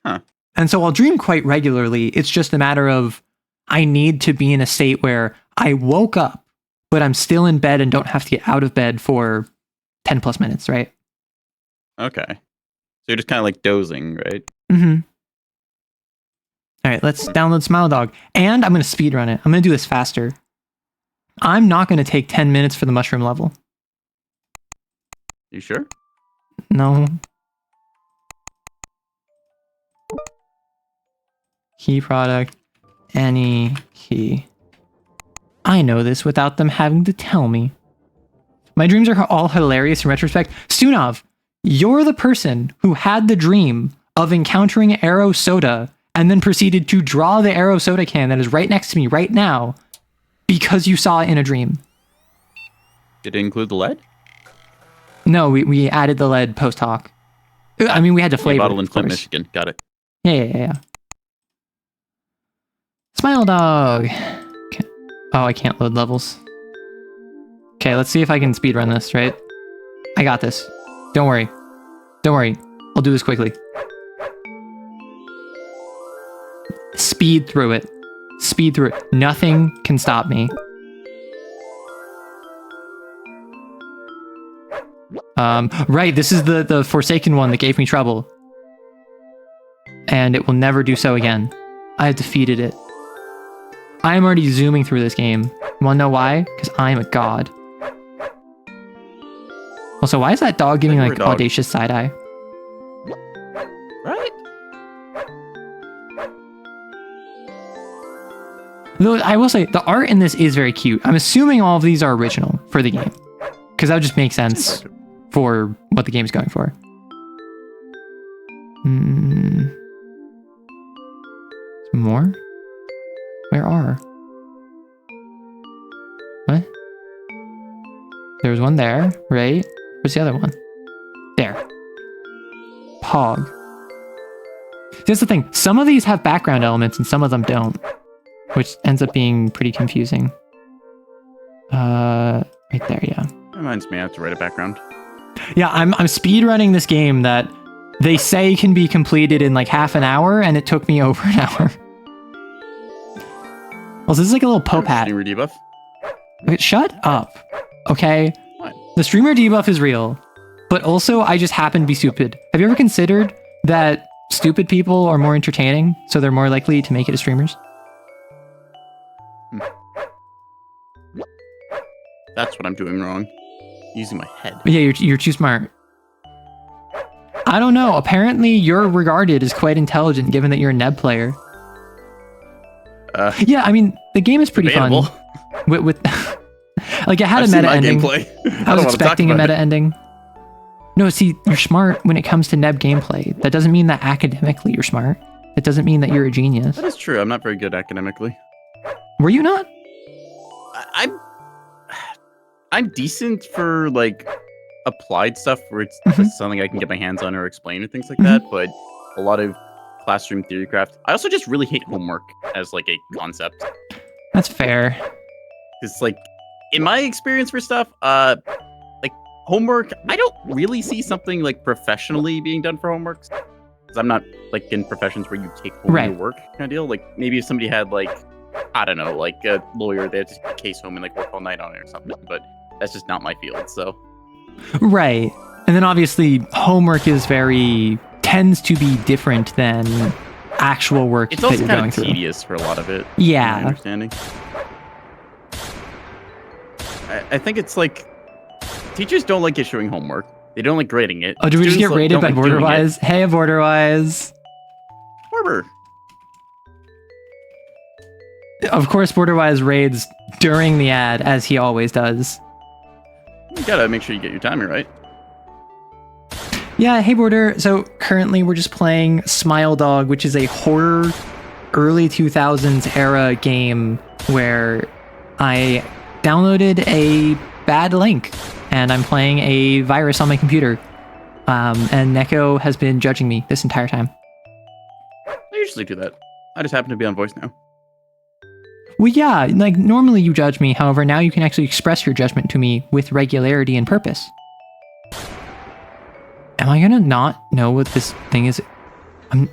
Huh. And so I'll dream quite regularly. It's just a matter of I need to be in a state where I woke up, but I'm still in bed and don't have to get out of bed for 10 plus minutes, right? Okay. So you're just kind of like dozing, right? Mm-hmm. All right, let's download Smile Dog. And I'm going to speedrun it. I'm going to do this faster. I'm not going to take 10 minutes for the mushroom level. You sure? No. Key product. Any key. I know this without them having to tell me. My dreams are all hilarious in retrospect. Stunov, you're the person who had the dream of encountering Arrow Soda and then proceeded to draw the Arrow Soda can that is right next to me right now because you saw it in a dream. Did it include the lead? No, we added the lead post hoc. I mean, we had to flavor bottle it, in of Flint, course. Michigan. Got it. Yeah. Smile Dog. Okay. Oh, I can't load levels. Okay, let's see if I can speedrun this, right? I got this. Don't worry. I'll do this quickly. Speed through it. Nothing can stop me. Right, this is the Forsaken one that gave me trouble. And it will never do so again. I have defeated it. I am already zooming through this game. You wanna know why? Because I am a god. Also, why is that dog giving like audacious side eye? Right? Though I will say, the art in this is very cute. I'm assuming all of these are original for the game. Because that would just make sense for what the game's going for. More? Where are? What? There's one there, right? Where's the other one? There. Pog. Here's the thing. Some of these have background elements and some of them don't. Which ends up being pretty confusing. Right there, yeah. Reminds me, I have to write a background. Yeah, I'm speedrunning this game that they say can be completed in like half an hour, and it took me over an hour. Well, this is like a little Popat. Streamer debuff. Wait, shut up. Okay? What? The streamer debuff is real, but also I just happen to be stupid. Have you ever considered that stupid people are more entertaining, so they're more likely to make it as streamers? That's what I'm doing wrong. Using my head. Yeah, you're too smart. I don't know. Apparently, you're regarded as quite intelligent, given that you're a Neb player. Yeah, I mean, the game is pretty debatable. fun. With Like, it had I've a seen meta my ending. gameplay. I was don't wanna talk expecting a about meta it. ending. No, see, you're smart when it comes to Neb gameplay. That doesn't mean that academically you're smart. It doesn't mean that you're a genius. That is true. I'm not very good academically. Were you not? I'm decent for like applied stuff where it's Mhm. something I can get my hands on or explain or things like Mhm. that. But a lot of classroom theory craft. I also just really hate homework as like a concept. That's fair. It's like, in my experience for stuff, like homework, I don't really see something like professionally being done for homework. Because I'm not like in professions where you take home Right. your work kind of deal. Like maybe if somebody had like, I don't know, like a lawyer, they have to take a case home and like work all night on it or something. But that's just not my field. So Right. And then obviously homework tends to be different than actual work it's that also you're kind going of through. tedious for a lot of it. Yeah. In my understanding. I think it's like teachers don't like issuing homework. They don't like grading it. Oh, did we just Students get rated don't by like doing it. Borderwise? Hey, Borderwise. Barber. Of course, Borderwise raids during the ad, as he always does. You gotta make sure you get your timing right. Yeah, hey, Border. So currently we're just playing Smile Dog, which is a horror early 2000s era game where I downloaded a bad link and I'm playing a virus on my computer. And Neko has been judging me this entire time. I usually do that. I just happen to be on voice now. Well, yeah, like normally you judge me. However, now you can actually express your judgment to me with regularity and purpose. Am I gonna not know what this thing is? I'm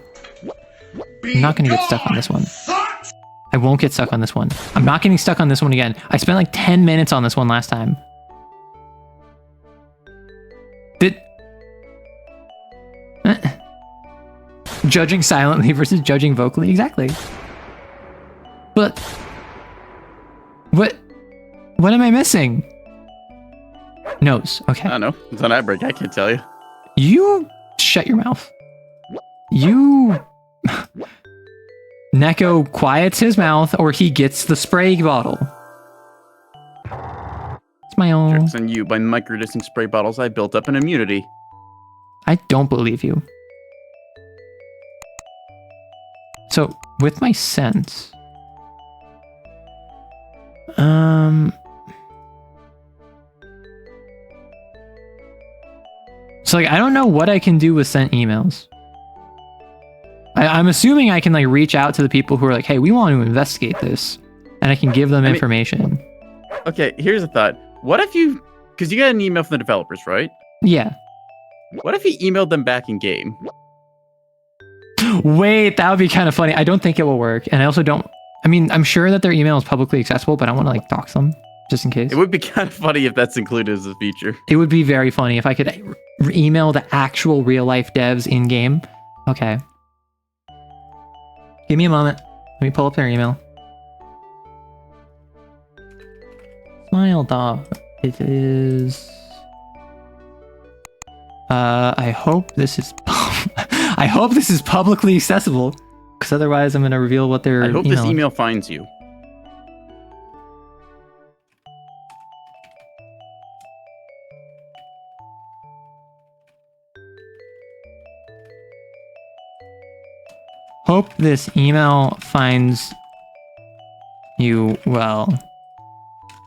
not gonna get stuck on this one. I won't get stuck on this one. I'm not getting stuck on this one again. I spent like 10 minutes on this one last time. Judging silently versus judging vocally? Exactly. But what am I missing? Nose. Okay. I don't know. It's on ad break. I can't tell you. You shut your mouth. You Neko quiets his mouth or he gets the spray bottle. Smile. Tricks on you by microdosing spray bottles. I built up an immunity. I don't believe you. So, with my sense, so like I don't know what I can do with sent emails. I'm assuming I can like reach out to the people who are like, hey, we want to investigate this, and I can give them information. Okay, here's a thought. What if you, because you got an email from the developers, right? Yeah. What if you emailed them back in game? Wait, that would be kind of funny. I don't think it will work, and I also don't. I mean, I'm sure that their email is publicly accessible, but I want to like dox them just in case. It would be kind of funny if that's included as a feature. It would be very funny if I could email the actual real life devs in game. Okay. Give me a moment. Let me pull up their email. Smile Dog. It is. I hope this is. I hope this is publicly accessible, because otherwise I'm gonna reveal what their. I hope this email finds you. Hope this email finds you well.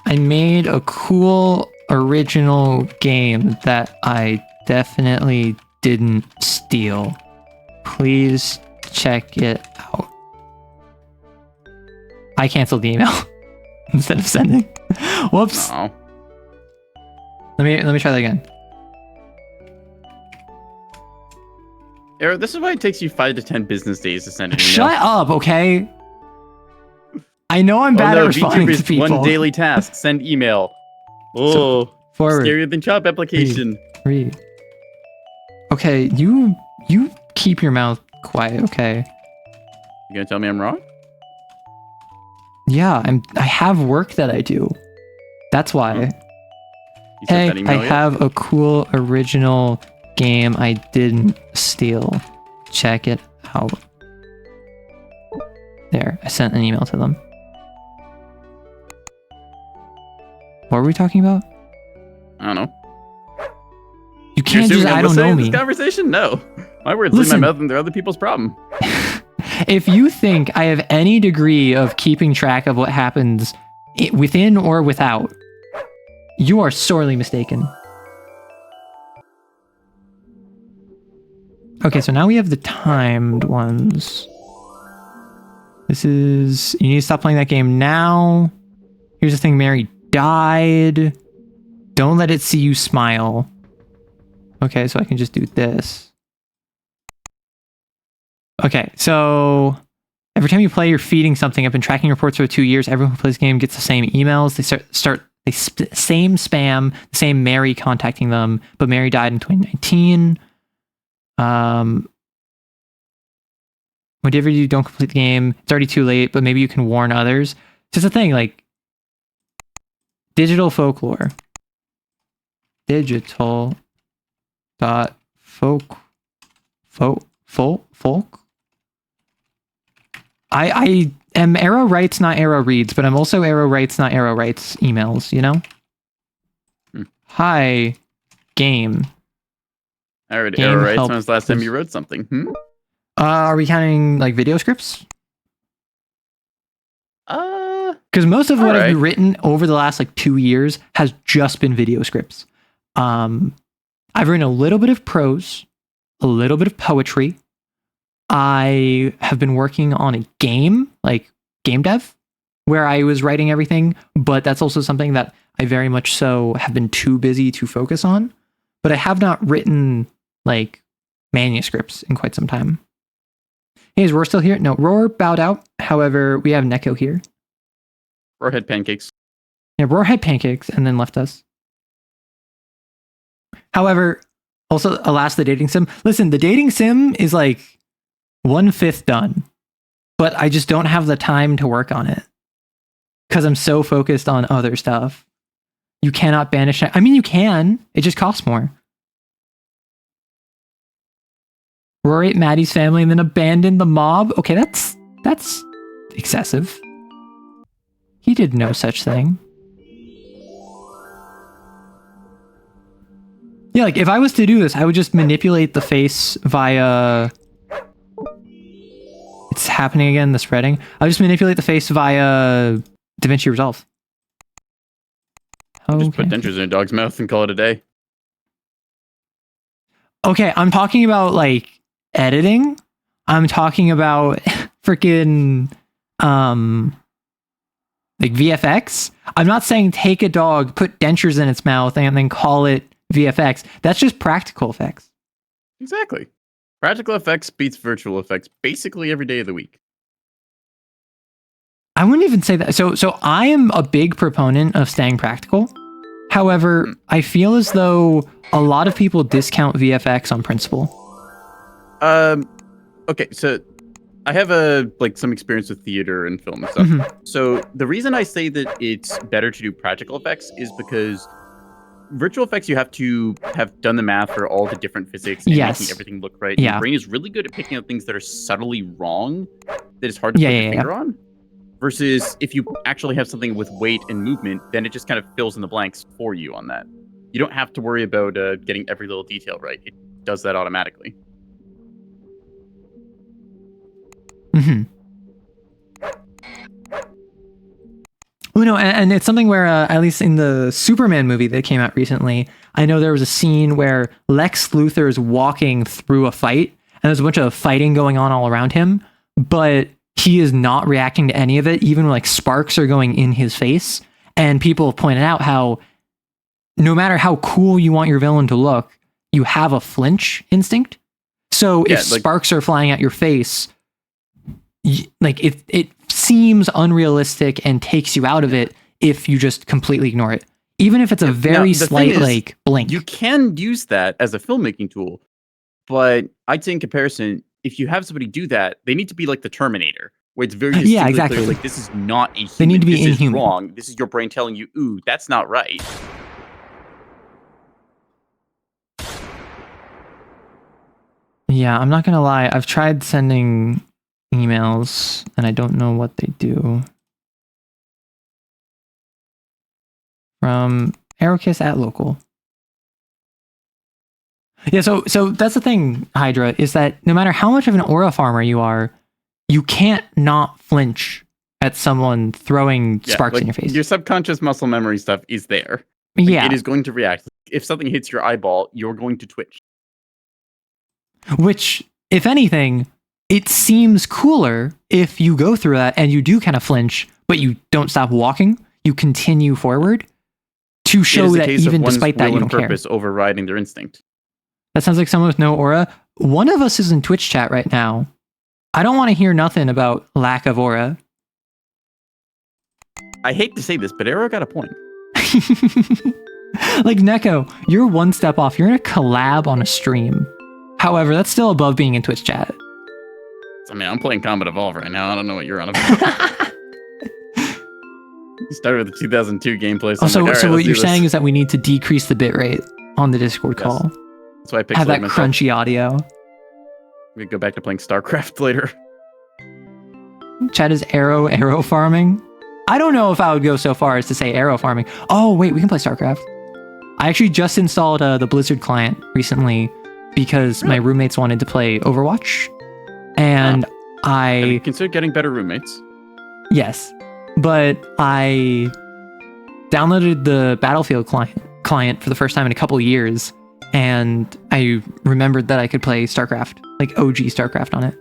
I made a cool original game that I definitely didn't steal. Please check it out. I canceled the email instead of sending. Whoops. Oh. Let me try that again. Eric, this is why it takes you 5 to 10 business days to send an email. Shut up, okay? I know I'm bad at responding to people. One daily task. Send email. Oh, forward. Scarier than job application. Read. Okay, you keep your mouth quiet, okay? You gonna tell me I'm wrong? Yeah, I have work that I do. That's why. You sent Hey, that email I yet? have a cool original game I didn't steal. Check it out. There, I sent an email to them. What were we talking about? I don't know. You can't just, I don't know me. This conversation? No. My words leave my mouth and they're other people's problem. If you think I have any degree of keeping track of what happens within or without, you are sorely mistaken. Okay, so now we have the timed ones. This is... You need to stop playing that game now. Here's the thing, Mary died. Don't let it see you smile. Okay, so I can just do this. Okay, so every time you play, you're feeding something. I've been tracking reports for 2 years. Everyone who plays the game gets the same emails. They same spam, the same Mary contacting them, but Mary died in 2019. Whatever you don't complete the game, it's already too late, but maybe you can warn others. It's just a thing, like digital folklore. Digital dot folk. I am arrow writes, not arrow reads, but I'm also arrow writes, not arrow writes emails, you know? Hi, game. I already arrow writes. When was the last time you wrote something? Are we counting like video scripts? Because most of what I've written over the last like 2 years has just been video scripts. I've written a little bit of prose, a little bit of poetry. I have been working on a game, like game dev, where I was writing everything, but that's also something that I very much so have been too busy to focus on. But I have not written like manuscripts in quite some time. Hey, is Roar still here? No, Roar bowed out. However, we have Neko here. Roar had pancakes. Yeah, Roar had pancakes and then left us. However, also, alas, the dating sim. Listen, the dating sim is like 1/5 done, but I just don't have the time to work on it because I'm so focused on other stuff. You cannot banish it. I mean, you can. It just costs more. Roar ate Maddie's family and then abandoned the mob. Okay, that's excessive. He did no such thing. Yeah, like if I was to do this, I would just manipulate the face via... It's happening again, the spreading. I would just manipulate the face via DaVinci Resolve. Okay. Just put dentures in a dog's mouth and call it a day. Okay, I'm talking about like editing. I'm talking about freaking like VFX. I'm not saying take a dog, put dentures in its mouth, and then call it VFX. That's just practical effects. Exactly. Practical effects beats virtual effects basically every day of the week. I wouldn't even say that. So I am a big proponent of staying practical. However, I feel as though a lot of people discount VFX on principle. Okay, so I have some experience with theater and film and stuff. Mm-hmm. So the reason I say that it's better to do practical effects is because virtual effects, you have to have done the math for all the different physics and making everything look right. Yeah. Your brain is really good at picking up things that are subtly wrong that is hard to put your finger on. Versus if you actually have something with weight and movement, then it just kind of fills in the blanks for you on that. You don't have to worry about getting every little detail right. It does that automatically. Mm-hmm. Well, no, and it's something where, at least in the Superman movie that came out recently, I know there was a scene where Lex Luthor is walking through a fight, and there's a bunch of fighting going on all around him, but he is not reacting to any of it, even when like sparks are going in his face. And people have pointed out how no matter how cool you want your villain to look, you have a flinch instinct. So if sparks are flying at your face, it seems unrealistic and takes you out of it if you just completely ignore it. Even if it's a very slight blink. You can use that as a filmmaking tool, but I'd say in comparison, if you have somebody do that, they need to be like the Terminator, where it's very distinctly clear, like this is not a human. They need to be this inhuman. Is wrong. This is your brain telling you, ooh, that's not right. Yeah, I'm not gonna lie. I've tried sending emails and I don't know what they do. from Aerokiss at local. Yeah, so that's the thing, Hydra, is that no matter how much of an aura farmer you are, you can't not flinch at someone throwing sparks in your face. Your subconscious muscle memory stuff is there. It is going to react. If something hits your eyeball, you're going to twitch. Which, if anything, it seems cooler if you go through that and you do kind of flinch, but you don't stop walking. You continue forward to show that even despite that, you don't care. Overriding their instinct. That sounds like someone with no aura. One of us is in Twitch chat right now. I don't want to hear nothing about lack of aura. I hate to say this, but Arrow got a point. Like, Neko, you're one step off. You're in a collab on a stream. However, that's still above being in Twitch chat. I mean, I'm playing Combat Evolve right now. I don't know what you're on about. You started with the 2002 gameplay. So what you're saying is that we need to decrease the bitrate on the Discord call. That's why I picked have that crunchy audio. We go back to playing StarCraft later. Chat is arrow farming. I don't know if I would go so far as to say arrow farming. Oh, wait, we can play StarCraft. I actually just installed the Blizzard client recently because my roommates wanted to play Overwatch. And Have you considered getting better roommates? Yes. But I downloaded the Battlefield client for the first time in a couple of years. And I remembered that I could play StarCraft, like OG StarCraft on it.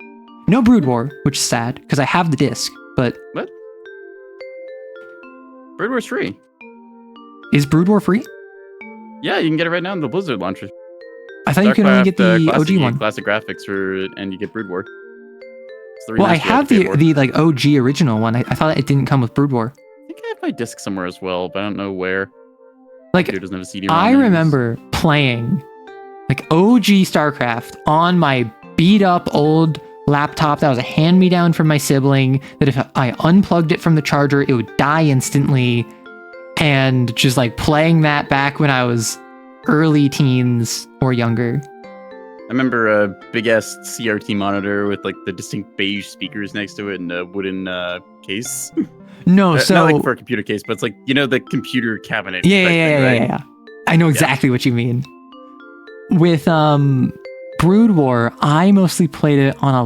No Brood War, which is sad, because I have the disc, but... What? Brood War's free. Is Brood War free? Yeah, you can get it right now in the Blizzard launcher. I thought you could only get the classic, OG one. Classic graphics for it, and you get Brood War. Well, I have the like OG original one. I thought it didn't come with Brood War. I think I have my disc somewhere as well, but I don't know where. Like, it doesn't have a CD. I remember playing like OG StarCraft on my beat up old laptop that was a hand-me-down from my sibling, that if I unplugged it from the charger, it would die instantly. And just like playing that back when I was early teens or younger. I remember a big-ass CRT monitor with like the distinct beige speakers next to it and a wooden case. No, so... Not like for a computer case, but it's like, you know, the computer cabinet. Yeah. I know exactly what you mean. With Brood War, I mostly played it on a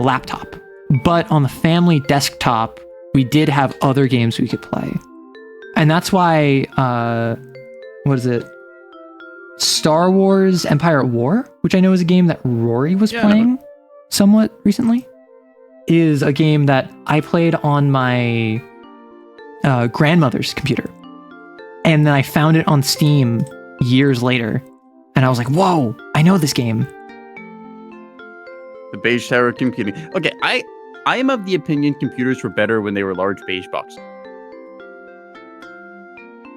laptop. But on the family desktop, we did have other games we could play. And that's why, what is it? Star Wars Empire at War, which I know is a game that Rory was playing somewhat recently, is a game that I played on my grandmother's computer. And then I found it on Steam years later. And I was like, whoa, I know this game. The beige tower computing. Okay, I am of the opinion computers were better when they were large beige boxes.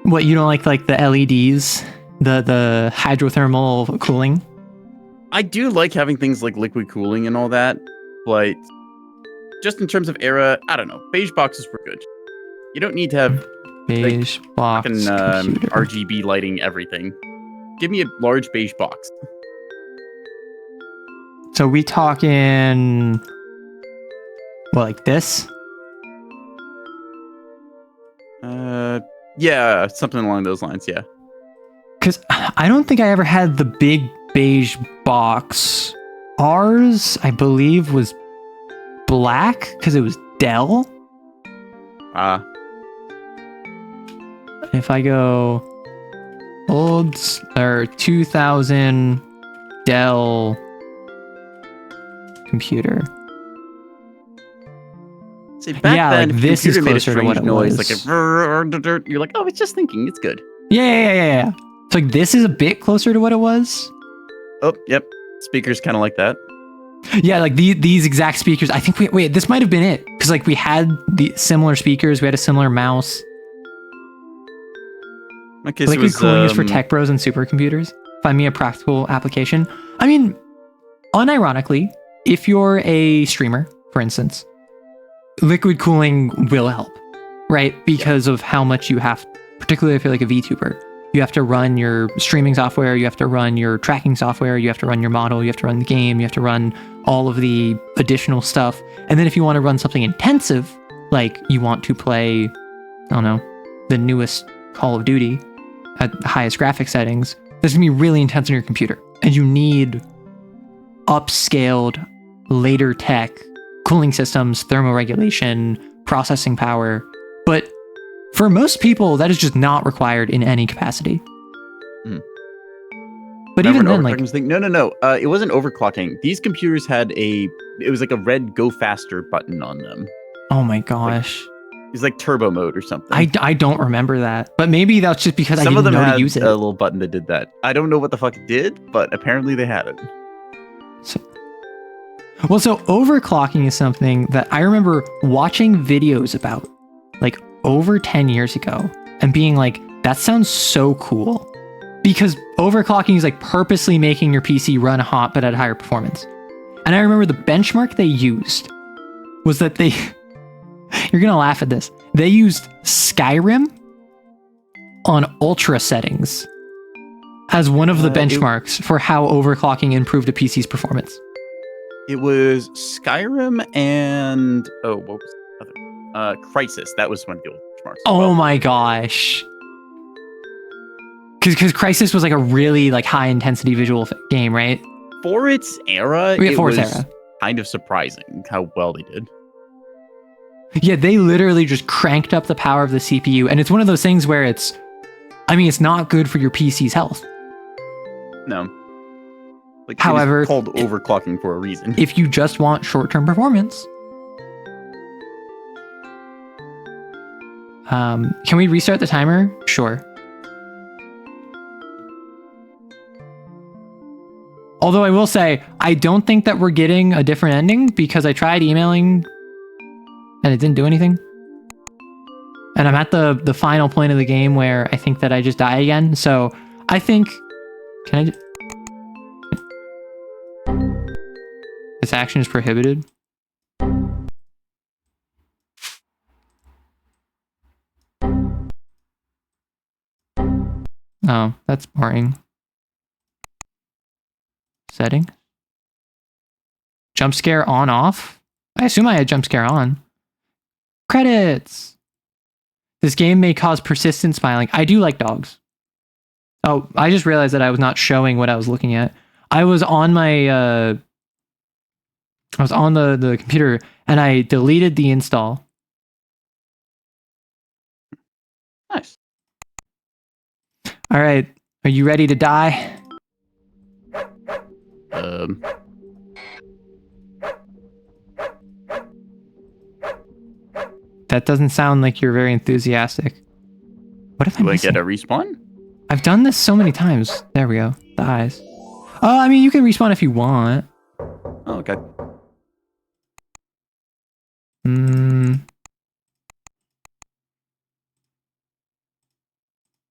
What, you don't like the LEDs? The hydrothermal cooling? I do like having things like liquid cooling and all that, but just in terms of era, I don't know. Beige boxes were good. You don't need to have beige box RGB lighting everything. Give me a large beige box. So we talking what, like this? Yeah, something along those lines, yeah. Because I don't think I ever had the big beige box. Ours, I believe, was black because it was Dell. If I go old or 2000 Dell computer. See, back then, like this is closer to what it was. Like you're like, oh, it's just thinking, it's good. Yeah. So like this is a bit closer to what it was. Oh, yep. Speakers kind of like that. Yeah, like these exact speakers. I think wait, this might have been it because like we had the similar speakers. We had a similar mouse. Liquid cooling is for tech bros and supercomputers. Find me a practical application. I mean, unironically, if you're a streamer, for instance, liquid cooling will help, right? Because of how much you have, particularly if you're like a VTuber. You have to run your streaming software, you have to run your tracking software, you have to run your model, you have to run the game, you have to run all of the additional stuff. And then if you want to run something intensive, like you want to play, I don't know, the newest Call of Duty at the highest graphic settings, that's gonna be really intense on your computer. And you need upscaled, later tech, cooling systems, thermoregulation, processing power. But for most people, that is just not required in any capacity. But even then, like, no, it wasn't overclocking. These computers had it was like a red "Go Faster" button on them. oh my gosh, It was like turbo mode or something. I don't remember that. But maybe that's just because Some I of didn't them know had to use it. a little button that did that. I don't know what the fuck it did, but apparently they had it. So overclocking is something that I remember watching videos about, like, over 10 years ago, and being like, that sounds so cool. Because overclocking is like purposely making your PC run hot but at higher performance. And I remember the benchmark they used was that they... You're gonna laugh at this. They used Skyrim on ultra settings as one of the benchmarks for how overclocking improved a PC's performance. It was Skyrim and what was the other? Crisis. That was one of the old benchmarks. Oh my gosh. Because Crisis was like a really like high intensity visual game, right? For its era, it for was its era. kind of surprising how well they did. Yeah, they literally just cranked up the power of the CPU, and it's one of those things where it's not good for your PC's health. No. Like, however, it's called overclocking for a reason. If you just want short-term performance. Can we restart the timer? Sure. Although I will say, I don't think that we're getting a different ending because I tried emailing and it didn't do anything. And I'm at the final point of the game where I think that I just die again. So I think... Can I just... This action is prohibited. Oh, that's boring. Setting. Jump scare on off? I assume I had jump scare on. Credits! This game may cause persistent smiling. I do like dogs. Oh, I just realized that I was not showing what I was looking at. I was on my... I was on the computer and I deleted the install. Nice. All right. Are you ready to die? That doesn't sound like you're very enthusiastic. What if Do I get a respawn? I've done this so many times. There we go. The eyes. Oh, I mean, you can respawn if you want. Oh, okay.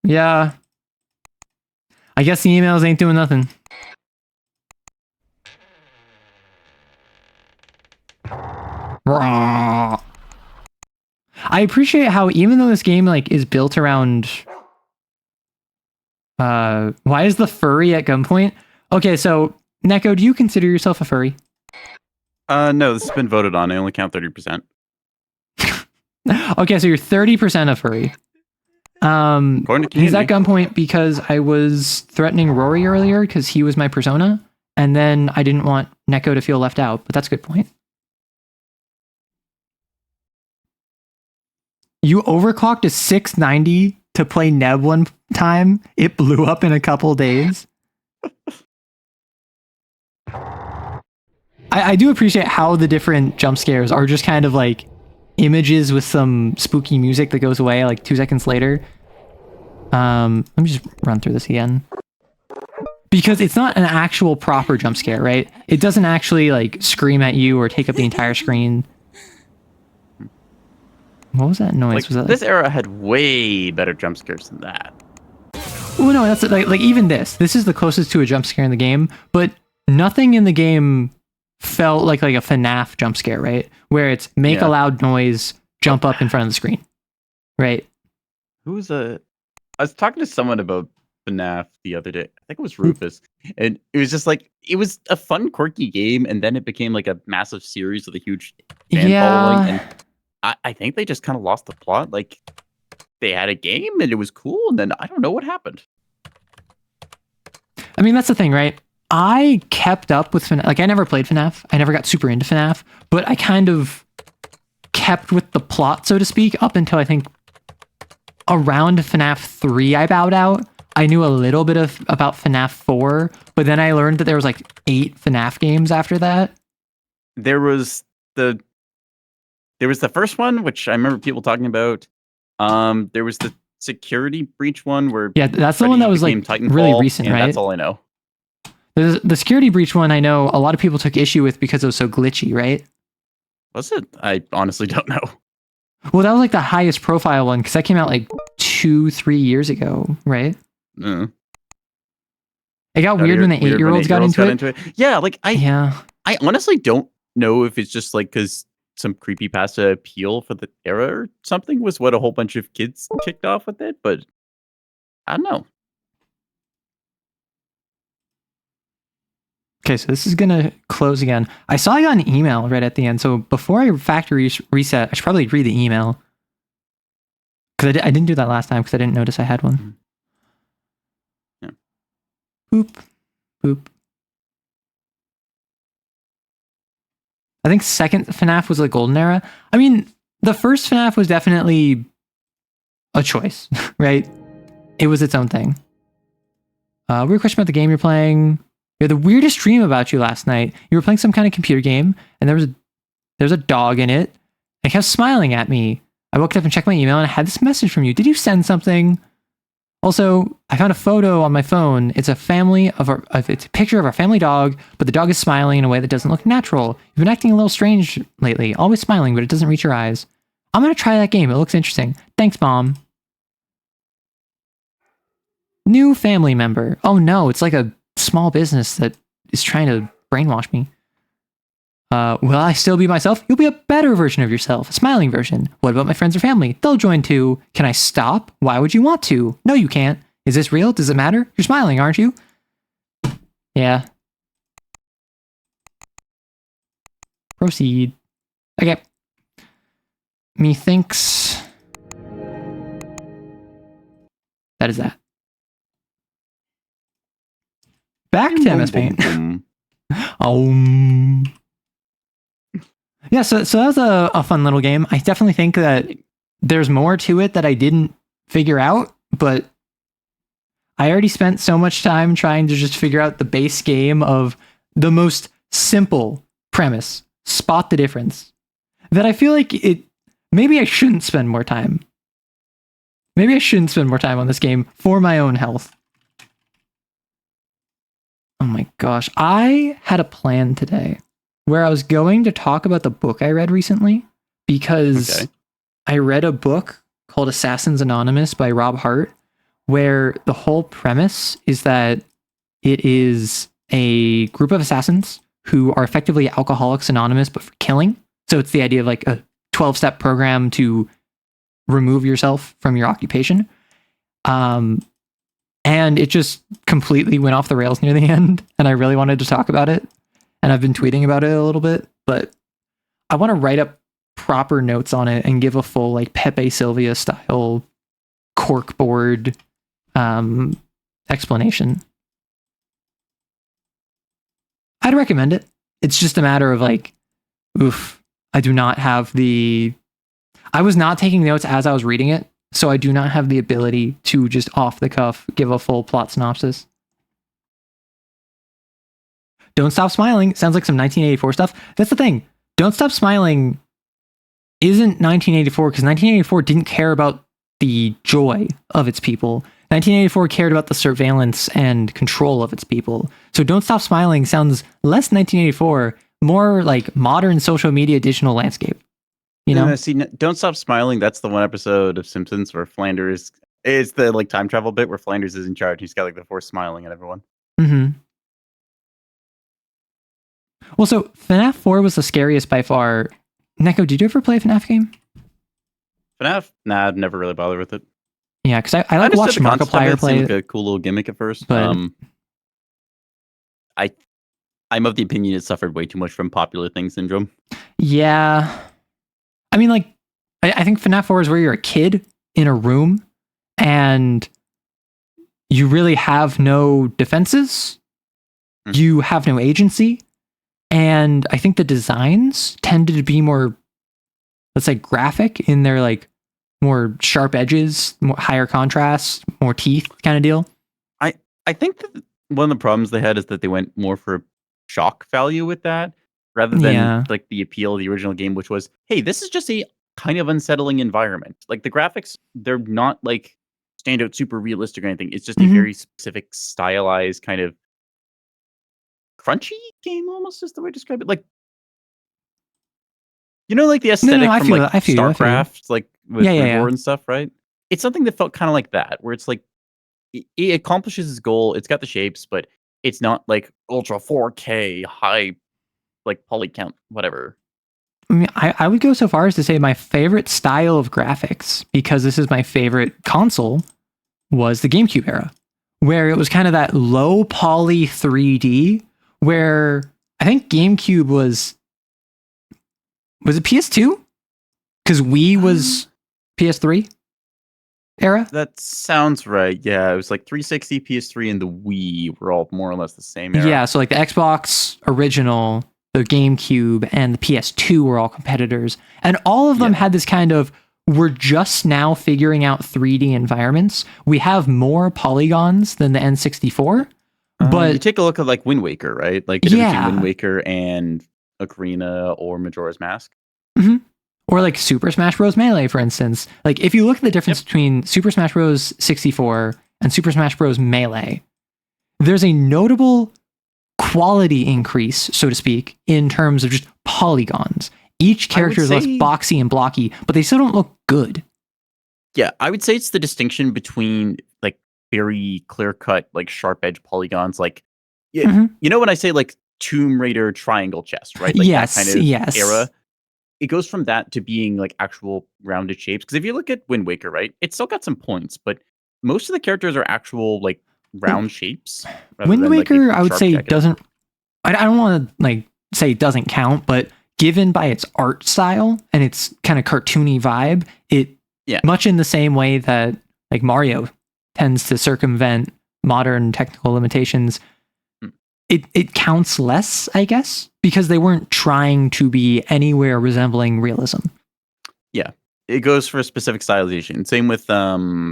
Yeah. I guess the emails ain't doing nothing. I appreciate how even though this game like is built around why is the furry at gunpoint? Okay, so Neko, do you consider yourself a furry? No, this has been voted on. I only count 30%. Okay, so you're 30% a furry. He's at gunpoint because I was threatening Rory earlier because he was my persona, and then I didn't want Neko to feel left out, but that's a good point. You overclocked a 690 to play Neb one time. It blew up in a couple days. I do appreciate how the different jump scares are just kind of like images with some spooky music that goes away like 2 seconds later. Let me just run through this again. Because it's not an actual proper jump scare, right? It doesn't actually like scream at you or take up the entire screen. What was that noise? Like, was that this era had way better jump scares than that. Oh no, that's like even this. This is the closest to a jump scare in the game, but nothing in the game felt like a FNAF jump scare, right? Where it's make a loud noise, jump up in front of the screen, right? I was talking to someone about FNAF the other day. I think it was Rufus, and it was just like it was a fun, quirky game, and then it became like a massive series with a huge fan following. And I think they just kind of lost the plot. Like they had a game and it was cool, and then I don't know what happened. I mean, that's the thing, right? I kept up with FNAF. Like, I never played FNAF. I never got super into FNAF, but I kind of kept with the plot, so to speak, up until I think around FNAF 3 I bowed out. I knew a little bit about FNAF 4, but then I learned that there was like 8 FNAF games after that. There was the first one, which I remember people talking about. There was the security breach one where that's the one that was like Titanfall, really recent, right? That's all I know. The security breach one I know a lot of people took issue with because it was so glitchy, right? Was it? I honestly don't know. Well, that was like the highest profile one because that came out like 2-3 years ago, right? It got weird when the 8-year-olds got into it. Yeah, like I honestly don't know if it's just like because some creepypasta appeal for the era or something was what a whole bunch of kids kicked off with it, but I don't know. Okay, so this is gonna close again. I saw I got an email right at the end, so before I factory reset, I should probably read the email. Because I didn't do that last time because I didn't notice I had one. Yeah. Boop. Boop. I think second FNAF was the golden era. I mean, the first FNAF was definitely a choice, right? It was its own thing. Weird question about the game you're playing. We had the weirdest dream about you last night. You were playing some kind of computer game, and there was a dog in it, and it kept smiling at me. I woke up and checked my email, and I had this message from you. Did you send something? Also, I found a photo on my phone. It's a it's a picture of our family dog, but the dog is smiling in a way that doesn't look natural. You've been acting a little strange lately, always smiling, but it doesn't reach your eyes. I'm gonna try that game. It looks interesting. Thanks, Mom. New family member. Oh no, it's like a small business that is trying to brainwash me. Will I still be myself? You'll be a better version of yourself, a smiling version. What about my friends or family? They'll join too. Can I stop? Why would you want to? No, you can't. Is this real? Does it matter? You're smiling, aren't you? Yeah. Proceed. Okay. Methinks that is that. Back to MS Paint. Yeah, so that was a fun little game. I definitely think that there's more to it that I didn't figure out, but I already spent so much time trying to just figure out the base game of the most simple premise, spot the difference, that I feel like maybe I shouldn't spend more time. Maybe I shouldn't spend more time on this game for my own health. Oh my gosh, I had a plan today where I was going to talk about the book I read recently because I read a book called Assassins Anonymous by Rob Hart, where the whole premise is that it is a group of assassins who are effectively Alcoholics Anonymous, but for killing. So it's the idea of like a 12-step program to remove yourself from your occupation. And it just completely went off the rails near the end, and I really wanted to talk about it. And I've been tweeting about it a little bit, but I want to write up proper notes on it and give a full like Pepe Sylvia style corkboard explanation. I'd recommend it. It's just a matter of like, I do not have I was not taking notes as I was reading it, so I do not have the ability to just off the cuff give a full plot synopsis. Don't Stop Smiling sounds like some 1984 stuff. That's the thing. Don't Stop Smiling isn't 1984 because 1984 didn't care about the joy of its people. 1984 cared about the surveillance and control of its people. So Don't Stop Smiling sounds less 1984, more like modern social media digital landscape. You know? See, Don't Stop Smiling, that's the one episode of Simpsons where Flanders is the like time travel bit where Flanders is in charge. He's got like the force smiling at everyone. Mm-hmm. Well, so FNAF 4 was the scariest by far. Neko, did you ever play a FNAF game? FNAF? Nah, I've never really bothered with it. Yeah, because I like watched Markiplier play it. Like a cool little gimmick at first. But I'm of the opinion it suffered way too much from popular thing syndrome. Yeah. I mean, like, I think FNAF 4 is where you're a kid in a room and you really have no defenses. You have no agency. And I think the designs tended to be more, let's say, graphic in their like more sharp edges, more higher contrast, more teeth kind of deal. I think that one of the problems they had is that they went more for shock value with that rather than like the appeal of the original game, which was, hey, this is just a kind of unsettling environment. Like the graphics, they're not like standout super realistic or anything. It's just a very specific stylized kind of crunchy game, almost is the way to describe it. Like, you know, like the aesthetic from like StarCraft, like with war and stuff, right? It's something that felt kind of like that, where it's like it accomplishes its goal. It's got the shapes, but it's not like ultra 4K high, like poly count, whatever. I mean, I would go so far as to say my favorite style of graphics, because this is my favorite console, was the GameCube era, where it was kind of that low poly 3D, where I think GameCube was it PS2? Because Wii was PS3 era? That sounds right. Yeah, it was like 360, PS3, and the Wii were all more or less the same era. Yeah, so like the Xbox original, the GameCube, and the PS2 were all competitors. And all of them had this kind of, we're just now figuring out 3D environments. We have more polygons than the N64. But you take a look at like Wind Waker, right? Like Wind Waker and Ocarina or Majora's Mask. Or like Super Smash Bros. Melee, for instance. Like if you look at the difference between Super Smash Bros. 64 and Super Smash Bros. Melee, there's a notable quality increase, so to speak, in terms of just polygons. Each character is less boxy and blocky, but they still don't look good. Yeah, I would say it's the distinction between like very clear-cut, like sharp-edge polygons. Like, you know when I say like Tomb Raider triangle chest, right? Like that kind of era. It goes from that to being like actual rounded shapes. Because if you look at Wind Waker, right, it's still got some points, but most of the characters are actual like round shapes. Wind Waker, I would say doesn't. I don't want to like say it doesn't count, but given by its art style and its kind of cartoony vibe, it much in the same way that like Mario tends to circumvent modern technical limitations. It counts less, I guess, because they weren't trying to be anywhere resembling realism. Yeah, it goes for a specific stylization. Same with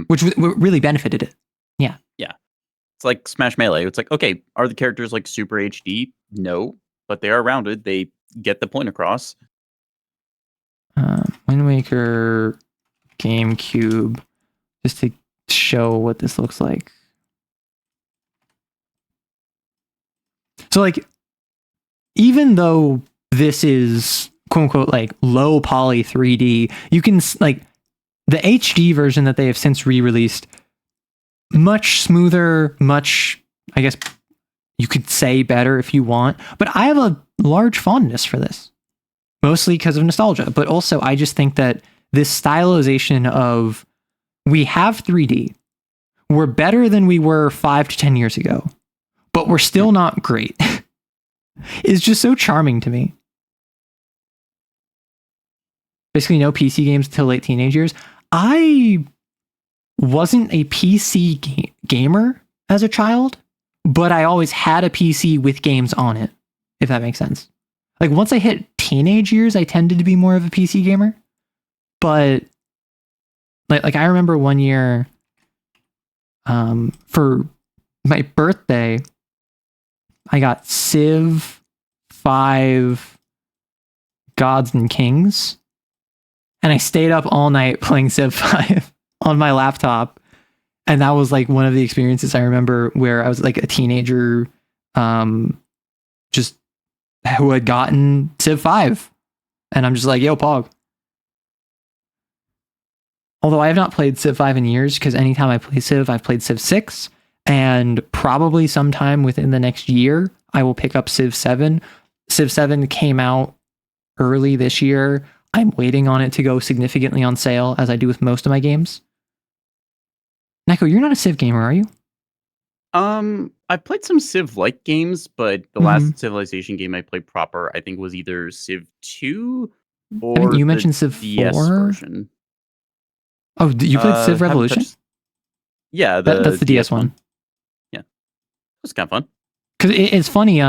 which really benefited it. Yeah. It's like Smash Melee. It's like, okay, are the characters like super HD? No, but they are rounded. They get the point across. Wind Waker, GameCube, just to show what this looks like. So like, even though this is quote unquote like low poly 3D, you can like the HD version that they have since re-released, much smoother, much, I guess you could say better if you want, but I have a large fondness for this, mostly because of nostalgia, but also I just think that this stylization of we have 3D, we're better than we were 5 to 10 years ago, but we're still not great. It's just so charming to me. Basically, no PC games until late teenage years. I wasn't a PC gamer as a child, but I always had a PC with games on it, if that makes sense. Like once I hit teenage years, I tended to be more of a PC gamer. But like I remember one year, for my birthday, I got Civ 5 Gods and Kings, and I stayed up all night playing Civ 5 on my laptop, and that was like one of the experiences I remember where I was like a teenager, just who had gotten Civ 5, and I'm just like, yo, Pog. Although I have not played Civ 5 in years, because anytime I play Civ, I've played Civ 6, and probably sometime within the next year, I will pick up Civ 7. Civ 7 came out early this year. I'm waiting on it to go significantly on sale, as I do with most of my games. Neko, you're not a Civ gamer, are you? I played some Civ-like games, but the last Civilization game I played proper, I think, was either Civ 2 or you mentioned Civ DS 4 version. Oh, you played Civ Revolution? Yeah, That's the DS one. Yeah, it was kind of fun. Because it's funny.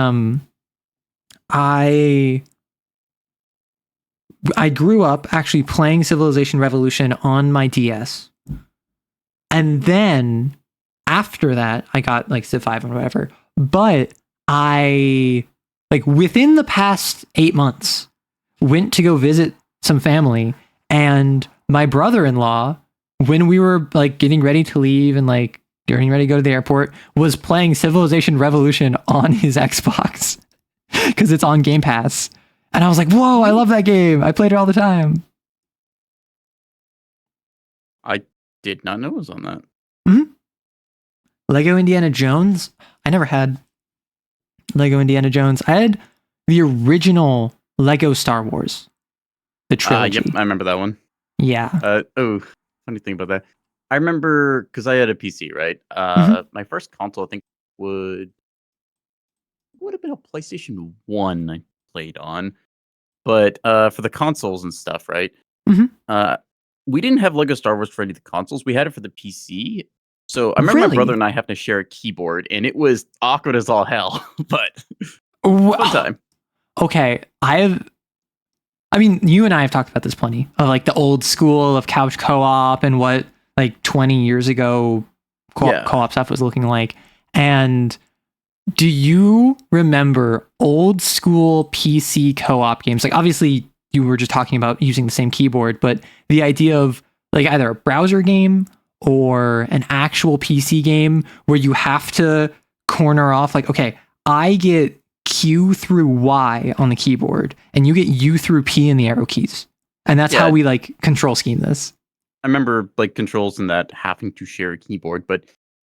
I grew up actually playing Civilization Revolution on my DS, and then after that, I got like Civ 5 and whatever. But I, like, within the past 8 months, went to go visit some family, and my brother-in-law, when we were like getting ready to leave and like getting ready to go to the airport, was playing Civilization Revolution on his Xbox because it's on Game Pass. And I was like, whoa, I love that game. I played it all the time. I did not know it was on that. Mm-hmm. Lego Indiana Jones. I never had Lego Indiana Jones. I had the original Lego Star Wars, the trilogy. Yep, I remember that one. Yeah. Funny thing about that. I remember because I had a PC, right? My first console, I think, would have been a PlayStation 1 I played on. But for the consoles and stuff, right? We didn't have Lego Star Wars for any of the consoles. We had it for the PC. So I remember my brother and I having to share a keyboard, and it was awkward as all hell. But fun time. Okay, I mean, you and I have talked about this plenty of like the old school of couch co-op and what like 20 years ago co-op stuff was looking like. And do you remember old school PC co-op games? Like, obviously, you were just talking about using the same keyboard, but the idea of like either a browser game or an actual PC game where you have to corner off, like, okay, I get Q through Y on the keyboard, and you get U through P in the arrow keys. And that's how we like control scheme this. I remember like controls and that having to share a keyboard, but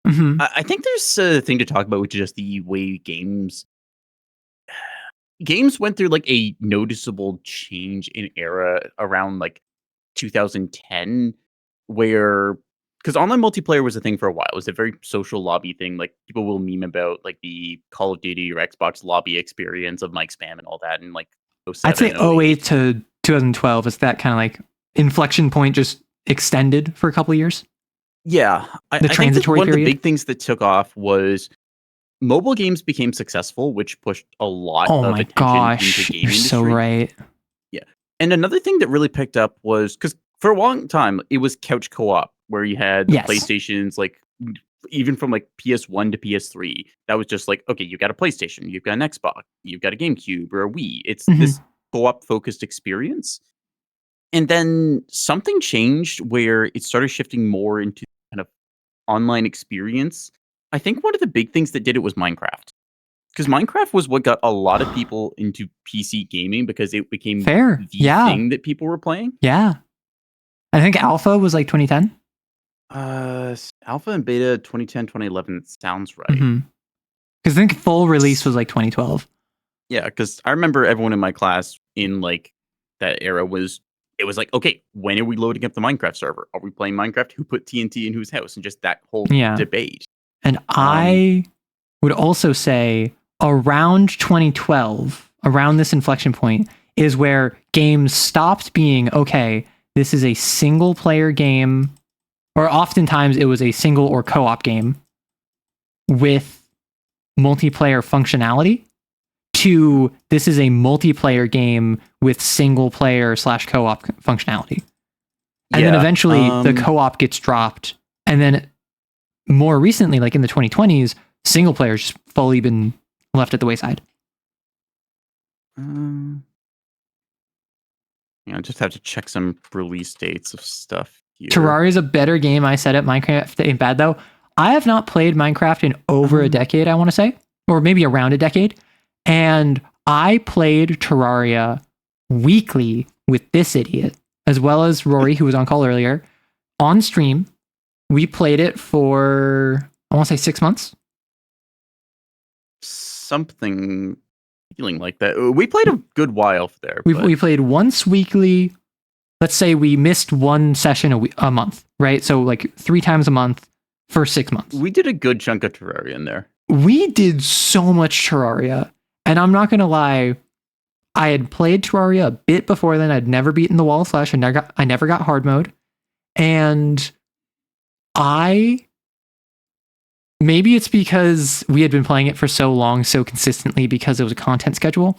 I think there's a thing to talk about, which is just the way games went through like a noticeable change in era around like 2010, where because online multiplayer was a thing for a while. It was a very social lobby thing. Like people will meme about like the Call of Duty or Xbox lobby experience of Mike Spam and all that. And like I'd say 08 to 2012 is that kind of like inflection point, just extended for a couple of years. Yeah, the transitory one period. Of the big things that took off was mobile games became successful, which pushed a lot of attention into the game industry. So right. Yeah, and another thing that really picked up was because for a long time it was couch co-op, where you had the PlayStations, like even from like PS1 to PS3. That was just like, okay, you've got a PlayStation, you've got an Xbox, you've got a GameCube or a Wii. It's this co-op focused experience. And then something changed where it started shifting more into kind of online experience. I think one of the big things that did it was Minecraft. Because Minecraft was what got a lot of people into PC gaming because it became the thing that people were playing. Yeah. I think alpha was like 2010. Alpha and beta 2010, 2011 sounds right. Because I think full release was like 2012. Yeah, because I remember everyone in my class in like that era it was like, okay, when are we loading up the Minecraft server? Are we playing Minecraft? Who put TNT in whose house? And just that whole debate. And I would also say around 2012, around this inflection point, is where games stopped being, okay, this is a single player game, or oftentimes it was a single or co-op game with multiplayer functionality, to this is a multiplayer game with single player / co-op functionality. And then eventually the co-op gets dropped. And then more recently, like in the 2020s, single player's just fully been left at the wayside. I just have to check some release dates of stuff here. Terraria is a better game. I said it. Minecraft ain't bad though. I have not played Minecraft in over a decade, I want to say, or maybe around a decade. And I played Terraria weekly with this idiot, as well as Rory, who was on call earlier, on stream. We played it for, I want to say 6 months. Something feeling like that. We played a good while there. We played once weekly. Let's say we missed one session a month, right? So like 3 times a month for 6 months. We did a good chunk of Terraria in there. We did so much Terraria. And I'm not going to lie, I had played Terraria a bit before then. I'd never beaten the wall of flesh. I never got hard mode. And maybe it's because we had been playing it for so long, so consistently, because it was a content schedule.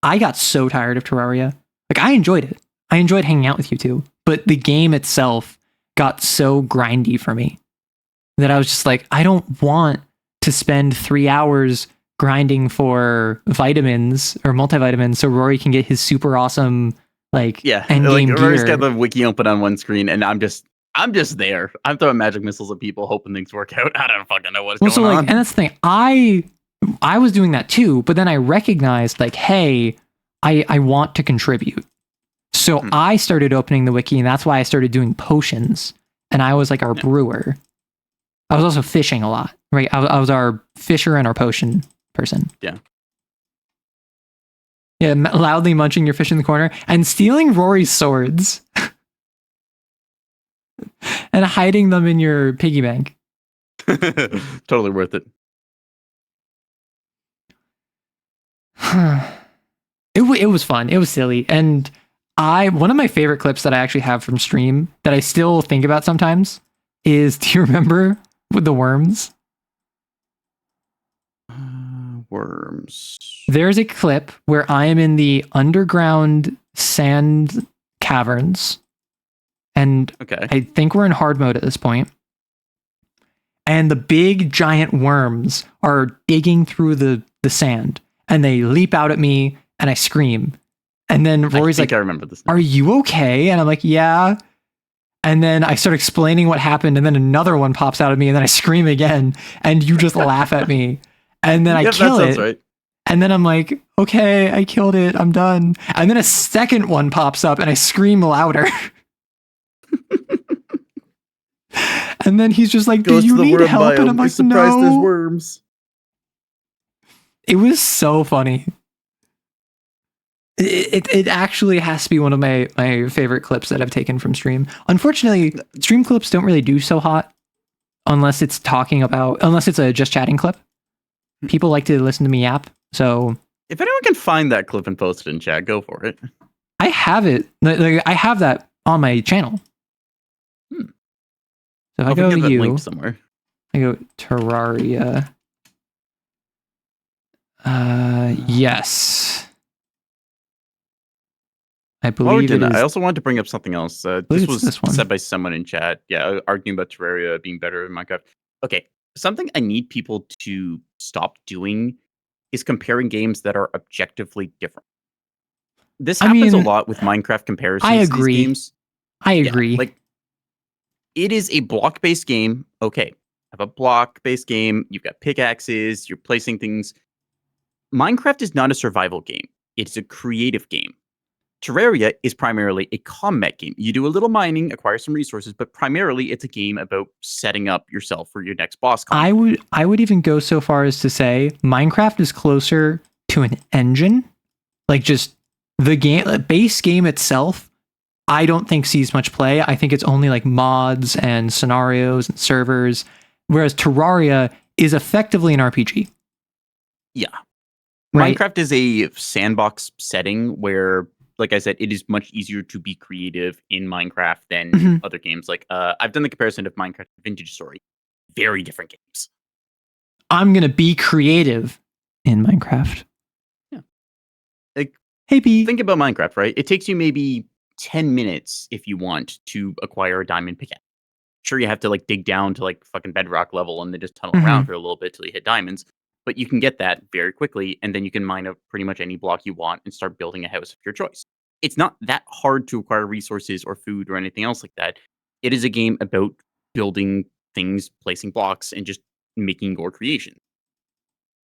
I got so tired of Terraria. Like, I enjoyed it. I enjoyed hanging out with you two, but the game itself got so grindy for me that I was just like, I don't want to spend 3 hours grinding for vitamins or multivitamins so Rory can get his super awesome end game gear. Rory's got the wiki open on one screen, and I'm just there. I'm throwing magic missiles at people, hoping things work out. I don't fucking know what's going on. And that's the thing. I was doing that too, but then I recognized hey, I want to contribute. So I started opening the wiki, and that's why I started doing potions. And I was our brewer. I was also fishing a lot, right? I was our fisher and our potion person. Yeah. Yeah, loudly munching your fish in the corner and stealing Rory's swords and hiding them in your piggy bank. Totally worth it. It was fun. It was silly. And one of my favorite clips that I actually have from stream that I still think about sometimes is, do you remember with the worms? Worms. There's a clip where I am in the underground sand caverns. And I think we're in hard mode at this point. And the big giant worms are digging through the sand. And they leap out at me and I scream. And then Rory's I remember this now. Are you okay? And I'm like, yeah. And then I start explaining what happened. And then another one pops out at me. And then I scream again. And you just laugh at me. And then I kill it. Right. And then I'm like, okay, I killed it. I'm done. And then a second one pops up and I scream louder. And then he's just like, do you need help? And I'm like, no. There's worms. It was so funny. It actually has to be one of my favorite clips that I've taken from stream. Unfortunately, stream clips don't really do so hot unless it's a just chatting clip. People like to listen to me yap. So if anyone can find that clip and post it in chat, go for it. I have it. I have that on my channel. So if I go to you, link somewhere. I go Terraria. Yes. I believe it is. I also wanted to bring up something else. This was said by someone in chat. Yeah, arguing about Terraria being better in Minecraft. Okay, something I need people to stop doing is comparing games that are objectively different. This happens a lot with Minecraft comparisons. I agree. These games. I agree. Yeah, it is a block-based game. Okay, have a block-based game. You've got pickaxes. You're placing things. Minecraft is not a survival game. It's a creative game. Terraria is primarily a combat game. You do a little mining, acquire some resources, but primarily it's a game about setting up yourself for your next boss combat. I would even go so far as to say Minecraft is closer to an engine. Just the base game itself, I don't think sees much play. I think it's only mods and scenarios and servers, whereas Terraria is effectively an RPG. Yeah. Right? Minecraft is a sandbox setting where, like I said, it is much easier to be creative in Minecraft than other games. I've done the comparison of Minecraft and Vintage Story. Very different games. I'm going to be creative in Minecraft. Yeah. Hey, B. Think about Minecraft, right? It takes you maybe 10 minutes if you want to acquire a diamond pickaxe. Sure, you have to dig down to fucking bedrock level and then just tunnel around for a little bit till you hit diamonds. But you can get that very quickly, and then you can mine up pretty much any block you want and start building a house of your choice. It's not that hard to acquire resources or food or anything else like that. It is a game about building things, placing blocks, and just making your creation.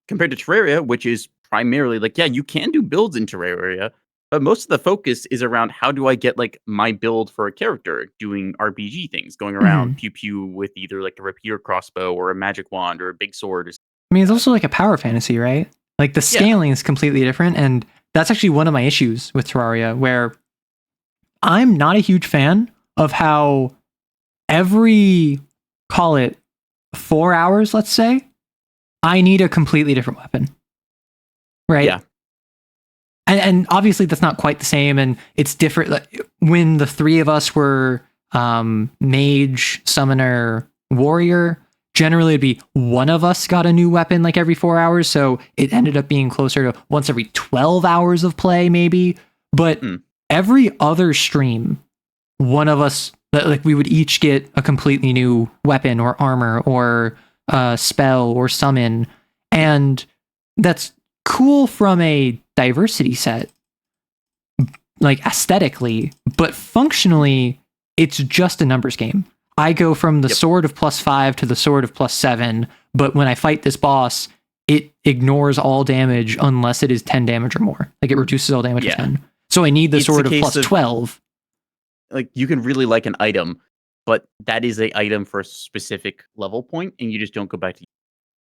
Compared to Terraria, which is primarily you can do builds in Terraria, but most of the focus is around how do I get my build for a character, doing RPG things, going around pew pew with either a rapier crossbow or a magic wand or a big sword or it's also a power fantasy, right? The scaling is completely different, and that's actually one of my issues with Terraria, where I'm not a huge fan of how every, call it 4 hours, let's say, I need a completely different weapon. Right? Yeah. And obviously that's not quite the same, and it's different. When the three of us were mage, summoner, warrior, generally it'd be one of us got a new weapon like every 4 hours. So it ended up being closer to once every 12 hours of play, maybe. But every other stream, one of us, like we would each get a completely new weapon or armor or spell or summon. And that's cool from a diversity set, like aesthetically, but functionally, it's just a numbers game. I go from the sword of +5 to the sword of +7, but when I fight this boss, it ignores all damage unless it is 10 damage or more. Like it reduces all damage to 10. So I need the sword of +12. Like you can really like an item, but that is a item for a specific level point, and you just don't go back to.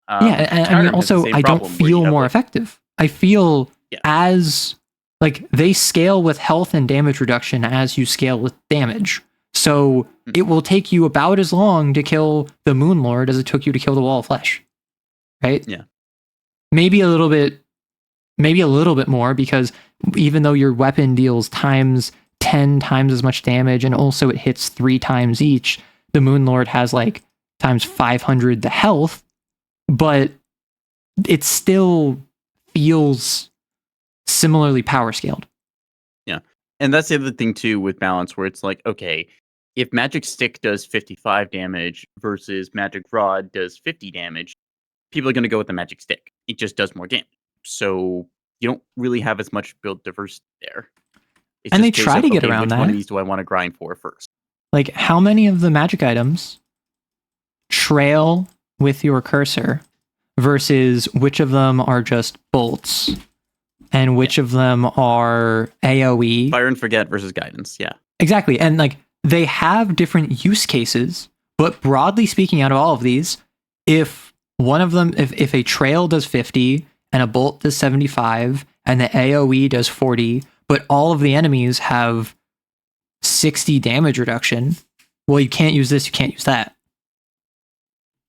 I mean, also I don't feel more effective. I feel as like they scale with health and damage reduction as you scale with damage. So it will take you about as long to kill the Moon Lord as it took you to kill the Wall of Flesh, right? Yeah, maybe a little bit more, because even though your weapon deals 10 times as much damage and also it hits 3 times each, the Moon Lord has like times 500 the health, but it still feels similarly power scaled. Yeah. And that's the other thing too with balance, where it's like, okay, if Magic Stick does 55 damage versus Magic Rod does 50 damage, people are going to go with the Magic Stick. It just does more damage. So you don't really have as much build diversity there. It's and they try to get around which that. Which one of these do I want to grind for first? Like, how many of the magic items trail with your cursor versus which of them are just bolts and which of them are AoE? Fire and Forget versus Guidance, yeah. Exactly. And like they have different use cases, but broadly speaking, out of all of these, if one of them, if a trail does 50 and a bolt does 75 and the AoE does 40, but all of the enemies have 60 damage reduction, well, you can't use this, you can't use that.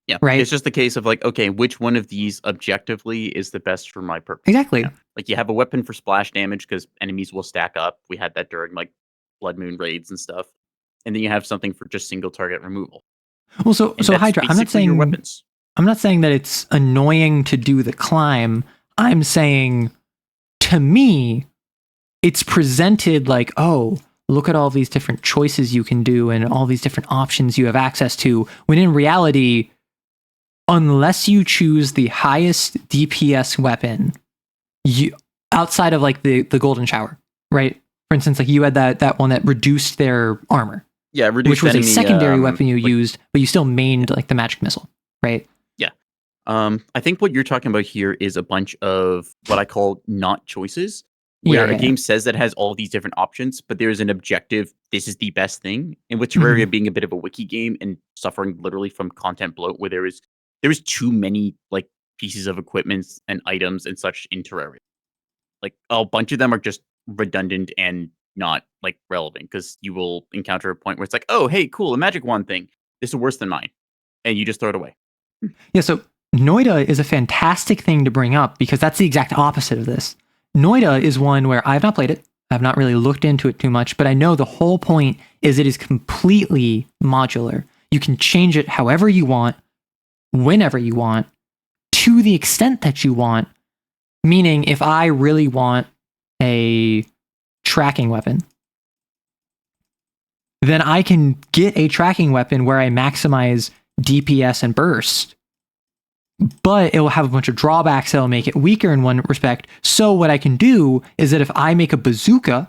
Yeah, right. It's just the case of like, okay, which one of these objectively is the best for my purpose? Exactly. Yeah. Like you have a weapon for splash damage because enemies will stack up. We had that during like Blood Moon raids and stuff. And then you have something for just single target removal. Well, so Hydra, I'm not saying that it's annoying to do the climb. I'm saying, to me, it's presented like, oh, look at all these different choices you can do and all these different options you have access to, when in reality, unless you choose the highest DPS weapon, you outside of like the golden shower, right? For instance, like you had that one that reduced their armor. Yeah, which was a secondary weapon you used, but you still mained like the magic missile, right? Yeah. I think what you're talking about here is a bunch of what I call not choices, where a game says that it has all these different options, but there's an objective, this is the best thing. And with Terraria being a bit of a wiki game and suffering literally from content bloat, where there was too many like pieces of equipment and items and such in Terraria. Like a bunch of them are just redundant and not like relevant, because you will encounter a point where it's like, oh, hey, cool, a magic wand thing. This is worse than mine. And you just throw it away. Yeah, so Noida is a fantastic thing to bring up because that's the exact opposite of this. Noida is one where I've not played it. I've not really looked into it too much, but I know the whole point is it is completely modular. You can change it however you want, whenever you want, to the extent that you want. Meaning, if I really want a tracking weapon, then I can get a tracking weapon where I maximize DPS and burst, but it will have a bunch of drawbacks that will make it weaker in one respect. So what I can do is that if I make a bazooka,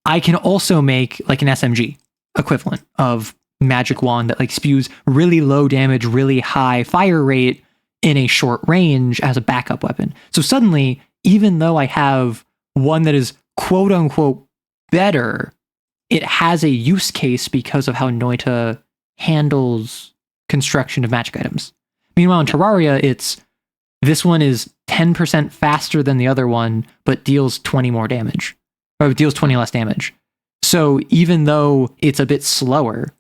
I can also make like an SMG equivalent of magic wand that like spews really low damage, really high fire rate in a short range as a backup weapon. So suddenly, even though I have one that is quote unquote better, it has a use case because of how Noita handles construction of magic items. Meanwhile, in Terraria, this one is 10% faster than the other one, but deals 20 more damage, or deals 20 less damage. So even though it's a bit slower,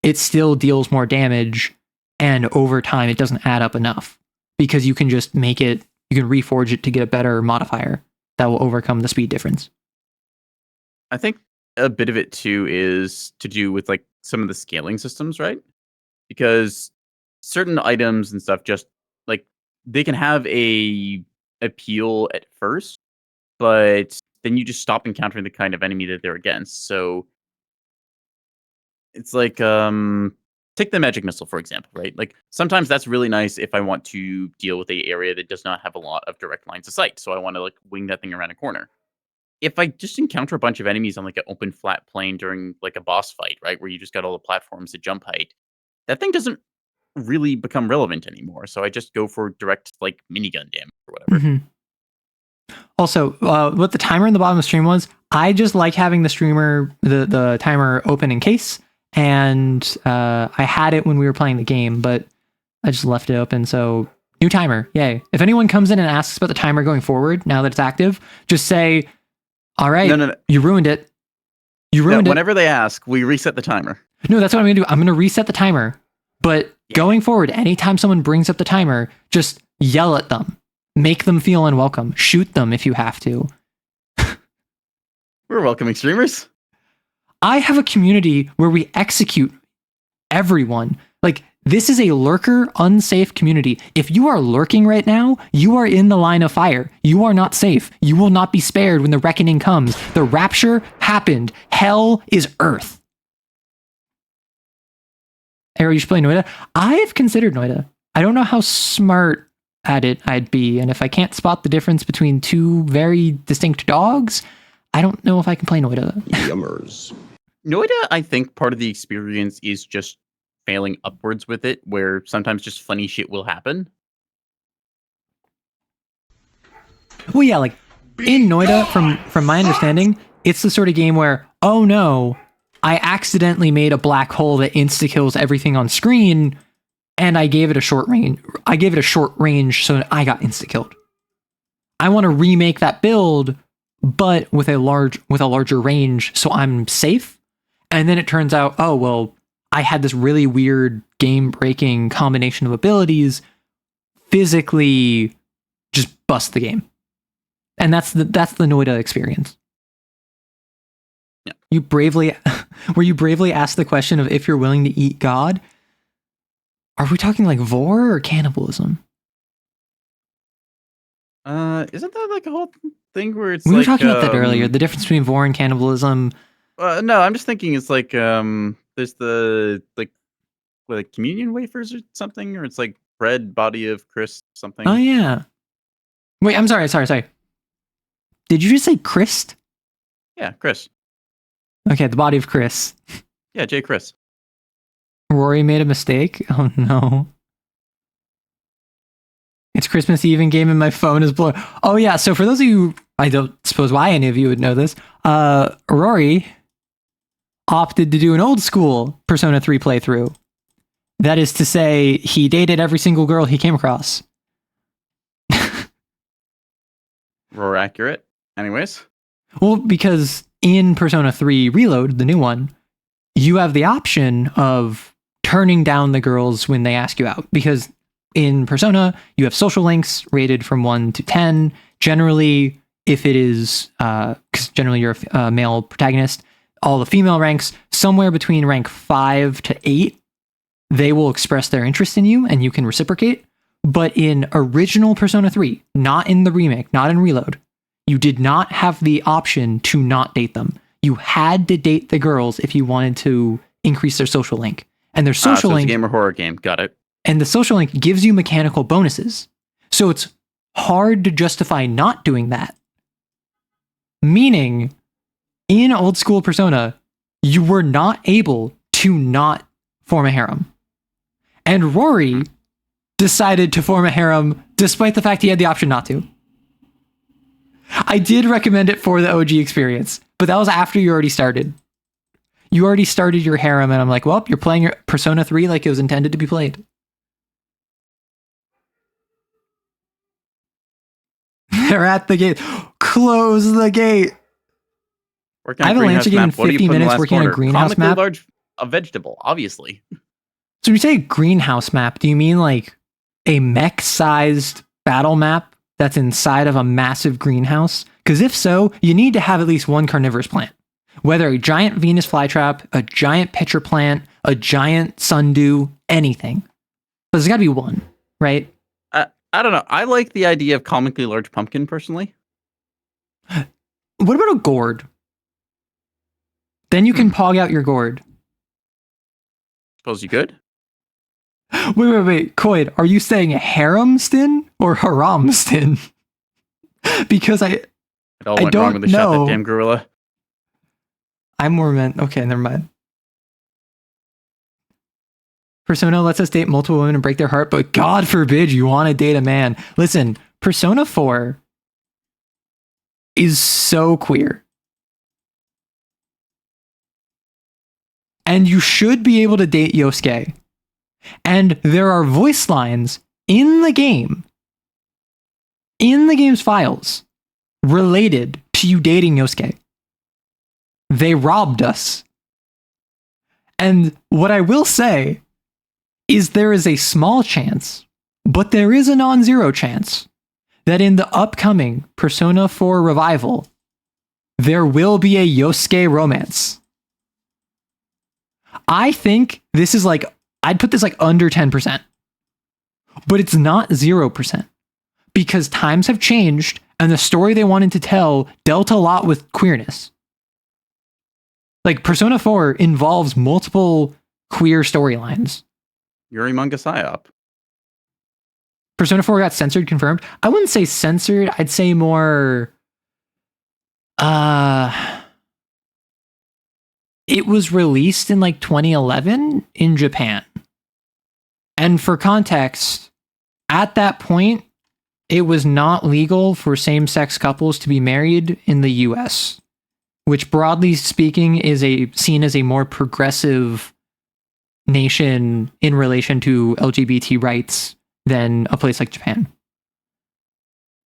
it still deals more damage, and over time, it doesn't add up enough because you can just you can reforge it to get a better modifier that will overcome the speed difference. I think a bit of it too is to do with like some of the scaling systems, right? Because certain items and stuff just like they can have a appeal at first, but then you just stop encountering the kind of enemy that they're against. So it's like take the magic missile for example, right? Like sometimes that's really nice if I want to deal with a area that does not have a lot of direct lines of sight. So I want to like wing that thing around a corner. If I just encounter a bunch of enemies on like an open flat plane during like a boss fight, right, where you just got all the platforms at jump height, that thing doesn't really become relevant anymore. So I just go for direct like minigun damage or whatever. Mm-hmm. Also, what the timer in the bottom of the stream was, I just like having the streamer, the timer open in case, and I had it when we were playing the game, but I just left it open. So new timer, yay! If anyone comes in and asks about the timer going forward, now that it's active, just say, "All right, No. you ruined it. You ruined it." Whenever they ask, we reset the timer. No, that's what I'm gonna do. I'm gonna reset the timer. But going forward, anytime someone brings up the timer, just yell at them. Make them feel unwelcome. Shoot them if you have to. We're welcoming streamers. I have a community where we execute everyone. Like, this is a lurker unsafe community. If you are lurking right now, you are in the line of fire. You are not safe. You will not be spared when the reckoning comes. The rapture happened. Hell is earth. Arrow, you should play Noida. I've considered Noida. I don't know how smart at it I'd be, and if I can't spot the difference between two very distinct dogs, I don't know if I can play Noida. Yummers. Noida, I think part of the experience is just failing upwards with it, where sometimes just funny shit will happen. Well, yeah, like in Noida, from my understanding, it's the sort of game where, oh no, I accidentally made a black hole that insta-kills everything on screen, and I gave it a short range, so I got insta-killed. I want to remake that build, but with a larger range, so I'm safe. And then it turns out, oh well, I had this really weird game-breaking combination of abilities, physically just bust the game. And that's the Noida experience. Yeah. You bravely asked the question of if you're willing to eat God. Are we talking like vor or cannibalism? Isn't that like a whole thing where it's we were like, talking about that earlier, the difference between vor and cannibalism. No, I'm just thinking it's like there's the like communion wafers or something, or it's like bread body of Christ something. Oh yeah. Wait, I'm sorry. Did you just say Christ? Yeah, Chris. Okay, the body of Chris. Yeah, J. Chris. Rory made a mistake. Oh no. It's Christmas Eve and game and my phone is blowing. Oh yeah, so for those of you, I don't suppose why any of you would know this, Rory opted to do an old school Persona 3 playthrough. That is to say, he dated every single girl he came across. Roar accurate. Anyways. Well, because in Persona 3 Reload, the new one, you have the option of turning down the girls when they ask you out. Because in Persona, you have social links rated from 1 to 10. Generally, if it is, because generally you're a male protagonist, all the female ranks, somewhere between rank 5 to 8, they will express their interest in you and you can reciprocate. But in original Persona 3, not in the remake, not in Reload, you did not have the option to not date them. You had to date the girls if you wanted to increase their social link. And their social link... It's a game or horror game. Got it. And the social link gives you mechanical bonuses. So it's hard to justify not doing that. Meaning, in old school Persona, you were not able to not form a harem. And Rory decided to form a harem despite the fact he had the option not to. I did recommend it for the OG experience, but that was after you already started. You already started your harem, and I'm like, well, you're playing your Persona 3 like it was intended to be played. They're at the gate. Close the gate. I have a Lancer game in 50 minutes working on a greenhouse map. A vegetable, obviously. So when you say greenhouse map, do you mean like a mech-sized battle map that's inside of a massive greenhouse? Because if so, you need to have at least one carnivorous plant. Whether a giant Venus flytrap, a giant pitcher plant, a giant sundew, anything. But there's got to be one, right? I don't know. I like the idea of comically large pumpkin personally. What about a gourd? Then you can pog out your gourd. Suppose you could. Wait. Coyd, are you saying harem-stin or haram-stin? Because It all went wrong when they shot that damn gorilla. I'm more meant... Okay, never mind. Persona lets us date multiple women and break their heart, but God forbid you want to date a man. Listen, Persona 4 is so queer. And you should be able to date Yosuke. And there are voice lines in the game's files, related to you dating Yosuke. They robbed us. And what I will say is there is a small chance, but there is a non-zero chance, that in the upcoming Persona 4 revival, there will be a Yosuke romance. I think this is like, I'd put this like under 10%, but it's not 0%, because times have changed and the story they wanted to tell dealt a lot with queerness. Like, Persona 4 involves multiple queer storylines. Yuri manga psyop. Persona 4 got censored, confirmed. I wouldn't say censored. I'd say more... It was released in like 2011 in Japan. And for context, at that point, it was not legal for same-sex couples to be married in the US, which broadly speaking is seen as a more progressive nation in relation to LGBT rights than a place like Japan.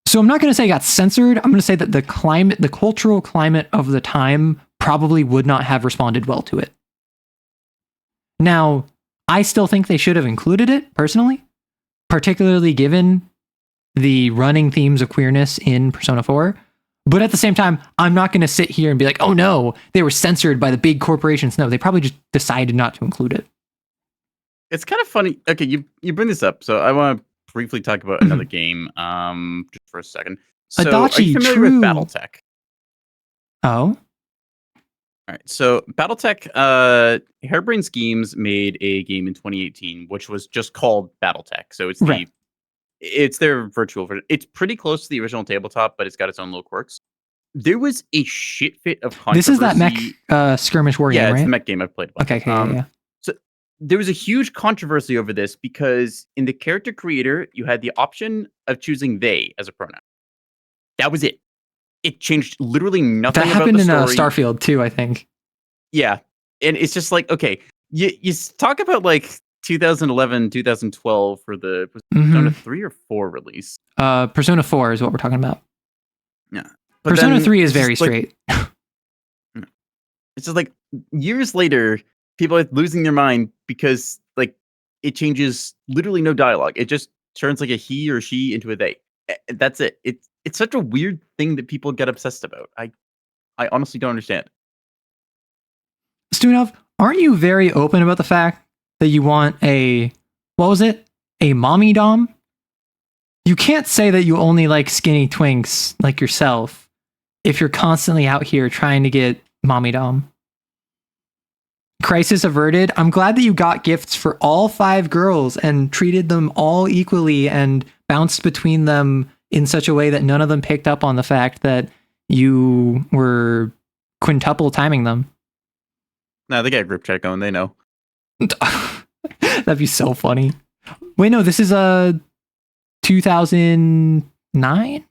So I'm not going to say it got censored. I'm going to say that the cultural climate of the time probably would not have responded well to it. Now, I still think they should have included it, personally, particularly given the running themes of queerness in Persona 4. But at the same time, I'm not going to sit here and be like, oh no, they were censored by the big corporations. No, they probably just decided not to include it. It's kind of funny. Okay, you bring this up, so I want to briefly talk about another game just for a second. So, Adachi, are you familiar with BattleTech? Oh? All right, so BattleTech, Harebrained Schemes made a game in 2018, which was just called BattleTech. So it's it's their virtual version. It's pretty close to the original tabletop, but it's got its own little quirks. There was a shit fit of controversy. This is that mech skirmish war game, right? Yeah, it's the mech game I've played. Okay, yeah. So there was a huge controversy over this because in the character creator, you had the option of choosing they as a pronoun. That was it. It changed literally nothing about the story. That happened in Starfield too, I think. Yeah. And it's just like, okay, you talk about like 2011, 2012 for the Persona 3 or 4 release. Persona 4 is what we're talking about. Yeah. But Persona 3 is very straight. It's just like years later, people are losing their mind because like it changes literally no dialogue. It just turns like a he or she into a they. That's it. It's such a weird thing that people get obsessed about. I honestly don't understand. Stunov, aren't you very open about the fact that you want a mommy dom? You can't say that you only like skinny twinks like yourself if you're constantly out here trying to get mommy dom. Crisis averted. I'm glad that you got gifts for all 5 girls and treated them all equally and bounced between them in such a way that none of them picked up on the fact that you were quintuple timing them. No, they got a group chat going. They know. That'd be so funny. Wait, no, this is 2009?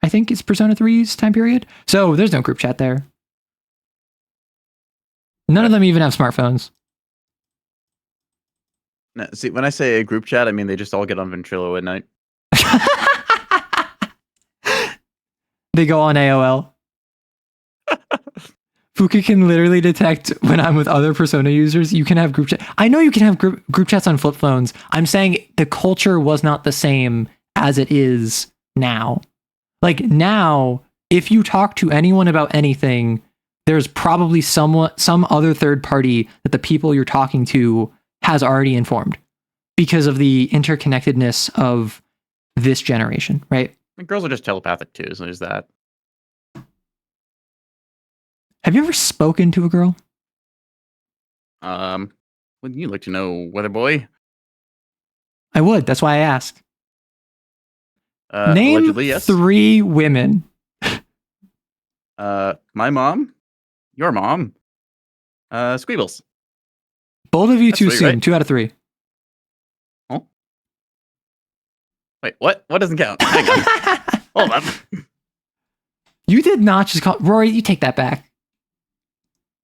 I think it's Persona 3's time period. So there's no group chat there. None of them even have smartphones. No, see, when I say a group chat, I mean they just all get on Ventrilo at night. They go on AOL. Fuka can literally detect when I'm with other Persona users. You can have group chat. I know you can have group chats on flip phones. I'm saying the culture was not the same as it is now. Like now, if you talk to anyone about anything, there's probably some other third party that the people you're talking to has already informed because of the interconnectedness of this generation, right? I mean, girls are just telepathic too, so there's that. Have you ever spoken to a girl? Wouldn't you like to know, Weather Boy? I would. That's why I asked. Name Allegedly, yes. 3 women. My mom, your mom, Squeebles. Both of you That's too 3, soon. right? 2 out of 3. Oh. Wait, what? What doesn't count? Hang on. Hold up. You did not just call Rory. You take that back.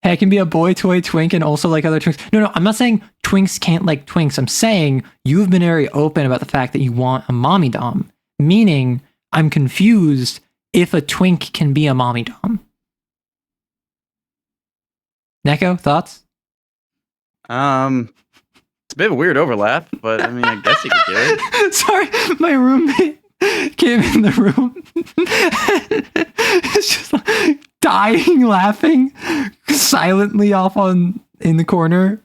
Hey, I can be a boy toy twink and also like other twinks. No, I'm not saying twinks can't like twinks. I'm saying you've been very open about the fact that you want a mommy dom. Meaning, I'm confused if a twink can be a mommy dom. Neko, thoughts? It's a bit of a weird overlap, but I mean, I guess you could do it. Sorry, my roommate came in the room. It's just like dying laughing silently off in the corner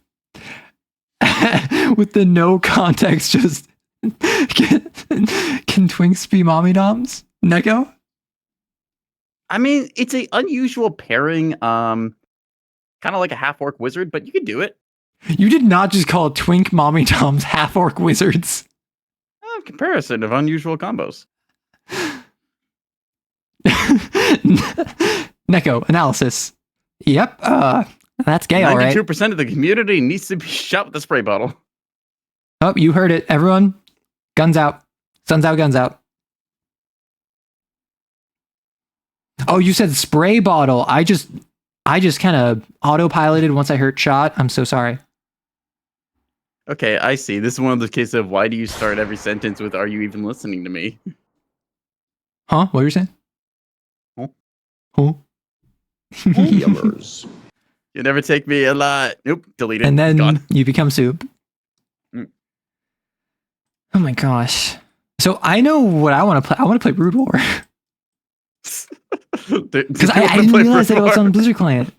with the no context. Just can twinks be mommy doms? Neko? I mean, it's an unusual pairing. Kind of like a half-orc wizard, but you could do it. You did not just call twink mommy doms half-orc wizards. Comparison of unusual combos. Neko, analysis. Yep, that's gay, all right. 92% of the community needs to be shot with a spray bottle. Oh, you heard it. Everyone, guns out. Guns out, guns out. Oh, you said spray bottle. I just kind of autopiloted once I heard shot. I'm so sorry. Okay, I see. This is one of those cases of why do you start every sentence with "Are you even listening to me?" Huh? What were you saying? Huh? Huh? Yummers. You never take me a lot. Nope, deleted. And then Gone. you become soup. Mm. Oh my gosh. So I know what I want to play. I want to play Brood War. Because I didn't realize that it was on Blizzard client.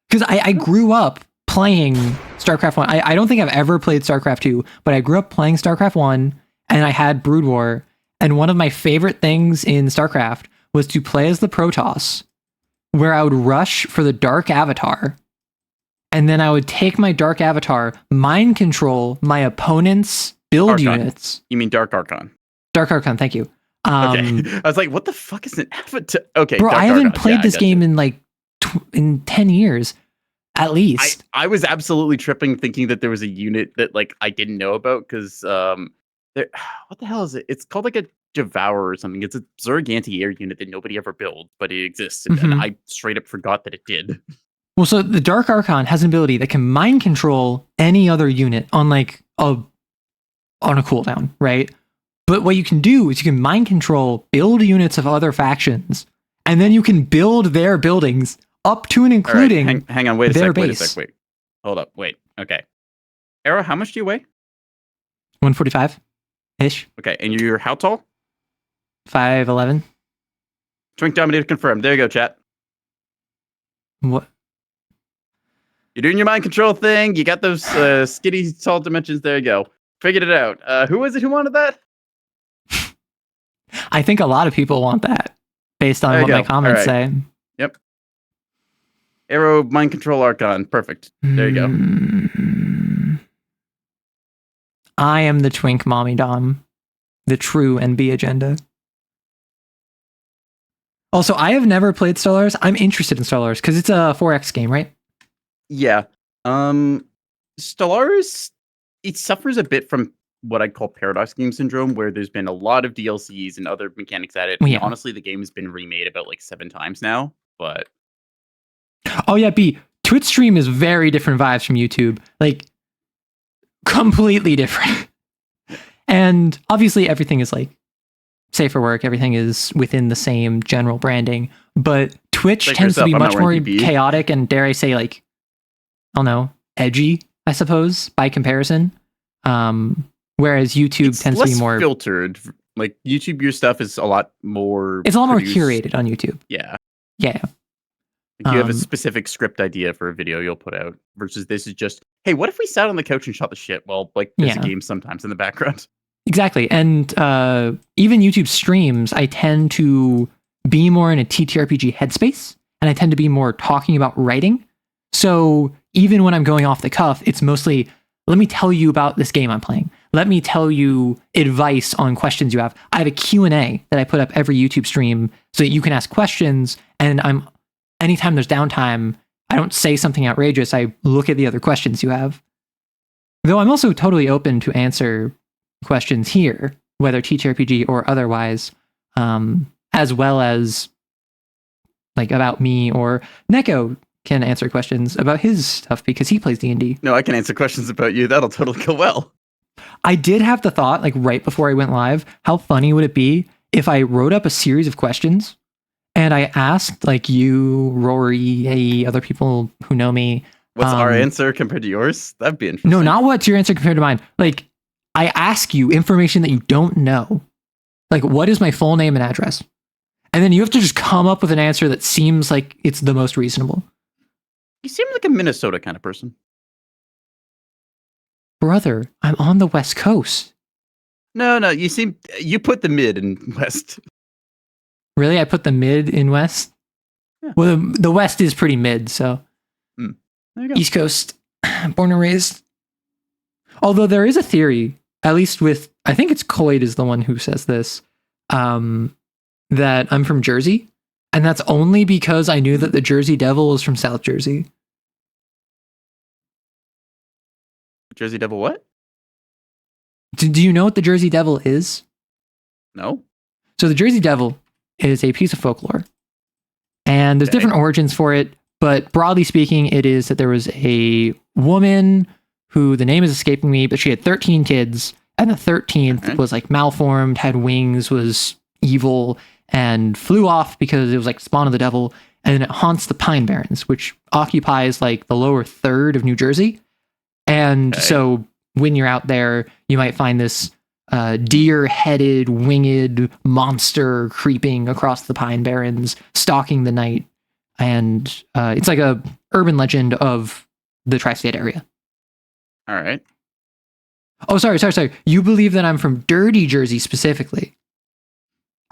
Because I grew up playing StarCraft 1. I don't think I've ever played StarCraft 2, but I grew up playing StarCraft 1 and I had Brood War. And one of my favorite things in StarCraft was to play as the Protoss, where I would rush for the Dark Avatar. And then I would take my Dark Avatar, mind control my opponent's build Archon. units. You mean Dark Archon? Dark Archon, thank you. Okay. I was like, what the fuck is an avatar? Okay, Bro, Dark I haven't Archon. played Yeah, this game in like in 10 years, at least. I was absolutely tripping thinking that there was a unit that like I didn't know about because what the hell is it? It's called like a Devourer or something. It's a Zerg anti-air unit that nobody ever built, but it exists, and I straight up forgot that it did. Well, so the Dark Archon has an ability that can mind control any other unit on like on a cooldown, right? But what you can do is you can mind control build units of other factions, and then you can build their buildings up to and including hang on, wait a their sec, wait a base. sec, wait. Hold up, wait. Okay. Arrow, how much do you weigh? 145-ish. Okay, and you're how tall? 5'11". Twink Dominator confirmed. There you go, chat. What? You're doing your mind control thing. You got those skinny tall dimensions. There you go. Figured it out. Who was it who wanted that? I think a lot of people want that, based on what my comments say. Yep. Arrow mind control Archon. Perfect. There you go. I am the twink mommy dom, the true NB agenda. Also, I have never played Stellaris. I'm interested in Stellaris because it's a 4X game, right? Yeah. Stellaris, it suffers a bit from what I'd call paradox game syndrome, where there's been a lot of DLCs and other mechanics at it. Yeah. Honestly, the game has been remade about like 7 times now, but... Oh yeah, B. Twitch stream is very different vibes from YouTube. Like, completely different. And obviously everything is like safe for work. Everything is within the same general branding. But Twitch tends to be much more chaotic and, dare I say, like, I don't know, edgy, I suppose, by comparison. Whereas YouTube tends to be more filtered. Like YouTube, your stuff is a lot more. It's a lot more curated on YouTube. Yeah. Yeah. Like you have a specific script idea for a video you'll put out versus this is just, hey, what if we sat on the couch and shot the shit? Well, like there's a game sometimes in the background. Exactly. And even YouTube streams, I tend to be more in a TTRPG headspace, and I tend to be more talking about writing. So even when I'm going off the cuff, it's mostly, let me tell you about this game I'm playing. Let me tell you advice on questions you have. I have a Q&A that I put up every YouTube stream so that you can ask questions, and anytime there's downtime, I don't say something outrageous. I look at the other questions you have. Though I'm also totally open to answer questions here, whether TTRPG or otherwise, as well as like about me, or Neko can answer questions about his stuff because he plays D&D. No, I can answer questions about you. That'll totally go well. I did have the thought, like right before I went live, how funny would it be if I wrote up a series of questions and I asked like you, Rory, other people who know me. What's our answer compared to yours? That'd be interesting. No, not what's your answer compared to mine. Like, I ask you information that you don't know. Like, what is my full name and address? And then you have to just come up with an answer that seems like it's the most reasonable. You seem like a Minnesota kind of person. Brother, I'm on the West Coast. No, you put the mid in West. Really? I put the mid in West? Yeah. Well, the West is pretty mid, so. There you go. East Coast, born and raised. Although there is a theory, at least with, I think it's Coyd is the one who says this, that I'm from Jersey. And that's only because I knew that the Jersey Devil was from South Jersey. Jersey Devil what? Do you know what the Jersey Devil is? No. So the Jersey Devil is a piece of folklore. And there's different origins for it. But broadly speaking, it is that there was a woman who, the name is escaping me, but she had 13 kids. And the 13th was like malformed, had wings, was evil, and flew off because it was like spawn of the devil. And it haunts the Pine Barrens, which occupies like the lower third of New Jersey. And so when you're out there, you might find this deer-headed, winged monster creeping across the Pine Barrens, stalking the night. And it's like a urban legend of the tri-state area. All right. Oh, sorry. You believe that I'm from Dirty Jersey specifically.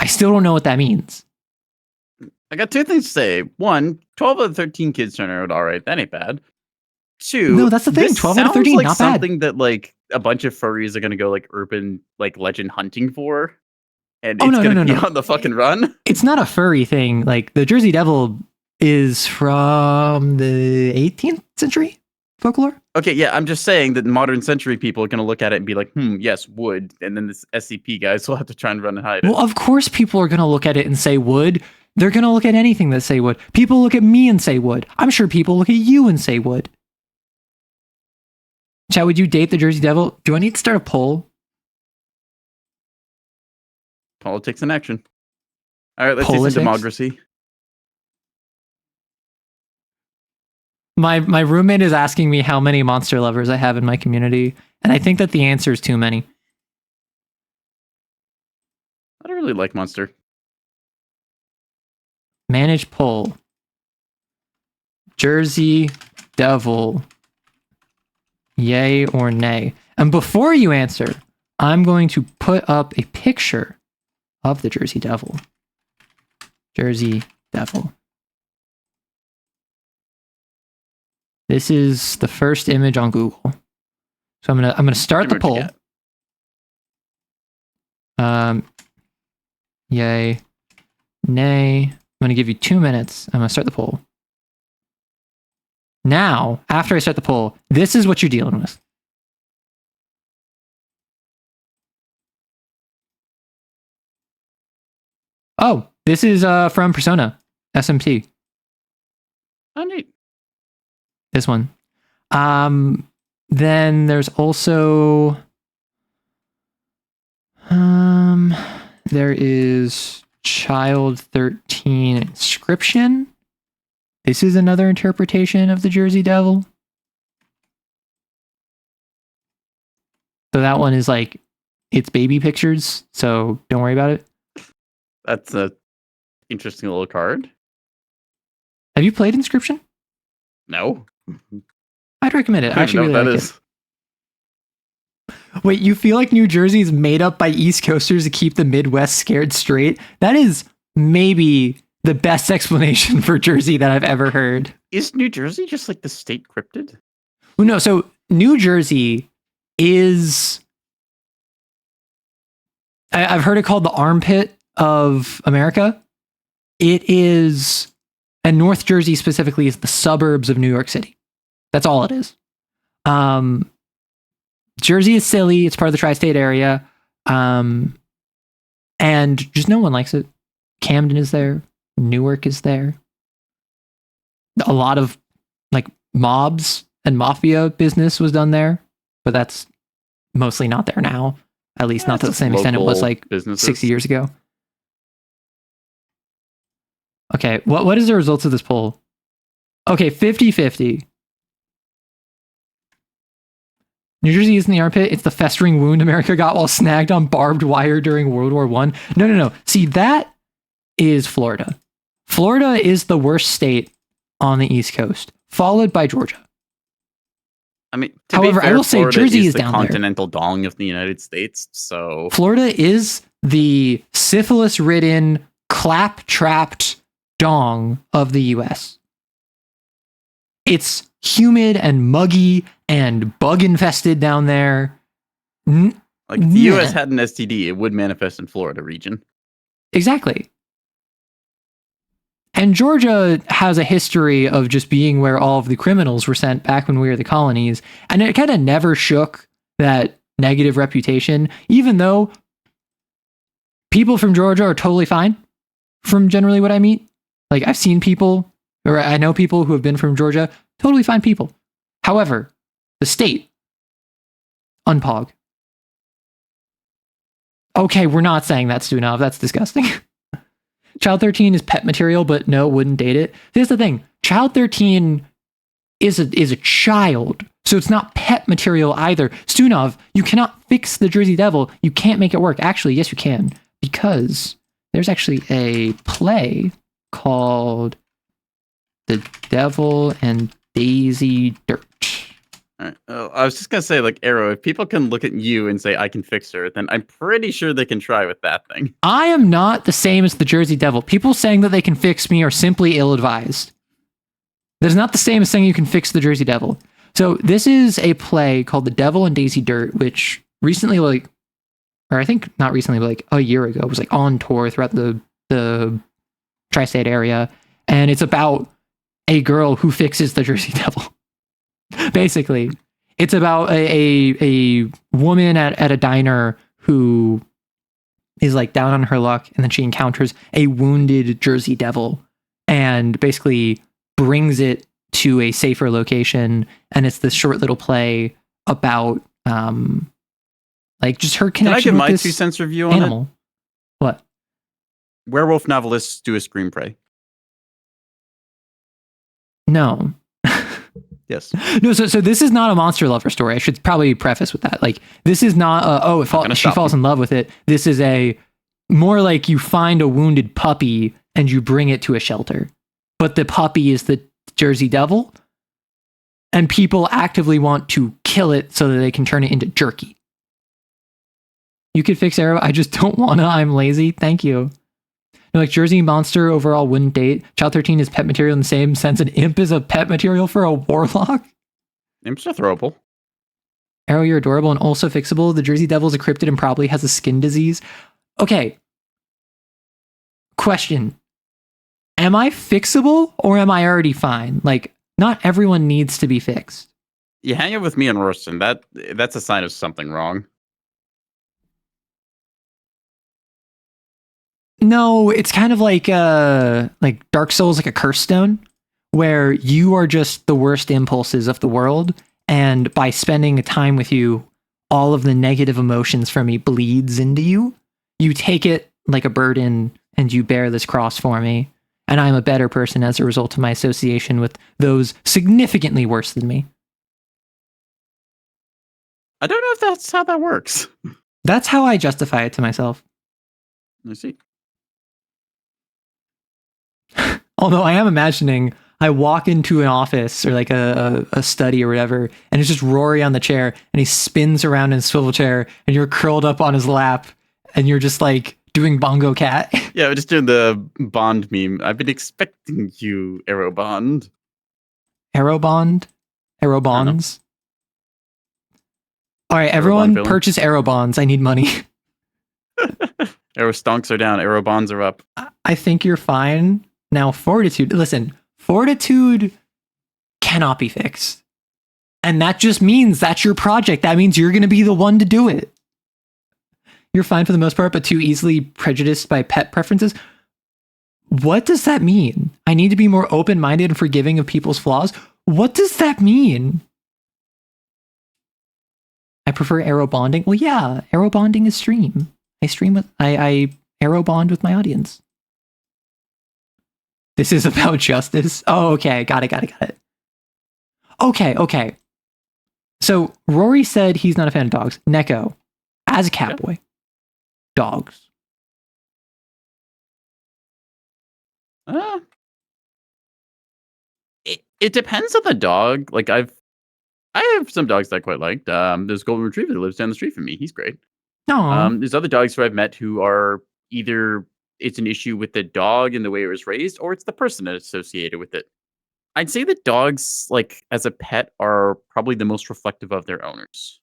I still don't know what that means. I got two things to say. One, 12 out of 13 kids turned out all right. That ain't bad. Two, no, that's the thing. 12 out of 13, like not something bad. that like a bunch of furries are gonna go like urban like legend hunting for, and it's gonna be on the fucking run. It's not a furry thing. Like the Jersey Devil is from the 18th century folklore. Okay, yeah, I'm just saying that modern century people are gonna look at it and be like, yes, wood, and then this SCP guys will have to try and run and hide it. Well, of course, people are gonna look at it and say wood. They're gonna look at anything that say wood. People look at me and say wood. I'm sure people look at you and say wood. Chat, would you date the Jersey Devil? Do I need to start a poll? Politics in action. All right, let's Politics? do some democracy. My roommate is asking me how many monster lovers I have in my community, and I think that the answer is too many. I don't really like monster. Manage poll. Jersey Devil. Yay or nay? And before you answer, I'm going to put up a picture of the Jersey Devil. Jersey Devil. This is the first image on Google. So I'm gonna start the poll. Yay, nay. I'm gonna give you 2 minutes. I'm gonna start the poll. Now, after I start the poll, this is what you're dealing with. Oh, this is from Persona, SMT. Oh, neat. This one. Then there's also there is Child 13 Inscription. This is another interpretation of the Jersey Devil. So that one is like, it's baby pictures, so don't worry about it. That's a interesting little card. Have you played Inscription? No. I'd recommend it. I actually know really what like it. Wait, you feel like New Jersey is made up by East Coasters to keep the Midwest scared straight? That is maybe the best explanation for Jersey that I've ever heard. Is New Jersey just like the state cryptid? Well, no, so New Jersey is... I've heard it called the armpit of America. It is... And North Jersey specifically is the suburbs of New York City. That's all it is. Jersey is silly. It's part of the tri-state area. And just no one likes it. Camden is there. Newark is there. A lot of like mobs and mafia business was done there, but that's mostly not there now. At least not to the same extent it was like 60 years ago. Okay, what is the results of this poll? Okay, 50-50. New Jersey isn't the armpit. It's the festering wound America got while snagged on barbed wire during World War I. No. See, that is Florida. Florida is the worst state on the East Coast, followed by Georgia. I mean, however, I will say Jersey is down there. The continental dong of the United States, so... Florida is the syphilis-ridden, clap-trapped dong of the U.S. It's humid and muggy and bug-infested down there. Like, if the U.S. had an STD, it would manifest in Florida region. Exactly. And Georgia has a history of just being where all of the criminals were sent back when we were the colonies. And it kind of never shook that negative reputation, even though people from Georgia are totally fine from generally what I meet. Like, I've seen people, or I know people who have been from Georgia, totally fine people. However, the state, unpog. Okay, we're not saying that, Stunov. That's disgusting. Child 13 is pet material, but no, wouldn't date it. Here's the thing. Child 13 is a child, so it's not pet material either. Stunov, you cannot fix the Jersey Devil. You can't make it work. Actually, yes, you can, because there's actually a play called The Devil and Daisy Dirt. Right. Oh, I was just going to say, like, Arrow, if people can look at you and say, I can fix her, then I'm pretty sure they can try with that thing. I am not the same as the Jersey Devil. People saying that they can fix me are simply ill-advised. That is not the same as saying you can fix the Jersey Devil. So this is a play called The Devil and Daisy Dirt, which recently, or I think not recently, but like a year ago, was like on tour throughout the tri-state area. And it's about a girl who fixes the Jersey Devil. Basically, it's about a woman at a diner who is like down on her luck, and then she encounters a wounded Jersey Devil and basically brings it to a safer location. And it's this short little play about like just her connection with this 2 cents review on animal. It? What? Werewolf novelists do a screenplay. No. Yes. No, so this is not a monster lover story. I should probably preface with that. Like, this is not she falls in love with it. This is more like you find a wounded puppy and you bring it to a shelter. But the puppy is the Jersey Devil, and people actively want to kill it so that they can turn it into jerky. You could fix Arrow. I just don't wanna. I'm lazy. Thank you. Like, Jersey Monster overall wouldn't date. Child 13 is pet material in the same sense an imp is a pet material for a warlock. Imps are throwable. Arrow, you're adorable and also fixable. The Jersey Devil is a cryptid and probably has a skin disease. Okay. Question. Am I fixable or am I already fine? Like, not everyone needs to be fixed. You hang out with me and Royston, that's a sign of something wrong. No, it's kind of like Dark Souls, like a curse stone, where you are just the worst impulses of the world, and by spending time with you, all of the negative emotions from me bleeds into you. You take it like a burden, and you bear this cross for me, and I'm a better person as a result of my association with those significantly worse than me. I don't know if that's how that works. That's how I justify it to myself. I see. Although I am imagining I walk into an office or like a study or whatever, and it's just Rory on the chair, and he spins around in a swivel chair, and you're curled up on his lap, and you're just like doing bongo cat. Yeah, we're just doing the Bond meme. I've been expecting you, Arrow Bond. Arrow Bond? Arrow Bonds? All right, everyone purchase Arrow Bonds. I need money. Arrow stonks are down. Arrow bonds are up. I think you're fine. Now, Fortitude. Listen, Fortitude cannot be fixed. And that just means that's your project. That means you're going to be the one to do it. You're fine for the most part, but too easily prejudiced by pet preferences. What does that mean? I need to be more open-minded and forgiving of people's flaws. What does that mean? I prefer arrow bonding. Well, yeah, arrow bonding is stream. I arrow bond with my audience. This is about justice. Oh, okay. Got it. Okay. So Rory said he's not a fan of dogs. Neko, as a catboy, dogs. It depends on the dog. Like I have some dogs that I quite liked. There's a golden retriever that lives down the street from me. He's great. No. There's other dogs who I've met who are either it's an issue with the dog and the way it was raised, or it's the person that's associated with it. I'd say that dogs, like as a pet, are probably the most reflective of their owners.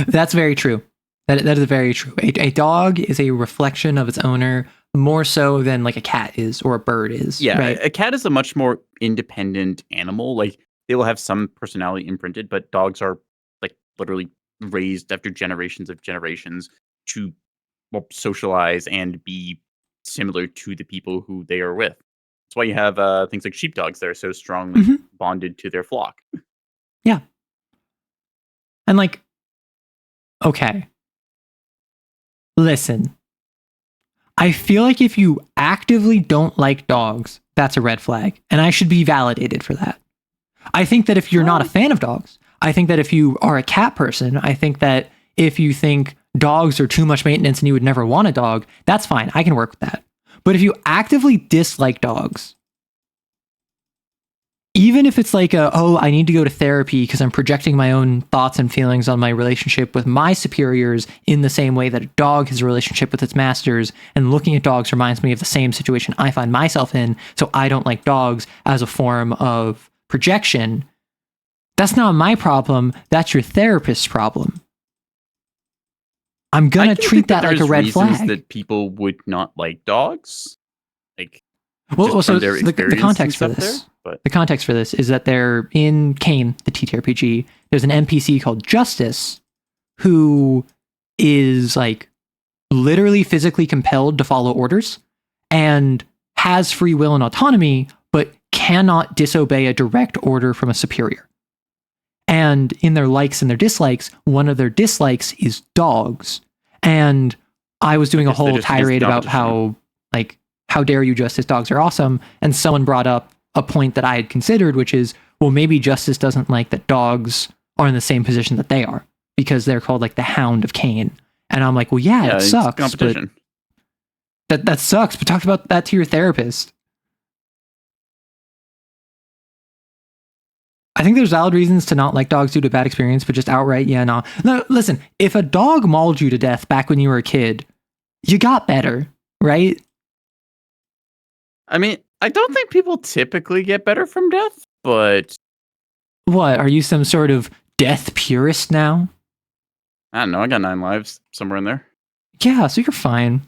That's very true. That is very true. A dog is a reflection of its owner more so than like a cat is or a bird is. Yeah, right? A cat is a much more independent animal. Like they will have some personality imprinted, but dogs are like literally raised after generations of generations to socialize and be similar to the people who they are with. That's why you have things like sheepdogs that are so strongly bonded to their flock. Yeah. And like, okay. Listen. I feel like if you actively don't like dogs, that's a red flag. And I should be validated for that. I think that if you're not a fan of dogs, I think that if you are a cat person, I think that if you think dogs are too much maintenance and you would never want a dog, that's fine. I can work with that. But if you actively dislike dogs, even if it's like I need to go to therapy because I'm projecting my own thoughts and feelings on my relationship with my superiors in the same way that a dog has a relationship with its masters, and looking at dogs reminds me of the same situation I find myself in, so I don't like dogs as a form of projection, that's not my problem. That's your therapist's problem. I'm going to treat that like a red flag. That people would not like dogs. Like, well, so the context for this, the context for this is that they're in Kane, the TTRPG. There's an NPC called Justice who is like literally physically compelled to follow orders and has free will and autonomy, but cannot disobey a direct order from a superior. And in their likes and their dislikes, one of their dislikes is dogs. And I was doing a whole tirade about how dare you, Justice, dogs are awesome. And someone brought up a point that I had considered, which is, well, maybe Justice doesn't like that dogs are in the same position that they are because they're called like the Hound of Cain. And I'm like, well, yeah, it sucks. Competition. But that sucks. But talk about that to your therapist. I think there's valid reasons to not like dogs due to bad experience, but just outright, yeah, no. No, listen, if a dog mauled you to death back when you were a kid, you got better, right? I mean, I don't think people typically get better from death, but... What, are you some sort of death purist now? I don't know, I got 9 lives somewhere in there. Yeah, so you're fine.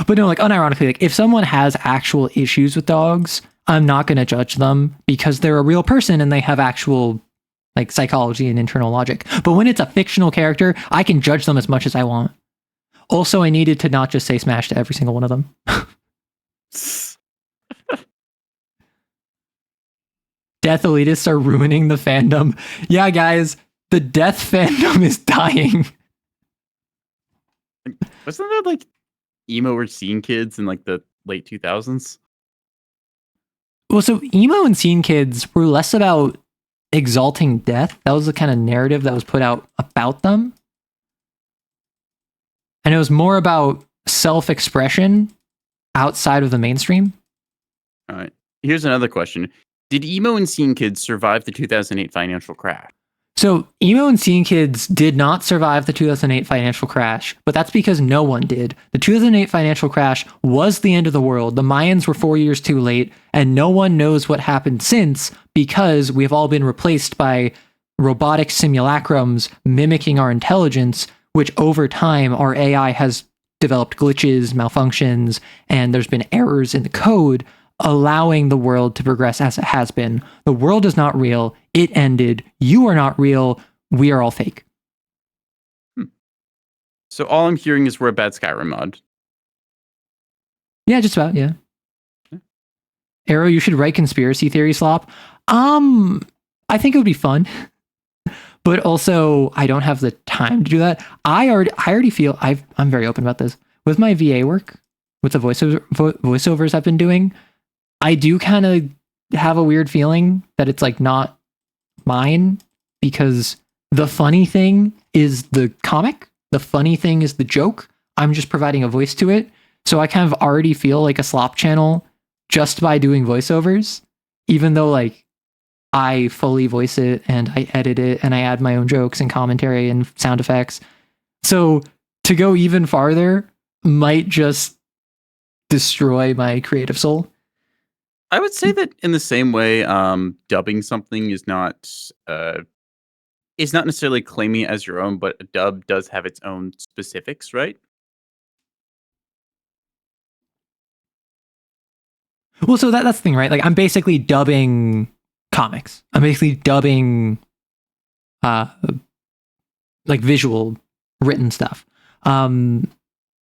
But no, like, unironically, like, if someone has actual issues with dogs, I'm not going to judge them because they're a real person and they have actual like psychology and internal logic. But when it's a fictional character, I can judge them as much as I want. Also, I needed to not just say smash to every single one of them. Death elitists are ruining the fandom. Yeah, guys, the death fandom is dying. Wasn't that like emo or scene kids in like the late 2000s? Well, so emo and scene kids were less about exalting death. That was the kind of narrative that was put out about them. And it was more about self-expression outside of the mainstream. All right. Here's another question. Did emo and scene kids survive the 2008 financial crash? So emo and scene kids did not survive the 2008 financial crash, but that's because no one did. The 2008 financial crash was the end of the world. The Mayans were 4 years too late, and no one knows what happened since because we have all been replaced by robotic simulacrums mimicking our intelligence, which over time our AI has developed glitches, malfunctions, and there's been errors in the code, allowing the world to progress as it has been. The world is not real. It ended. You are not real. We are all fake. So all I'm hearing is we're a bad Skyrim mod. Yeah, just about, yeah. Arrow, you should write conspiracy theory slop. I think it would be fun. But also, I don't have the time to do that. I already feel I'm very open about this. With my VA work, with the voiceovers I've been doing, I do kind of have a weird feeling that it's like not mine, because the funny thing is the comic, the funny thing is the joke. I'm just providing a voice to it. So I kind of already feel like a slop channel just by doing voiceovers, even though like I fully voice it and I edit it and I add my own jokes and commentary and sound effects. So to go even farther might just destroy my creative soul. I would say that in the same way, dubbing something is not necessarily claiming it as your own, but a dub does have its own specifics, right? Well, so that's the thing, right? Like I'm basically dubbing comics. I'm basically dubbing like visual written stuff. And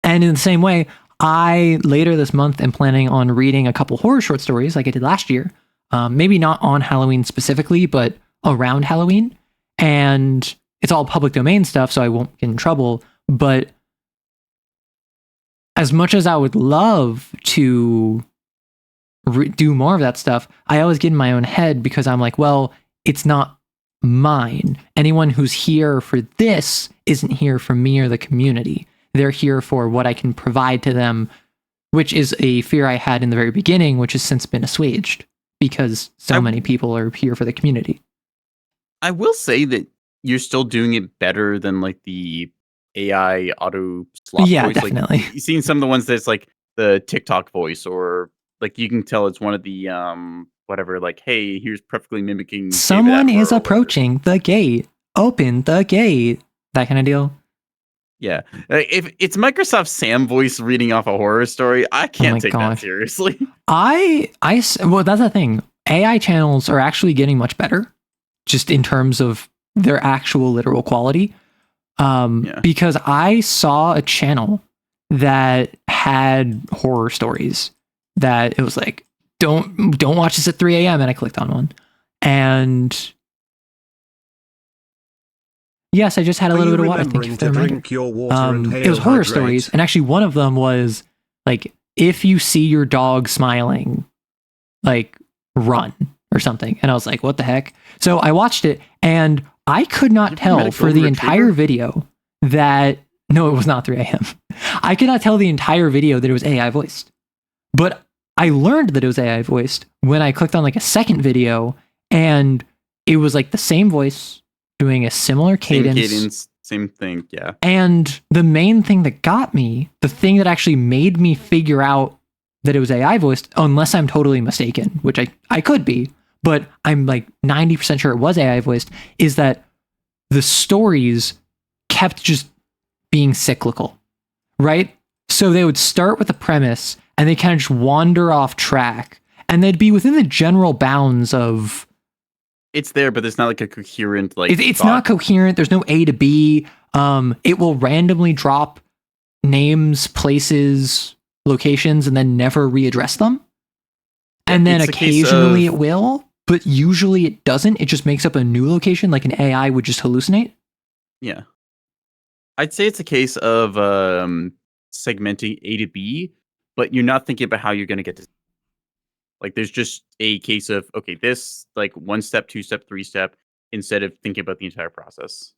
in the same way, I later this month am planning on reading a couple horror short stories like I did last year. Maybe not on Halloween specifically, but around Halloween. And it's all public domain stuff, so I won't get in trouble. But as much as I would love to do more of that stuff, I always get in my own head because I'm like, well, it's not mine. Anyone who's here for this isn't here for me or the community. They're here for what I can provide to them, which is a fear I had in the very beginning, which has since been assuaged because so many people are here for the community. I will say that you're still doing it better than like the AI auto slot Yeah, voice. definitely. Like, you've seen some of the ones that's like the TikTok voice, or like you can tell it's one of the whatever, like, hey, here's perfectly mimicking Someone is approaching the gate. Open the gate. That kind of deal. Yeah. If it's Microsoft Sam voice reading off a horror story, I can't take that seriously. Well, that's the thing. AI channels are actually getting much better just in terms of their actual literal quality. Because I saw a channel that had horror stories that it was like, don't watch this at 3 a.m. And I clicked on one. And yes, I just had a little bit of water. Thank you for the reminder. It was horror stories. And actually one of them was like, if you see your dog smiling, like run or something. And I was like, what the heck? So I watched it and I could not tell for the entire video that, no, it was not 3 a.m. I could not tell the entire video that it was AI voiced. But I learned that it was AI voiced when I clicked on like a second video and it was like the same voice doing a similar cadence. Same thing, yeah. And the main thing that got me, the thing that actually made me figure out that it was AI voiced, unless I'm totally mistaken, which I could be, but I'm like 90% sure it was AI voiced, is that the stories kept just being cyclical, right? So they would start with a premise and they kind of just wander off track and they'd be within the general bounds of... It's there, but it's not like a coherent, like... It's not coherent. There's no A to B. It will randomly drop names, places, locations, and then never readdress them. And then occasionally it will, but usually it doesn't. It just makes up a new location, like an AI would just hallucinate. Yeah. I'd say it's a case of segmenting A to B, but you're not thinking about how you're going to get to... Like, there's just a case of, okay, this, like, 1 step, 2 step, 3 step, instead of thinking about the entire process.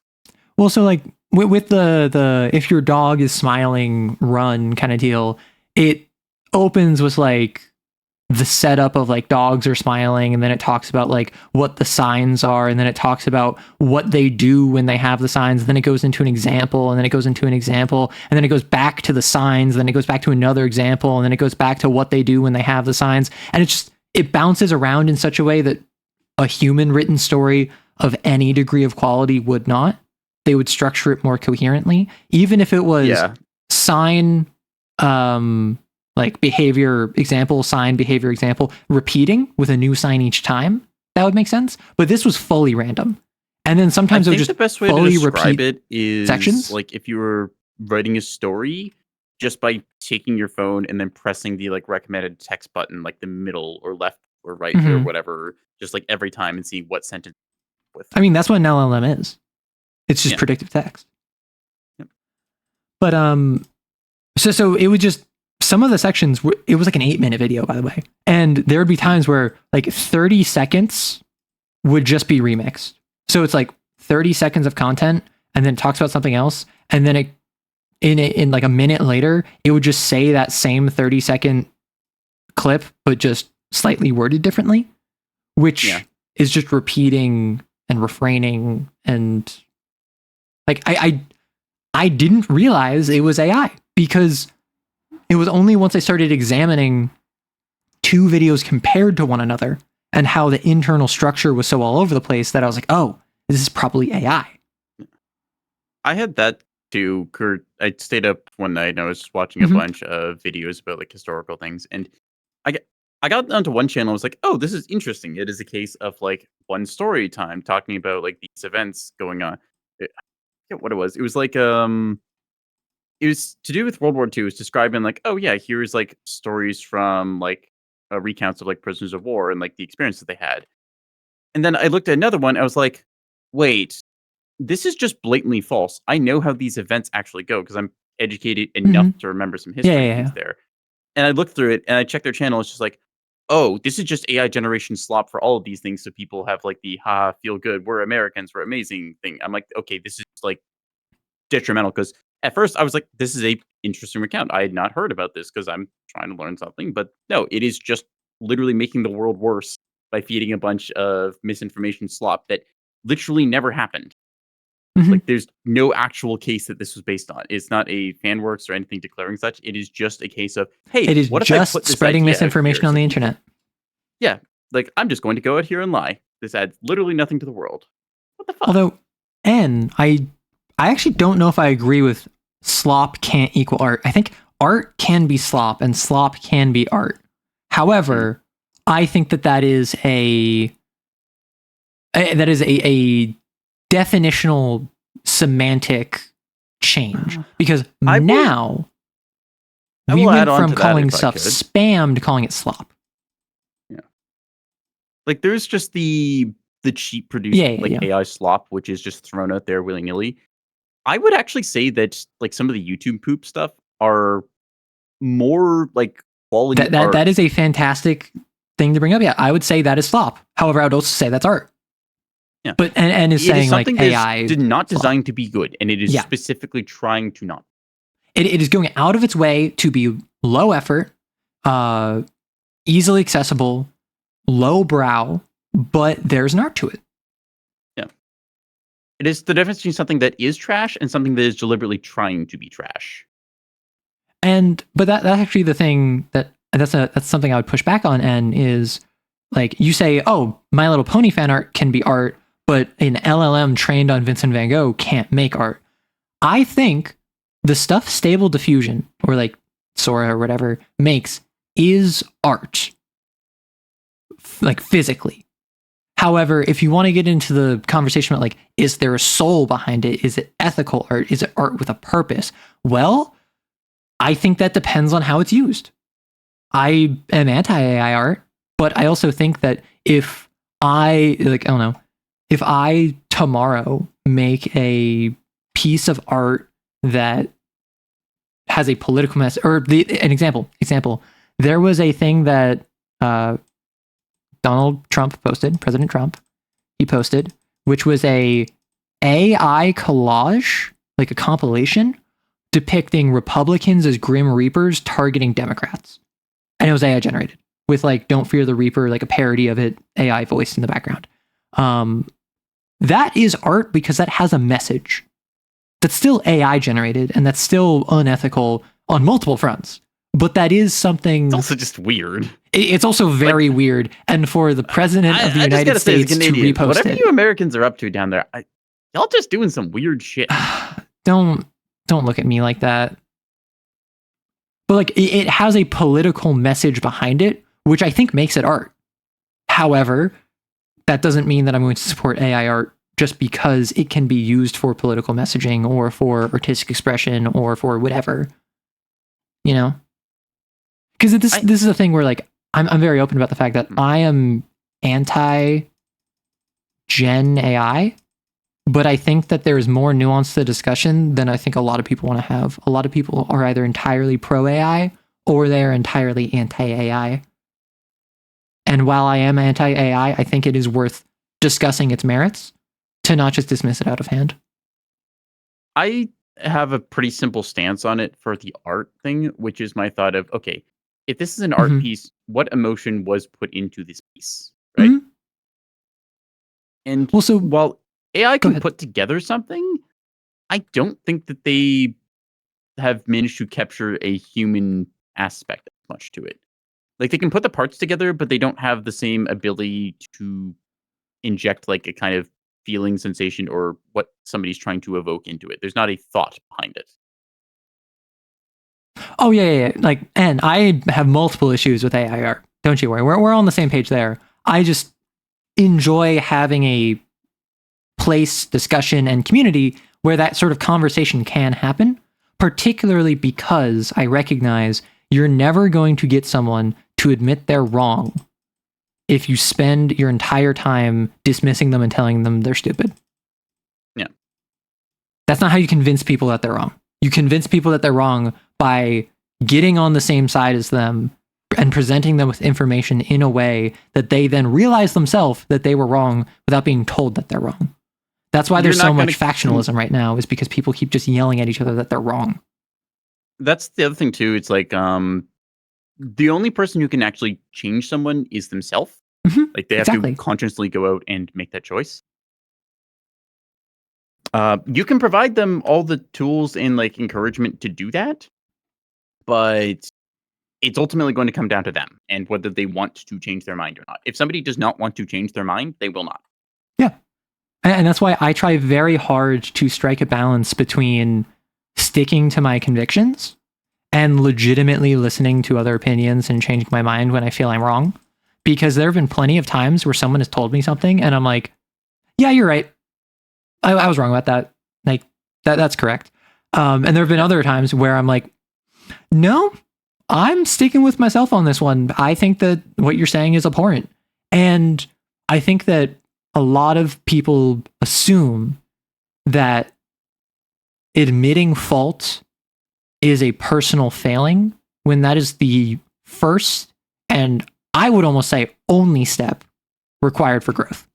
Well, so, like, with the if your dog is smiling, run kind of deal, it opens with, like, the setup of like dogs are smiling, and then it talks about like what the signs are, and then it talks about what they do when they have the signs, and then it goes into an example, and then it goes into an example, and then it goes back to the signs, and then it goes back to another example, and then it goes back to what they do when they have the signs. And it bounces around in such a way that a human written story of any degree of quality would not. They would structure it more coherently, even if it was sign like behavior example, sign behavior example, repeating with a new sign each time. That would make sense. But this was fully random. And then sometimes it would just the best way fully to describe repeat it is sections. like if you were writing a story just by taking your phone and then pressing the like recommended text button, like the middle or left or right or whatever, just like every time and see what sentence with. I mean, that's what an LLM is. It's just predictive text. Yep. But so it would just, some of the sections, it was like an 8-minute video, by the way. And there would be times where like 30 seconds would just be remixed. So it's like 30 seconds of content, and then it talks about something else. And then in like a minute later, it would just say that same 30-second clip, but just slightly worded differently, which is just repeating and refraining. And like, I didn't realize it was AI, because it was only once I started examining 2 videos compared to one another and how the internal structure was so all over the place that I was like, oh, this is probably AI. I had that too, Kurt. I stayed up one night and I was watching a bunch of videos about like historical things, and I got onto one channel. I was like, oh, this is interesting. It is a case of like one story time talking about like these events going on. I forget what it was. It was like it was to do with World War II. It's describing like, oh yeah, here's like stories from like recounts of like prisoners of war and like the experience that they had. And then I looked at another one. I was like, wait, this is just blatantly false. I know how these events actually go because I'm educated enough to remember some history there. And I looked through it and I checked their channel. It's just like, oh, this is just AI generation slop for all of these things. So people have like the feel good, we're Americans, we're amazing thing. I'm like, okay, this is like detrimental, because at first I was like, this is a interesting recount. I had not heard about this because I'm trying to learn something. But no, it is just literally making the world worse by feeding a bunch of misinformation slop that literally never happened. Like, there's no actual case that this was based on. It's not a fan works or anything declaring such. It is just a case of, hey, it is what if just I put this spreading idea misinformation on the internet. Yeah, like, I'm just going to go out here and lie. This adds literally nothing to the world. What the fuck? Although, I actually don't know if I agree with slop can't equal art. I think art can be slop and slop can be art. However, I think that is a definitional semantic change, because now we went from calling stuff spam to calling it slop. Yeah, like there's just the cheap produced AI slop, which is just thrown out there willy nilly. I would actually say that like some of the YouTube poop stuff are more like quality. That is a fantastic thing to bring up. Yeah, I would say that is slop. However, I would also say that's art. Yeah, but and is saying like AI did not designed to be good, and it is specifically trying to not. It is going out of its way to be low effort, easily accessible, low brow, but there's an art to it. Yeah, it is the difference between something that is trash and something that is deliberately trying to be trash. But that's actually the thing that's something I would push back on, and is like, you say, oh, My Little Pony fan art can be art, but an LLM trained on Vincent van Gogh can't make art. I think the stuff Stable Diffusion or like Sora or whatever makes is art, like physically. However, if you want to get into the conversation about like, is there a soul behind it? Is it ethical art? Is it art with a purpose? Well, I think that depends on how it's used. I am anti-AI art, but I also think that if I tomorrow make a piece of art that has a political message, or an example, there was a thing that Donald Trump posted, President Trump, he posted, which was a AI collage, like a compilation depicting Republicans as Grim Reapers targeting Democrats. And it was AI generated, with like Don't Fear the Reaper, like a parody of it, AI voiced in the background. That is art because that has a message that's still AI generated and that's still unethical on multiple fronts. But that is something. It's also just weird. It's also very weird. And for the president of the United States to repost whatever it. you Americans are up to down there, y'all just doing some weird shit. Don't look at me like that. But like it has a political message behind it, which I think makes it art. However, that doesn't mean that I'm going to support AI art just because it can be used for political messaging or for artistic expression or for whatever. You know? Because this is a thing where like I'm very open about the fact that I am anti Gen AI, but I think that there is more nuance to the discussion than I think a lot of people want to have. A lot of people are either entirely pro AI or they are entirely anti AI. And while I am anti AI, I think it is worth discussing its merits to not just dismiss it out of hand. I have a pretty simple stance on it for the art thing, which is my thought of, okay, if this is an art piece, what emotion was put into this piece, right? And well, so while AI can put together something, I don't think that they have managed to capture a human aspect much to it. Like they can put the parts together, but they don't have the same ability to inject like a kind of feeling, sensation, or what somebody's trying to evoke into it. There's not a thought behind it. Oh yeah. Like, and I have multiple issues with AI art. Don't you worry. We're on the same page there. I just enjoy having a place, discussion, and community where that sort of conversation can happen, particularly because I recognize you're never going to get someone to admit they're wrong if you spend your entire time dismissing them and telling them they're stupid. Yeah. That's not how you convince people that they're wrong. You convince people that they're wrong by getting on the same side as them and presenting them with information in a way that they then realize themselves that they were wrong without being told that they're wrong. That's why there's so much factionalism right now, is because people keep just yelling at each other that they're wrong. That's the other thing too. It's like the only person who can actually change someone is themselves. Like they have to consciously go out and make that choice. You can provide them all the tools and like encouragement to do that, but it's ultimately going to come down to them and whether they want to change their mind or not. If somebody does not want to change their mind, they will not. Yeah. And that's why I try very hard to strike a balance between sticking to my convictions and legitimately listening to other opinions and changing my mind when I feel I'm wrong. Because there have been plenty of times where someone has told me something and I'm like, yeah, you're right. I was wrong about that. Like that's correct. And there have been other times where I'm like, no, I'm sticking with myself on this one. I think that what you're saying is abhorrent. And I think that a lot of people assume that admitting fault is a personal failing when that is the first and I would almost say only step required for growth.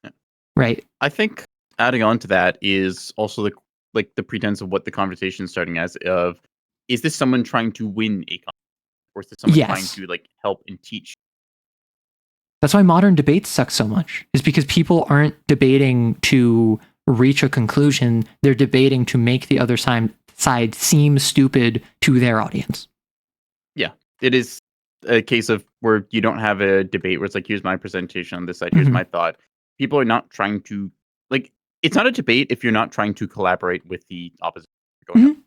Yeah. Right. I think adding on to that is also the pretense of what the conversation is starting as of, is this someone trying to win a conversation, or is this someone trying to like help and teach? That's why modern debates suck so much, is because people aren't debating to reach a conclusion. They're debating to make the other side seem stupid to their audience. Yeah, it is a case of where you don't have a debate where it's like, here's my presentation on this side, here's my thought. People are not trying to, like, it's not a debate if you're not trying to collaborate with the opposition going on.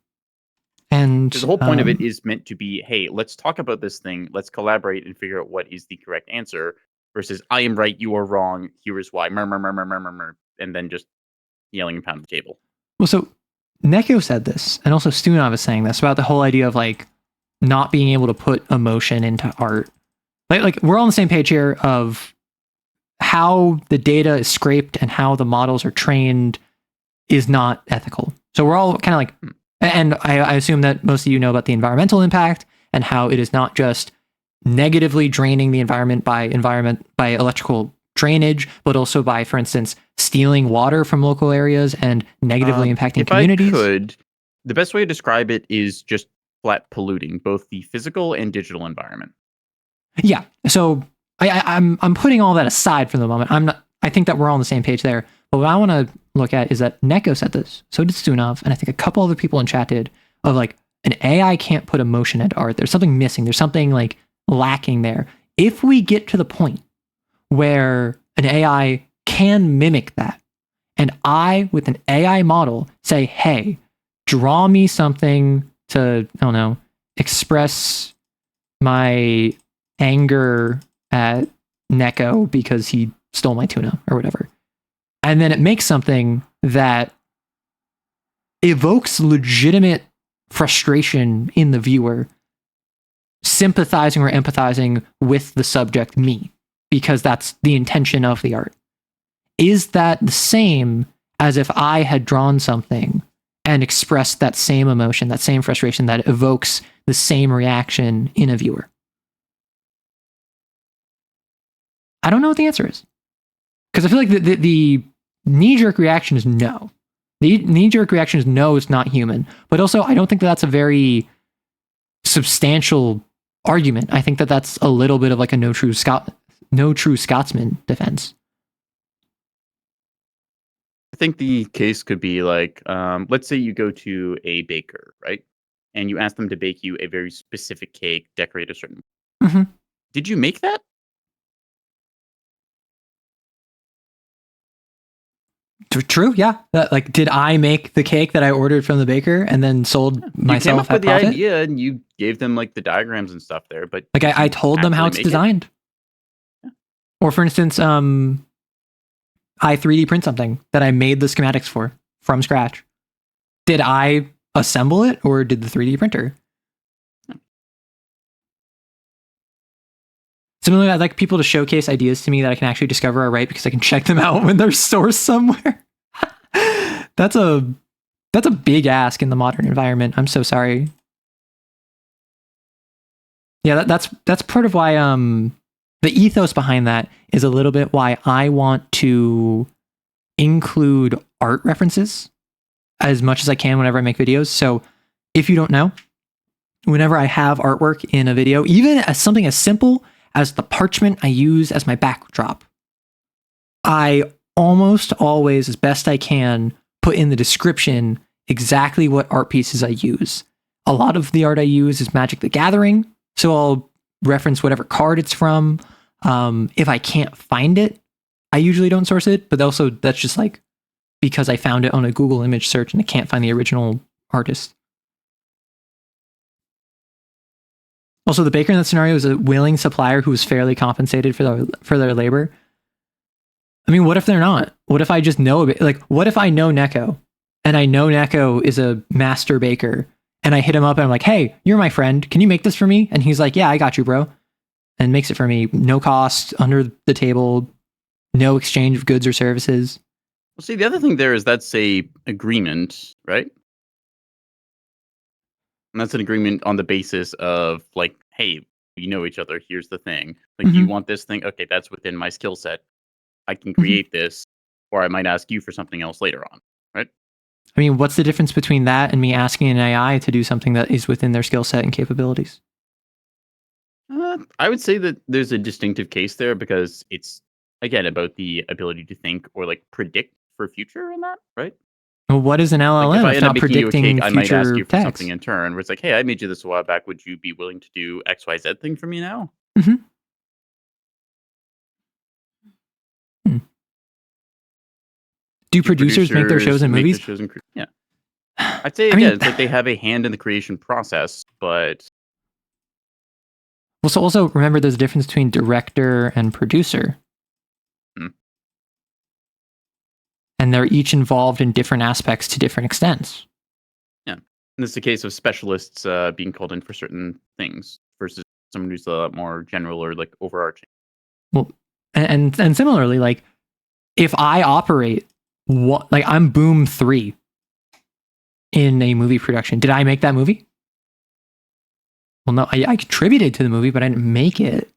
And the whole point of it is meant to be, hey, let's talk about this thing, let's collaborate and figure out what is the correct answer, versus I am right, you are wrong, here is why, and then just yelling and pounding the table. Well, so Neko said this, and also Stu and I was saying this about the whole idea of like not being able to put emotion into art. Like we're all on the same page here of how the data is scraped and how the models are trained is not ethical. So we're all kind of like, and I assume that most of you know about the environmental impact and how it is not just negatively draining the environment by electrical drainage, but also by, for instance, stealing water from local areas and negatively impacting communities. The best way to describe it is just flat polluting both the physical and digital environment. Yeah. So I'm putting all that aside for the moment. I think that we're all on the same page there. But what I want to look at is that Neko said this. So did Sunov, and I think a couple other people in chat did, of like, an AI can't put emotion into art. There's something missing. There's something like lacking there. If we get to the point where an AI can mimic that, and I, with an AI model, say, hey, draw me something to, I don't know, express my anger at Neko because he stole my tuna or whatever. And then it makes something that evokes legitimate frustration in the viewer, sympathizing or empathizing with the subject, me, because that's the intention of the art. Is that the same as if I had drawn something and expressed that same emotion, that same frustration that evokes the same reaction in a viewer? I don't know what the answer is. Because I feel like the knee-jerk reaction is no. The knee-jerk reaction is no, it's not human. But also, I don't think that that's a very substantial argument. I think that that's a little bit of like a no true Scotsman defense. I think the case could be like, let's say you go to a baker, right? And you ask them to bake you a very specific cake, decorate a certain way. Mm-hmm. Did you make that? True, yeah. Like, did I make the cake that I ordered from the baker and then sold myself you came up at with profit? the idea and you gave them like the diagrams and stuff there, but like I told them how it's designed. Yeah. Or for instance, I 3D print something that I made the schematics for from scratch. Did I assemble it or did the 3D printer? Similarly, I'd like people to showcase ideas to me that I can actually discover are right because I can check them out when they're sourced somewhere. That's a big ask in the modern environment. I'm so sorry. Yeah, that's part of why the ethos behind that is a little bit why I want to include art references as much as I can whenever I make videos. So if you don't know, whenever I have artwork in a video, even as something as simple as the parchment I use as my backdrop, I almost always, as best I can, put in the description exactly what art pieces I use. A lot of the art I use is Magic the Gathering, so I'll reference whatever card it's from. If I can't find it, I usually don't source it, but also that's just like because I found it on a Google image search and I can't find the original artist. Also, the baker in that scenario is a willing supplier who is fairly compensated for their labor. I mean, what if they're not? What if I just know a bit? Like, what if I know Neko and I know Neko is a master baker and I hit him up and I'm like, hey, you're my friend. Can you make this for me? And he's like, yeah, I got you, bro. And makes it for me. No cost, under the table, no exchange of goods or services. Well, see, the other thing there is that's a agreement, right? And that's an agreement on the basis of like, hey, we know each other. Here's the thing. Like, you want this thing? Okay, that's within my skill set. I can create this, or I might ask you for something else later on, right? I mean, what's the difference between that and me asking an AI to do something that is within their skill set and capabilities? I would say that there's a distinctive case there because it's, again, about the ability to think or like predict for future in that, right? Well, what is an LLM? Like if I end up not making predicting you a cake, I might ask you for text. something in turn. Where it's like, hey, I made you this a while back. Would you be willing to do XYZ thing for me now? Mm-hmm. Do producers make their shows and movies? Yeah. I'd say, again, it's like they have a hand in the creation process, but... Well, so also remember there's a difference between director and producer. And they're each involved in different aspects to different extents. Yeah. And it's the case of specialists being called in for certain things versus someone who's a lot more general or like overarching. Well, and similarly, like if I operate I'm Boom 3 in a movie production, did I make that movie? Well, no, I contributed to the movie, but I didn't make it.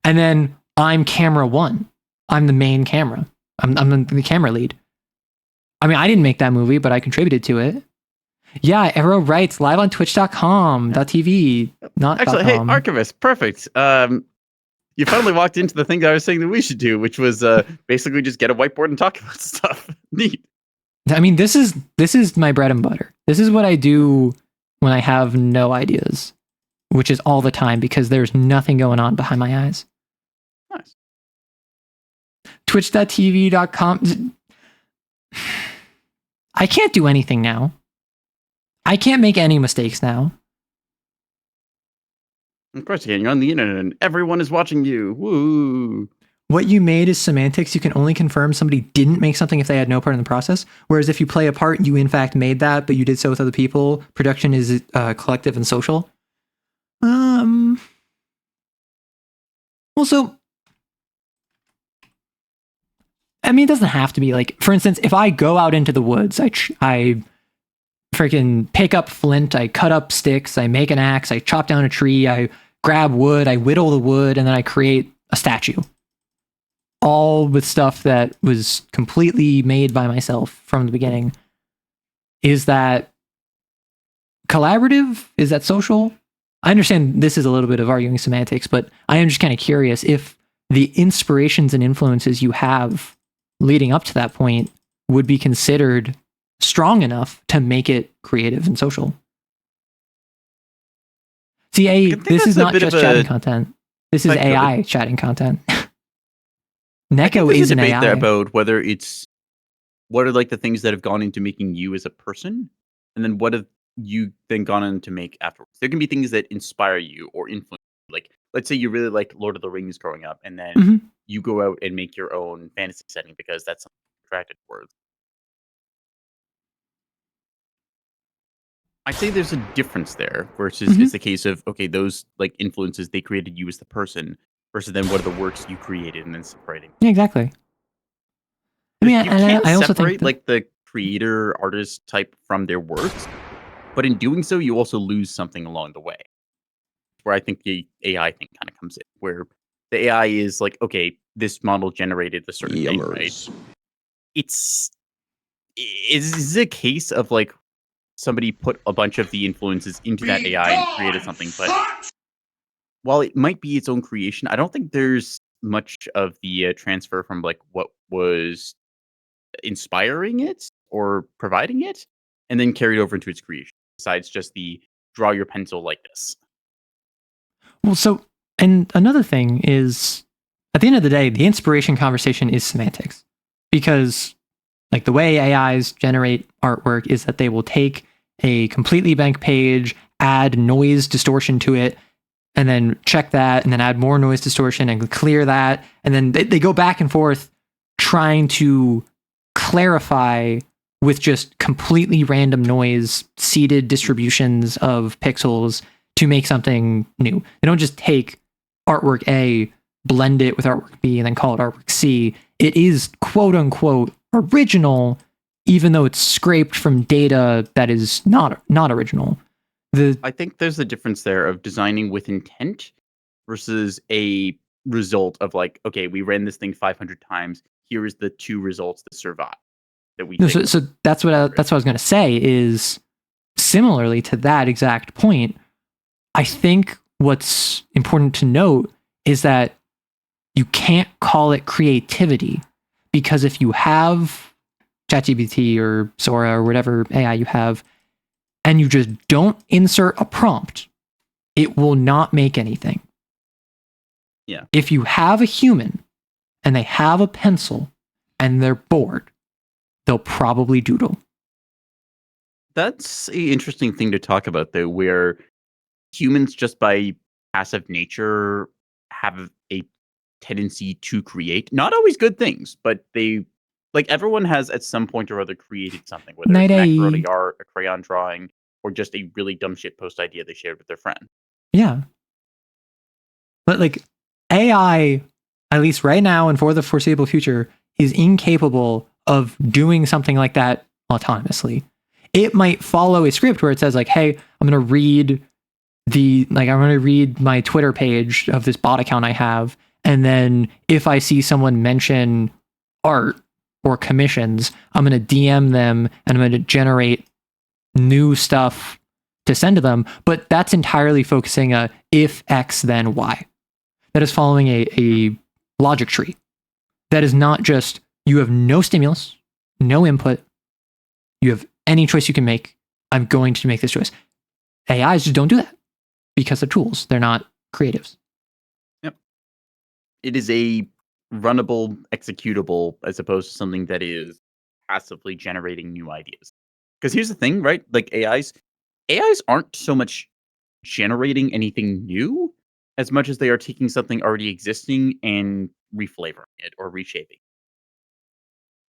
And then I'm camera 1. I'm the main camera. I'm the camera lead. I mean, I didn't make that movie, but I contributed to it. Yeah, Arrow writes live on twitch.com.tv, not Excellent. Hey, Archivist, perfect. You finally walked into the thing that I was saying that we should do, which was basically just get a whiteboard and talk about stuff. Neat. I mean, this is my bread and butter. This is what I do when I have no ideas, which is all the time because there's nothing going on behind my eyes. Nice. Twitch.tv.com. I can't do anything now. I can't make any mistakes now. Of course, you're on the internet and everyone is watching you. Woo! What you made is semantics. You can only confirm somebody didn't make something if they had no part in the process. Whereas if you play a part, you in fact made that, but you did so with other people. Production is collective and social. Also, I mean, it doesn't have to be like, for instance, if I go out into the woods, I freaking pick up flint, I cut up sticks, I make an axe, I chop down a tree, I grab wood, I whittle the wood, and then I create a statue. All with stuff that was completely made by myself from the beginning. Is that collaborative? Is that social? I understand this is a little bit of arguing semantics, but I am just kind of curious if the inspirations and influences you have leading up to that point would be considered strong enough to make it creative and social. See, this is not just chatting content. This is AI chatting content. Neko is an AI. There about whether it's what are like the things that have gone into making you as a person, and then what have you then gone on to make afterwards. There can be things that inspire you or influence you. Like, let's say you really like Lord of the Rings growing up, and then you go out and make your own fantasy setting because that's something you're attracted towards. I'd say there's a difference there versus it's the case of, okay, those like influences, they created you as the person versus then what are the works you created and then separating. Yeah, exactly. I mean, I also separate think that, like the creator artist type from their works, but in doing so, you also lose something along the way. Where I think the AI thing kind of comes in, where the AI is like, okay, this model generated a certain thing, right? Is a case of like somebody put a bunch of the influences into that AI and created something, but while it might be its own creation, I don't think there's much of the transfer from like what was inspiring it or providing it and then carried over into its creation, besides just the draw your pencil like this. Well, so, and another thing is, at the end of the day, the inspiration conversation is semantics. Because, like, the way AIs generate artwork is that they will take a completely blank page, add noise distortion to it, and then check that, and then add more noise distortion and clear that. And then they go back and forth trying to clarify with just completely random noise, seeded distributions of pixels to make something new. They don't just take artwork A, blend it with artwork B, and then call it artwork C. It is quote unquote original, even though it's scraped from data that is not original. I think there's a difference there of designing with intent versus a result of like, okay, we ran this thing 500 times. Here is the 2 results that survive. That we so that's what I was going to say is similarly to that exact point. I think what's important to note is that you can't call it creativity, because if you have ChatGPT or Sora or whatever AI you have, and you just don't insert a prompt, it will not make anything. Yeah. If you have a human and they have a pencil and they're bored, they'll probably doodle. That's an interesting thing to talk about, though, where humans, just by passive nature, have a tendency to create, not always good things, but they, like, everyone has at some point or other created something, whether it's macaroni art, a crayon drawing, or just a really dumb shit post idea they shared with their friend. Yeah. But like AI, at least right now and for the foreseeable future, is incapable of doing something like that autonomously. It might follow a script where it says like, hey, I'm going to read my Twitter page of this bot account I have. And then if I see someone mention art or commissions, I'm going to DM them and I'm going to generate new stuff to send to them. But that's entirely focusing if X, then Y. that is following a logic tree. That is not just, you have no stimulus, no input, you have any choice you can make. I'm going to make this choice. AIs just don't do that because they're tools. They're not creatives. Yep. It is a runnable, executable, as opposed to something that is passively generating new ideas. Because here's the thing, right? Like AIs aren't so much generating anything new as much as they are taking something already existing and reflavoring it or reshaping.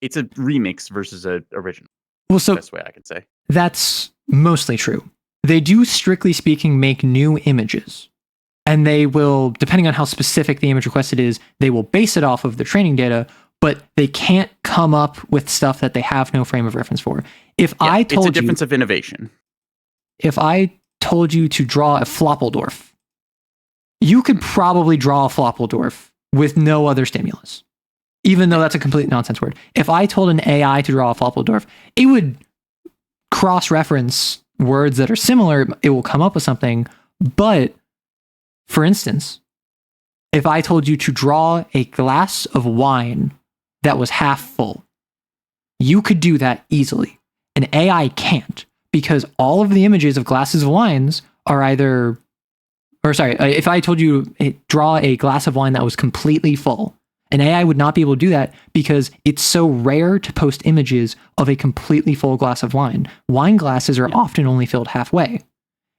It's a remix versus an original. Well, so best way I can say. That's mostly true. They do, strictly speaking, make new images. And they will, depending on how specific the image requested is, they will base it off of the training data, but they can't come up with stuff that they have no frame of reference for. If I told you... It's a difference of innovation. If I told you to draw a Floppledorf, you could probably draw a Floppledorf with no other stimulus, even though that's a complete nonsense word. If I told an AI to draw a Floppledorf, it would cross-reference words that are similar. It will come up with something. But, for instance, if I told you to draw a glass of wine that was half full, you could do that easily. An AI can't, because all of the images of glasses of wines are either... Or sorry, if I told you draw a glass of wine that was completely full, an AI would not be able to do that because it's so rare to post images of a completely full glass of wine. Wine glasses are often only filled halfway.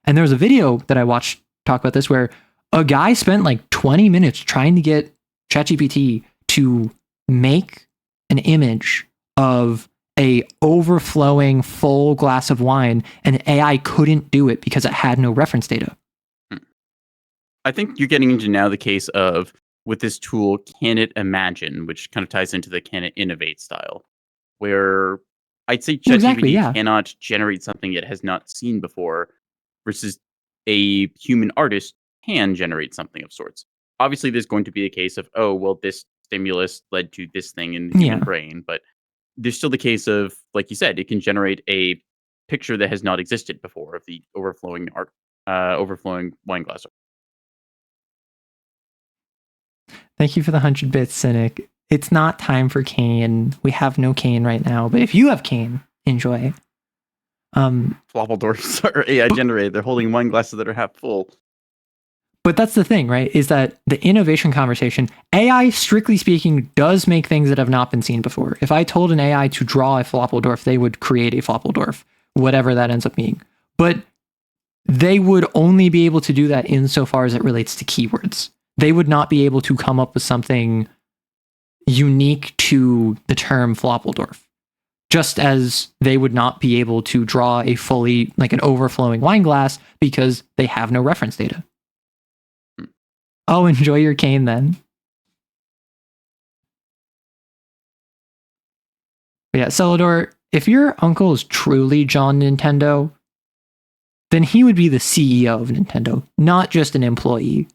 And there was a video that I watched talk about this where a guy spent like 20 minutes trying to get ChatGPT to make an image of a overflowing full glass of wine, and AI couldn't do it because it had no reference data. I think you're getting into now the case of, with this tool, can it imagine, which kind of ties into the can it innovate style, where I'd say ChatGPT cannot generate something it has not seen before, versus a human artist can generate something of sorts. Obviously, there's going to be a case of, oh, well, this stimulus led to this thing in the human brain, but there's still the case of, like you said, it can generate a picture that has not existed before of the overflowing wine glass. Thank you for the 100 bits, Cynic. It's not time for cane. We have no cane right now, but if you have cane, enjoy. Floppledorfs are AI generated. They're holding wine glasses that are half full. But that's the thing, right? Is that the innovation conversation, AI, strictly speaking, does make things that have not been seen before. If I told an AI to draw a Floppledorf, they would create a Floppledorf, whatever that ends up being. But they would only be able to do that insofar as it relates to keywords. They would not be able to come up with something unique to the term Floppledorf. Just as they would not be able to draw a fully, like an overflowing wine glass, because they have no reference data. Oh, enjoy your cane then. But yeah, Celador, if your uncle is truly John Nintendo, then he would be the CEO of Nintendo, not just an employee.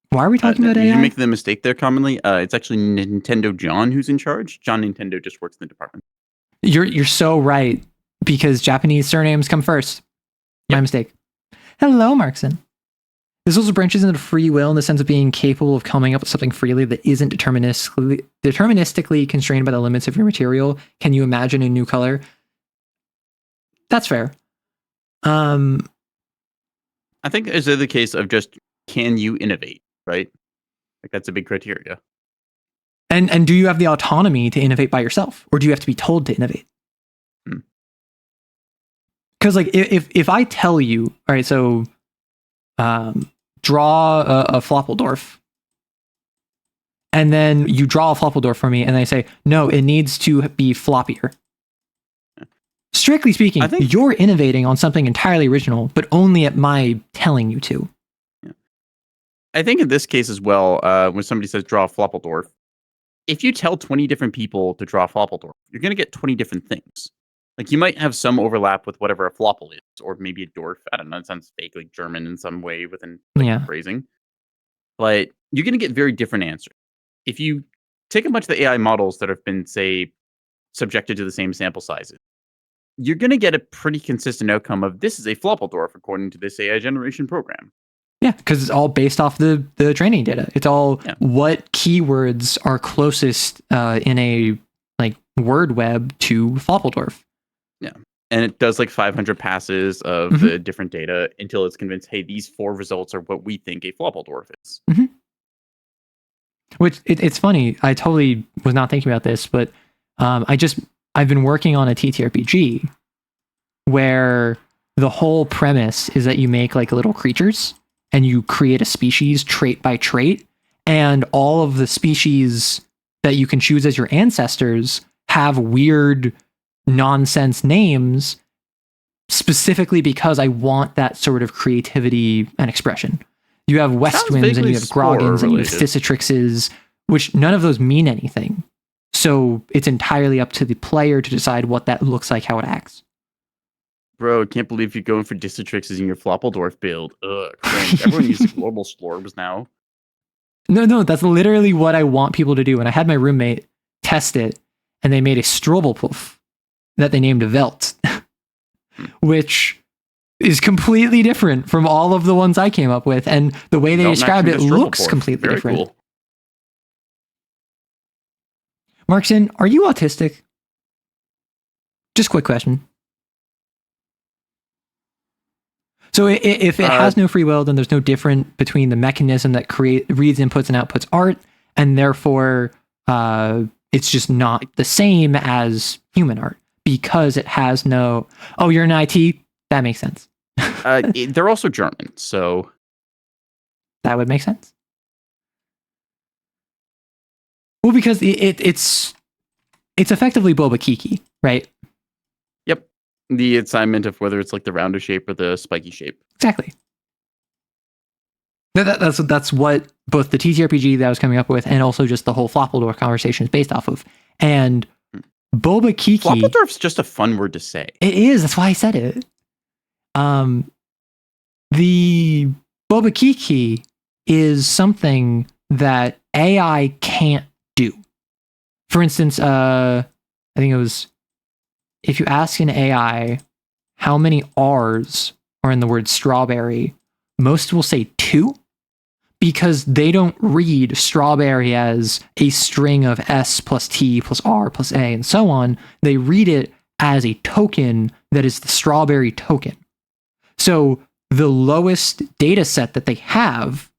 Why are we talking about AI? You make the mistake there commonly. It's actually Nintendo John who's in charge. John Nintendo just works in the department. You're so right, because Japanese surnames come first. My mistake. Hello, Markson. This also branches into free will in the sense of being capable of coming up with something freely that isn't deterministically constrained by the limits of your material. Can you imagine a new color? That's fair. I think is the case of just, can you innovate, right? Like that's a big criteria. And do you have the autonomy to innovate by yourself, or do you have to be told to innovate? Because like if I tell you, all right, so draw a Floppledorf, and then you draw a Floppledorf for me, and I say, no, it needs to be floppier. Strictly speaking, you're innovating on something entirely original, but only at my telling you to. I think in this case as well, when somebody says draw a Floppledorf, if you tell 20 different people to draw a Floppledorf, you're going to get 20 different things. Like you might have some overlap with whatever a Flopple is, or maybe a Dorf. I don't know. It sounds vaguely German in some way within phrasing. But you're going to get very different answers. If you take a bunch of the AI models that have been, say, subjected to the same sample sizes, you're going to get a pretty consistent outcome of this is a Floppledorf according to this AI generation program. Yeah, because it's all based off the training data. It's all what keywords are closest in a like word web to Floppledorf. Yeah. And it does like 500 passes of the different data until it's convinced, hey, these 4 results are what we think a Floppledorf is. Mm-hmm. Which it's funny. I totally was not thinking about this, but I've been working on a TTRPG where the whole premise is that you make like little creatures and you create a species trait by trait, and all of the species that you can choose as your ancestors have weird nonsense names specifically because I want that sort of creativity and expression. You have Westwinds and you have Groggins and you have Thicitrixes, which none of those mean anything. So it's entirely up to the player to decide what that looks like, how it acts. Bro, I can't believe you're going for Thicitrixes in your Floppledorf build. Ugh, cringe. Everyone uses global slorbs now. No, that's literally what I want people to do. And I had my roommate test it, and they made a Strobelpuff that they named Velt, which is completely different from all of the ones I came up with. And the way they described it looks completely different. Cool. Markson, are you autistic? Just quick question. So if it has no free will, then there's no different between the mechanism that reads inputs and outputs art, and therefore it's just not the same as human art because it has no... Oh, you're in IT? That makes sense. They're also German, so... That would make sense. Well, because it's effectively Boba Kiki, right? Yep. The assignment of whether it's like the rounder shape or the spiky shape. Exactly. That's what both the TTRPG that I was coming up with and also just the whole Floppledorf conversation is based off of. And Boba Kiki... Floppledorf's just a fun word to say. It is. That's why I said it. The Boba Kiki is something that AI can't do. For instance, I think it was, if you ask an AI how many R's are in the word strawberry, most will say 2 because they don't read strawberry as a string of S plus T plus R plus A and so on. They read it as a token that is the strawberry token. So the lowest data set that they have,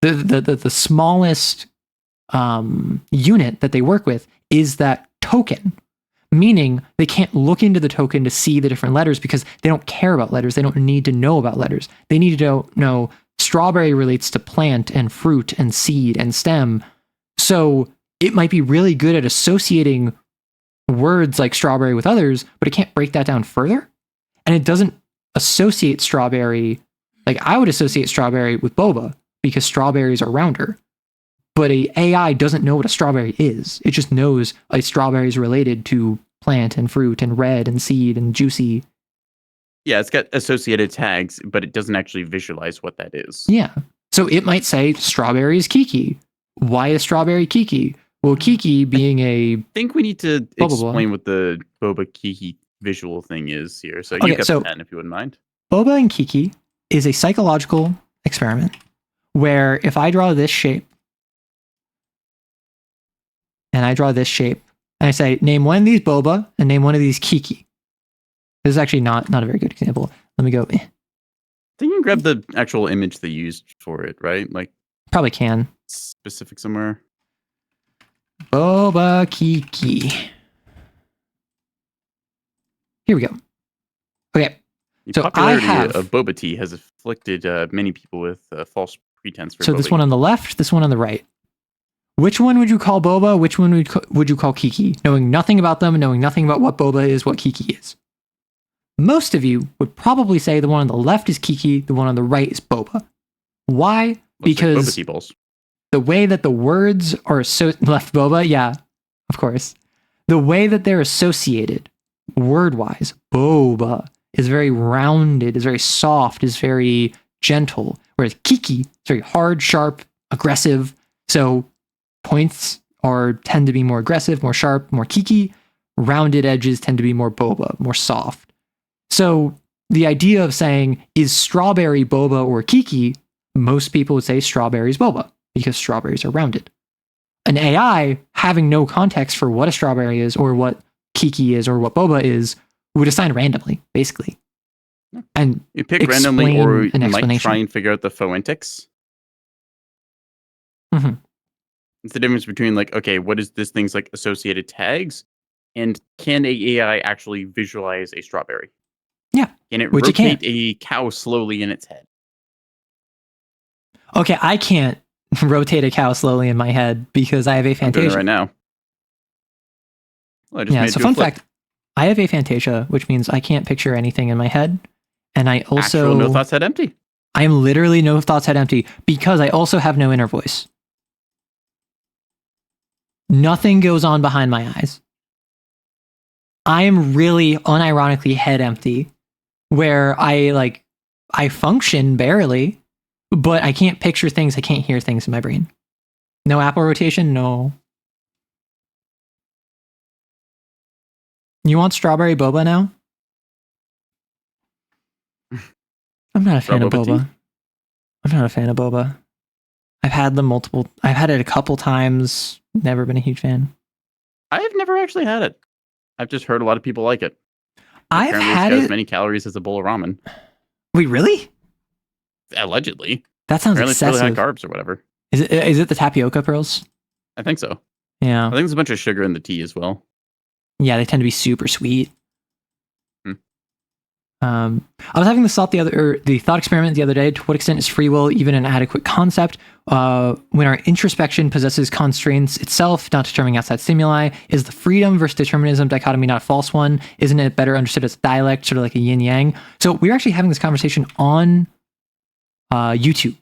the smallest unit that they work with is that token, meaning they can't look into the token to see the different letters because they don't care about letters. They don't need to know about letters. They need to know strawberry relates to plant and fruit and seed and stem. So it might be really good at associating words like strawberry with others, but it can't break that down further. And it doesn't associate strawberry, like I would associate strawberry with boba because strawberries are rounder. But a AI doesn't know what a strawberry is. It just knows a strawberry is related to plant and fruit and red and seed and juicy. Yeah, it's got associated tags, but it doesn't actually visualize what that is. Yeah. So it might say strawberry is Kiki. Why is strawberry Kiki? Well, Kiki being I think we need to explain what the Boba Kiki visual thing is here. So you got the pen if you wouldn't mind. Boba and Kiki is a psychological experiment where if I draw this shape and I draw this shape and I say, name one of these Boba and name one of these Kiki. This is actually not a very good example. Let me go. I think you can grab the actual image they used for it, right? Like probably can. Specific somewhere. Boba Kiki. Here we go. Okay. The so popularity I have of boba tea has afflicted many people with false pretense for So boba. this one on the left, this one on the right. Which one would you call Boba? Which one would you call Kiki? Knowing nothing about them, knowing nothing about what Boba is, what Kiki is. Most of you would probably say the one on the left is Kiki, the one on the right is Boba. Why? Looks because like boba tea balls. The way that the words are left Boba, yeah, of course. The way that they're associated, word-wise, Boba is very rounded, is very soft, is very gentle, whereas Kiki is very hard, sharp, aggressive. So points tend to be more aggressive, more sharp, more Kiki, rounded edges tend to be more boba, more soft. So the idea of saying, is strawberry boba or kiki? Most people would say strawberry is boba because strawberries are rounded. An AI having no context for what a strawberry is or what kiki is or what boba is would assign randomly, basically. And you pick randomly, or you an might try and figure out the phoentics. Mm-hmm. It's the difference between like, okay, what is this thing's like associated tags, and can a AI actually visualize a strawberry? Yeah, can it which rotate a cow slowly in its head? Okay, I can't rotate a cow slowly in my head because I have aphantasia. I'm doing it right now. Well, I just made so you a fun flip. fact, I have aphantasia, which means I can't picture anything in my head. And I also... Actual no thoughts head empty. I am literally no thoughts head empty because I also have no inner voice. Nothing goes on behind my eyes. I am really unironically head empty, where I function barely, but I can't picture things, I can't hear things in my brain. No apple rotation, no. You want strawberry boba now? I'm not a fan of boba. I'm not a fan of boba. I've had it a couple times, never been a huge fan. I've never actually had it. I've just heard a lot of people like it. I've Apparently had it's got it. as many calories as a bowl of ramen. Wait, really? Allegedly. That sounds Apparently excessive. it's really high carbs or whatever. Is it the tapioca pearls? I think so. Yeah. I think there's a bunch of sugar in the tea as well. Yeah, they tend to be super sweet. Hmm. I was having the thought experiment the other day. To what extent is free will even an adequate concept? When our introspection possesses constraints itself, not determining outside stimuli, is the freedom versus determinism dichotomy not a false one? Isn't it better understood as dialect, sort of like a yin yang? So we're actually having this conversation on YouTube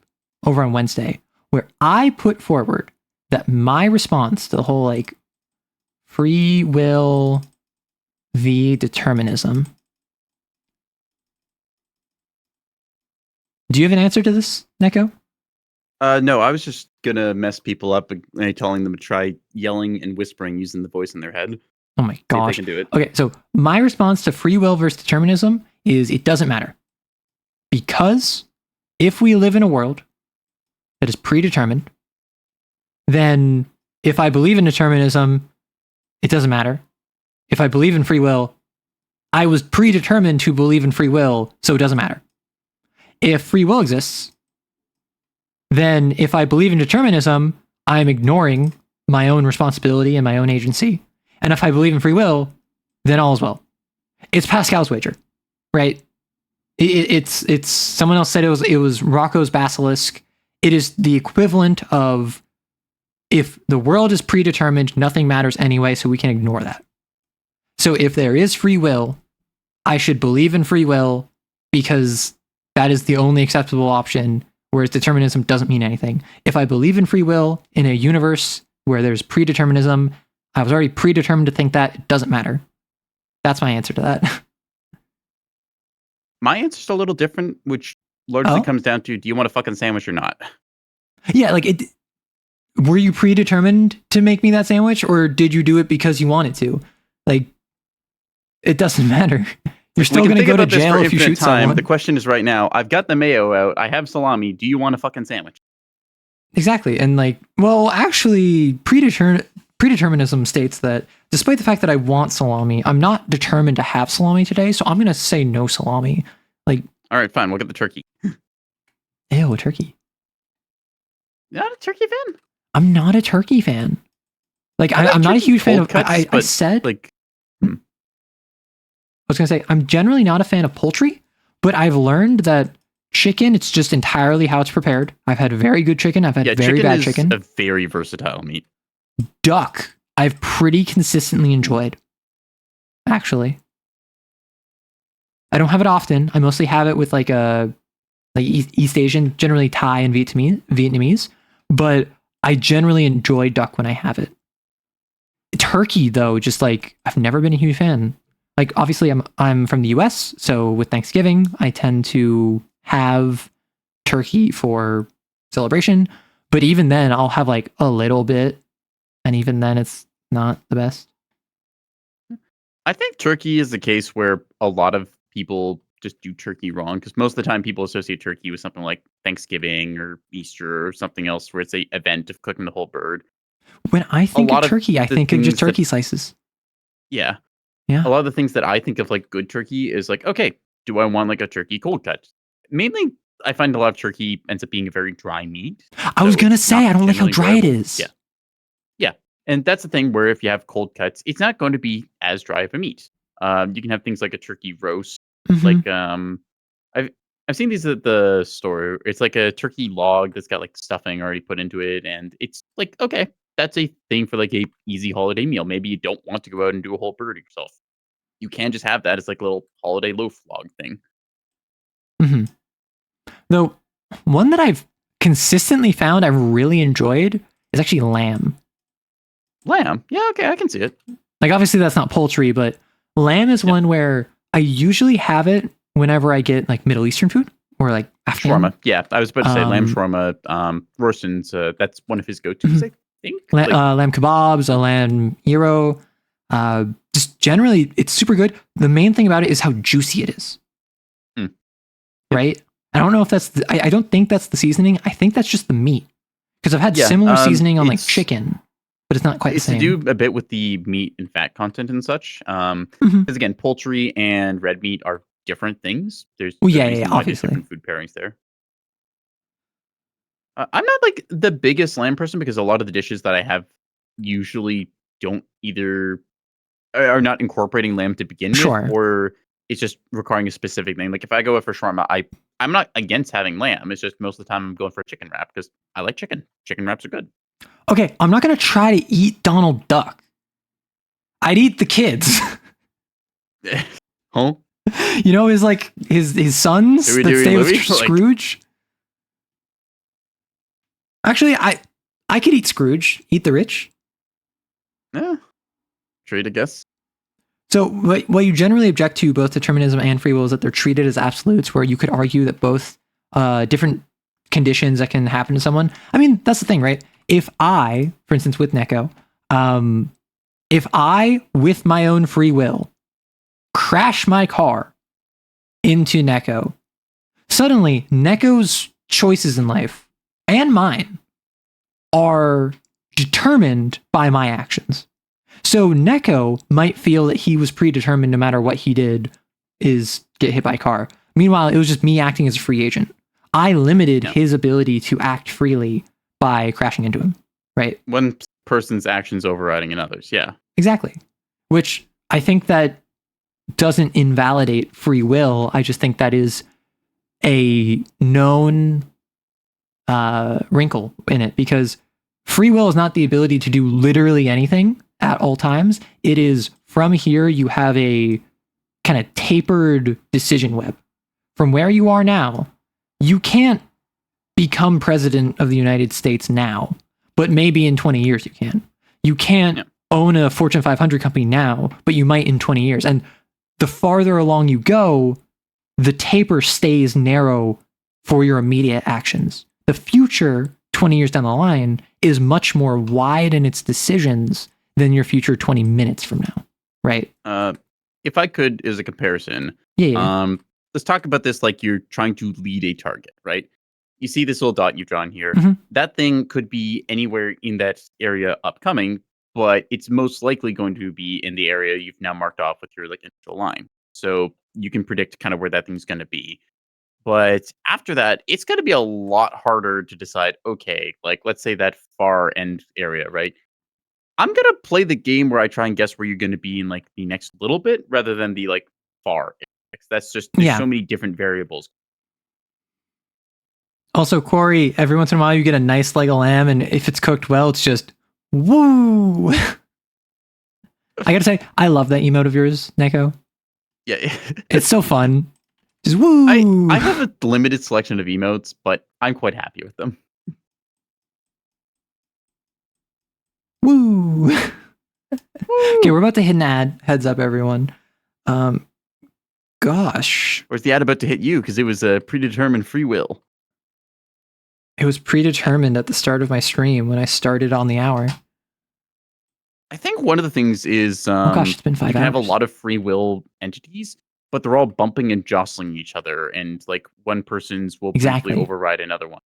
over on Wednesday, where I put forward that my response to the whole like free will v determinism. Do you have an answer to this, Neko? No, I was just gonna mess people up by telling them to try yelling and whispering using the voice in their head. Oh my gosh. See if they can do it. Okay, so my response to free will versus determinism is it doesn't matter. Because if we live in a world that is predetermined, then if I believe in determinism, it doesn't matter. If I believe in free will, I was predetermined to believe in free will, so it doesn't matter. If free will exists, then if I believe in determinism, I'm ignoring my own responsibility and my own agency. And if I believe in free will, then all is well. It's Pascal's wager, right? It's someone else said it was Rocco's basilisk. It is the equivalent of if the world is predetermined, nothing matters anyway, so we can ignore that. So if there is free will, I should believe in free will because that is the only acceptable option, whereas determinism doesn't mean anything. If I believe in free will in a universe where there's predeterminism, I was already predetermined to think that, it doesn't matter. That's my answer to that. My answer's a little different, which largely comes down to, do you want a fucking sandwich or not? Yeah, like, were you predetermined to make me that sandwich, or did you do it because you wanted to? Like, it doesn't matter. You're still going to go to jail if you shoot someone. The question is right now, I've got the mayo out, I have salami, do you want a fucking sandwich? Exactly. And like, well, actually, predeterminism states that despite the fact that I want salami, I'm not determined to have salami today, so I'm going to say no salami. Like, all right, fine, we'll get the turkey. Ew, a turkey. You're not a turkey fan? I'm not a turkey fan. Like, I'm not a huge fan of... Cuts, I said... Like, I was going to say, I'm generally not a fan of poultry, but I've learned that chicken, it's just entirely how it's prepared. I've had very good chicken. I've had very bad chicken. A very versatile meat. Duck, I've pretty consistently enjoyed. Actually. I don't have it often. I mostly have it with like East Asian, generally Thai and Vietnamese, but I generally enjoy duck when I have it. Turkey, though, just like, I've never been a huge fan. Like, obviously, I'm from the US, so with Thanksgiving, I tend to have turkey for celebration. But even then, I'll have like a little bit, and even then, it's not the best. I think turkey is the case where a lot of people just do turkey wrong because most of the time people associate turkey with something like Thanksgiving or Easter or something else where it's a event of cooking the whole bird. When I think of lot of turkey, I the think of just things that- turkey slices. Yeah. Yeah. A lot of the things that I think of like good turkey is like, okay, do I want like a turkey cold cut? Mainly, I find a lot of turkey ends up being a very dry meat. I was so going to it's say, not I don't like how generally dry it enjoyable. is. Yeah. Yeah. And that's the thing where if you have cold cuts, it's not going to be as dry of a meat. You can have things like a turkey roast. Mhm. Like I've seen these at the store. It's like a turkey log that's got like stuffing already put into it, and it's like okay, that's a thing for like a easy holiday meal. Maybe you don't want to go out and do a whole bird yourself. You can just have that as like a little holiday loaf log thing. Mm-hmm. Though, one that I've consistently found I've really enjoyed is actually lamb. Lamb, yeah, okay, I can see it. Like, obviously, that's not poultry, but lamb is one where I usually have it whenever I get like Middle Eastern food or like Afghan. Shawarma, yeah, I was about to say lamb shawarma. Rorson's, that's one of his go-tos, Mhm. I think. Lamb kebabs, a lamb gyro. Just generally, it's super good. The main thing about it is how juicy it is. Mm. Right? I don't know if that's I don't think that's the seasoning. I think that's just the meat. Because I've had similar seasoning on like chicken, but it's not quite the same. It's to do a bit with the meat and fat content and such. Because again, poultry and red meat are different things. There's obviously different food pairings there. I'm not like the biggest lamb person because a lot of the dishes that I have usually don't either are not incorporating lamb to begin with, or it's just requiring a specific thing. Like if I go for shawarma, I'm not against having lamb. It's just most of the time I'm going for a chicken wrap because I like chicken. Chicken wraps are good. Okay, I'm not gonna try to eat Donald Duck. I'd eat the kids. Huh? You know, his sons that stay with Scrooge. Actually, I could eat Scrooge. Eat the rich. Yeah, trade, I guess. So what you generally object to both determinism and free will is that they're treated as absolutes, where you could argue that both different conditions that can happen to someone. I mean, that's the thing, right? If I, for instance, with Neko, if I, with my own free will, crash my car into Neko, suddenly Neko's choices in life and mine are determined by my actions. So Neko might feel that he was predetermined no matter what he did is get hit by a car. Meanwhile, it was just me acting as a free agent. I limited his ability to act freely by crashing into him, right? One person's actions overriding another's, yeah. Exactly. Which I think that doesn't invalidate free will. I just think that is a known wrinkle in it, because free will is not the ability to do literally anything at all times. It is from here you have a kind of tapered decision web. From where you are now, you can't become president of the United States now, but maybe in 20 years you can. You can't own a Fortune 500 company now, but you might in 20 years. And the farther along you go, the taper stays narrow for your immediate actions. The future, 20 years down the line, is much more wide in its decisions than your future 20 minutes from now, right? If I could, as a comparison, let's talk about this like you're trying to lead a target, right? You see this little dot you've drawn here. That thing could be anywhere in that area upcoming, but it's most likely going to be in the area you've now marked off with your like initial line. So you can predict kind of where that thing's going to be. But after that, it's going to be a lot harder to decide, okay, like let's say that far end area, right? I'm going to play the game where I try and guess where you're going to be in like the next little bit rather than the like far. That's just, there's so many different variables. Also, Corey, every once in a while you get a nice leg of lamb, and if it's cooked well, it's just woo. I gotta say, I love that emote of yours, Neko. Yeah. It's so fun. Just woo. I have a limited selection of emotes, but I'm quite happy with them. Woo. Okay, we're about to hit an ad. Heads up, everyone. Gosh. Or is the ad about to hit you because it was a predetermined free will? It was predetermined at the start of my stream when I started on the hour. I think one of the things is Oh gosh, it's been 5 you can have a hours. lot of free will entities, but they're all bumping and jostling each other, and like one person's will Exactly. briefly override another one.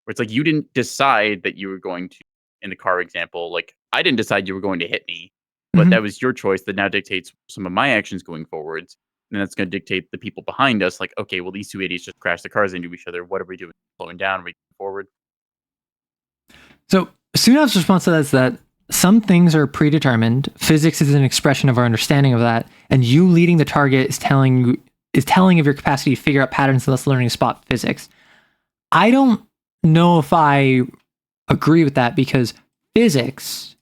Where it's like you didn't decide that you were going to, in the car example, like I didn't decide you were going to hit me, but Mhm. that was your choice that now dictates some of my actions going forwards. And that's going to dictate the people behind us. Like, okay, well, these two idiots just crashed the cars into each other. What are we doing? Slowing down? Are we going forward? So Sunav's response to that is that some things are predetermined. Physics is an expression of our understanding of that, and you leading the target is telling of your capacity to figure out patterns and thus learning to spot physics. I don't know if I agree with that because physics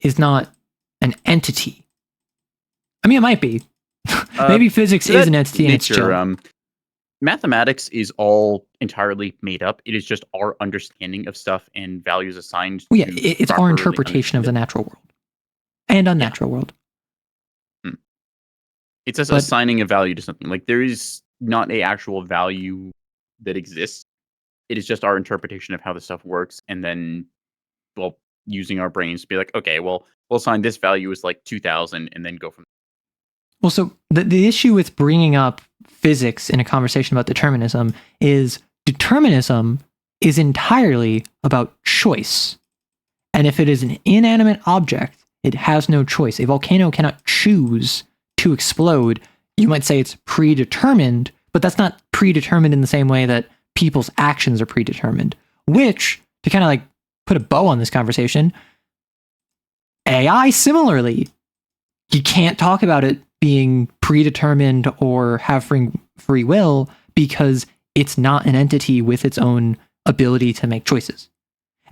is not an entity. I mean, it might be. Maybe physics is an entity and it's chill. Mathematics is all entirely made up. It is just our understanding of stuff and values assigned. Well, yeah, it's our interpretation of the natural world and unnatural world. It's just assigning a value to something. Like there is not a actual value that exists. It is just our interpretation of how the stuff works, and then, well, using our brains to be like, okay, well, we'll assign this value as like 2,000, and then go from. Well, so the issue with bringing up physics in a conversation about determinism is entirely about choice. And if it is an inanimate object, it has no choice. A volcano cannot choose to explode. You might say it's predetermined, but that's not predetermined in the same way that people's actions are predetermined. Which, to kind of like put a bow on this conversation, AI similarly, you can't talk about it being predetermined or have free will because it's not an entity with its own ability to make choices.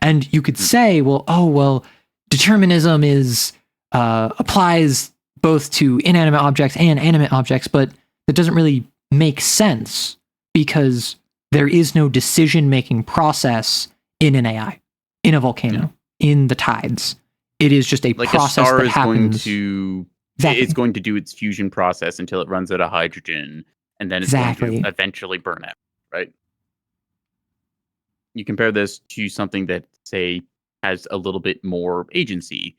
And you could say, well, determinism is applies both to inanimate objects and animate objects, but that doesn't really make sense because there is no decision-making process in an AI, in a volcano, in the tides. It is just a process that happens. It's going to do its fusion process until it runs out of hydrogen, and then it's going to eventually burn out, right? You compare this to something that, say, has a little bit more agency.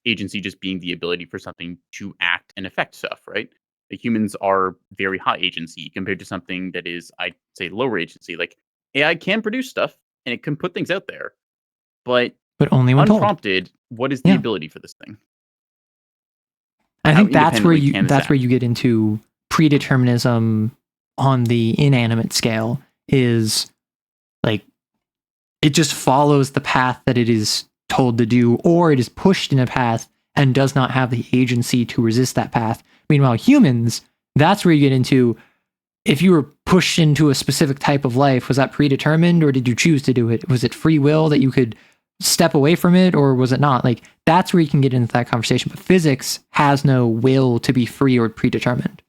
Agency just being the ability for something to act and affect stuff, right? The humans are very high agency compared to something that is, I'd say, lower agency. Like AI can produce stuff and it can put things out there, but only when unprompted, told. What is the ability for this thing? I think that's where you get into predeterminism on the inanimate scale. Is like it just follows the path that it is told to do, or it is pushed in a path and does not have the agency to resist that path. Meanwhile, humans, that's where you get into, if you were pushed into a specific type of life, was that predetermined or did you choose to do it? Was it free will that you could step away from it, or was it not? Like, that's where you can get into that conversation. But physics has no will to be free or predetermined.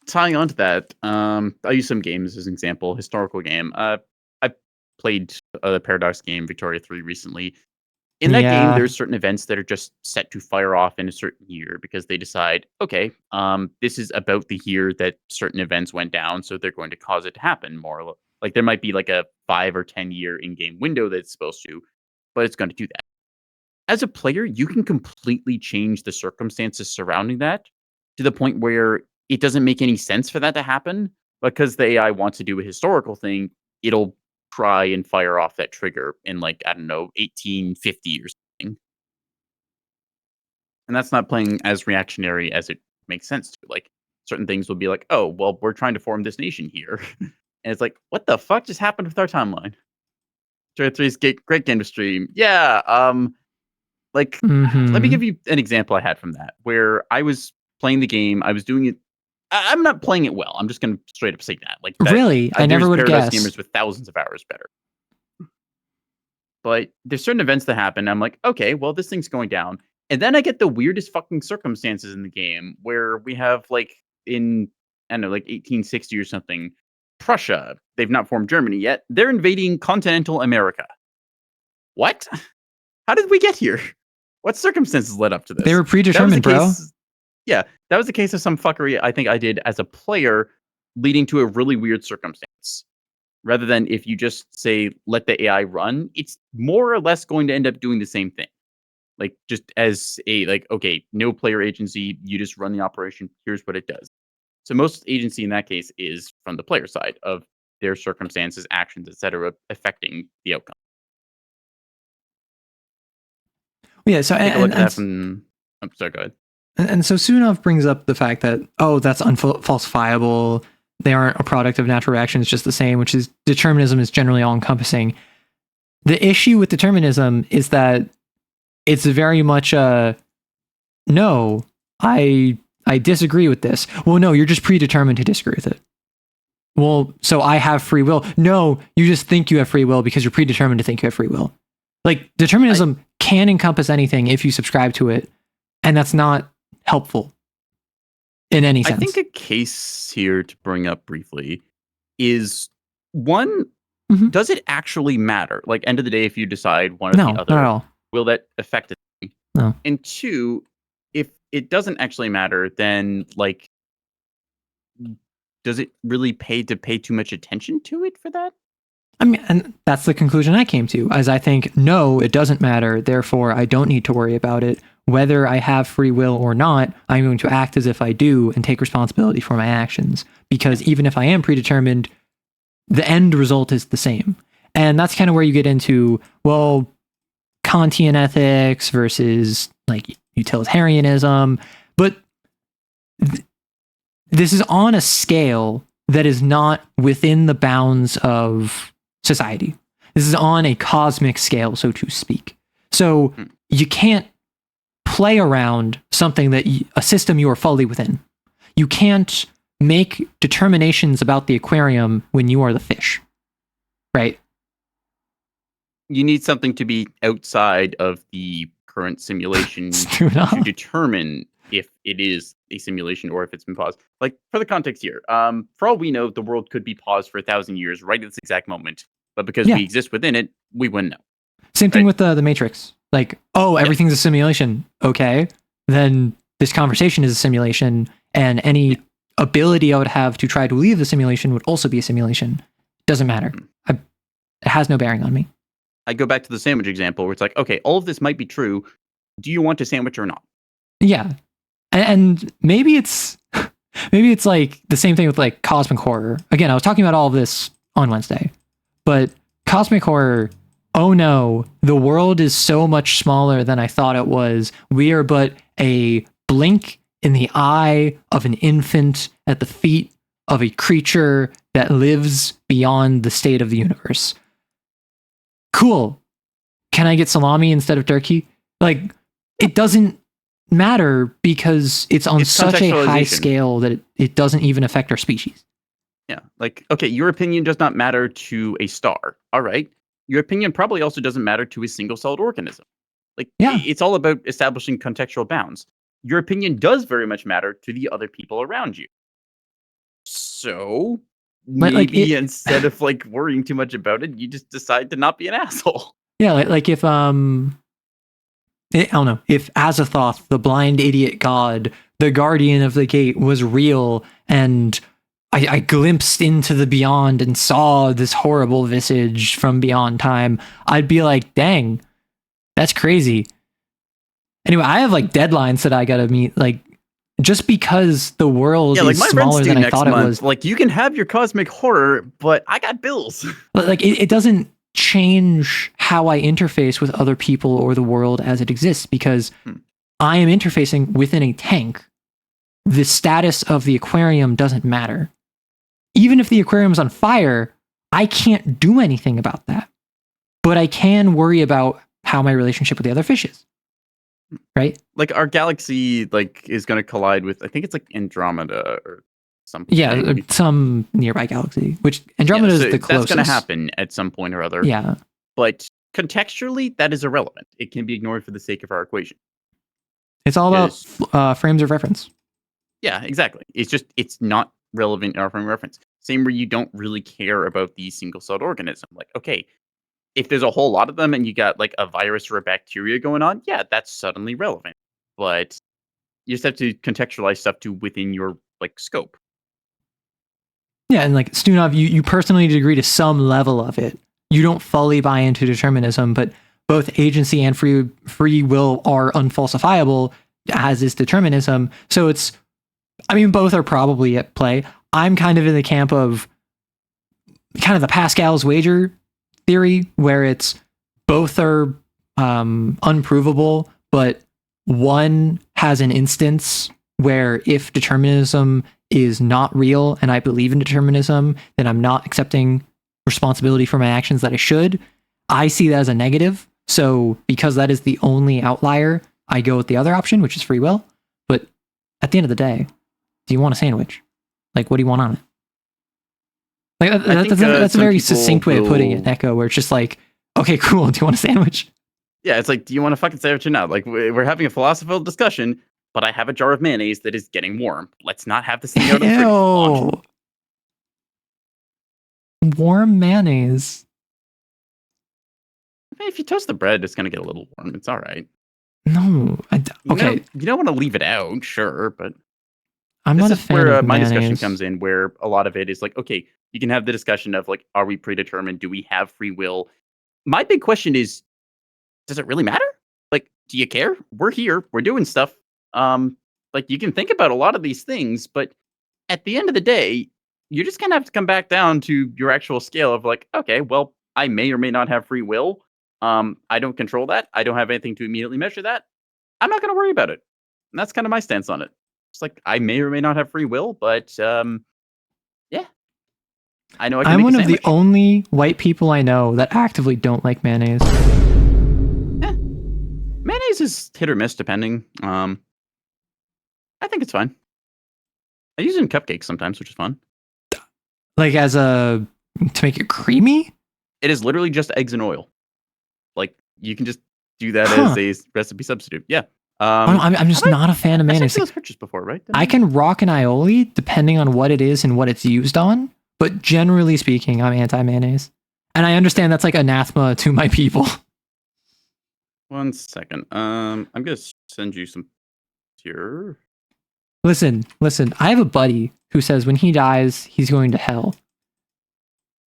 Tying on to that, I'll use some games as an example. Historical game. I played the Paradox game, Victoria 3, recently. In that game, there's certain events that are just set to fire off in a certain year because they decide, okay, this is about the year that certain events went down, so they're going to cause it to happen more. Like there might be like a 5 or 10 year in-game window that it's supposed to, but it's going to do that. As a player, you can completely change the circumstances surrounding that to the point where it doesn't make any sense for that to happen, because the AI wants to do a historical thing. It'll try and fire off that trigger in, like, I don't know, 1850 or something. And that's not playing as reactionary as it makes sense to. Like, certain things will be like, oh, well, we're trying to form this nation here. And it's like, what the fuck just happened with our timeline? Victoria 3's great game to stream. Yeah, let me give you an example I had from that, where I was playing the game, I was doing it. I'm not playing it well. I'm just going to straight up say that. Like, really, I never would have guessed. Gamers with thousands of hours better. But there's certain events that happen. I'm like, okay, well, this thing's going down, and then I get the weirdest fucking circumstances in the game where we have, like, in, I don't know, like 1860 or something, Prussia. They've not formed Germany yet. They're invading continental America. What? How did we get here? What circumstances led up to this? They were predetermined, bro. Yeah, that was the case of some fuckery I think I did as a player, leading to a really weird circumstance. Rather than if you just say, let the AI run, it's more or less going to end up doing the same thing. Like, just as a, like, okay, no player agency, you just run the operation, here's what it does. So most agency in that case is from the player side of their circumstances, actions, etc., affecting the outcome. Yeah, so Take a look at that from... I'm sorry, go ahead. And so Sunov brings up the fact that, that's unfalsifiable. They aren't a product of natural reaction. It's just the same, which is determinism is generally all encompassing. The issue with determinism is that it's very much no, I disagree with this. Well, no, you're just predetermined to disagree with it. Well, so I have free will. No, you just think you have free will because you're predetermined to think you have free will. Like, determinism can encompass anything if you subscribe to it, and that's not helpful in any sense. I think a case here to bring up briefly is, one, does it actually matter? Like, end of the day, if you decide one or the other, not at all. Will that affect it? No. And two, if it doesn't actually matter, then, like, does it really pay too much attention to it for that? I mean, and that's the conclusion I came to, as I think, no, it doesn't matter. Therefore, I don't need to worry about it. Whether I have free will or not, I'm going to act as if I do and take responsibility for my actions. Because even if I am predetermined, the end result is the same. And that's kind of where you get into, well, Kantian ethics versus like utilitarianism. But this is on a scale that is not within the bounds of society. This is on a cosmic scale, so to speak. So you can't play around something that a system you are fully within. You can't make determinations about the aquarium when you are the fish, right? You need something to be outside of the current simulation to determine if it is a simulation or if it's been paused. Like, for the context here, for all we know, the world could be paused for 1,000 years right at this exact moment. But because we exist within it, we wouldn't know. Same thing with the Matrix. Like, everything's a simulation. Okay, then this conversation is a simulation, and any ability I would have to try to leave the simulation would also be a simulation. Doesn't matter. It has no bearing on me. I go back to the sandwich example where it's like, okay, all of this might be true. Do you want a sandwich or not? Yeah. And maybe it's like the same thing with like cosmic horror. Again, I was talking about all of this on Wednesday, but cosmic horror, oh no, the world is so much smaller than I thought it was. We are but a blink in the eye of an infant at the feet of a creature that lives beyond the state of the universe. Cool. Can I get salami instead of turkey? Like, it doesn't matter because it's on such a high scale that it doesn't even affect our species. Yeah. Like, okay, your opinion does not matter to a star. All right. Your opinion probably also doesn't matter to a single-celled organism. Like, it's all about establishing contextual bounds. Your opinion does very much matter to the other people around you. So maybe instead of like worrying too much about it, you just decide to not be an asshole. Yeah, like if I don't know, if Azathoth, the blind idiot god, the guardian of the gate, was real, and I glimpsed into the beyond and saw this horrible visage from beyond time, I'd be like, dang, that's crazy. Anyway, I have like deadlines that I gotta meet, like, just because the world is smaller than I thought it was. Like, you can have your cosmic horror, but I got bills. Like, it doesn't change how I interface with other people or the world as it exists, because I am interfacing within a tank. The status of the aquarium doesn't matter. Even if the aquarium's on fire, I can't do anything about that. But I can worry about how my relationship with the other fish is. Right? Like, our galaxy is going to collide with, I think it's like Andromeda or something. Yeah, some nearby galaxy, which Andromeda is the closest. That's going to happen at some point or other. Yeah. But contextually, that is irrelevant. It can be ignored for the sake of our equation. It's all about frames of reference. Yeah, exactly. It's not relevant in our frame of reference. Same where you don't really care about the single-celled organism. Like, okay, if there's a whole lot of them and you got like a virus or a bacteria going on, yeah, that's suddenly relevant. But you just have to contextualize stuff to within your like scope. Yeah, and like Stunov, you personally agree to some level of it. You don't fully buy into determinism, but both agency and free will are unfalsifiable, as is determinism. So both are probably at play. I'm kind of in the camp of kind of the Pascal's wager theory, where it's both are unprovable, but one has an instance where if determinism is not real and I believe in determinism, then I'm not accepting responsibility for my actions that I should. I see that as a negative. So because that is the only outlier, I go with the other option, which is free will. But at the end of the day, do you want a sandwich? Like, what do you want on it? Like that's a very succinct way of putting it, Neko, where it's just like, okay, cool. Do you want a sandwich? Yeah, it's like, do you want a fucking sandwich or not? Like, we're having a philosophical discussion, but I have a jar of mayonnaise that is getting warm. Let's not have this thing out of the fridge. Warm mayonnaise. I mean, if you toast the bread, it's going to get a little warm. It's all right. No. Okay. You don't want to leave it out, sure, but I'm not a fan of my mayonnaise. discussion comes in, where a lot of it is like, okay, you can have the discussion of like, are we predetermined? Do we have free will? My big question is, does it really matter? Like, do you care? We're here. We're doing stuff. Like, you can think about a lot of these things, but at the end of the day, you're just going to have to come back down to your actual scale of like, okay, well, I may or may not have free will. I don't control that. I don't have anything to immediately measure that. I'm not going to worry about it. And that's kind of my stance on it. It's like, I may or may not have free will, but yeah. I know I'm one of the only white people I know that actively don't like mayonnaise. Mayonnaise is hit or miss depending. I think it's fine. I use it in cupcakes sometimes, which is fun. Like to make it creamy? It is literally just eggs and oil. Like, you can just do that as a recipe substitute. Yeah. I'm just not a fan of mayonnaise. I've seen those pictures before, right? I can rock an aioli depending on what it is and what it's used on, but generally speaking, I'm anti-mayonnaise. And I understand that's like anathema to my people. 1 second. I'm gonna send you some here. Listen. I have a buddy who says when he dies, he's going to hell.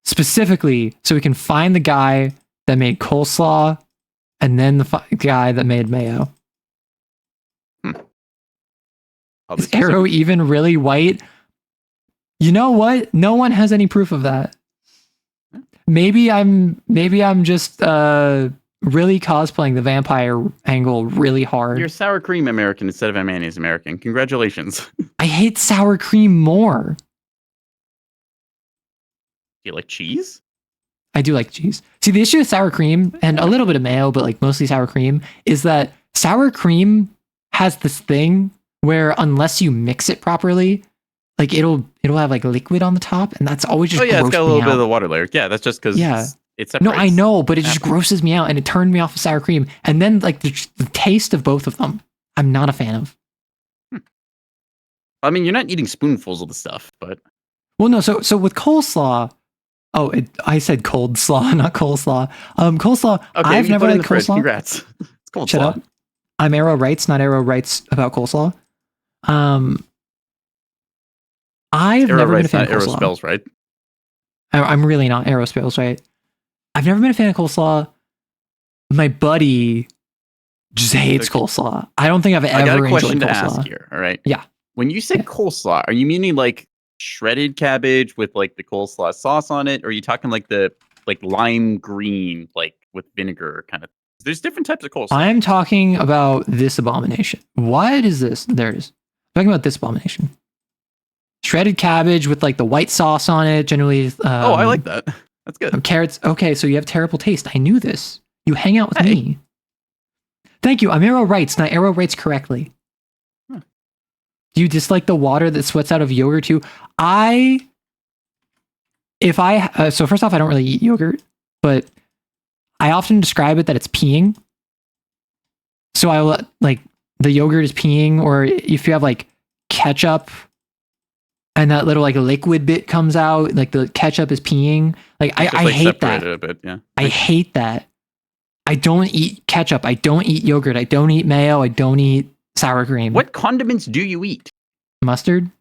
Specifically, so we can find the guy that made coleslaw and then the guy that made mayo. Is Arrow even really white? You know what? No one has any proof of that. Maybe I'm just really cosplaying the vampire angle really hard. You're sour cream American instead of a mayonnaise American. Congratulations. I hate sour cream more. Do you like cheese? I do like cheese. See, the issue with sour cream and a little bit of mayo, but like mostly sour cream, is that sour cream has this thing where unless you mix it properly, like it'll have like liquid on the top, and that's always just it's got a little bit of the water layer. Yeah, that's just because it's no, I know, but it just grosses me out, and it turned me off of sour cream. And then like the taste of both of them, I'm not a fan of. I mean, you're not eating spoonfuls of the stuff, but well, no. So with coleslaw. Oh, I said cold slaw, not coleslaw. Coleslaw. Okay, I've never liked coleslaw. Congrats. It's coleslaw. Shut up. I'm Arrow Writes, not Arrow Writes about coleslaw. I've never been a fan of coleslaw. Arrow spells right. I'm really not. Arrow spells right. I've never been a fan of coleslaw. My buddy just hates coleslaw. I don't think I've ever enjoyed coleslaw. I got a question to ask here. All right. Yeah. When you say coleslaw, are you meaning like shredded cabbage with like the coleslaw sauce on it, or are you talking like the lime green, like with vinegar kind of? There's different types of coleslaw. I'm talking about this abomination. What is this? There it is. I'm talking about this abomination. Shredded cabbage with like the white sauce on it. Generally. I like that. That's good. Carrots. Okay, so you have terrible taste. I knew this. You hang out with me. Thank you. I'm Arrow Writes, not Arrow Writes correctly. Do you dislike the water that sweats out of yogurt too? So first off, I don't really eat yogurt, but I often describe it that it's peeing. So I like the yogurt is peeing, or if you have like ketchup and that little like liquid bit comes out, like the ketchup is peeing. Like I hate that. A bit, yeah. I hate that. I don't eat ketchup. I don't eat yogurt. I don't eat mayo. I don't eat sour cream. What condiments do you eat? Mustard.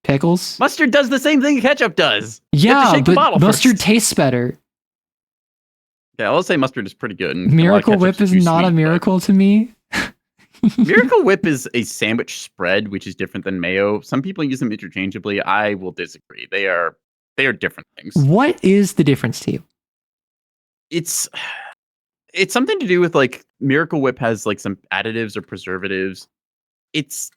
pickles. Mustard does the same thing ketchup does. You have to Yeah, shake the but bottle mustard first. tastes better. Yeah, I'll say mustard is pretty good. And Miracle Whip is not a miracle to me. Miracle Whip is a sandwich spread, which is different than mayo. Some people use them interchangeably. I will disagree. They are different things. What is the difference to you? It's something to do with like Miracle Whip has like some additives or preservatives. It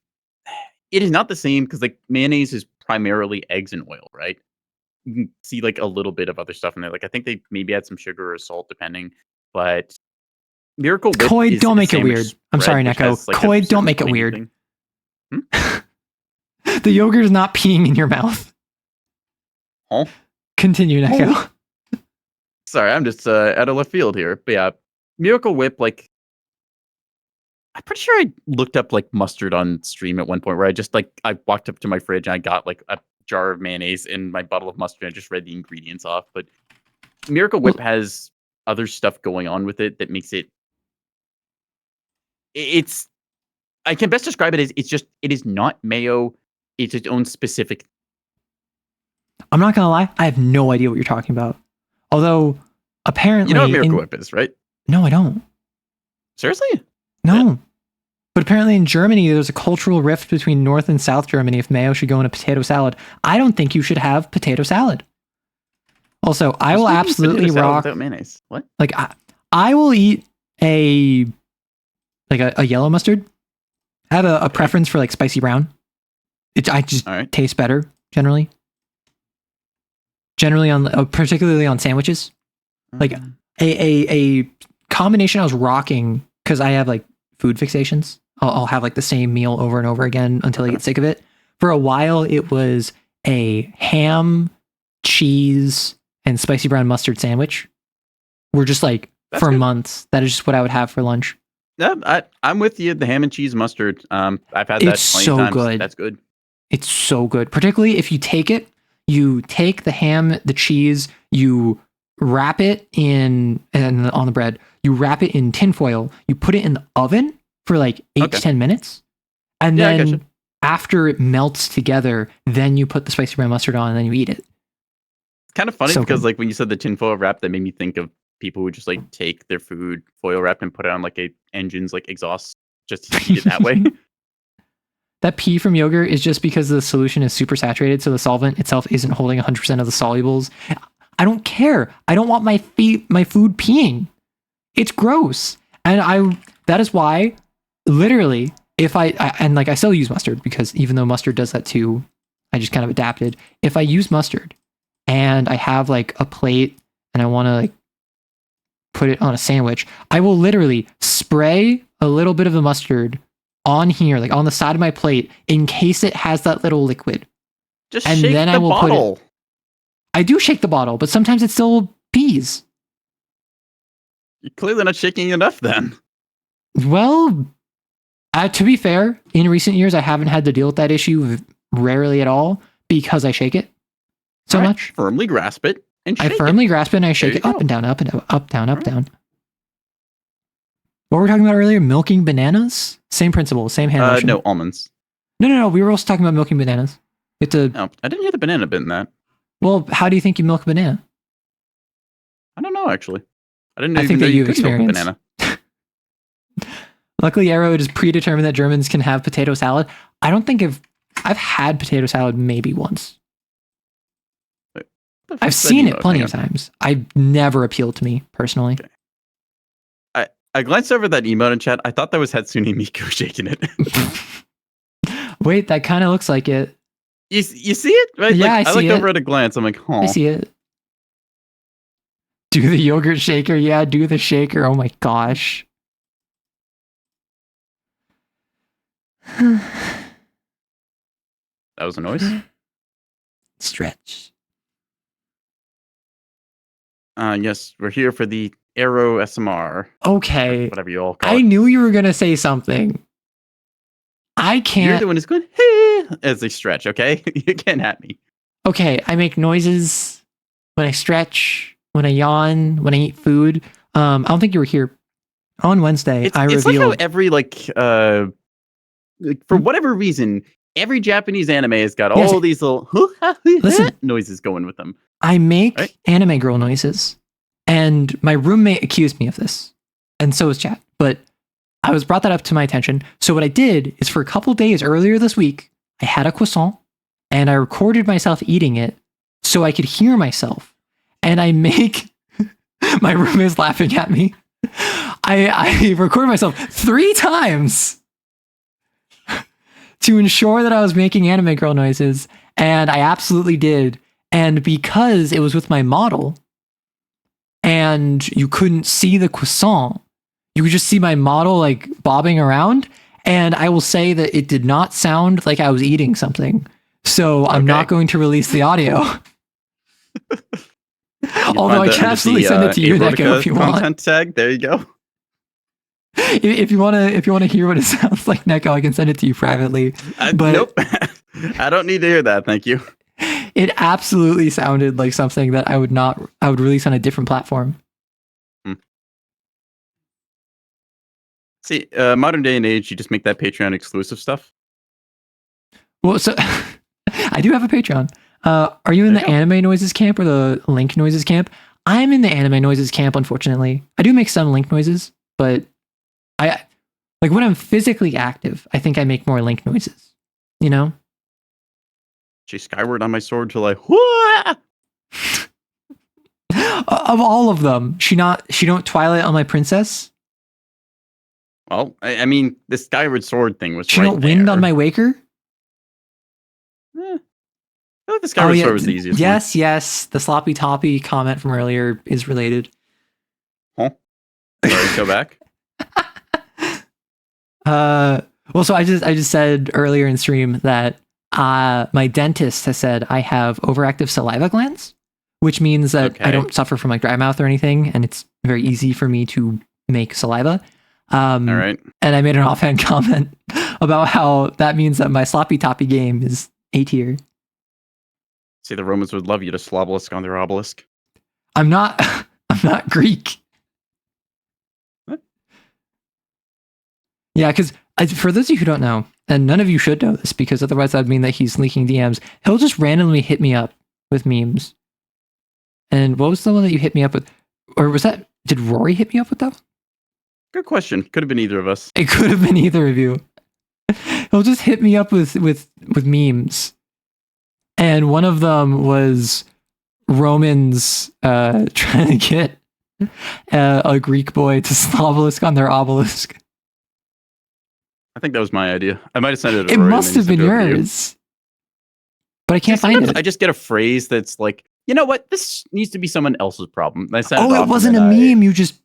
is not the same because like mayonnaise is primarily eggs and oil, right? You can see like a little bit of other stuff in there. Like I think they maybe add some sugar or salt depending, but Miracle Whip Coy, is don't a make it sandwich weird. I'm spread, sorry, which Neko. has, like, a Coy, don't certain make it pointy weird. thing. The yogurt is not peeing in your mouth. Huh? Continue, Neko. Sorry, I'm just out of left field here. But yeah, Miracle Whip, like, I'm pretty sure I looked up like mustard on stream at one point where I walked up to my fridge and I got like a jar of mayonnaise and my bottle of mustard and I just read the ingredients off. But Miracle Whip has other stuff going on with it that makes it. I can best describe it as it is not mayo. It's its own specific. I'm not gonna lie, I have no idea what you're talking about. Although, apparently, You know what Miracle Whip is, right? No, I don't. Seriously? No. Yeah. But apparently in Germany, there's a cultural rift between North and South Germany if mayo should go in a potato salad. I don't think you should have potato salad. Also, I will absolutely rock without mayonnaise. What? Like I will eat a yellow mustard. I have a preference for like spicy brown. I just taste better generally. Generally particularly on sandwiches. Like a combination I was rocking because I have like food fixations. I'll have like the same meal over and over again until I get sick of it. For a while, it was a ham, cheese, and spicy brown mustard sandwich. We're just like for months. That is just what I would have for lunch. Yeah, I'm with you. The ham and cheese mustard. I've had that plenty of times. Good. That's good. It's so good. Particularly if you take the ham, the cheese, you wrap it in, and on the bread, you wrap it in tinfoil, you put it in the oven for like 8 to 10 minutes. And then after it melts together, then you put the spicy brown mustard on and then you eat it. It's kind of funny because like when you said the tinfoil wrap, that made me think of people who just like take their food foil wrapped and put it on like a engine's like exhaust just to eat it that way. That pee from yogurt is just because the solution is super saturated, so the solvent itself isn't holding 100% of the solubles. I don't care. I don't want my food peeing. It's gross. And that is why, literally, if I still use mustard because even though mustard does that too, I just kind of adapted. If I use mustard and I have like a plate and I want to like put it on a sandwich, I will literally spray a little bit of the mustard on here, like on the side of my plate, in case it has that little liquid. Just and shake then the I will bottle. Put it. I do shake the bottle, but sometimes it still pees. You're clearly not shaking enough then. Well, to be fair, in recent years, I haven't had to deal with that issue rarely at all because I shake it so much. Firmly grasp it and shake I firmly grasp it and I shake it up and down, up and down, up, down, up, down. What were we talking about earlier? Milking bananas? Same principle, same hand motion. No, almonds. No. We were also talking about milking bananas. No, I didn't hear the banana bit in that. Well, how do you think you milk a banana? I don't know, actually. I didn't know think that you you've could milk a experienced. banana. Luckily, Arrow, it is predetermined that Germans can have potato salad. I don't think I've had potato salad maybe once. I've seen it plenty of times. I've never appealed to me personally. Okay. I glanced over that emote in chat. I thought that was Hatsune Miku shaking it. Wait, that kind of looks like it. You see it? Right? Yeah, like, I see looked it. over at a glance. I'm like, oh. I see it. Do the yogurt shaker. Yeah, do the shaker. Oh my gosh. That was a noise? Stretch. Yes, we're here for the Arrow SMR. Okay. Whatever you all call it. I knew you were going to say something. I can't. You're the one who's going, hey, as they stretch, okay? You can't at me. Okay, I make noises when I stretch, when I yawn, when I eat food. I don't think you were here. On Wednesday, I revealed... It's like how every, for whatever reason, every Japanese anime has got Yes. all these little Listen. noises going with them. I make Right? anime girl noises, and my roommate accused me of this, and so was chat. But I was brought that up to my attention. So what I did is, for a couple days earlier this week, I had a croissant, and I recorded myself eating it so I could hear myself. And I make my roommate's laughing at me. I recorded myself 3 times to ensure that I was making anime girl noises, and I absolutely did. And because it was with my model, and you couldn't see the croissant, you could just see my model like bobbing around. And I will say that it did not sound like I was eating something. So I'm not going to release the audio. Although I can absolutely send it to you, Neko, if you want. Content tag. There you go. If you want to hear what it sounds like, Neko, I can send it to you privately. But nope. I don't need to hear that. Thank you. It absolutely sounded like something that I would release on a different platform. See, modern day and age, you just make that Patreon exclusive stuff. Well, so I do have a Patreon. Are you in the anime noises camp or the link noises camp? I'm in the anime noises camp, unfortunately. I do make some link noises, but I like when I'm physically active, I think I make more link noises. You know? Chase skyward on my sword till I whoo! Of all of them, she don't Twilight on my princess. Well, I mean, the skyward sword thing was She right don't wind there. on my waker. I thought the skyward sword was the easiest. Yes. The sloppy toppy comment from earlier is related. Huh? Sorry, go back. Well, so I just said earlier in stream that my dentist has said I have overactive saliva glands, which means that I don't suffer from like dry mouth or anything, and it's very easy for me to make saliva. All right. And I made an offhand comment about how that means that my sloppy toppy game is A tier. See, the Romans would love you to slobelisk on their obelisk. I'm not Greek. What? Yeah, because for those of you who don't know, and none of you should know this, because otherwise that'd mean that he's leaking DMs, he'll just randomly hit me up with memes. And what was the one that you hit me up with? Or was that, did Rory hit me up with that? Good question. Could have been either of us. It could have been either of you. He'll just hit me up with memes. And one of them was Romans trying to get a Greek boy to slobelisk on their obelisk. I think that was my idea. I might have sent it to It Rory must have been yours. But I can't find it. I just get a phrase that's like, you know what? This needs to be someone else's problem. And I sent it wasn't a meme. You just,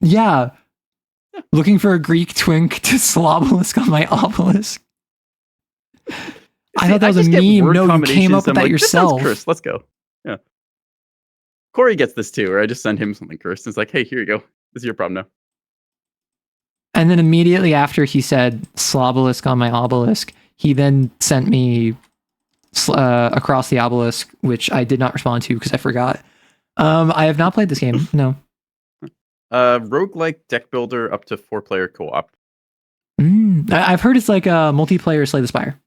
yeah. Looking for a Greek twink to slobelisk on my obelisk. I thought that was a meme. No, you came up with that yourself. Cursed. Let's go. Yeah. Corey gets this too, or I just send him something cursed. It's like, hey, here you go. This is your problem now. And then immediately after he said slobelisk on my obelisk, he then sent me across the obelisk, which I did not respond to because I forgot. I have not played this game. No. Roguelike deck builder up to 4-player co-op. I've heard it's like a multiplayer Slay the Spire.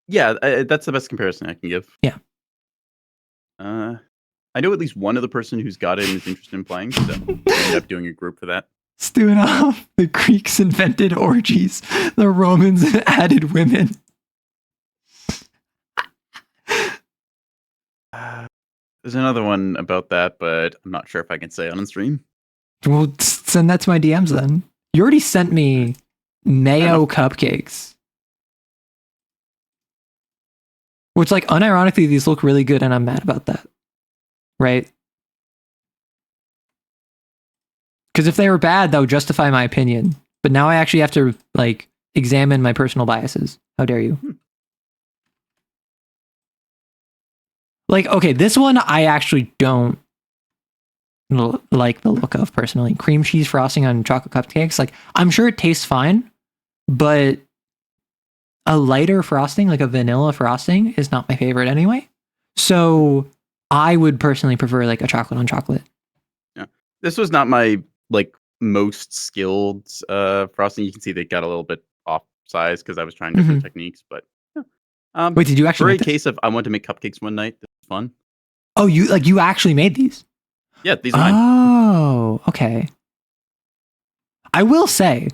Yeah, that's the best comparison I can give. Yeah. I know at least one other person who's got it and is interested in playing, so I ended up doing a group for that. Stewing off, the Greeks invented orgies. The Romans added women. There's another one about that, but I'm not sure if I can say it on stream. Well, send that to my DMs then. You already sent me mayo cupcakes. Which, like, unironically, these look really good, and I'm mad about that. Right? Because if they were bad, that would justify my opinion. But now I actually have to, like, examine my personal biases. How dare you? Like, okay, this one I actually don't like the look of, personally. Cream cheese frosting on chocolate cupcakes. Like, I'm sure it tastes fine, but a lighter frosting, like a vanilla frosting, is not my favorite anyway. So I would personally prefer like a chocolate on chocolate. Yeah. This was not my like most skilled frosting. You can see they got a little bit off size because I was trying different techniques, but yeah. Wait, did you For actually a make this? case of I want to make cupcakes one night, this was fun. Oh, you actually made these? Yeah, these are mine. Oh, okay. I will say,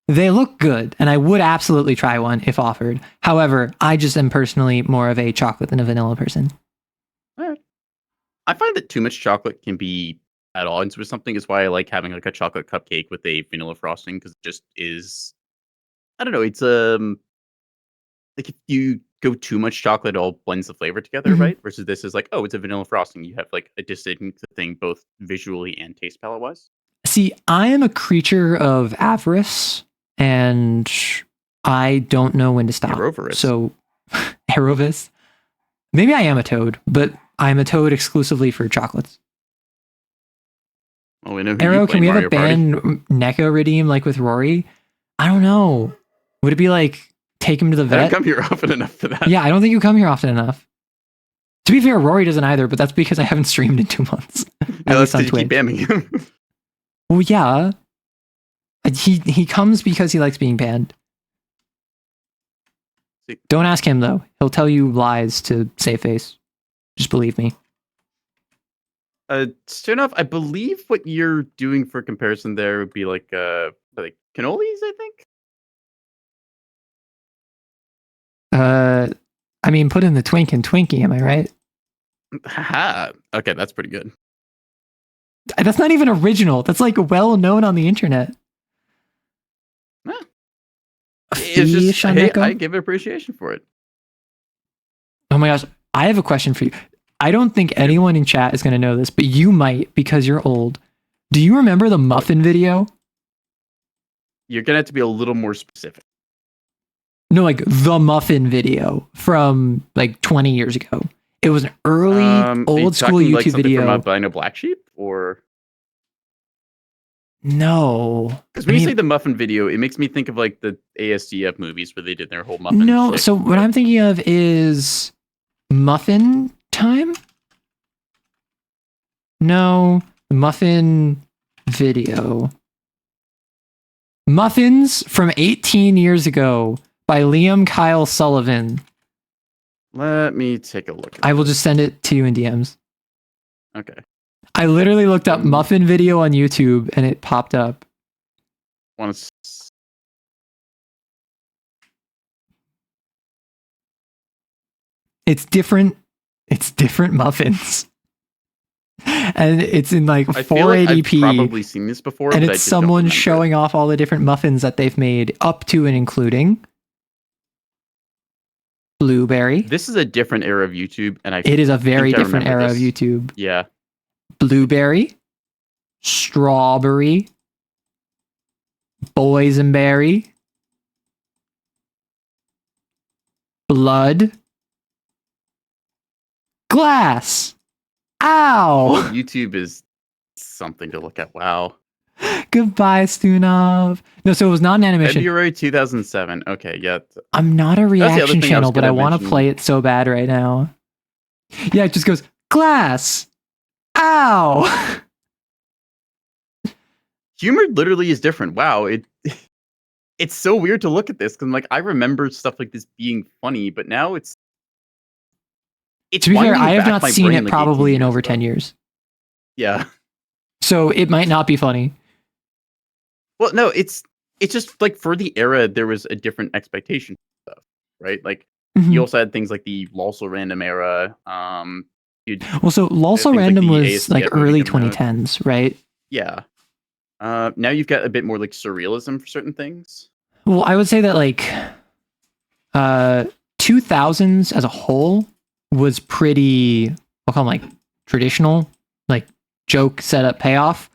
they look good, and I would absolutely try one if offered. However, I just am personally more of a chocolate than a vanilla person. All right. I find that too much chocolate can be at odds with something. Is why I like having like a chocolate cupcake with a vanilla frosting because it just is. I don't know. It's like if you go too much chocolate, it all blends the flavor together, Mhm. right? Versus this is like, oh, it's a vanilla frosting. You have like a distinct thing both visually and taste palette wise. See, I am a creature of avarice, and I don't know when to stop. Aerovarus. So, Aerovis. Maybe I am a toad, but I'm a toad exclusively for chocolates. Oh, we know who Arrow, you play can we have Mario a band Neko redeem like with Rory? I don't know. Would it be like take him to the Party. I vet? don't come here often enough for that. Yeah, I don't think you come here often enough. To be fair, Rory doesn't either, but that's because I haven't streamed in 2 months. No, that's least on because you keep Twitch. bamming him. Well, yeah. He comes because he likes being banned. See. Don't ask him though. He'll tell you lies to save face. Just believe me. Soon enough, I believe what you're doing for comparison there would be like cannolis, I think. I mean, put in the twink and Twinkie, am I right? Haha. Okay, that's pretty good. That's not even original. That's like well known on the internet. Huh. A It's just fish on hey, Neko? I give appreciation for it. Oh my gosh, I have a question for you. I don't think anyone in chat is going to know this, but you might because you're old. Do you remember the muffin video? You're gonna have to be a little more specific. No, like the muffin video from like 20 years ago. It was an early, Are you old school talking, like, YouTube something video. from Albino Black Sheep, or No. because when I you mean, say the muffin video, it makes me think of like the ASDF movies where they did their whole muffin. no, shtick, so what right? I'm thinking of is Muffin Time? No, muffin video. Muffins from 18 years ago by Liam Kyle Sullivan. Let me take a look. I will just send it to you in DMs. Okay. I literally looked up muffin video on YouTube and it popped up. Want to? It's different. It's different muffins. And it's in like I feel like I've 480p. probably seen this before, And but I it's just don't someone remember it. showing off all the different muffins that they've made up to and including blueberry. This is a different era of YouTube, and It is a very think I different remember era of this. YouTube. Yeah. Blueberry, strawberry, boysenberry, blood, glass. Oh, Ow! YouTube is something to look at. Wow. Goodbye, Stunov. No, so it was not an animation. February 2007. Okay, yeah. I'm not a the other reaction thing I channel, was but I gonna want to mention. play it so bad right now. Yeah, it just goes, glass. Ow! Humor literally is different. Wow. It's so weird to look at this because like I remember stuff like this being funny, but now it's To be fair, winding I have back not my seen brain, it like, probably 18 in over ago. 10 years. Yeah. So it might not be funny. Well, no, it's just like for the era there was a different expectation for stuff, right? Like Mhm. you also had things like the also random era. Well, so things Lulsa like Random the was like ASDF movie early coming out. 2010s, right? Yeah. Now you've got a bit more like surrealism for certain things. Well, I would say that like 2000s as a whole was pretty, I'll call them like traditional, like joke setup payoff.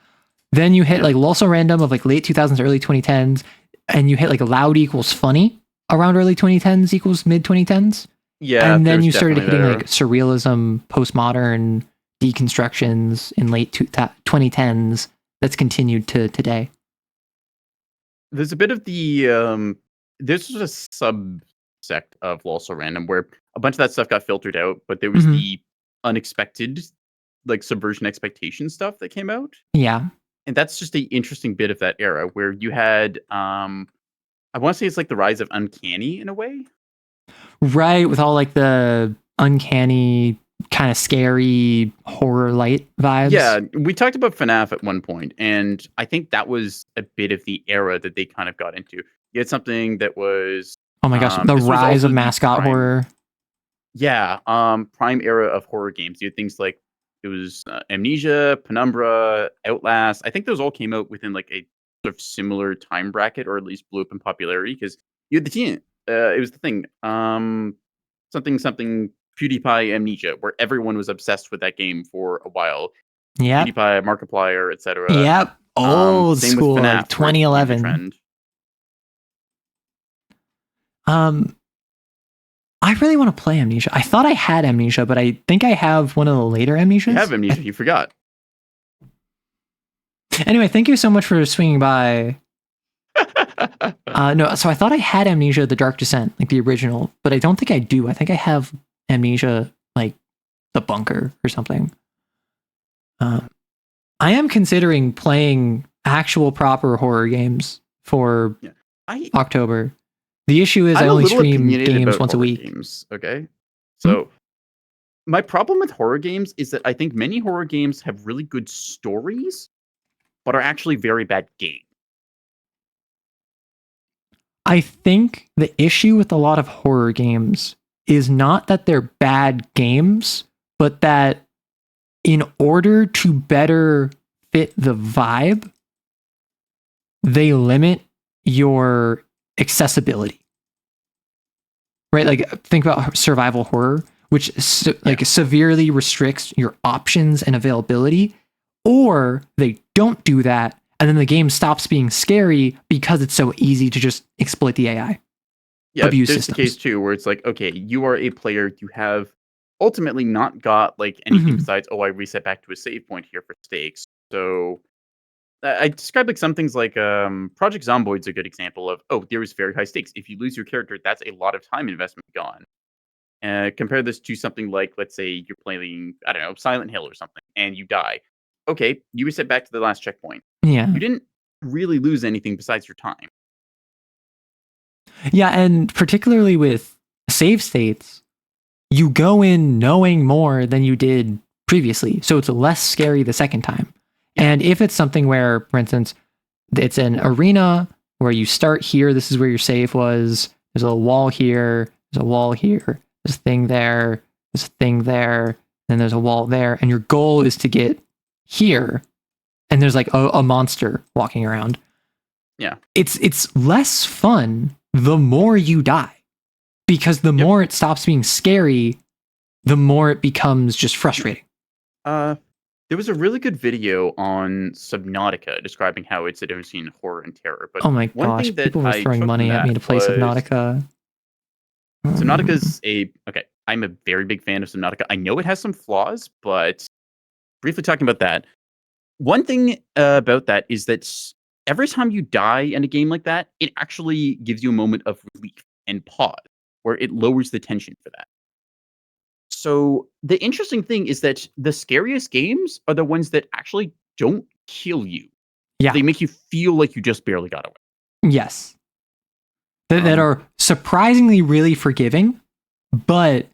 Then you hit like Lulsa Random of like late 2000s, early 2010s, and you hit like loud equals funny around early 2010s equals mid 2010s. Yeah. And then there's you started definitely hitting that like surrealism, postmodern deconstructions in late 2010s that's continued to today. There's a bit of the this was a subsect of also random where a bunch of that stuff got filtered out, but there was Mhm. the unexpected like subversion expectation stuff that came out. Yeah. And that's just the interesting bit of that era where you had I want to say it's like the rise of uncanny in a way. Right, with all like the uncanny, kind of scary horror light vibes. Yeah, we talked about FNAF at one point, and I think that was a bit of the era that they kind of got into. You had something that was Oh my gosh, the this was rise also of the mascot prime, horror. yeah, prime era of horror games. You had things like it was Amnesia, Penumbra, Outlast. I think those all came out within like a sort of similar time bracket, or at least blew up in popularity because you had the team. It was the thing. Something PewDiePie Amnesia, where everyone was obsessed with that game for a while. Yep. PewDiePie, Markiplier, etc. Yep. Old Same school, with FNAF, like where it became the 2011. trend. I really want to play Amnesia. I thought I had Amnesia, but I think I have one of the later Amnesias. You have Amnesia, you forgot. Anyway, thank you so much for swinging by. No, so I thought I had Amnesia: The Dark Descent, like the original, but I don't think I do. I think I have Amnesia, like The Bunker or something. I am considering playing actual proper horror games for October. The issue is I only stream games once a week. Games, okay, so my problem with horror games is that I think many horror games have really good stories, but are actually very bad games. I think the issue with a lot of horror games is not that they're bad games, but that in order to better fit the vibe, they limit your accessibility. Right? Like, think about survival horror, which severely restricts your options and availability, or they don't do that, and then the game stops being scary because it's so easy to just exploit the AI. Yeah, abuse there's systems. the case too where it's like, okay, you are a player, you have ultimately not got like anything besides, I reset back to a save point here for stakes. So I describe like some things like Project Zomboid's a good example of, there is very high stakes. If you lose your character, that's a lot of time investment gone. Compare this to something like, let's say you're playing, I don't know, Silent Hill or something, and you die. Okay, you reset back to the last checkpoint. Yeah. You didn't really lose anything besides your time. Yeah, and particularly with save states, you go in knowing more than you did previously, so it's less scary the second time. And if it's something where, for instance, it's an arena where you start here, this is where your save was, there's a wall here, there's a wall here, there's a thing there, there's a thing there, then there's a wall there, and your goal is to get here, and there's like a monster walking around. Yeah. It's less fun the more you die, because the more it stops being scary, the more it becomes just frustrating. There was a really good video on Subnautica describing how it's a difference between horror and terror. But oh my gosh, people were throwing money at me to play Subnautica. Subnautica's I'm a very big fan of Subnautica. I know it has some flaws, but briefly talking about that, one thing about that is that every time you die in a game like that, it actually gives you a moment of relief and pause, where it lowers the tension for that. So the interesting thing is that the scariest games are the ones that actually don't kill you. Yeah. They make you feel like you just barely got away. Yes. That are surprisingly really forgiving, but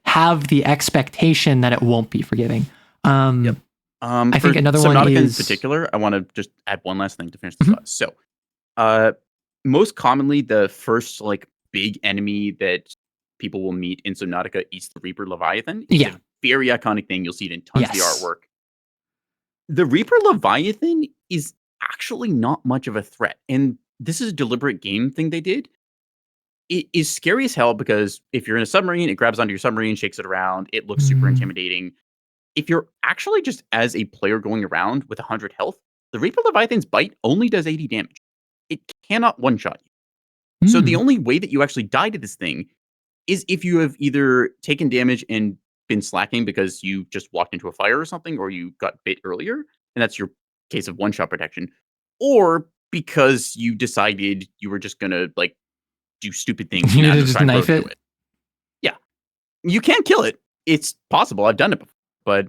have the expectation that it won't be forgiving. I think another one Subnautica is... in particular, I want to just add one last thing to finish this thought. So, most commonly, the first like big enemy that people will meet in Subnautica is the Reaper Leviathan. It's a very iconic thing. You'll see it in tons of the artwork. The Reaper Leviathan is actually not much of a threat, and this is a deliberate game thing they did. It is scary as hell because if you're in a submarine, it grabs onto your submarine, shakes it around. It looks super intimidating. If you're actually just as a player going around with 100 health, the Reaper Leviathan's bite only does 80 damage. It cannot one-shot you. So the only way that you actually die to this thing is if you have either taken damage and been slacking because you just walked into a fire or something, or you got bit earlier, and that's your case of one-shot protection, or because you decided you were just gonna like do stupid things. You just knife it? Yeah. You can kill it. It's possible. I've done it before. But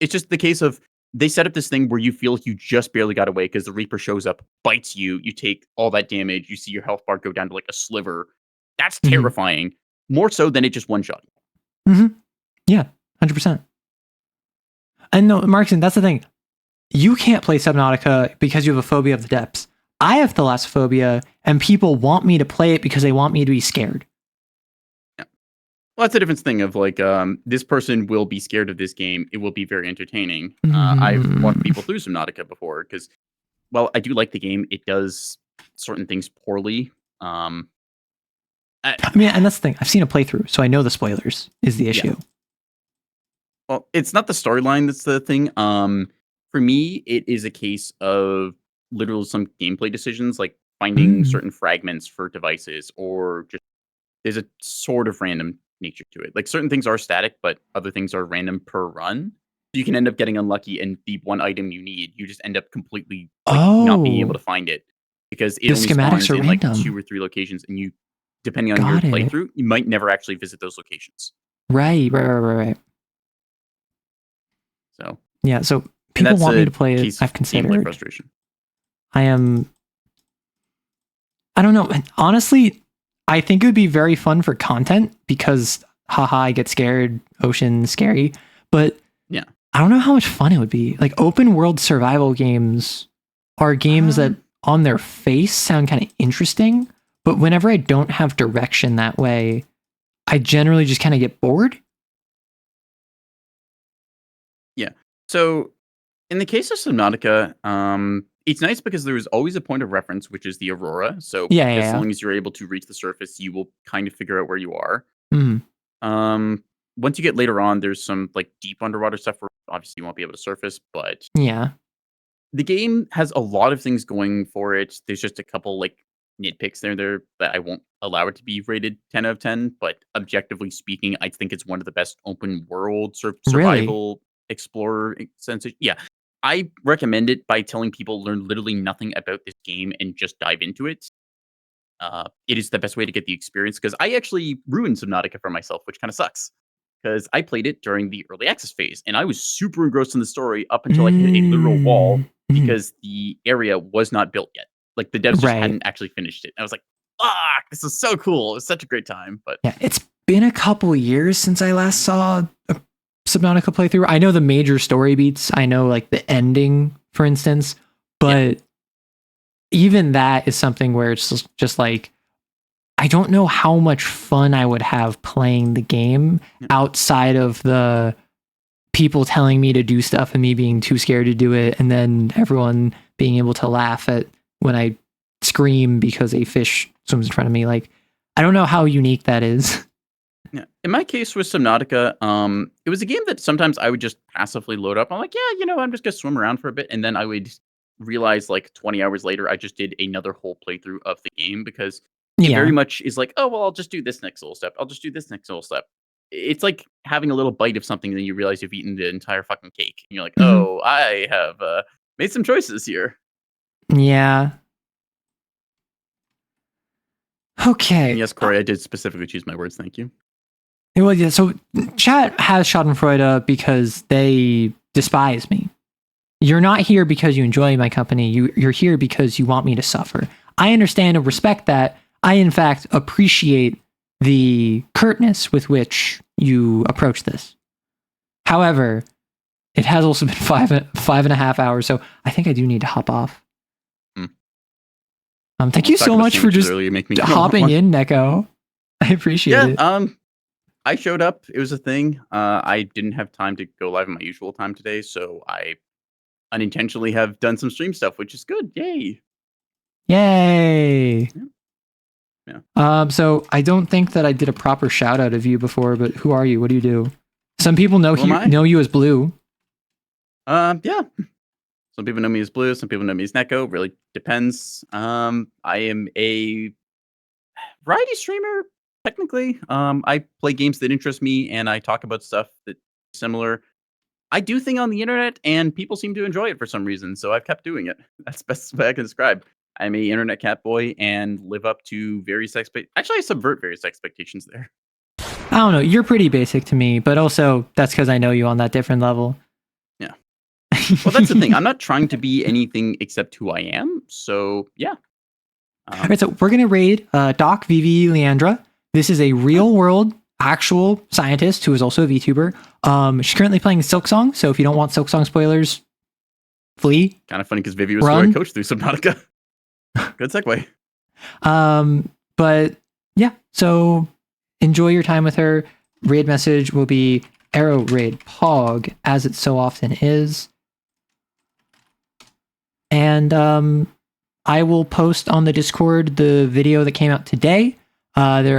it's just the case of they set up this thing where you feel like you just barely got away because the Reaper shows up, bites you, you take all that damage, you see your health bar go down to like a sliver. That's terrifying. more so than it just one shot. Yeah, 100%. And no, Markson, that's the thing. You can't play Subnautica because you have a phobia of the depths. I have thalassophobia, and people want me to play it because they want me to be scared. Yeah. Well, that's a different thing of like, this person will be scared of this game. It will be very entertaining. I've walked people through Subnautica before because, well, I do like the game. It does certain things poorly. I mean, and that's the thing. I've seen a playthrough, so I know the spoilers is the issue. Yeah. Well, it's not the storyline that's the thing. For me, it is a case of literal some gameplay decisions, like finding certain fragments for devices, or just there's a sort of random nature to it. Like certain things are static, but other things are random per run. So you can end up getting unlucky, and the one item you need, you just end up completely not being able to find it because it only spawns in like 2 or 3 locations, and you, depending on your playthrough, you might never actually visit those locations. Right. So yeah, so people want me to play it. I've considered. Frustration. I don't know. Honestly, I think it would be very fun for content because, haha, I get scared. Ocean scary, but yeah, I don't know how much fun it would be. Like open world survival games are games that, on their face, sound kind of interesting, but whenever I don't have direction that way, I generally just kind of get bored. Yeah. So in the case of Subnautica, it's nice because there's always a point of reference, which is the aurora. So as long as you're able to reach the surface, you will kind of figure out where you are. Once you get later on, there's some like deep underwater stuff where obviously you won't be able to surface, but the game has a lot of things going for it. There's just a couple like nitpicks there that I won't allow it to be rated 10 out of 10, but objectively speaking, I think it's one of the best open world survival explorer sensation. Yeah. I recommend it by telling people learn literally nothing about this game and just dive into it. It is the best way to get the experience because I actually ruined Subnautica for myself, which kind of sucks because I played it during the early access phase and I was super engrossed in the story up until I hit a literal wall because the area was not built yet. Like the devs just hadn't actually finished it. I was like, this is so cool. It was such a great time. But yeah, it's been a couple years since I last saw a Subnautica playthrough. I know the major story beats. I know like the ending, for instance, but even that is something where it's just like, I don't know how much fun I would have playing the game outside of the people telling me to do stuff and me being too scared to do it. And then everyone being able to laugh at when I scream because a fish swims in front of me. Like, I don't know how unique that is. Yeah. In my case with Subnautica, it was a game that sometimes I would just passively load up. I'm like, I'm just gonna swim around for a bit, and then I would realize like 20 hours later, I just did another whole playthrough of the game because it very much is like, oh well, I'll just do this next little step. I'll just do this next little step. It's like having a little bite of something, and then you realize you've eaten the entire fucking cake, and you're like, oh, I have made some choices here. Yeah. Okay. And yes, Corey, I did specifically choose my words. Thank you. Well, yeah, so chat has Schadenfreude because they despise me. You're not here because you enjoy my company. You're here because you want me to suffer. I understand and respect that. I, in fact, appreciate the curtness with which you approach this. However, it has also been 5.5 hours, so I think I do need to hop off. Thank you so much for just hopping in, Neko. I appreciate it. I showed up. It was a thing. I didn't have time to go live in my usual time today, so I unintentionally have done some stream stuff, which is good. Yay! Yay! Yeah. So I don't think that I did a proper shout out of you before, but who are you? What do you do? Some people know you as Blue. Yeah. Some people know me as Blue. Some people know me as Neko. Really depends. I am a variety streamer. Technically, I play games that interest me, and I talk about stuff that's similar. I do things on the internet, and people seem to enjoy it for some reason, so I've kept doing it. That's the best way I can describe. I'm a internet cat boy and live up to various Actually, I subvert various expectations there. I don't know. You're pretty basic to me, but also that's because I know you on that different level. Yeah. Well, that's the thing. I'm not trying to be anything except who I am, so yeah. All right, so we're going to raid Doc, Vivi, Leandra. This is a real world actual scientist who is also a VTuber. She's currently playing Silk Song, so if you don't want Silk Song spoilers, flee. Kind of funny because Vivi was Run. who I coached through Subnautica. Good segue. But yeah, so enjoy your time with her. Raid message will be arrow raid pog, as it so often is. And I will post on the Discord the video that came out today. I'm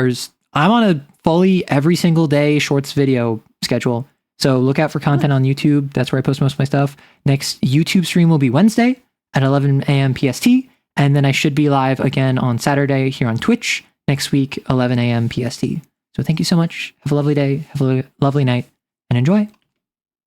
on a fully every single day shorts video schedule. So look out for content on YouTube. That's where I post most of my stuff. Next YouTube stream will be Wednesday at 11 a.m. PST. And then I should be live again on Saturday here on Twitch next week, 11 a.m. PST. So thank you so much. Have a lovely day. Have a lovely night and enjoy.